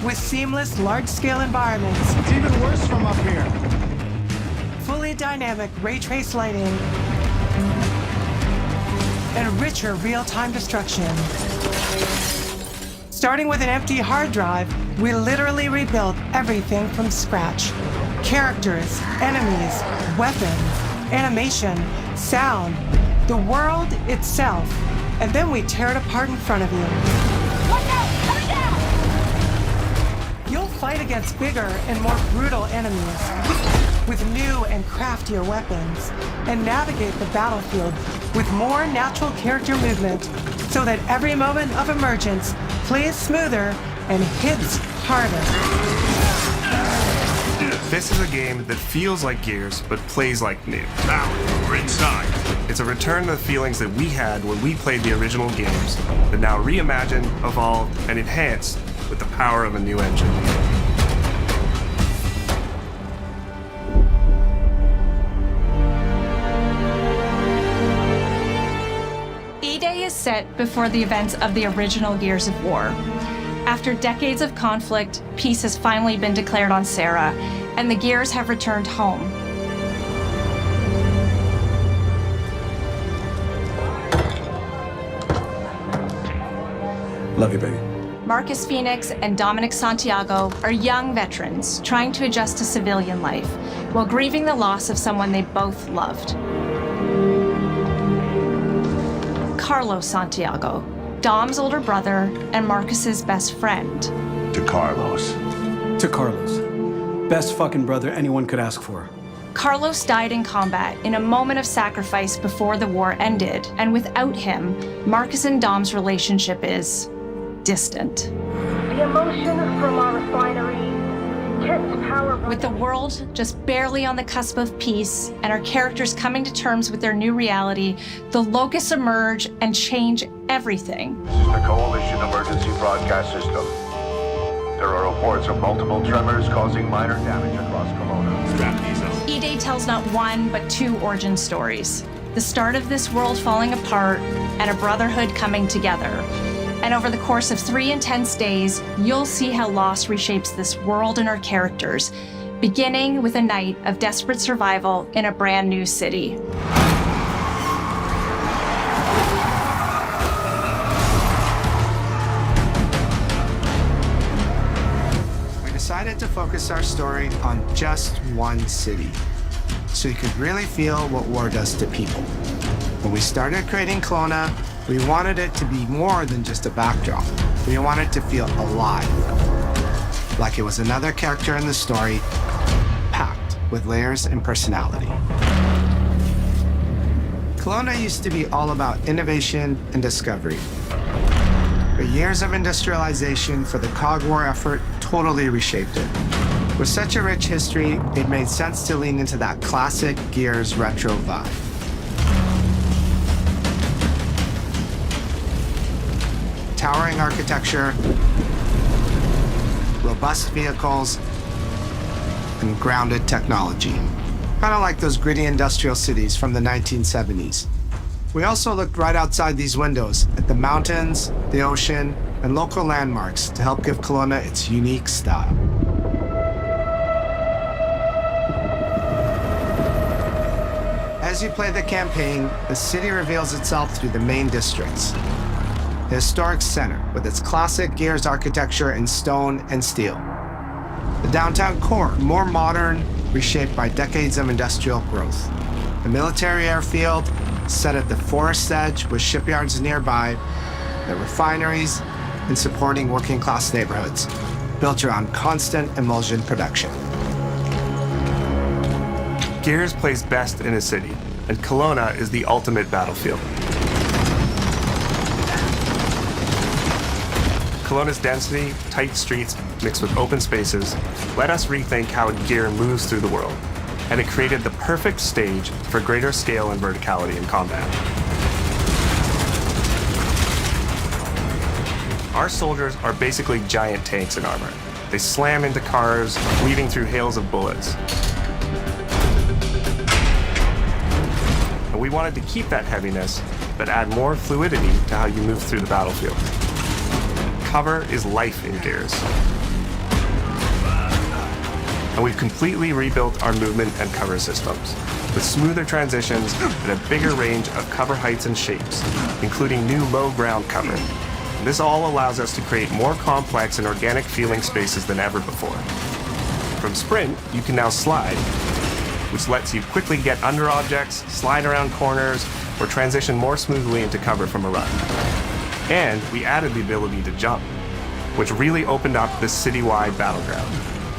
With seamless, large-scale environments. It's even worse from up here. Fully dynamic ray trace lighting. And richer real-time destruction. Starting with an empty hard drive, we literally rebuilt everything from scratch. Characters, enemies, weapons, animation, sound, the world itself. And then we tear it apart in front of you. Watch out! Coming down! You'll fight against bigger and more brutal enemies with new and craftier weapons and navigate the battlefield with more natural character movement so that every moment of emergence plays smoother and hits harder. This is a game that feels like Gears, but plays like new. Now, we're inside. It's a return to the feelings that we had when we played the original games, but now reimagined, evolved, and enhanced with the power of a new engine. E-Day is set before the events of the original Gears of War. After decades of conflict, peace has finally been declared on Serra, and the Gears have returned home. Love you, baby. Marcus Phoenix and Dominic Santiago are young veterans trying to adjust to civilian life while grieving the loss of someone they both loved. Carlos Santiago, Dom's older brother and Marcus's best friend. To Carlos. To Carlos. Best fucking brother anyone could ask for. Carlos died in combat in a moment of sacrifice before the war ended, and without him, Marcus and Dom's relationship is distant. The emotion from our refinery gets power. With the world just barely on the cusp of peace and our characters coming to terms with their new reality, the locusts emerge and change everything. This is the Coalition Emergency Broadcast System. There are reports of multiple tremors causing minor damage across Kelowna. Wrap these up. E-Day tells not one, but two origin stories. The start of this world falling apart and a brotherhood coming together. And over the course of 3 intense days, you'll see how loss reshapes this world and our characters, beginning with a night of desperate survival in a brand new city. We decided to focus our story on just one city, so you could really feel what war does to people. When we started creating Kelowna, we wanted it to be more than just a backdrop. We wanted to feel alive, like it was another character in the story, packed with layers and personality. Kelowna used to be all about innovation and discovery. But years of industrialization for the Cog War effort totally reshaped it. With such a rich history, it made sense to lean into that classic Gears retro vibe. Towering architecture, robust vehicles, and grounded technology. Kind of like those gritty industrial cities from the 1970s. We also looked right outside these windows at the mountains, the ocean, and local landmarks to help give Kelowna its unique style. As you play the campaign, the city reveals itself through the main districts. The historic center, with its classic Gears architecture in stone and steel. The downtown core, more modern, reshaped by decades of industrial growth. The military airfield, set at the forest edge with shipyards nearby. The refineries, and supporting working-class neighborhoods, built around constant emulsion production. Gears plays best in a city, and Kelowna is the ultimate battlefield. Kelowna's density, tight streets, mixed with open spaces, let us rethink how gear moves through the world, and it created the perfect stage for greater scale and verticality in combat. Our soldiers are basically giant tanks in armor. They slam into cars, weaving through hails of bullets. And we wanted to keep that heaviness, but add more fluidity to how you move through the battlefield. Cover is life in Gears. And we've completely rebuilt our movement and cover systems, with smoother transitions and a bigger range of cover heights and shapes, including new low ground cover. This all allows us to create more complex and organic feeling spaces than ever before. From Sprint, you can now slide, which lets you quickly get under objects, slide around corners, or transition more smoothly into cover from a run. And we added the ability to jump, which really opened up this citywide battleground.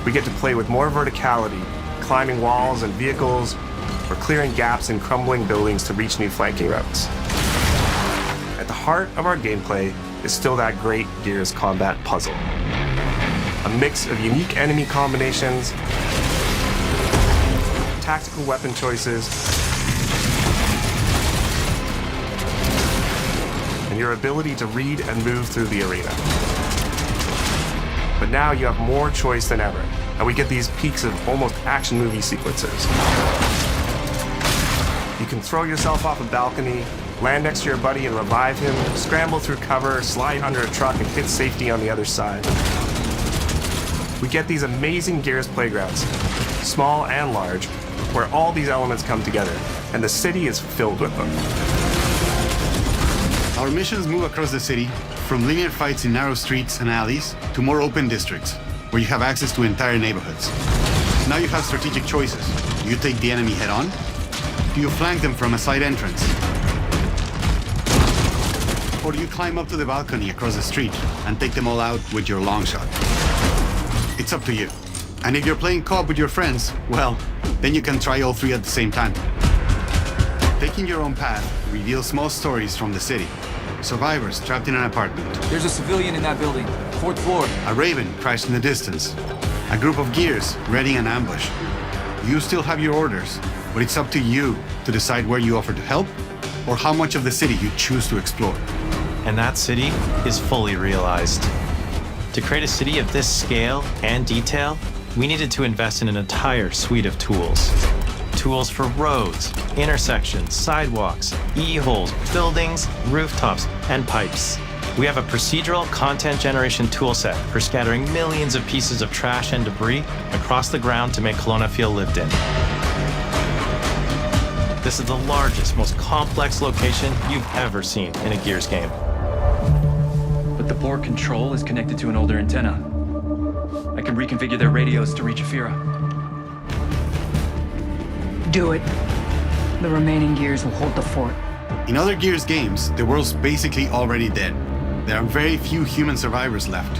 We get to play with more verticality, climbing walls and vehicles, or clearing gaps in crumbling buildings to reach new flanking routes. At the heart of our gameplay is still that great Gears combat puzzle. A mix of unique enemy combinations, tactical weapon choices, and your ability to read and move through the arena. But now you have more choice than ever, and we get these peaks of almost action movie sequences. You can throw yourself off a balcony, land next to your buddy and revive him, scramble through cover, slide under a truck, and hit safety on the other side. We get these amazing Gears playgrounds, small and large, where all these elements come together, and the city is filled with them. Our missions move across the city, from linear fights in narrow streets and alleys to more open districts, where you have access to entire neighborhoods. Now you have strategic choices. Do you take the enemy head on? Do you flank them from a side entrance? Or do you climb up to the balcony across the street and take them all out with your long shot? It's up to you. And if you're playing co-op with your friends, well, then you can try all three at the same time. Taking your own path reveals small stories from the city. Survivors trapped in an apartment. There's a civilian in that building, 4th floor. A Raven crashed in the distance. A group of Gears readying an ambush. You still have your orders, but it's up to you to decide where you offer to help or how much of the city you choose to explore. And that city is fully realized. To create a city of this scale and detail, we needed to invest in an entire suite of tools. Tools for roads, intersections, sidewalks, e-holes, buildings, rooftops, and pipes. We have a procedural content generation toolset for scattering millions of pieces of trash and debris across the ground to make Kelowna feel lived in. This is the largest, most complex location you've ever seen in a Gears game. But the port control is connected to an older antenna. I can reconfigure their radios to reach Afira. Do it. The remaining Gears will hold the fort. In other Gears games, the world's basically already dead. There are very few human survivors left.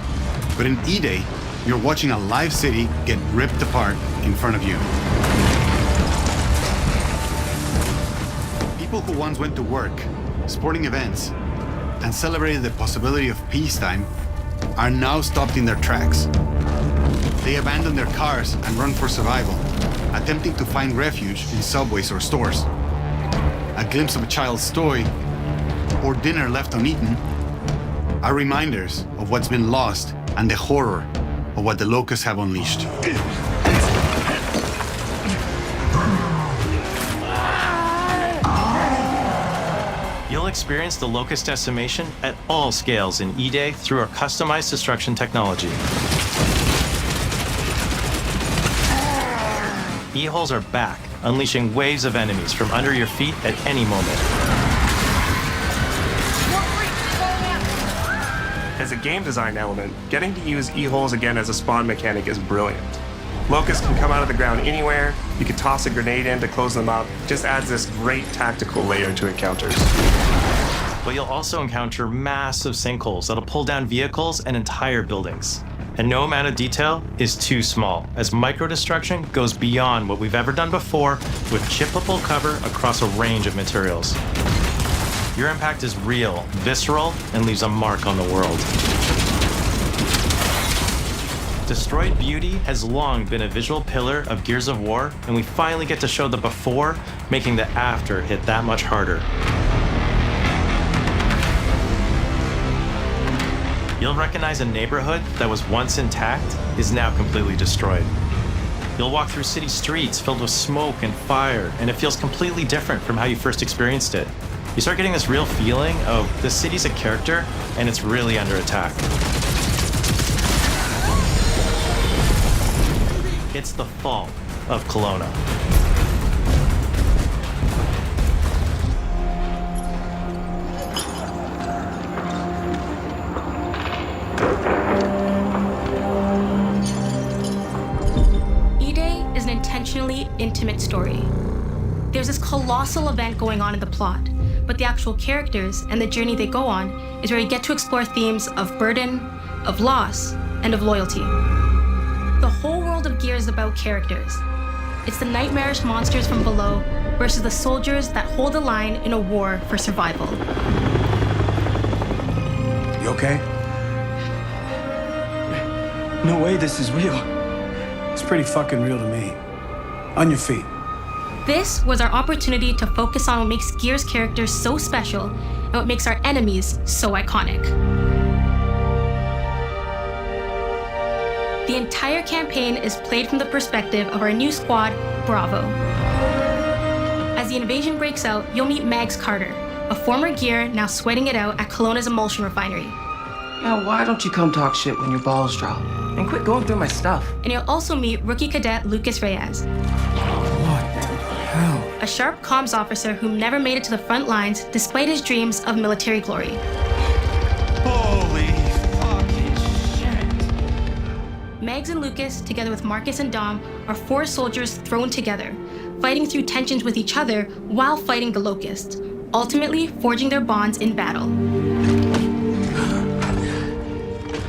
But in E-Day, you're watching a live city get ripped apart in front of you. People who once went to work, sporting events, and celebrated the possibility of peacetime are now stopped in their tracks. They abandon their cars and run for survival, attempting to find refuge in subways or stores. A glimpse of a child's toy or dinner left uneaten are reminders of what's been lost and the horror of what the locusts have unleashed. You'll experience the locust decimation at all scales in E-Day through our customized destruction technology. E-holes are back, unleashing waves of enemies from under your feet at any moment. As a game design element, getting to use E-holes again as a spawn mechanic is brilliant. Locusts can come out of the ground anywhere, you can toss a grenade in to close them up, just adds this great tactical layer to encounters. But you'll also encounter massive sinkholes that'll pull down vehicles and entire buildings. And no amount of detail is too small, as micro-destruction goes beyond what we've ever done before with chippable cover across a range of materials. Your impact is real, visceral, and leaves a mark on the world. Destroyed Beauty has long been a visual pillar of Gears of War, and we finally get to show the before, making the after hit that much harder. You'll recognize a neighborhood that was once intact is now completely destroyed. You'll walk through city streets filled with smoke and fire, and it feels completely different from how you first experienced it. You start getting this real feeling of the city's a character, and it's really under attack. It's the fall of Kelowna. E-Day is an intentionally intimate story. There's this colossal event going on in the plot, but the actual characters and the journey they go on is where you get to explore themes of burden, of loss, and of loyalty. The whole world of Gears is about characters. It's the nightmarish monsters from below versus the soldiers that hold the line in a war for survival. You okay? No way this is real. It's pretty fucking real to me. On your feet. This was our opportunity to focus on what makes Gears characters so special and what makes our enemies so iconic. The entire campaign is played from the perspective of our new squad, Bravo. As the invasion breaks out, you'll meet Mags Carter, a former Gear now sweating it out at Kelowna's emulsion refinery. Yeah, why don't you come talk shit when your balls drop? And quit going through my stuff. And you'll also meet rookie cadet Lucas Reyes. A sharp comms officer who never made it to the front lines despite his dreams of military glory. Holy fucking shit. Mags and Lucas, together with Marcus and Dom, are 4 soldiers thrown together, fighting through tensions with each other while fighting the Locusts, ultimately forging their bonds in battle.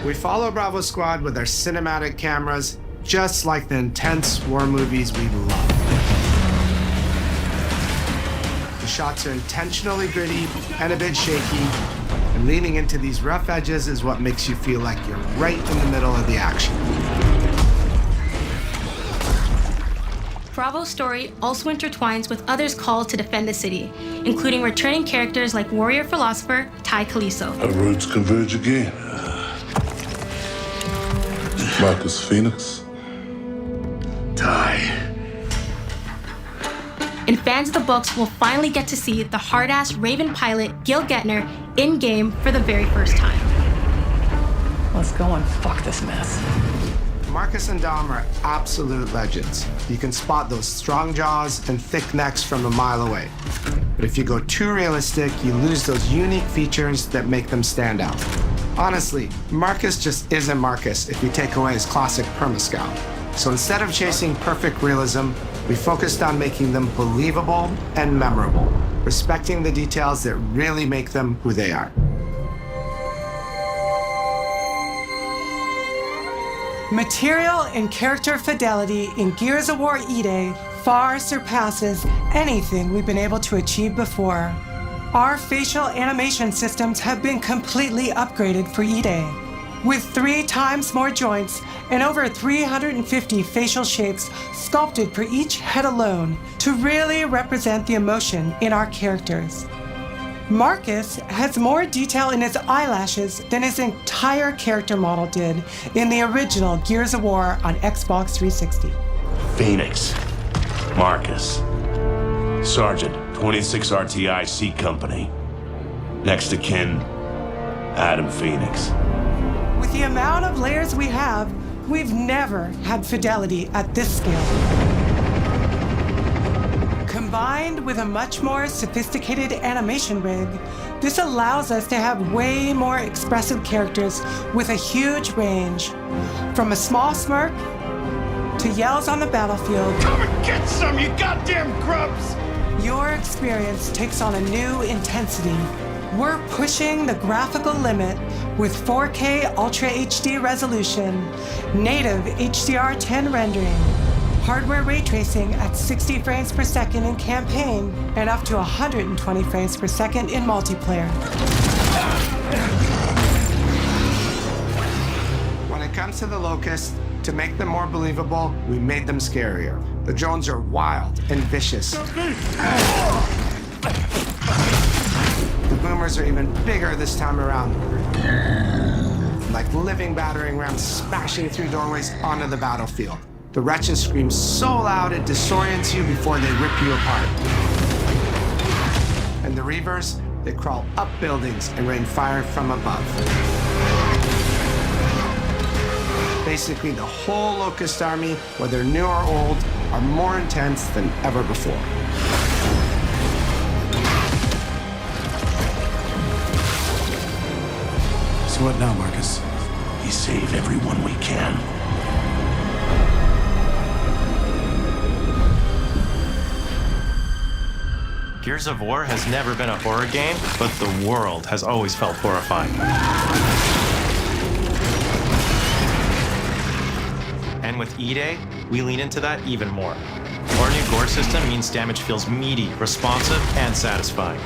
We follow Bravo Squad with our cinematic cameras, just like the intense war movies we love. The shots are intentionally gritty and a bit shaky, and leaning into these rough edges is what makes you feel like you're right in the middle of the action. Bravo's story also intertwines with others called to defend the city, including returning characters like warrior philosopher Ty Caliso. Our roads converge again. Marcus Phoenix. Ty. And fans of the books will finally get to see the hard-ass Raven pilot Gil Gettner in-game for the very first time. Let's go and fuck this mess. Marcus and Dom are absolute legends. You can spot those strong jaws and thick necks from a mile away. But if you go too realistic, you lose those unique features that make them stand out. Honestly, Marcus just isn't Marcus if you take away his classic perma-scout. So instead of chasing perfect realism, we focused on making them believable and memorable, respecting the details that really make them who they are. Material and character fidelity in Gears of War E-Day far surpasses anything we've been able to achieve before. Our facial animation systems have been completely upgraded for E-Day, with 3 times more joints and over 350 facial shapes sculpted for each head alone to really represent the emotion in our characters. Marcus has more detail in his eyelashes than his entire character model did in the original Gears of War on Xbox 360. Phoenix. Marcus. Sergeant, 26 RTI C Company. Next to kin, Adam Phoenix. With the amount of layers we have, we've never had fidelity at this scale. Combined with a much more sophisticated animation rig, this allows us to have way more expressive characters with a huge range. From a small smirk to yells on the battlefield. Come and get some, you goddamn grubs! Your experience takes on a new intensity. We're pushing the graphical limit with 4K Ultra HD resolution, native HDR10 rendering, hardware ray tracing at 60 frames per second in campaign, and up to 120 frames per second in multiplayer. When it comes to the Locust, To make them more believable, we made them scarier. The drones are wild and vicious. The boomers are even bigger this time around. Like living battering rams smashing through doorways onto the battlefield. The wretches scream so loud it disorients you before they rip you apart. And the Reavers, they crawl up buildings and rain fire from above. Basically, the whole Locust army, whether new or old, are more intense than ever before. So what now, Marcus? We save everyone we can. Gears of War has never been a horror game, but the world has always felt horrifying. And with E-Day, we lean into that even more. Our new gore system means damage feels meaty, responsive, and satisfying.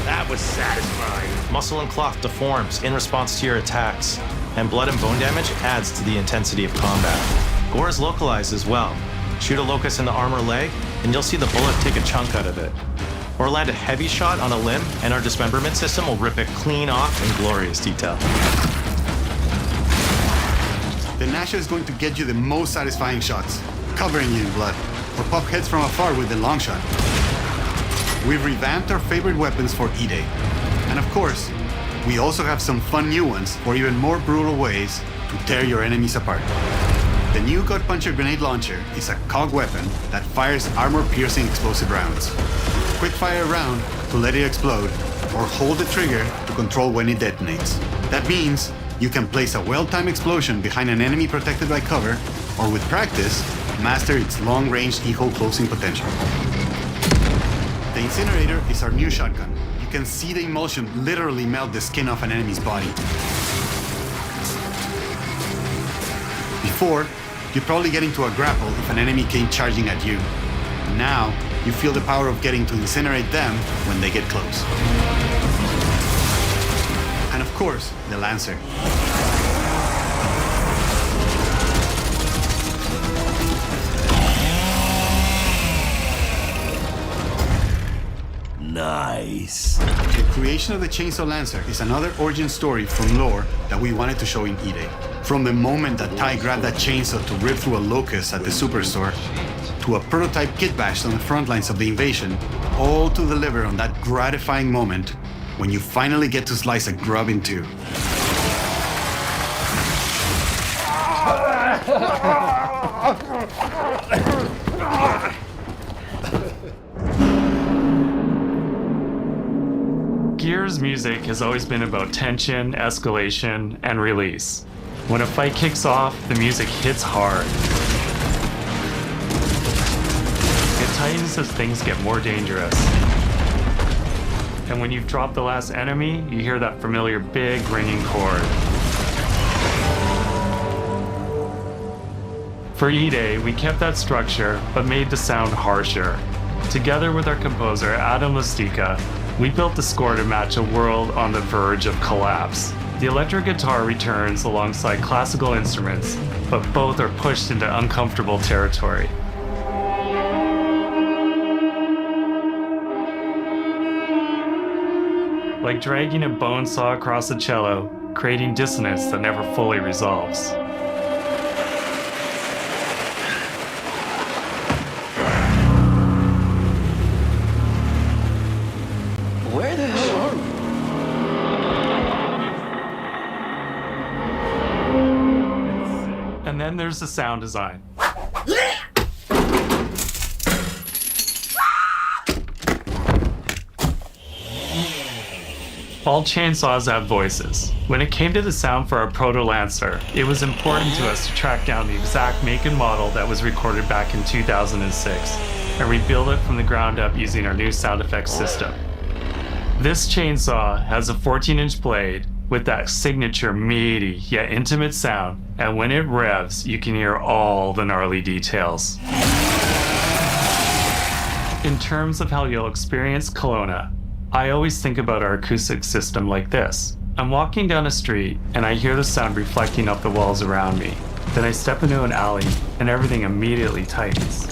That was satisfying. Muscle and cloth deforms in response to your attacks, and blood and bone damage adds to the intensity of combat. Gore is localized as well. Shoot a locust in the arm or leg, and you'll see the bullet take a chunk out of it. Or land a heavy shot on a limb, and our dismemberment system will rip it clean off in glorious detail. The Nasha is going to get you the most satisfying shots, covering you in blood, or pop heads from afar with the long shot. We've revamped our favorite weapons for E-Day. And of course, we also have some fun new ones for even more brutal ways to tear your enemies apart. The new Gut Puncher grenade launcher is a COG weapon that fires armor-piercing explosive rounds. Quick fire a round to let it explode, or hold the trigger to control when it detonates. That means you can place a well-timed explosion behind an enemy protected by cover, or with practice, master its long-range eco closing potential. The Incinerator is our new shotgun. You can see the emulsion literally melt the skin off an enemy's body. Before, you'd probably get into a grapple if an enemy came charging at you. Now, you feel the power of getting to incinerate them when they get close. And of course, the Lancer. Nice. The creation of the Chainsaw Lancer is another origin story from lore that we wanted to show in E-Day. From the moment that Ty grabbed that chainsaw to rip through a locust at the superstore, to a prototype kit bash on the front lines of the invasion, all to deliver on that gratifying moment when you finally get to slice a grub in two. Gears music has always been about tension, escalation, and release. When a fight kicks off, the music hits hard. It tightens as things get more dangerous. And when you've dropped the last enemy, you hear that familiar big ringing chord. For E-Day, we kept that structure, but made the sound harsher. Together with our composer, Adam Lastica, we built the score to match a world on the verge of collapse. The electric guitar returns alongside classical instruments, but both are pushed into uncomfortable territory. Like dragging a bone saw across a cello, creating dissonance that never fully resolves. Where the hell are we? And then there's the sound design. All chainsaws have voices. When it came to the sound for our Proto Lancer, it was important to us to track down the exact make and model that was recorded back in 2006, and rebuild it from the ground up using our new sound effects system. This chainsaw has a 14-inch blade with that signature meaty yet intimate sound, and when it revs, you can hear all the gnarly details. In terms of how you'll experience Kelowna, I always think about our acoustic system like this. I'm walking down a street and I hear the sound reflecting off the walls around me. Then I step into an alley and everything immediately tightens.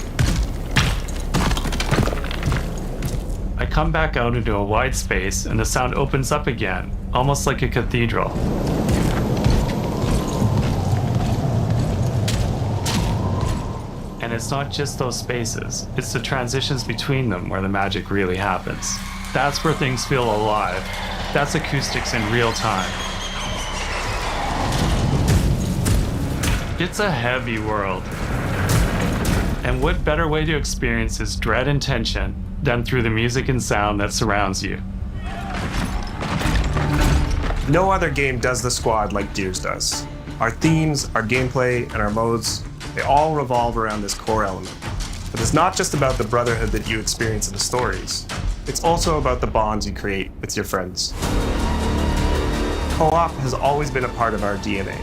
I come back out into a wide space and the sound opens up again, almost like a cathedral. And it's not just those spaces, it's the transitions between them where the magic really happens. That's where things feel alive. That's acoustics in real time. It's a heavy world. And what better way to experience its dread and tension than through the music and sound that surrounds you? No other game does the squad like Gears does. Our themes, our gameplay, and our modes, they all revolve around this core element. But it's not just about the brotherhood that you experience in the stories. It's also about the bonds you create with your friends. Co-op has always been a part of our DNA.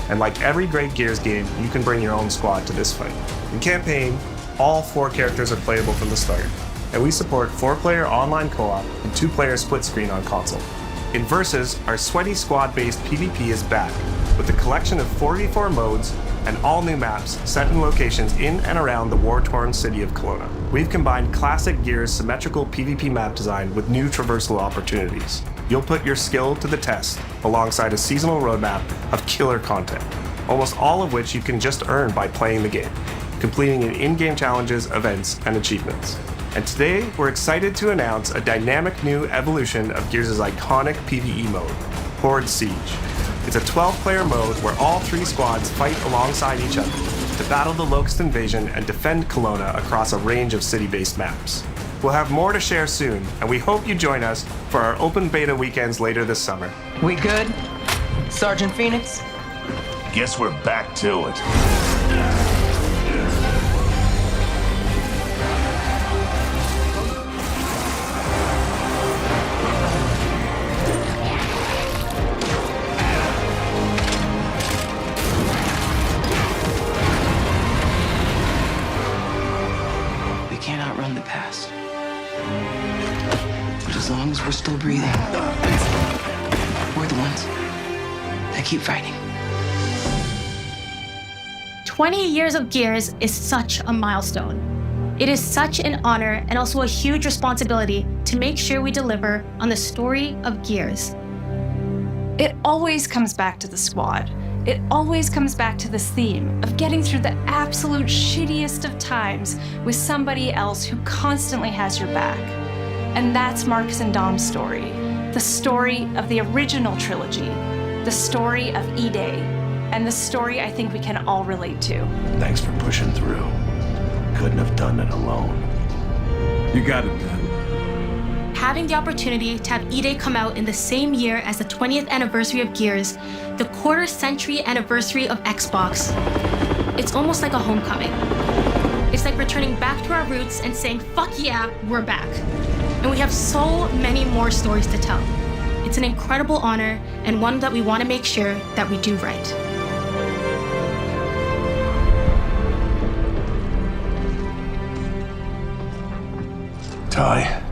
And like every great Gears game, you can bring your own squad to this fight. In campaign, all 4 characters are playable from the start, and we support 4-player online co-op and 2-player split screen on console. In Versus, our sweaty squad-based PvP is back, with a collection of 4v4 modes and all new maps set in locations in and around the war-torn city of Kelowna. We've combined classic Gears symmetrical PvP map design with new traversal opportunities. You'll put your skill to the test alongside a seasonal roadmap of killer content, almost all of which you can just earn by playing the game, completing in-game challenges, events, and achievements. And today, we're excited to announce a dynamic new evolution of Gears' iconic PvE mode, Horde Siege. It's a 12-player mode where all 3 squads fight alongside each other to battle the Locust invasion and defend Kelowna across a range of city-based maps. We'll have more to share soon, and we hope you join us for our open beta weekends later this summer. We good? Sergeant Phoenix? Guess we're back to it. We can't outrun the past. But as long as we're still breathing, we're the ones that keep fighting. 20 years of Gears is such a milestone. It is such an honor and also a huge responsibility to make sure we deliver on the story of Gears. It always comes back to the squad. It always comes back to this theme of getting through the absolute shittiest of times with somebody else who constantly has your back. And that's Marcus and Dom's story. The story of the original trilogy. The story of E-Day. And the story I think we can all relate to. Thanks for pushing through. Couldn't have done it alone. You got it, man. Having the opportunity to have E-Day come out in the same year as the 20th anniversary of Gears, the quarter-century anniversary of Xbox, it's almost like a homecoming. It's like returning back to our roots and saying, fuck yeah, we're back. And we have so many more stories to tell. It's an incredible honor and one that we want to make sure that we do right. Ty.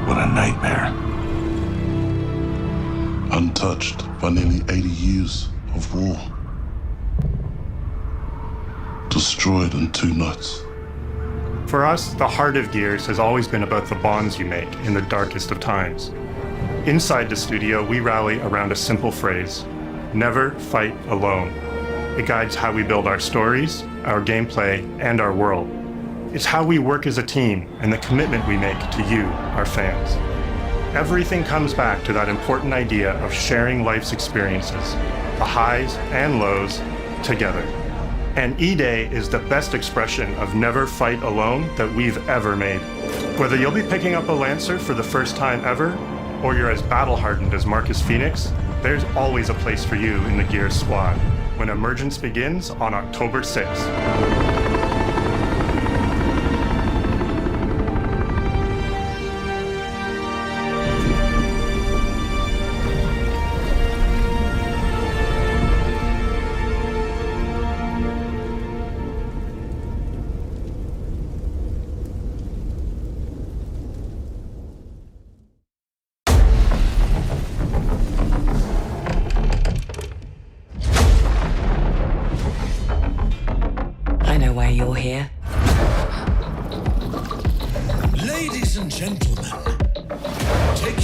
What a nightmare. Untouched by nearly 80 years of war. Destroyed in 2 nights. For us, the heart of Gears has always been about the bonds you make in the darkest of times. Inside the studio, we rally around a simple phrase: never fight alone. It guides how we build our stories, our gameplay, and our world. It's how we work as a team and the commitment we make to you, our fans. Everything comes back to that important idea of sharing life's experiences, the highs and lows, together. And E-Day is the best expression of never fight alone that we've ever made. Whether you'll be picking up a Lancer for the first time ever, or you're as battle-hardened as Marcus Phoenix, there's always a place for you in the Gears squad when Emergence begins on October 6th.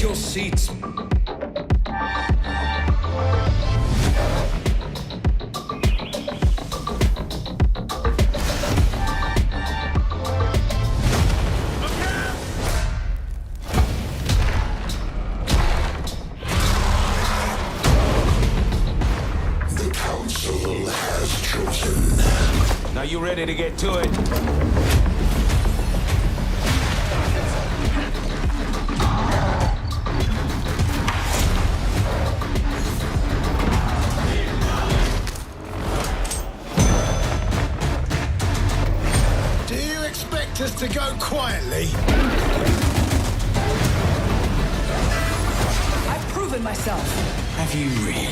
your seats. The Council has chosen. Now you ready to get to it? Do you expect us to go quietly? I've proven myself. Have you really?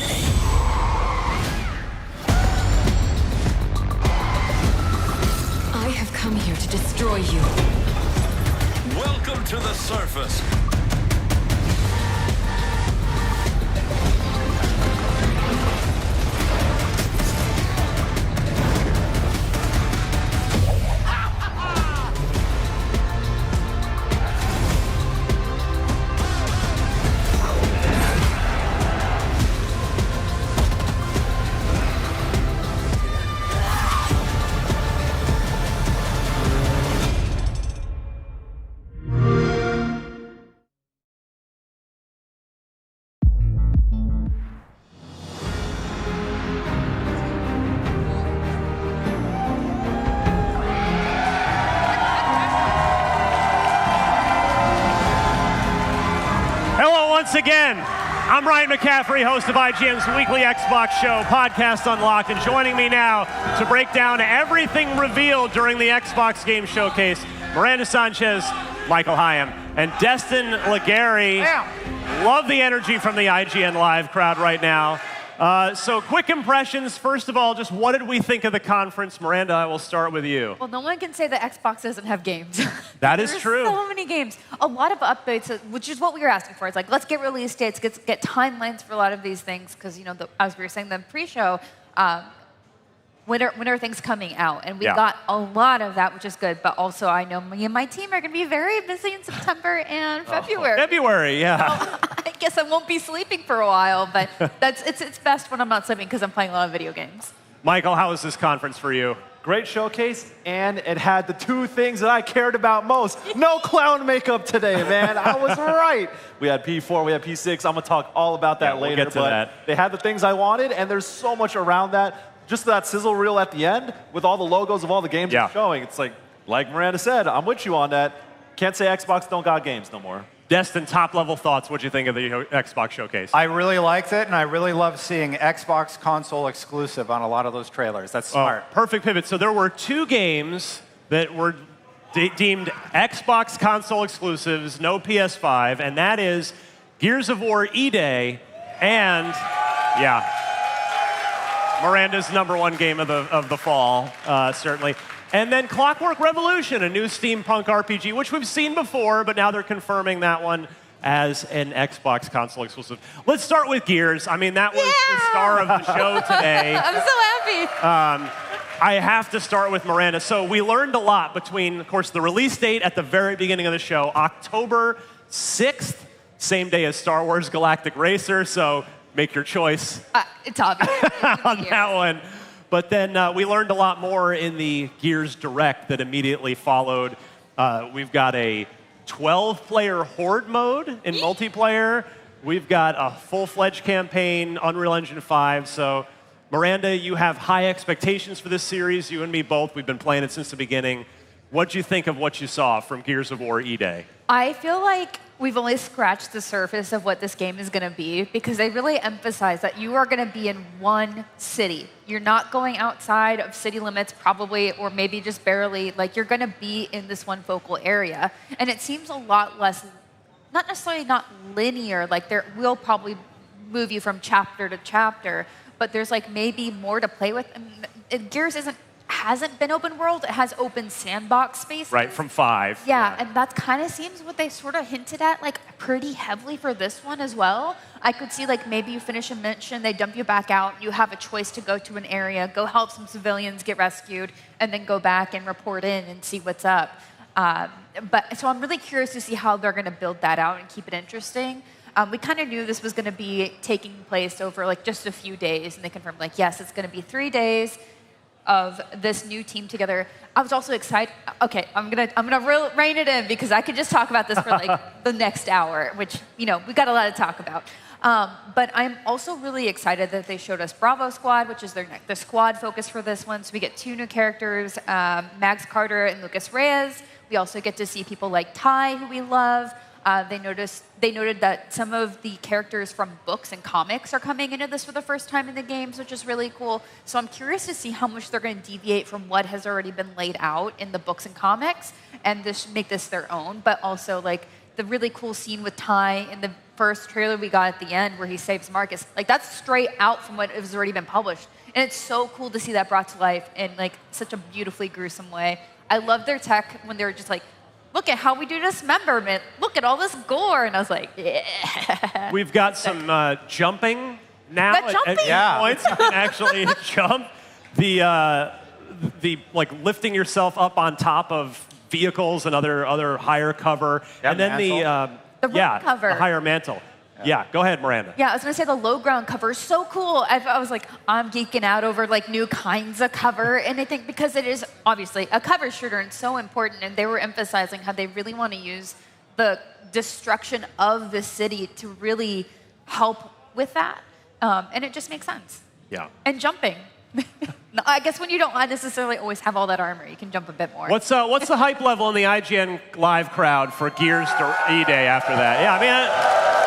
I have come here to destroy you. Welcome to the surface. Hello once again. I'm Ryan McCaffrey, host of IGN's weekly Xbox show, Podcast Unlocked, and joining me now to break down everything revealed during the Xbox Game Showcase, Miranda Sanchez, Michael Hyam, and Destin Legary. Love the energy from the IGN Live crowd right now. So quick impressions. First of all, just what did we think of the conference? Miranda, I will start with you. Well, no one can say that Xbox doesn't have games. That is There's true. So many games. A lot of updates, which is what we were asking for. It's like, let's get release dates, get timelines for a lot of these things, because, you know, as we were saying the pre-show, when are things coming out? And we got a lot of that, which is good. But also, I know me and my team are going to be very busy in September and February. February, yeah. So I guess I won't be sleeping for a while, but it's best when I'm not sleeping because I'm playing a lot of video games. Michael, how was this conference for you? Great showcase, and it had the two things that I cared about most. No clown makeup today, man. I was right. We had P4, we had P6. I'm going to talk all about that later. We'll get to but that. They had the things I wanted, and there's so much around that. Just that sizzle reel at the end with all the logos of all the games it's showing. It's like Miranda said, I'm with you on that. Can't say Xbox don't got games no more. Destin, top-level thoughts. What'd you think of the Xbox showcase? I really liked it, and I really love seeing Xbox console exclusive on a lot of those trailers. That's smart. Perfect pivot. So there were two games that were deemed Xbox console exclusives, no PS5, and that is Gears of War E-Day and, Miranda's #1 game of the fall, certainly. And then Clockwork Revolution, a new steampunk RPG, which we've seen before, but now they're confirming that one as an Xbox console exclusive. Let's start with Gears. I mean, that was the star of the show today. I'm so happy. I have to start with Miranda. So we learned a lot between, of course, the release date at the very beginning of the show, October 6th, same day as Star Wars Galactic Racer, so make your choice. It's obvious. On that one. But then we learned a lot more in the Gears Direct that immediately followed. We've got a 12-player Horde mode in multiplayer. We've got a full-fledged campaign, Unreal Engine 5. So, Miranda, you have high expectations for this series. You and me both. We've been playing it since the beginning. What'd you think of what you saw from Gears of War E-Day? I feel like we've only scratched the surface of what this game is going to be, because they really emphasize that you are going to be in one city. You're not going outside of city limits, probably, or maybe just barely. Like, you're going to be in this one focal area. And it seems a lot less, not necessarily not linear, like there will probably move you from chapter to chapter, but there's like maybe more to play with. And Gears hasn't been open world, it has open sandbox space. Right, from 5. Yeah, and that kind of seems what they sort of hinted at, like pretty heavily for this one as well. I could see like maybe you finish a mission, they dump you back out, you have a choice to go to an area, go help some civilians get rescued, and then go back and report in and see what's up. So I'm really curious to see how they're going to build that out and keep it interesting. We kind of knew this was going to be taking place over like just a few days, and they confirmed like, yes, it's going to be 3 days of this new team together. I was also excited. Okay, I'm gonna rein it in because I could just talk about this for like the next hour, which we got a lot to talk about. But I'm also really excited that they showed us Bravo Squad, which is the squad focus for this one. So we get 2 new characters, Max Carter and Lucas Reyes. We also get to see people like Ty, who we love. They noted that some of the characters from books and comics are coming into this for the first time in the games, which is really cool. So I'm curious to see how much they're going to deviate from what has already been laid out in the books and comics and make this their own. But also like the really cool scene with Ty in the first trailer we got at the end where he saves Marcus. Like that's straight out from what has already been published. And it's so cool to see that brought to life in like such a beautifully gruesome way. I love their tech when they were just like, look at how we do dismemberment. Look at all this gore. And I was like, yeah. We've got some jumping now. Jumping? Points you can actually jump. The like lifting yourself up on top of vehicles and other higher cover. And then the road cover. The higher mantle. Yeah, go ahead, Miranda. Yeah, I was going to say the low ground cover is so cool. I was like, I'm geeking out over like new kinds of cover. And I think because it is obviously a cover shooter and so important, and they were emphasizing how they really want to use the destruction of the city to really help with that. And it just makes sense. Yeah. And jumping. I guess when you don't necessarily always have all that armor, you can jump a bit more. What's the hype level in the IGN live crowd for Gears E-Day after that? Yeah, I mean,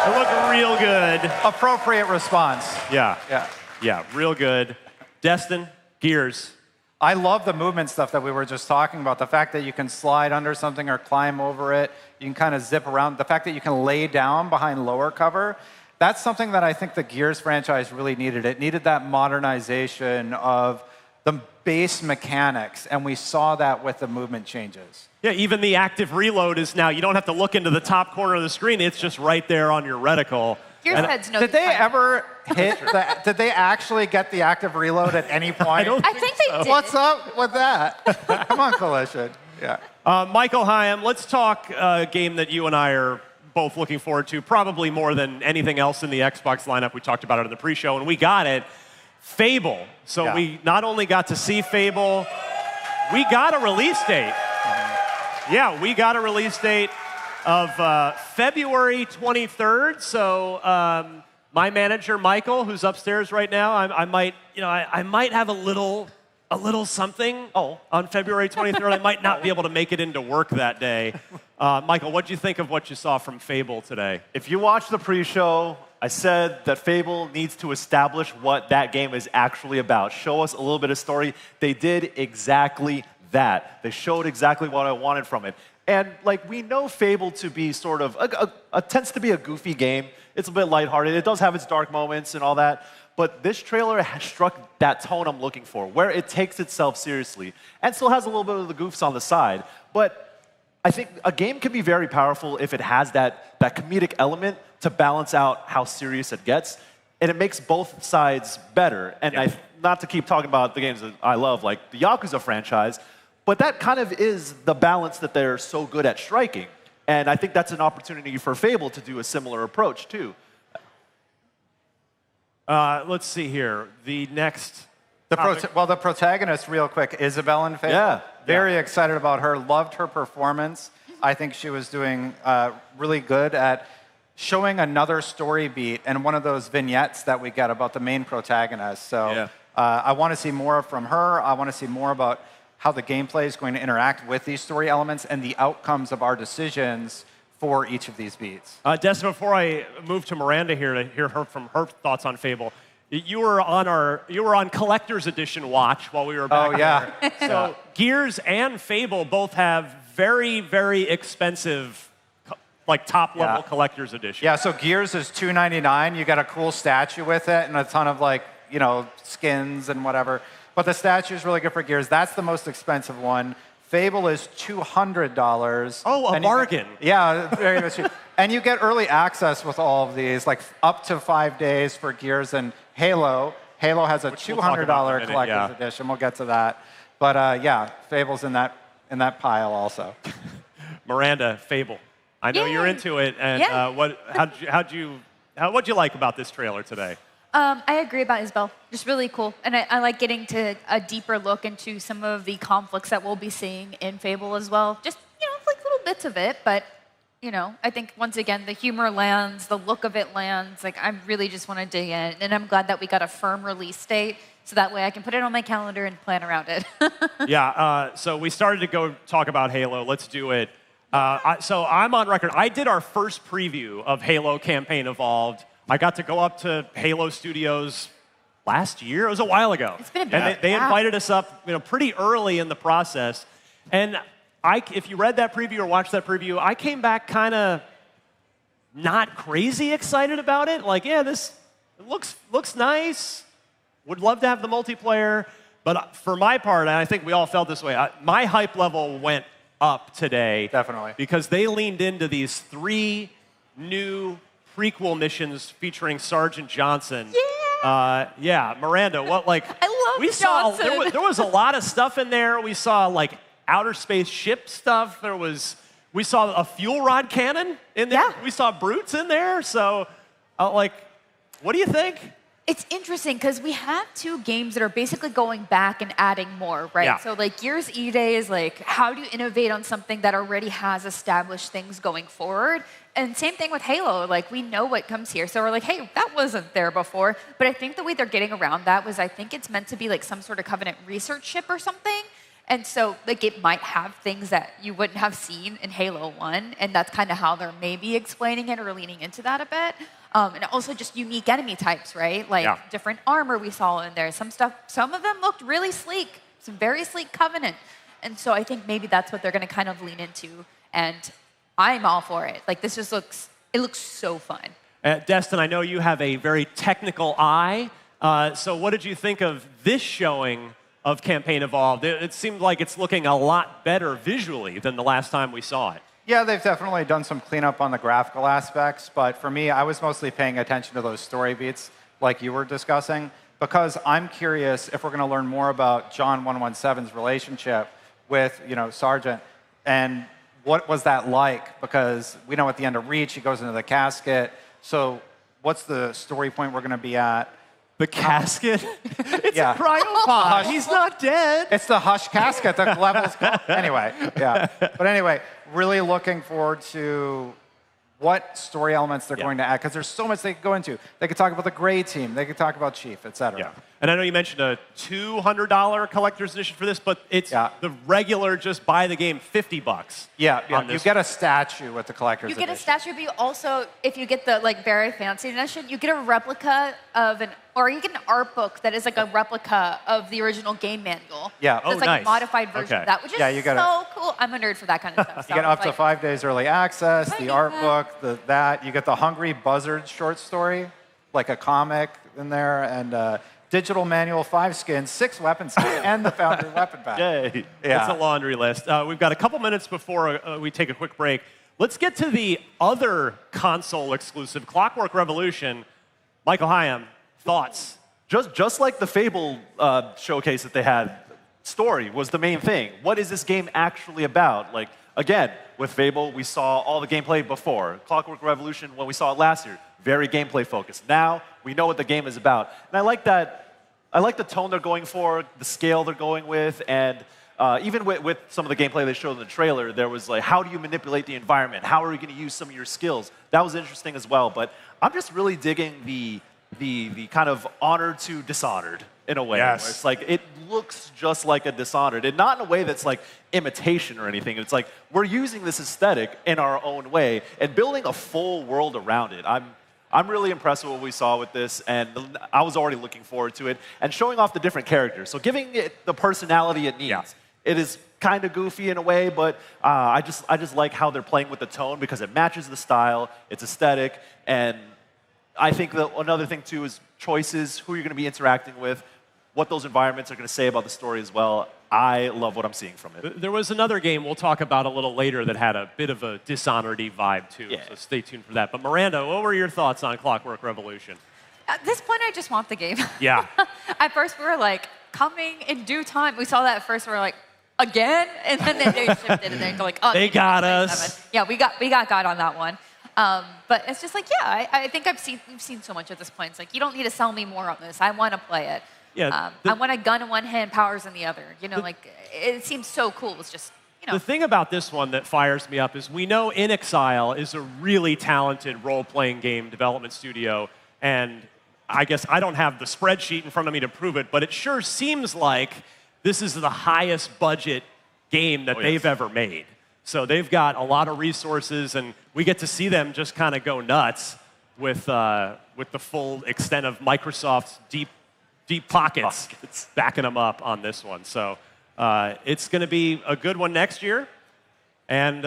it looked real good. Appropriate response. Yeah, real good. Destin, Gears. I love the movement stuff that we were just talking about. The fact that you can slide under something or climb over it. You can kind of zip around. The fact that you can lay down behind lower cover. That's something that I think the Gears franchise really needed. It needed that modernization of the base mechanics, and we saw that with the movement changes. Yeah, even the active reload is now, you don't have to look into the top corner of the screen, it's just right there on your reticle. Gears heads no. Did they ever hit that? Did they actually get the active reload at any point? I think they did. What's up with that? Come on, Coalition. Yeah. Michael Hyam, let's talk a game that you and I are both looking forward to, probably more than anything else in the Xbox lineup. We talked about it in the pre-show, and we got it. Fable. So we not only got to see Fable, we got a release date. Yeah, we got a release date of February 23rd. So my manager, Michael, who's upstairs right now, I might have a little something on February 23rd. I might not be able to make it into work that day. Michael, what did you think of what you saw from Fable today? If you watched the pre-show, I said that Fable needs to establish what that game is actually about. Show us a little bit of story. They did exactly that. They showed exactly what I wanted from it. And like we know Fable to be sort of, tends to be a goofy game. It's a bit lighthearted. It does have its dark moments and all that. But this trailer has struck that tone I'm looking for, where it takes itself seriously and still has a little bit of the goofs on the side. But I think a game can be very powerful if it has that comedic element to balance out how serious it gets. And it makes both sides better. And not to keep talking about the games that I love, like the Yakuza franchise, but that kind of is the balance that they're so good at striking. And I think that's an opportunity for Fable to do a similar approach, too. Let's see here. The next... the protagonist, real quick, Isabelle in Fable. Yeah. Very excited about her. Loved her performance. I think she was doing really good at showing another story beat and one of those vignettes that we get about the main protagonist. So I want to see more from her. I want to see more about how the gameplay is going to interact with these story elements and the outcomes of our decisions for each of these beats. Destin, before I move to Miranda here to hear from her thoughts on Fable, you were on Collector's Edition watch while we were back there. So Gears and Fable both have very, very expensive, like top-level Collector's Edition. Yeah, so Gears is $299. You got a cool statue with it and a ton of skins and whatever. But the statue is really good for Gears. That's the most expensive one. Fable is $200. Oh, a bargain. Very much. And you get early access with all of these, like up to 5 days for Gears and Halo. Halo has a $200 collector's edition. We'll get to that. But Fable's in that pile also. Miranda, Fable. I know you're into it, and Yeah. what'd you like about this trailer today? I agree about Isabel. Just really cool. And I like getting to a deeper look into some of the conflicts that we'll be seeing in Fable as well. Just, like little bits of it, but, I think once again, the humor lands, the look of it lands. Like, I really just want to dig in. And I'm glad that we got a firm release date, so that way I can put it on my calendar and plan around it. So we started to go talk about Halo. Let's do it. So I'm on record. I did our first preview of Halo Campaign Evolved. I got to go up to Halo Studios last year. It was a while ago. It's been a bit. And they invited us up, pretty early in the process. And if you read that preview or watched that preview, I came back kind of not crazy excited about it. Like, yeah, it looks nice. Would love to have the multiplayer. But for my part, and I think we all felt this way, my hype level went up today. Definitely. Because they leaned into these 3 new prequel missions featuring Sergeant Johnson. Yeah, Miranda, what I love Johnson. There was a lot of stuff in there. We saw outer space ship stuff. We saw a fuel rod cannon in there. Yeah. We saw brutes in there. So, what do you think? It's interesting because we have 2 games that are basically going back and adding more, right? Yeah. So Gears E-Day is how do you innovate on something that already has established things going forward? And same thing with Halo. We know what comes here. So we're like, hey, that wasn't there before. But I think the way they're getting around that was I think it's meant to be some sort of Covenant research ship or something. And so it might have things that you wouldn't have seen in Halo 1. And that's kind of how they're maybe explaining it or leaning into that a bit. And also just unique enemy types, right? Different armor we saw in there. Some of them looked really sleek. Some very sleek Covenant. And so I think maybe that's what they're going to kind of lean into. And I'm all for it. This just looks so fun. Destin, I know you have a very technical eye. So what did you think of this showing of Campaign Evolved? It seemed like it's looking a lot better visually than the last time we saw it. Yeah, they've definitely done some cleanup on the graphical aspects, but for me, I was mostly paying attention to those story beats like you were discussing, because I'm curious if we're going to learn more about John 117's relationship with, Sergeant, and what was that like? Because we know at the end of Reach, he goes into the casket. So what's the story point we're going to be at? The casket? It's a cryopod. He's not dead. It's the Hush casket that levels. Anyway, yeah. But anyway, really looking forward to what story elements they're going to add, because there's so much they could go into. They could talk about the Gray Team. They could talk about Chief, et cetera. Yeah. And I know you mentioned a $200 collector's edition for this, but it's the regular just buy the game $50. Yeah. You get a statue with the collector's edition. You get a statue, but you also, if you get the very fancy edition, you get a replica of or you get an art book that is a replica of the original game manual. Yeah. So it's a modified version of that, which is so cool. I'm a nerd for that kind of stuff. You get up to 5 days early access, the art book, you get the Hungry Buzzard short story, like a comic in there, and digital manual, 5 skins, 6 weapons, and the Foundry weapon pack. Yay. It's a laundry list. We've got a couple minutes before we take a quick break. Let's get to the other console exclusive, Clockwork Revolution. Michael Hyam, thoughts? Just like the Fable showcase that they had, story was the main thing. What is this game actually about? Again, with Fable, we saw all the gameplay before. Clockwork Revolution, when we saw it last year, very gameplay focused. Now, we know what the game is about. And I like that. I like the tone they're going for, the scale they're going with, and even with some of the gameplay they showed in the trailer, there was how do you manipulate the environment? How are you going to use some of your skills? That was interesting as well. But I'm just really digging the kind of Honored to Dishonored in a way. Yes. Where it's it looks just like a Dishonored, and not in a way that's imitation or anything. It's we're using this aesthetic in our own way and building a full world around it. I'm really impressed with what we saw with this, and I was already looking forward to it, and showing off the different characters. So giving it the personality it needs. Yeah. It is kind of goofy in a way, but I just like how they're playing with the tone because it matches the style, it's aesthetic, and I think that another thing too is choices, who you're going to be interacting with, what those environments are going to say about the story as well. I love what I'm seeing from it. There was another game we'll talk about a little later that had a bit of a Dishonored-y vibe too, so stay tuned for that. But Miranda, what were your thoughts on Clockwork Revolution? At this point, I just want the game. Yeah. At first, we were coming in due time. We saw that at first, we were like, again? And then they shifted and they're like, oh, they got us. Yeah, we got God on that one. But it's just like, yeah, I think we've seen so much at this point. It's like, you don't need to sell me more on this. I want to play it. Yeah, I want a gun in one hand, powers in the other. You know, like, it seems so cool. It's just, you know. The thing about this one that fires me up is we know In Exile is a really talented role-playing game development studio, and I guess I don't have the spreadsheet in front of me to prove it, but it sure seems like this is the highest budget game that they've ever made. So they've got a lot of resources, and we get to see them just kind of go nuts with the full extent of Microsoft's deep pockets backing them up on this one. So it's going to be a good one next year, and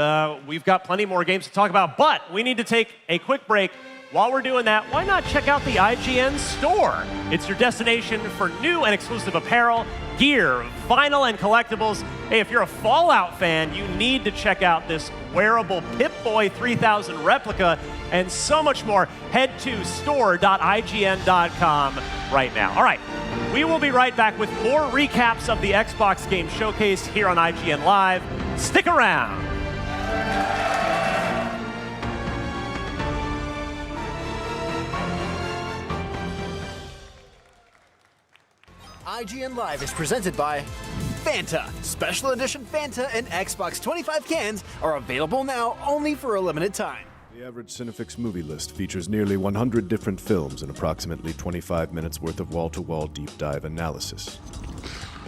we've got plenty more games to talk about, but we need to take a quick break. While we're doing that, why not check out the IGN store? It's your destination for new and exclusive apparel, gear, vinyl, and collectibles. Hey, if you're a Fallout fan, you need to check out this wearable Pip-Boy 3000 replica and so much more. Head to store.ign.com right now. All right, we will be right back with more recaps of the Xbox Game Showcase here on IGN Live. Stick around. IGN Live is presented by Fanta. Special edition Fanta and Xbox 25 cans are available now only for a limited time. The average Cinefix movie list features nearly 100 different films and approximately 25 minutes worth of wall-to-wall deep dive analysis.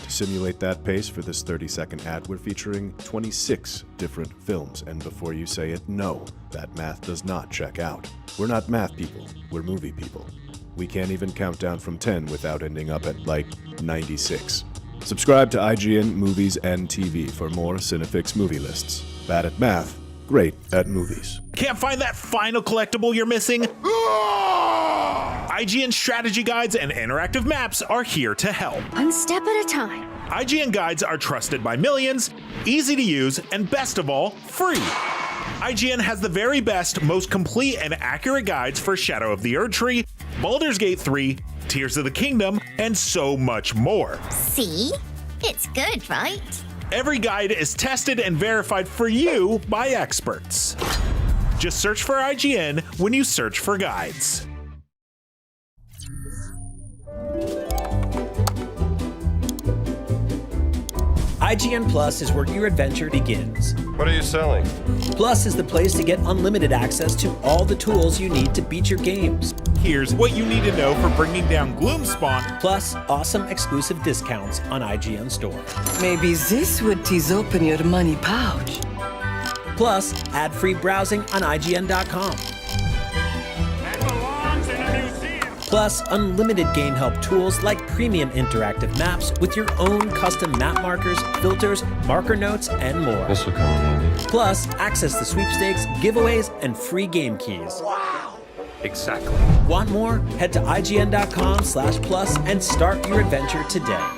To simulate that pace for this 30-second ad, we're featuring 26 different films, and before you say it, no, that math does not check out. We're not math people, we're movie people. We can't even count down from 10 without ending up at, like, 96. Subscribe to IGN Movies and TV for more Cinefix movie lists. Bad at math, great at movies. Can't find that final collectible you're missing? IGN strategy guides and interactive maps are here to help. One step at a time. IGN guides are trusted by millions, easy to use, and best of all, free. IGN has the very best, most complete and accurate guides for Shadow of the Erdtree, Baldur's Gate 3, Tears of the Kingdom, and so much more. See? It's good, right? Every guide is tested and verified for you by experts. Just search for IGN when you search for guides. IGN Plus is where your adventure begins. What are you selling? Plus is the place to get unlimited access to all the tools you need to beat your games. Here's what you need to know for bringing down Gloomspawn. Plus awesome exclusive discounts on IGN Store. Maybe this would tease open your money pouch. Plus ad-free browsing on IGN.com. Plus, unlimited game help tools like premium interactive maps with your own custom map markers, filters, marker notes, and more. This will come in handy. Plus, access to sweepstakes, giveaways, and free game keys. Wow! Exactly. Want more? Head to IGN.com/plus and start your adventure today.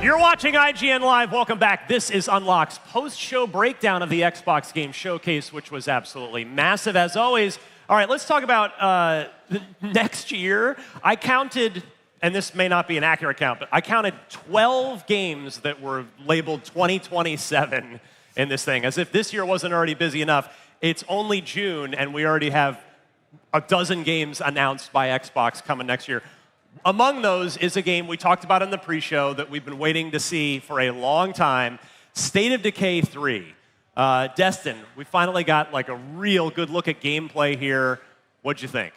You're watching IGN Live. Welcome back. This is Unlock's post-show breakdown of the Xbox Game Showcase, which was absolutely massive, as always. All right, let's talk about the next year. I counted, and this may not be an accurate count, but I counted 12 games that were labeled 2027 in this thing, as if this year wasn't already busy enough. It's only June, and we already have a dozen games announced by Xbox coming next year. Among those is a game we talked about in the pre-show that we've been waiting to see for a long time, State of Decay 3. Destin, we finally got like a real good look at gameplay here. What'd you think?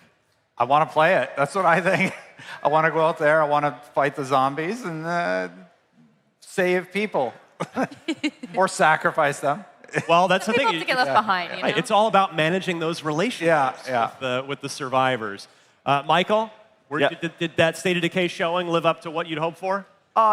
I want to play it. That's what I think. I want to go out there. I want to fight the zombies and save people or sacrifice them. Well, that's the thing. People have to get left behind, you know? Right. It's all about managing those relationships with the survivors. Michael? Did that State of Decay showing live up to what you'd hoped for?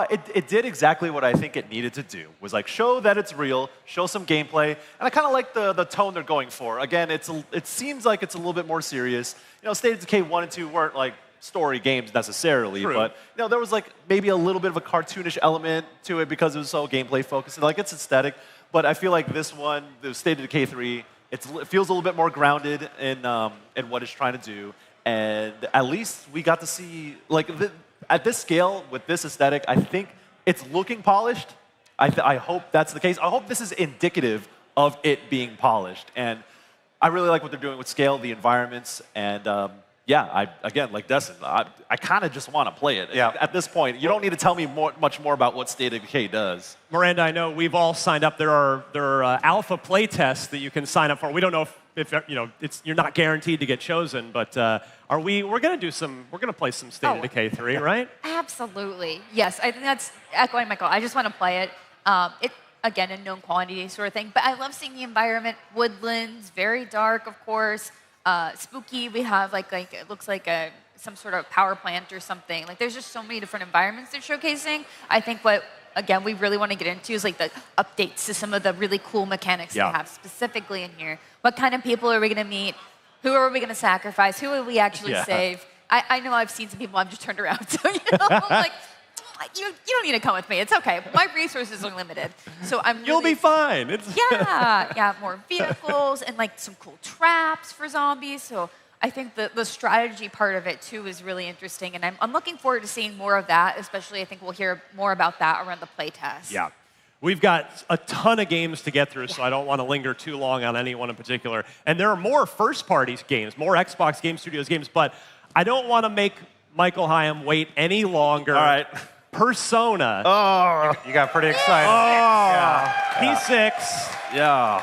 It did exactly what I think it needed to do. Was like show that it's real, show some gameplay, and I kind of like the tone they're going for. Again, it seems like it's a little bit more serious. You know, State of Decay 1 and 2 weren't like story games necessarily, True. but you know, there was like maybe a little bit of a cartoonish element to it because it was so gameplay focused. And, like it's aesthetic, but I feel like this one, the State of Decay 3, it feels a little bit more grounded in what it's trying to do. And at least we got to see, like, at this scale, with this aesthetic, I think it's looking polished. I hope that's the case. I hope this is indicative of it being polished. And I really like what they're doing with scale, the environments, and yeah, again, like Destin, I kind of just want to play it. Yeah. At this point, you don't need to tell me much more about what State of Decay does. Miranda, I know we've all signed up. There are alpha play tests that you can sign up for. We don't know if you know you're not guaranteed to get chosen, but we're gonna play some State of Decay 3, right? Absolutely. Yes, I think that's echoing Michael. I just want to play it. Again, a known quantity sort of thing. But I love seeing the environment, woodlands, very dark, of course. Spooky. We have like it looks like some sort of power plant or something. Like there's just so many different environments they're showcasing. I think what again we really want to get into is like the updates to some of the really cool mechanics they have specifically in here. What kind of people are we going to meet? Who are we going to sacrifice? Who will we actually save? I know I've seen some people I've just turned around. So I'm like. You don't need to come with me. It's okay. My resources are limited, so You'll be fine. More vehicles and like some cool traps for zombies. So I think the strategy part of it too is really interesting, and I'm looking forward to seeing more of that. Especially, I think we'll hear more about that around the playtest. Yeah. We've got a ton of games to get through, so I don't want to linger too long on any one in particular. And there are more first-party games, more Xbox Game Studios games, but I don't want to make Michael Hyam wait any longer. All right. Persona. Oh, you got pretty excited. P6. Yeah.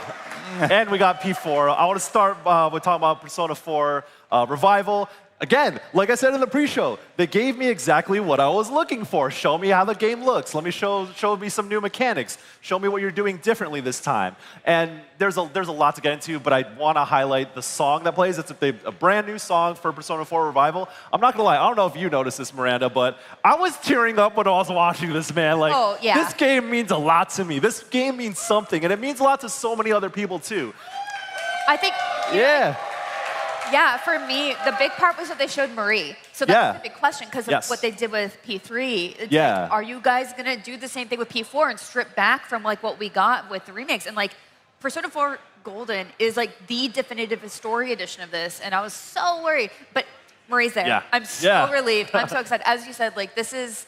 And we got P4. I want to start with talking about Persona 4 Revival. Again, like I said in the pre-show, they gave me exactly what I was looking for. Show me how the game looks. Let me show me some new mechanics. Show me what you're doing differently this time. And there's a lot to get into, but I want to highlight the song that plays. It's a brand new song for Persona 4 Revival. I'm not gonna lie, I don't know if you noticed this, Miranda, but I was tearing up when I was watching this, man. Like, this game means a lot to me. This game means something, and it means a lot to so many other people too. I think. Yeah, for me, the big part was that they showed Marie. So that's the big question because of what they did with P3. It's like, are you guys going to do the same thing with P4 and strip back from like what we got with the remakes? And like Persona 4 Golden is like the definitive story edition of this, and I was so worried. But Marie's there. Yeah. I'm so relieved. I'm so excited. As you said, like this is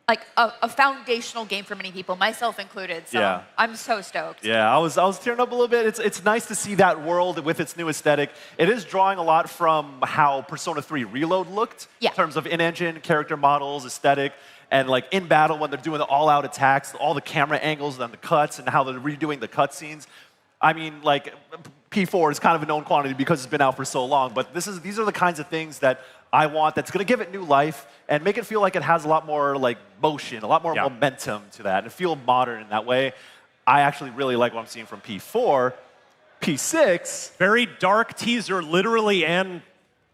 like a foundational game for many people, myself included. So I'm so stoked. Yeah, I was tearing up a little bit. It's nice to see that world with its new aesthetic. It is drawing a lot from how Persona 3 Reload looked in terms of in-engine character models, aesthetic, and like in battle when they're doing the all-out attacks, all the camera angles and the cuts and how they're redoing the cutscenes. I mean, like P4 is kind of a known quantity because it's been out for so long, but these are the kinds of things that I want that's going to give it new life and make it feel like it has a lot more like motion, a lot more momentum to that, and feel modern in that way. I actually really like what I'm seeing from P4. P6. Very dark teaser, literally and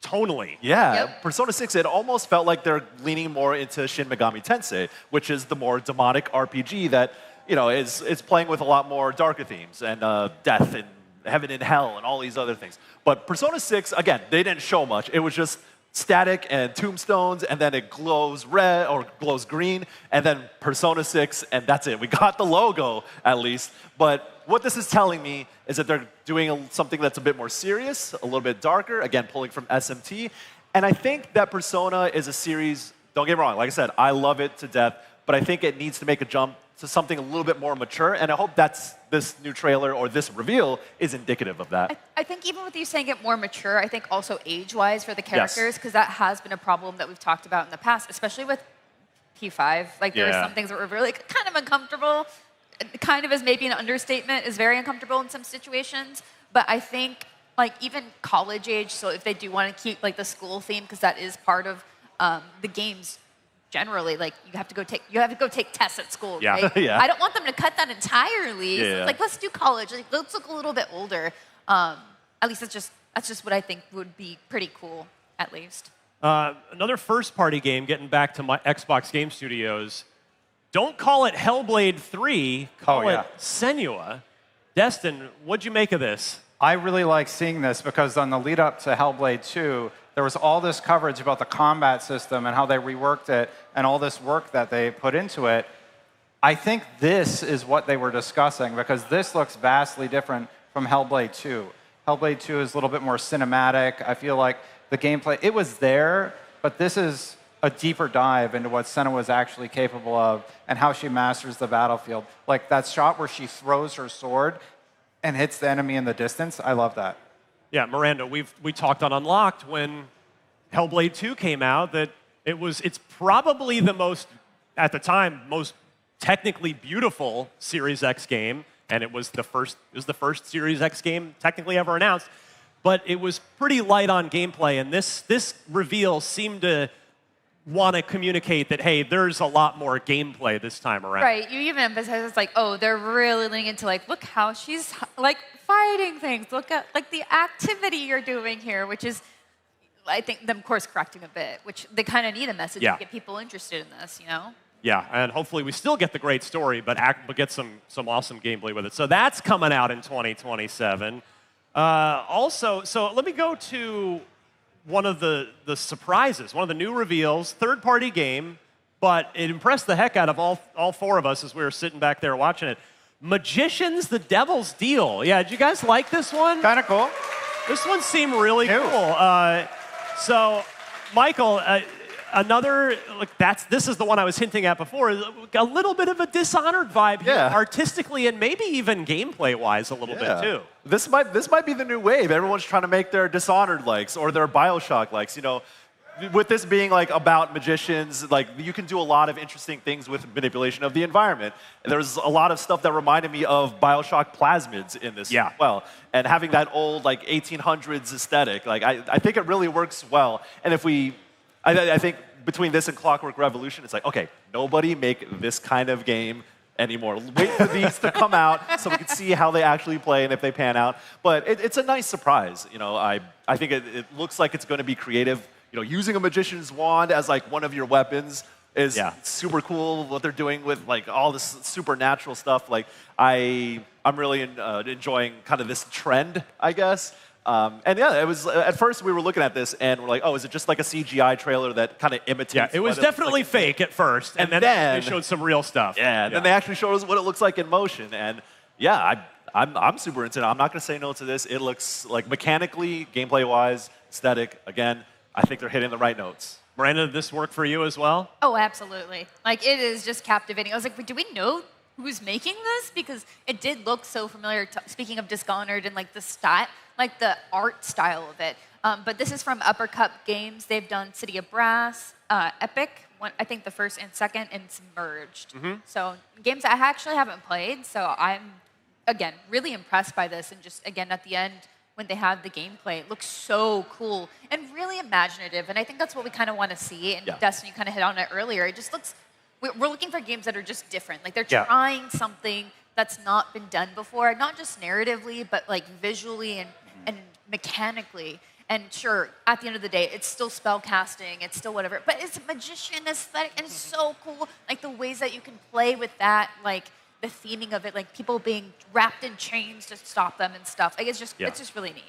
tonally. Yeah, Persona 6, it almost felt like they're leaning more into Shin Megami Tensei, which is the more demonic RPG that, you know, is playing with a lot more darker themes and death and heaven and hell and all these other things. But Persona 6, again, they didn't show much. It was just static and tombstones, and then it glows red or glows green, and then Persona 6, and that's it. We got the logo, at least. But what this is telling me is that they're doing something that's a bit more serious, a little bit darker, again, pulling from SMT. And I think that Persona is a series, don't get me wrong, like I said, I love it to death, but I think it needs to make a jump to something a little bit more mature, and I hope that's this new trailer or this reveal is indicative of that. I think even with you saying it more mature, I think also age-wise for the characters, because that has been a problem that we've talked about in the past, especially with P5. Like there are some things that were really kind of uncomfortable, kind of as maybe an understatement, is very uncomfortable in some situations. But I think like even college age, so if they do want to keep like the school theme, because that is part of the game's generally, like you have to go take tests at school, right? I don't want them to cut that entirely. So it's like let's do college. Like, let's look a little bit older. At least that's just what I think would be pretty cool, at least. Another first-party game, getting back to my Xbox Game Studios. Don't call it Hellblade 3, call it Senua. Destin, what'd you make of this? I really like seeing this because on the lead up to Hellblade 2, there was all this coverage about the combat system and how they reworked it and all this work that they put into it. I think this is what they were discussing because this looks vastly different from Hellblade 2. Hellblade 2 is a little bit more cinematic. I feel like the gameplay, it was there, but this is a deeper dive into what Senua was actually capable of and how she masters the battlefield. Like that shot where she throws her sword and hits the enemy in the distance, I love that. Yeah, Miranda, we talked on Unlocked when Hellblade 2 came out that it's probably the most, at the time, most technically beautiful Series X game, and it was the first Series X game technically ever announced, but it was pretty light on gameplay, and this reveal seemed to want to communicate that, hey, there's a lot more gameplay this time around. Right, you even emphasize it's like, oh, they're really leaning into like, look how she's like fighting things. Look at like the activity you're doing here, which is, I think, them course correcting a bit, which they kind of need a message to get people interested in this, you know? Yeah, and hopefully we still get the great story, but get some awesome gameplay with it. So that's coming out in 2027. Also, so let me go to one of the surprises, one of the new reveals, third-party game, but it impressed the heck out of all four of us as we were sitting back there watching it. Magicians, the Devil's Deal. Yeah, did you guys like this one? Kind of cool. This one seemed really cool. So, Michael, this is the one I was hinting at before. A little bit of a Dishonored vibe here, artistically and maybe even gameplay-wise a little bit too. This might be the new wave. Everyone's trying to make their Dishonored likes or their Bioshock likes. You know, with this being like about magicians, like you can do a lot of interesting things with manipulation of the environment. There's a lot of stuff that reminded me of Bioshock plasmids in this as well. And having that old like 1800s aesthetic, like I think it really works well. And if I think between this and Clockwork Revolution, it's like, okay, nobody make this kind of game anymore. Wait for these to come out so we can see how they actually play and if they pan out. But it's a nice surprise. You know, I think it looks like it's going to be creative. You know, using a magician's wand as like one of your weapons is super cool. What they're doing with like all this supernatural stuff. Like I'm really enjoying kind of this trend, I guess. And yeah, it was at first we were looking at this and we're like, oh, is it just like a CGI trailer that kind of imitates? Yeah, it was definitely fake at first, and then they showed some real stuff. Yeah, and then they actually showed us what it looks like in motion, and yeah, I'm super into it. I'm not going to say no to this. It looks like mechanically, gameplay-wise, aesthetic. Again, I think they're hitting the right notes. Miranda, did this work for you as well? Oh, absolutely. Like, it is just captivating. I was like, but do we know who's making this? Because it did look so familiar, speaking of Dishonored and like the style, like the art style of it. But this is from Uppercut Games. They've done City of Brass, Epic, I think the first and second, and Submerged. So games I actually haven't played, so I'm, again, really impressed by this. And just, again, at the end, when they have the gameplay, it looks so cool and really imaginative. And I think that's what we kind of want to see. And Destiny kind of hit on it earlier. It just looks, we're looking for games that are just different. Like they're trying something that's not been done before, not just narratively, but like visually and mechanically. And sure, at the end of the day, it's still spell casting, it's still whatever, but it's a magician aesthetic and it's so cool. Like the ways that you can play with that, like the theming of it, like people being wrapped in chains to stop them and stuff. Like it's just really neat.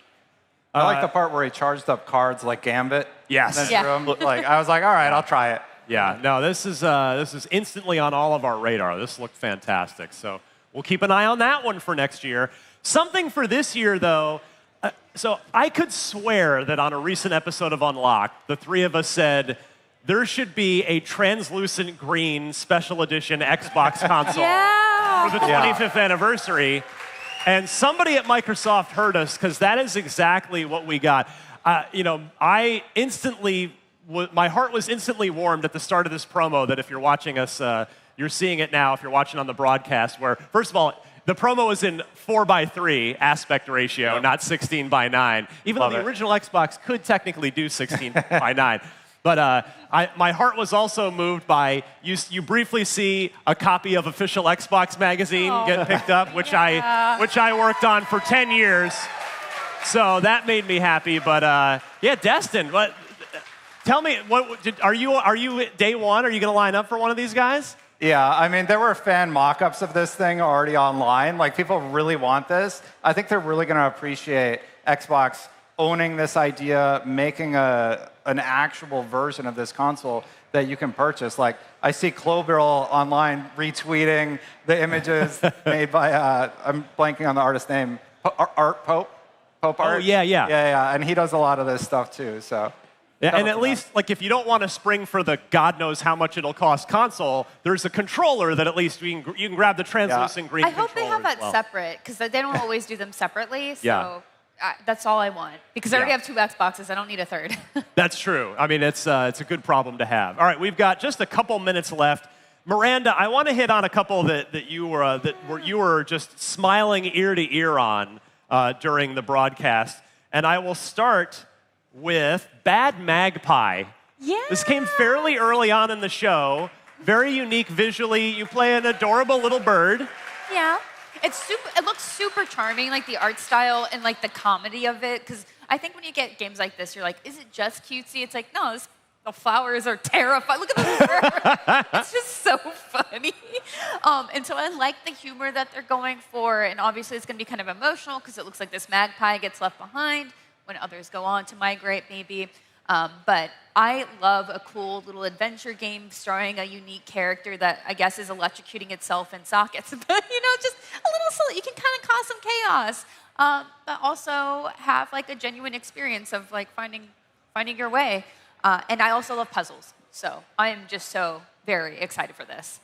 I like the part where he charged up cards like Gambit. Yes. Like I was like, all right, I'll try it. Yeah. No, this is instantly on all of our radar. This looked fantastic. So we'll keep an eye on that one for next year. Something for this year, though. So I could swear that on a recent episode of Unlocked, the three of us said there should be a translucent green special edition Xbox console for the 25th anniversary. And somebody at Microsoft heard us because that is exactly what we got. You know, I instantly, my heart was instantly warmed at the start of this promo that if you're watching us, you're seeing it now if you're watching on the broadcast where, first of all, the promo is in 4:3 aspect ratio, not 16:9. Even though the original Xbox could technically do 16:9. But my heart was also moved by, you briefly see a copy of Official Xbox Magazine get picked up, which I worked on for 10 years. So that made me happy. But yeah, Destin, Tell me, are you day one? Are you going to line up for one of these guys? Yeah, I mean, there were fan mock-ups of this thing already online. Like, people really want this. I think they're really going to appreciate Xbox owning this idea, making an actual version of this console that you can purchase. Like, I see Clobirl online retweeting the images made by, I'm blanking on the artist's name, Art Pope? Pope Art? Oh, yeah. Yeah, and he does a lot of this stuff too, so. Yeah, and at least, like, if you don't want to spring for the God knows how much it'll cost console, there's a controller that at least you can grab the translucent green controller. I hope they have that separate, because they don't always do them separately, so Yeah. That's all I want. Because I already have 2 Xboxes, I don't need a third. That's true. I mean, it's a good problem to have. All right, we've got just a couple minutes left. Miranda, I want to hit on a couple that you were just smiling ear to ear on during the broadcast, and I will start with Bad Magpie. Yeah. This came fairly early on in the show. Very unique visually. You play an adorable little bird. Yeah. It looks super charming, like the art style and like the comedy of it. Because I think when you get games like this, you're like, is it just cutesy? It's like, no, the flowers are terrifying. Look at the bird. It's just so funny. And so I like the humor that they're going for. And obviously it's going to be kind of emotional because it looks like this magpie gets left behind when others go on to migrate, maybe. But I love a cool little adventure game starring a unique character that I guess is electrocuting itself in sockets. But, just a little silly. You can kind of cause some chaos, but also have like a genuine experience of like finding your way. And I also love puzzles. So I am just so very excited for this.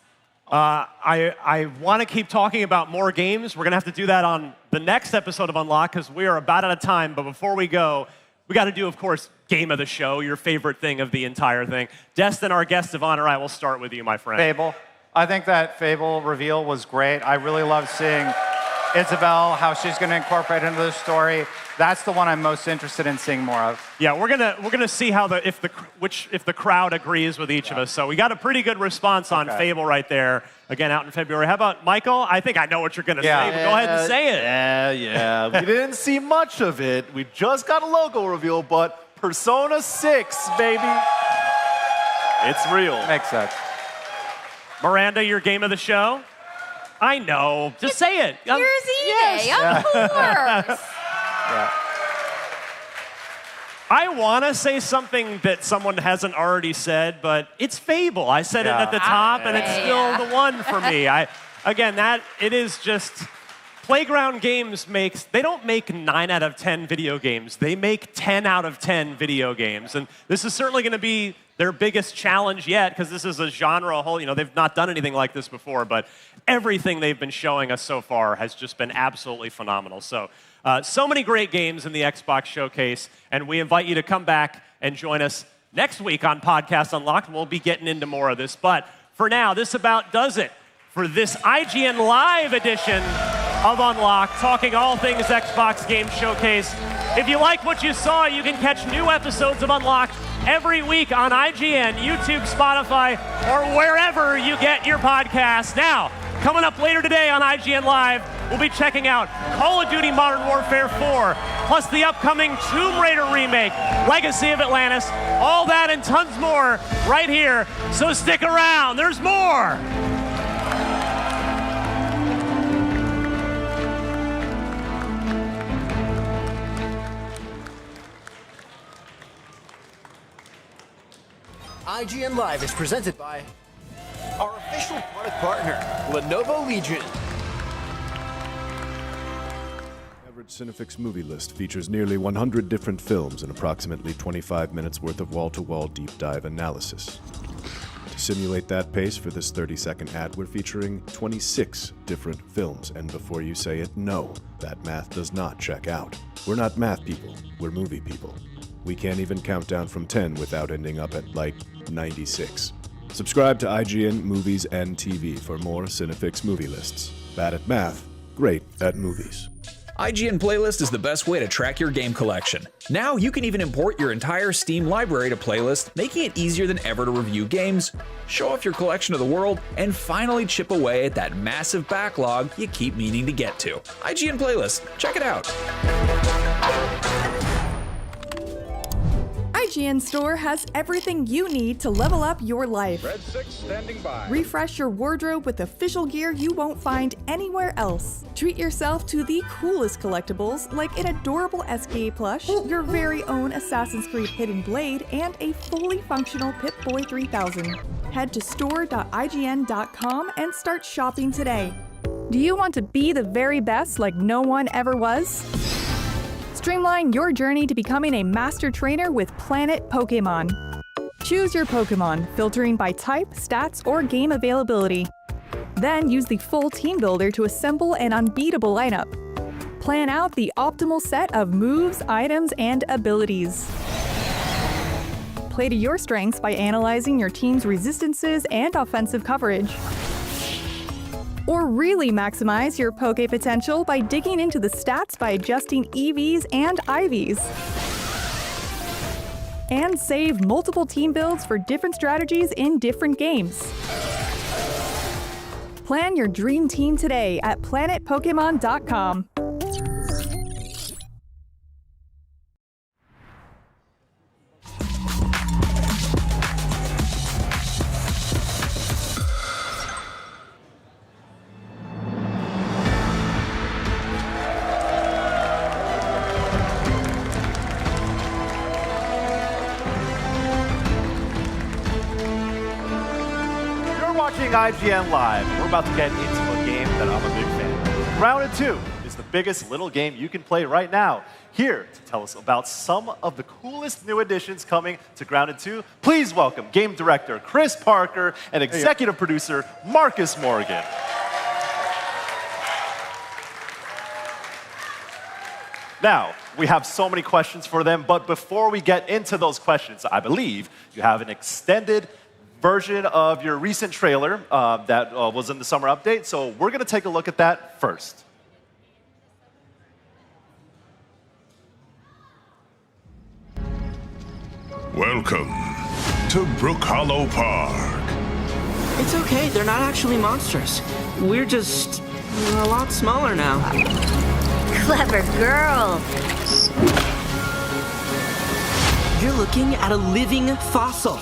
I want to keep talking about more games. We're going to have to do that on the next episode of Unlock because we are about out of time. But before we go, we got to do, of course, game of the show, your favorite thing of the entire thing. Destin, our guest of honor, I will start with you, my friend. Fable. I think that Fable reveal was great. I really love seeing Isabel, how she's going to incorporate into the story. That's the one I'm most interested in seeing more of. Yeah, we're gonna see how if the crowd agrees with each of us. So we got a pretty good response on Fable right there. Again, out in February. How about Michael? I think I know what you're gonna say. But go ahead and say it. Yeah. We didn't see much of it. We just got a logo reveal, but Persona 6, baby. It's real. Makes sense. Miranda, your game of the show? I know. Just say it. Here's EA, of course. Yeah. I want to say something that someone hasn't already said, but it's Fable. I said it at the top, and it's still the one for me. It is just Playground Games they don't make 9 out of 10 video games. They make 10 out of 10 video games, and this is certainly going to be their biggest challenge yet because this is a genre whole. They've not done anything like this before, but everything they've been showing us so far has just been absolutely phenomenal. So many great games in the Xbox Showcase, and we invite you to come back and join us next week on Podcast Unlocked, and we'll be getting into more of this. But for now, this about does it for this IGN Live edition of Unlocked, talking all things Xbox Game Showcase. If you like what you saw, you can catch new episodes of Unlocked every week on IGN, YouTube, Spotify, or wherever you get your podcasts. Now, coming up later today on IGN Live, we'll be checking out Call of Duty Modern Warfare 4, plus the upcoming Tomb Raider remake, Legacy of Atlantis, all that and tons more right here. So stick around, there's more. IGN Live is presented by our official product partner, Lenovo Legion. Average Cinefix movie list features nearly 100 different films and approximately 25 minutes worth of wall-to-wall deep dive analysis. To simulate that pace for this 30-second ad, we're featuring 26 different films, and before you say it, no, that math does not check out. We're not math people, we're movie people. We can't even count down from 10 without ending up at, 96. Subscribe to IGN Movies and TV for more Cinefix movie lists. Bad at math, great at movies. IGN Playlist is the best way to track your game collection. Now you can even import your entire Steam library to Playlist, making it easier than ever to review games, show off your collection of the world, and finally chip away at that massive backlog you keep meaning to get to. IGN Playlist, check it out. IGN Store has everything you need to level up your life. Red 6 standing by. Refresh your wardrobe with official gear you won't find anywhere else. Treat yourself to the coolest collectibles like an adorable SKA plush, your very own Assassin's Creed Hidden Blade, and a fully functional Pip-Boy 3000. Head to store.ign.com and start shopping today. Do you want to be the very best like no one ever was? Streamline your journey to becoming a master trainer with Planet Pokemon. Choose your Pokemon, filtering by type, stats, or game availability. Then use the full team builder to assemble an unbeatable lineup. Plan out the optimal set of moves, items, and abilities. Play to your strengths by analyzing your team's resistances and offensive coverage. Or really maximize your Poke potential by digging into the stats by adjusting EVs and IVs. And save multiple team builds for different strategies in different games. Plan your dream team today at planetpokemon.com. IGN Live. We're about to get into a game that I'm a big fan. Grounded 2 is the biggest little game you can play right now. Here to tell us about some of the coolest new additions coming to Grounded 2, please welcome game director Chris Parker and executive producer Marcus Morgan. Now, we have so many questions for them, but before we get into those questions, I believe you have an extended version of your recent trailer that was in the summer update, so we're going to take a look at that first. Welcome to Brook Hollow Park. It's okay, they're not actually monsters. We're just a lot smaller now. Clever girl. You're looking at a living fossil.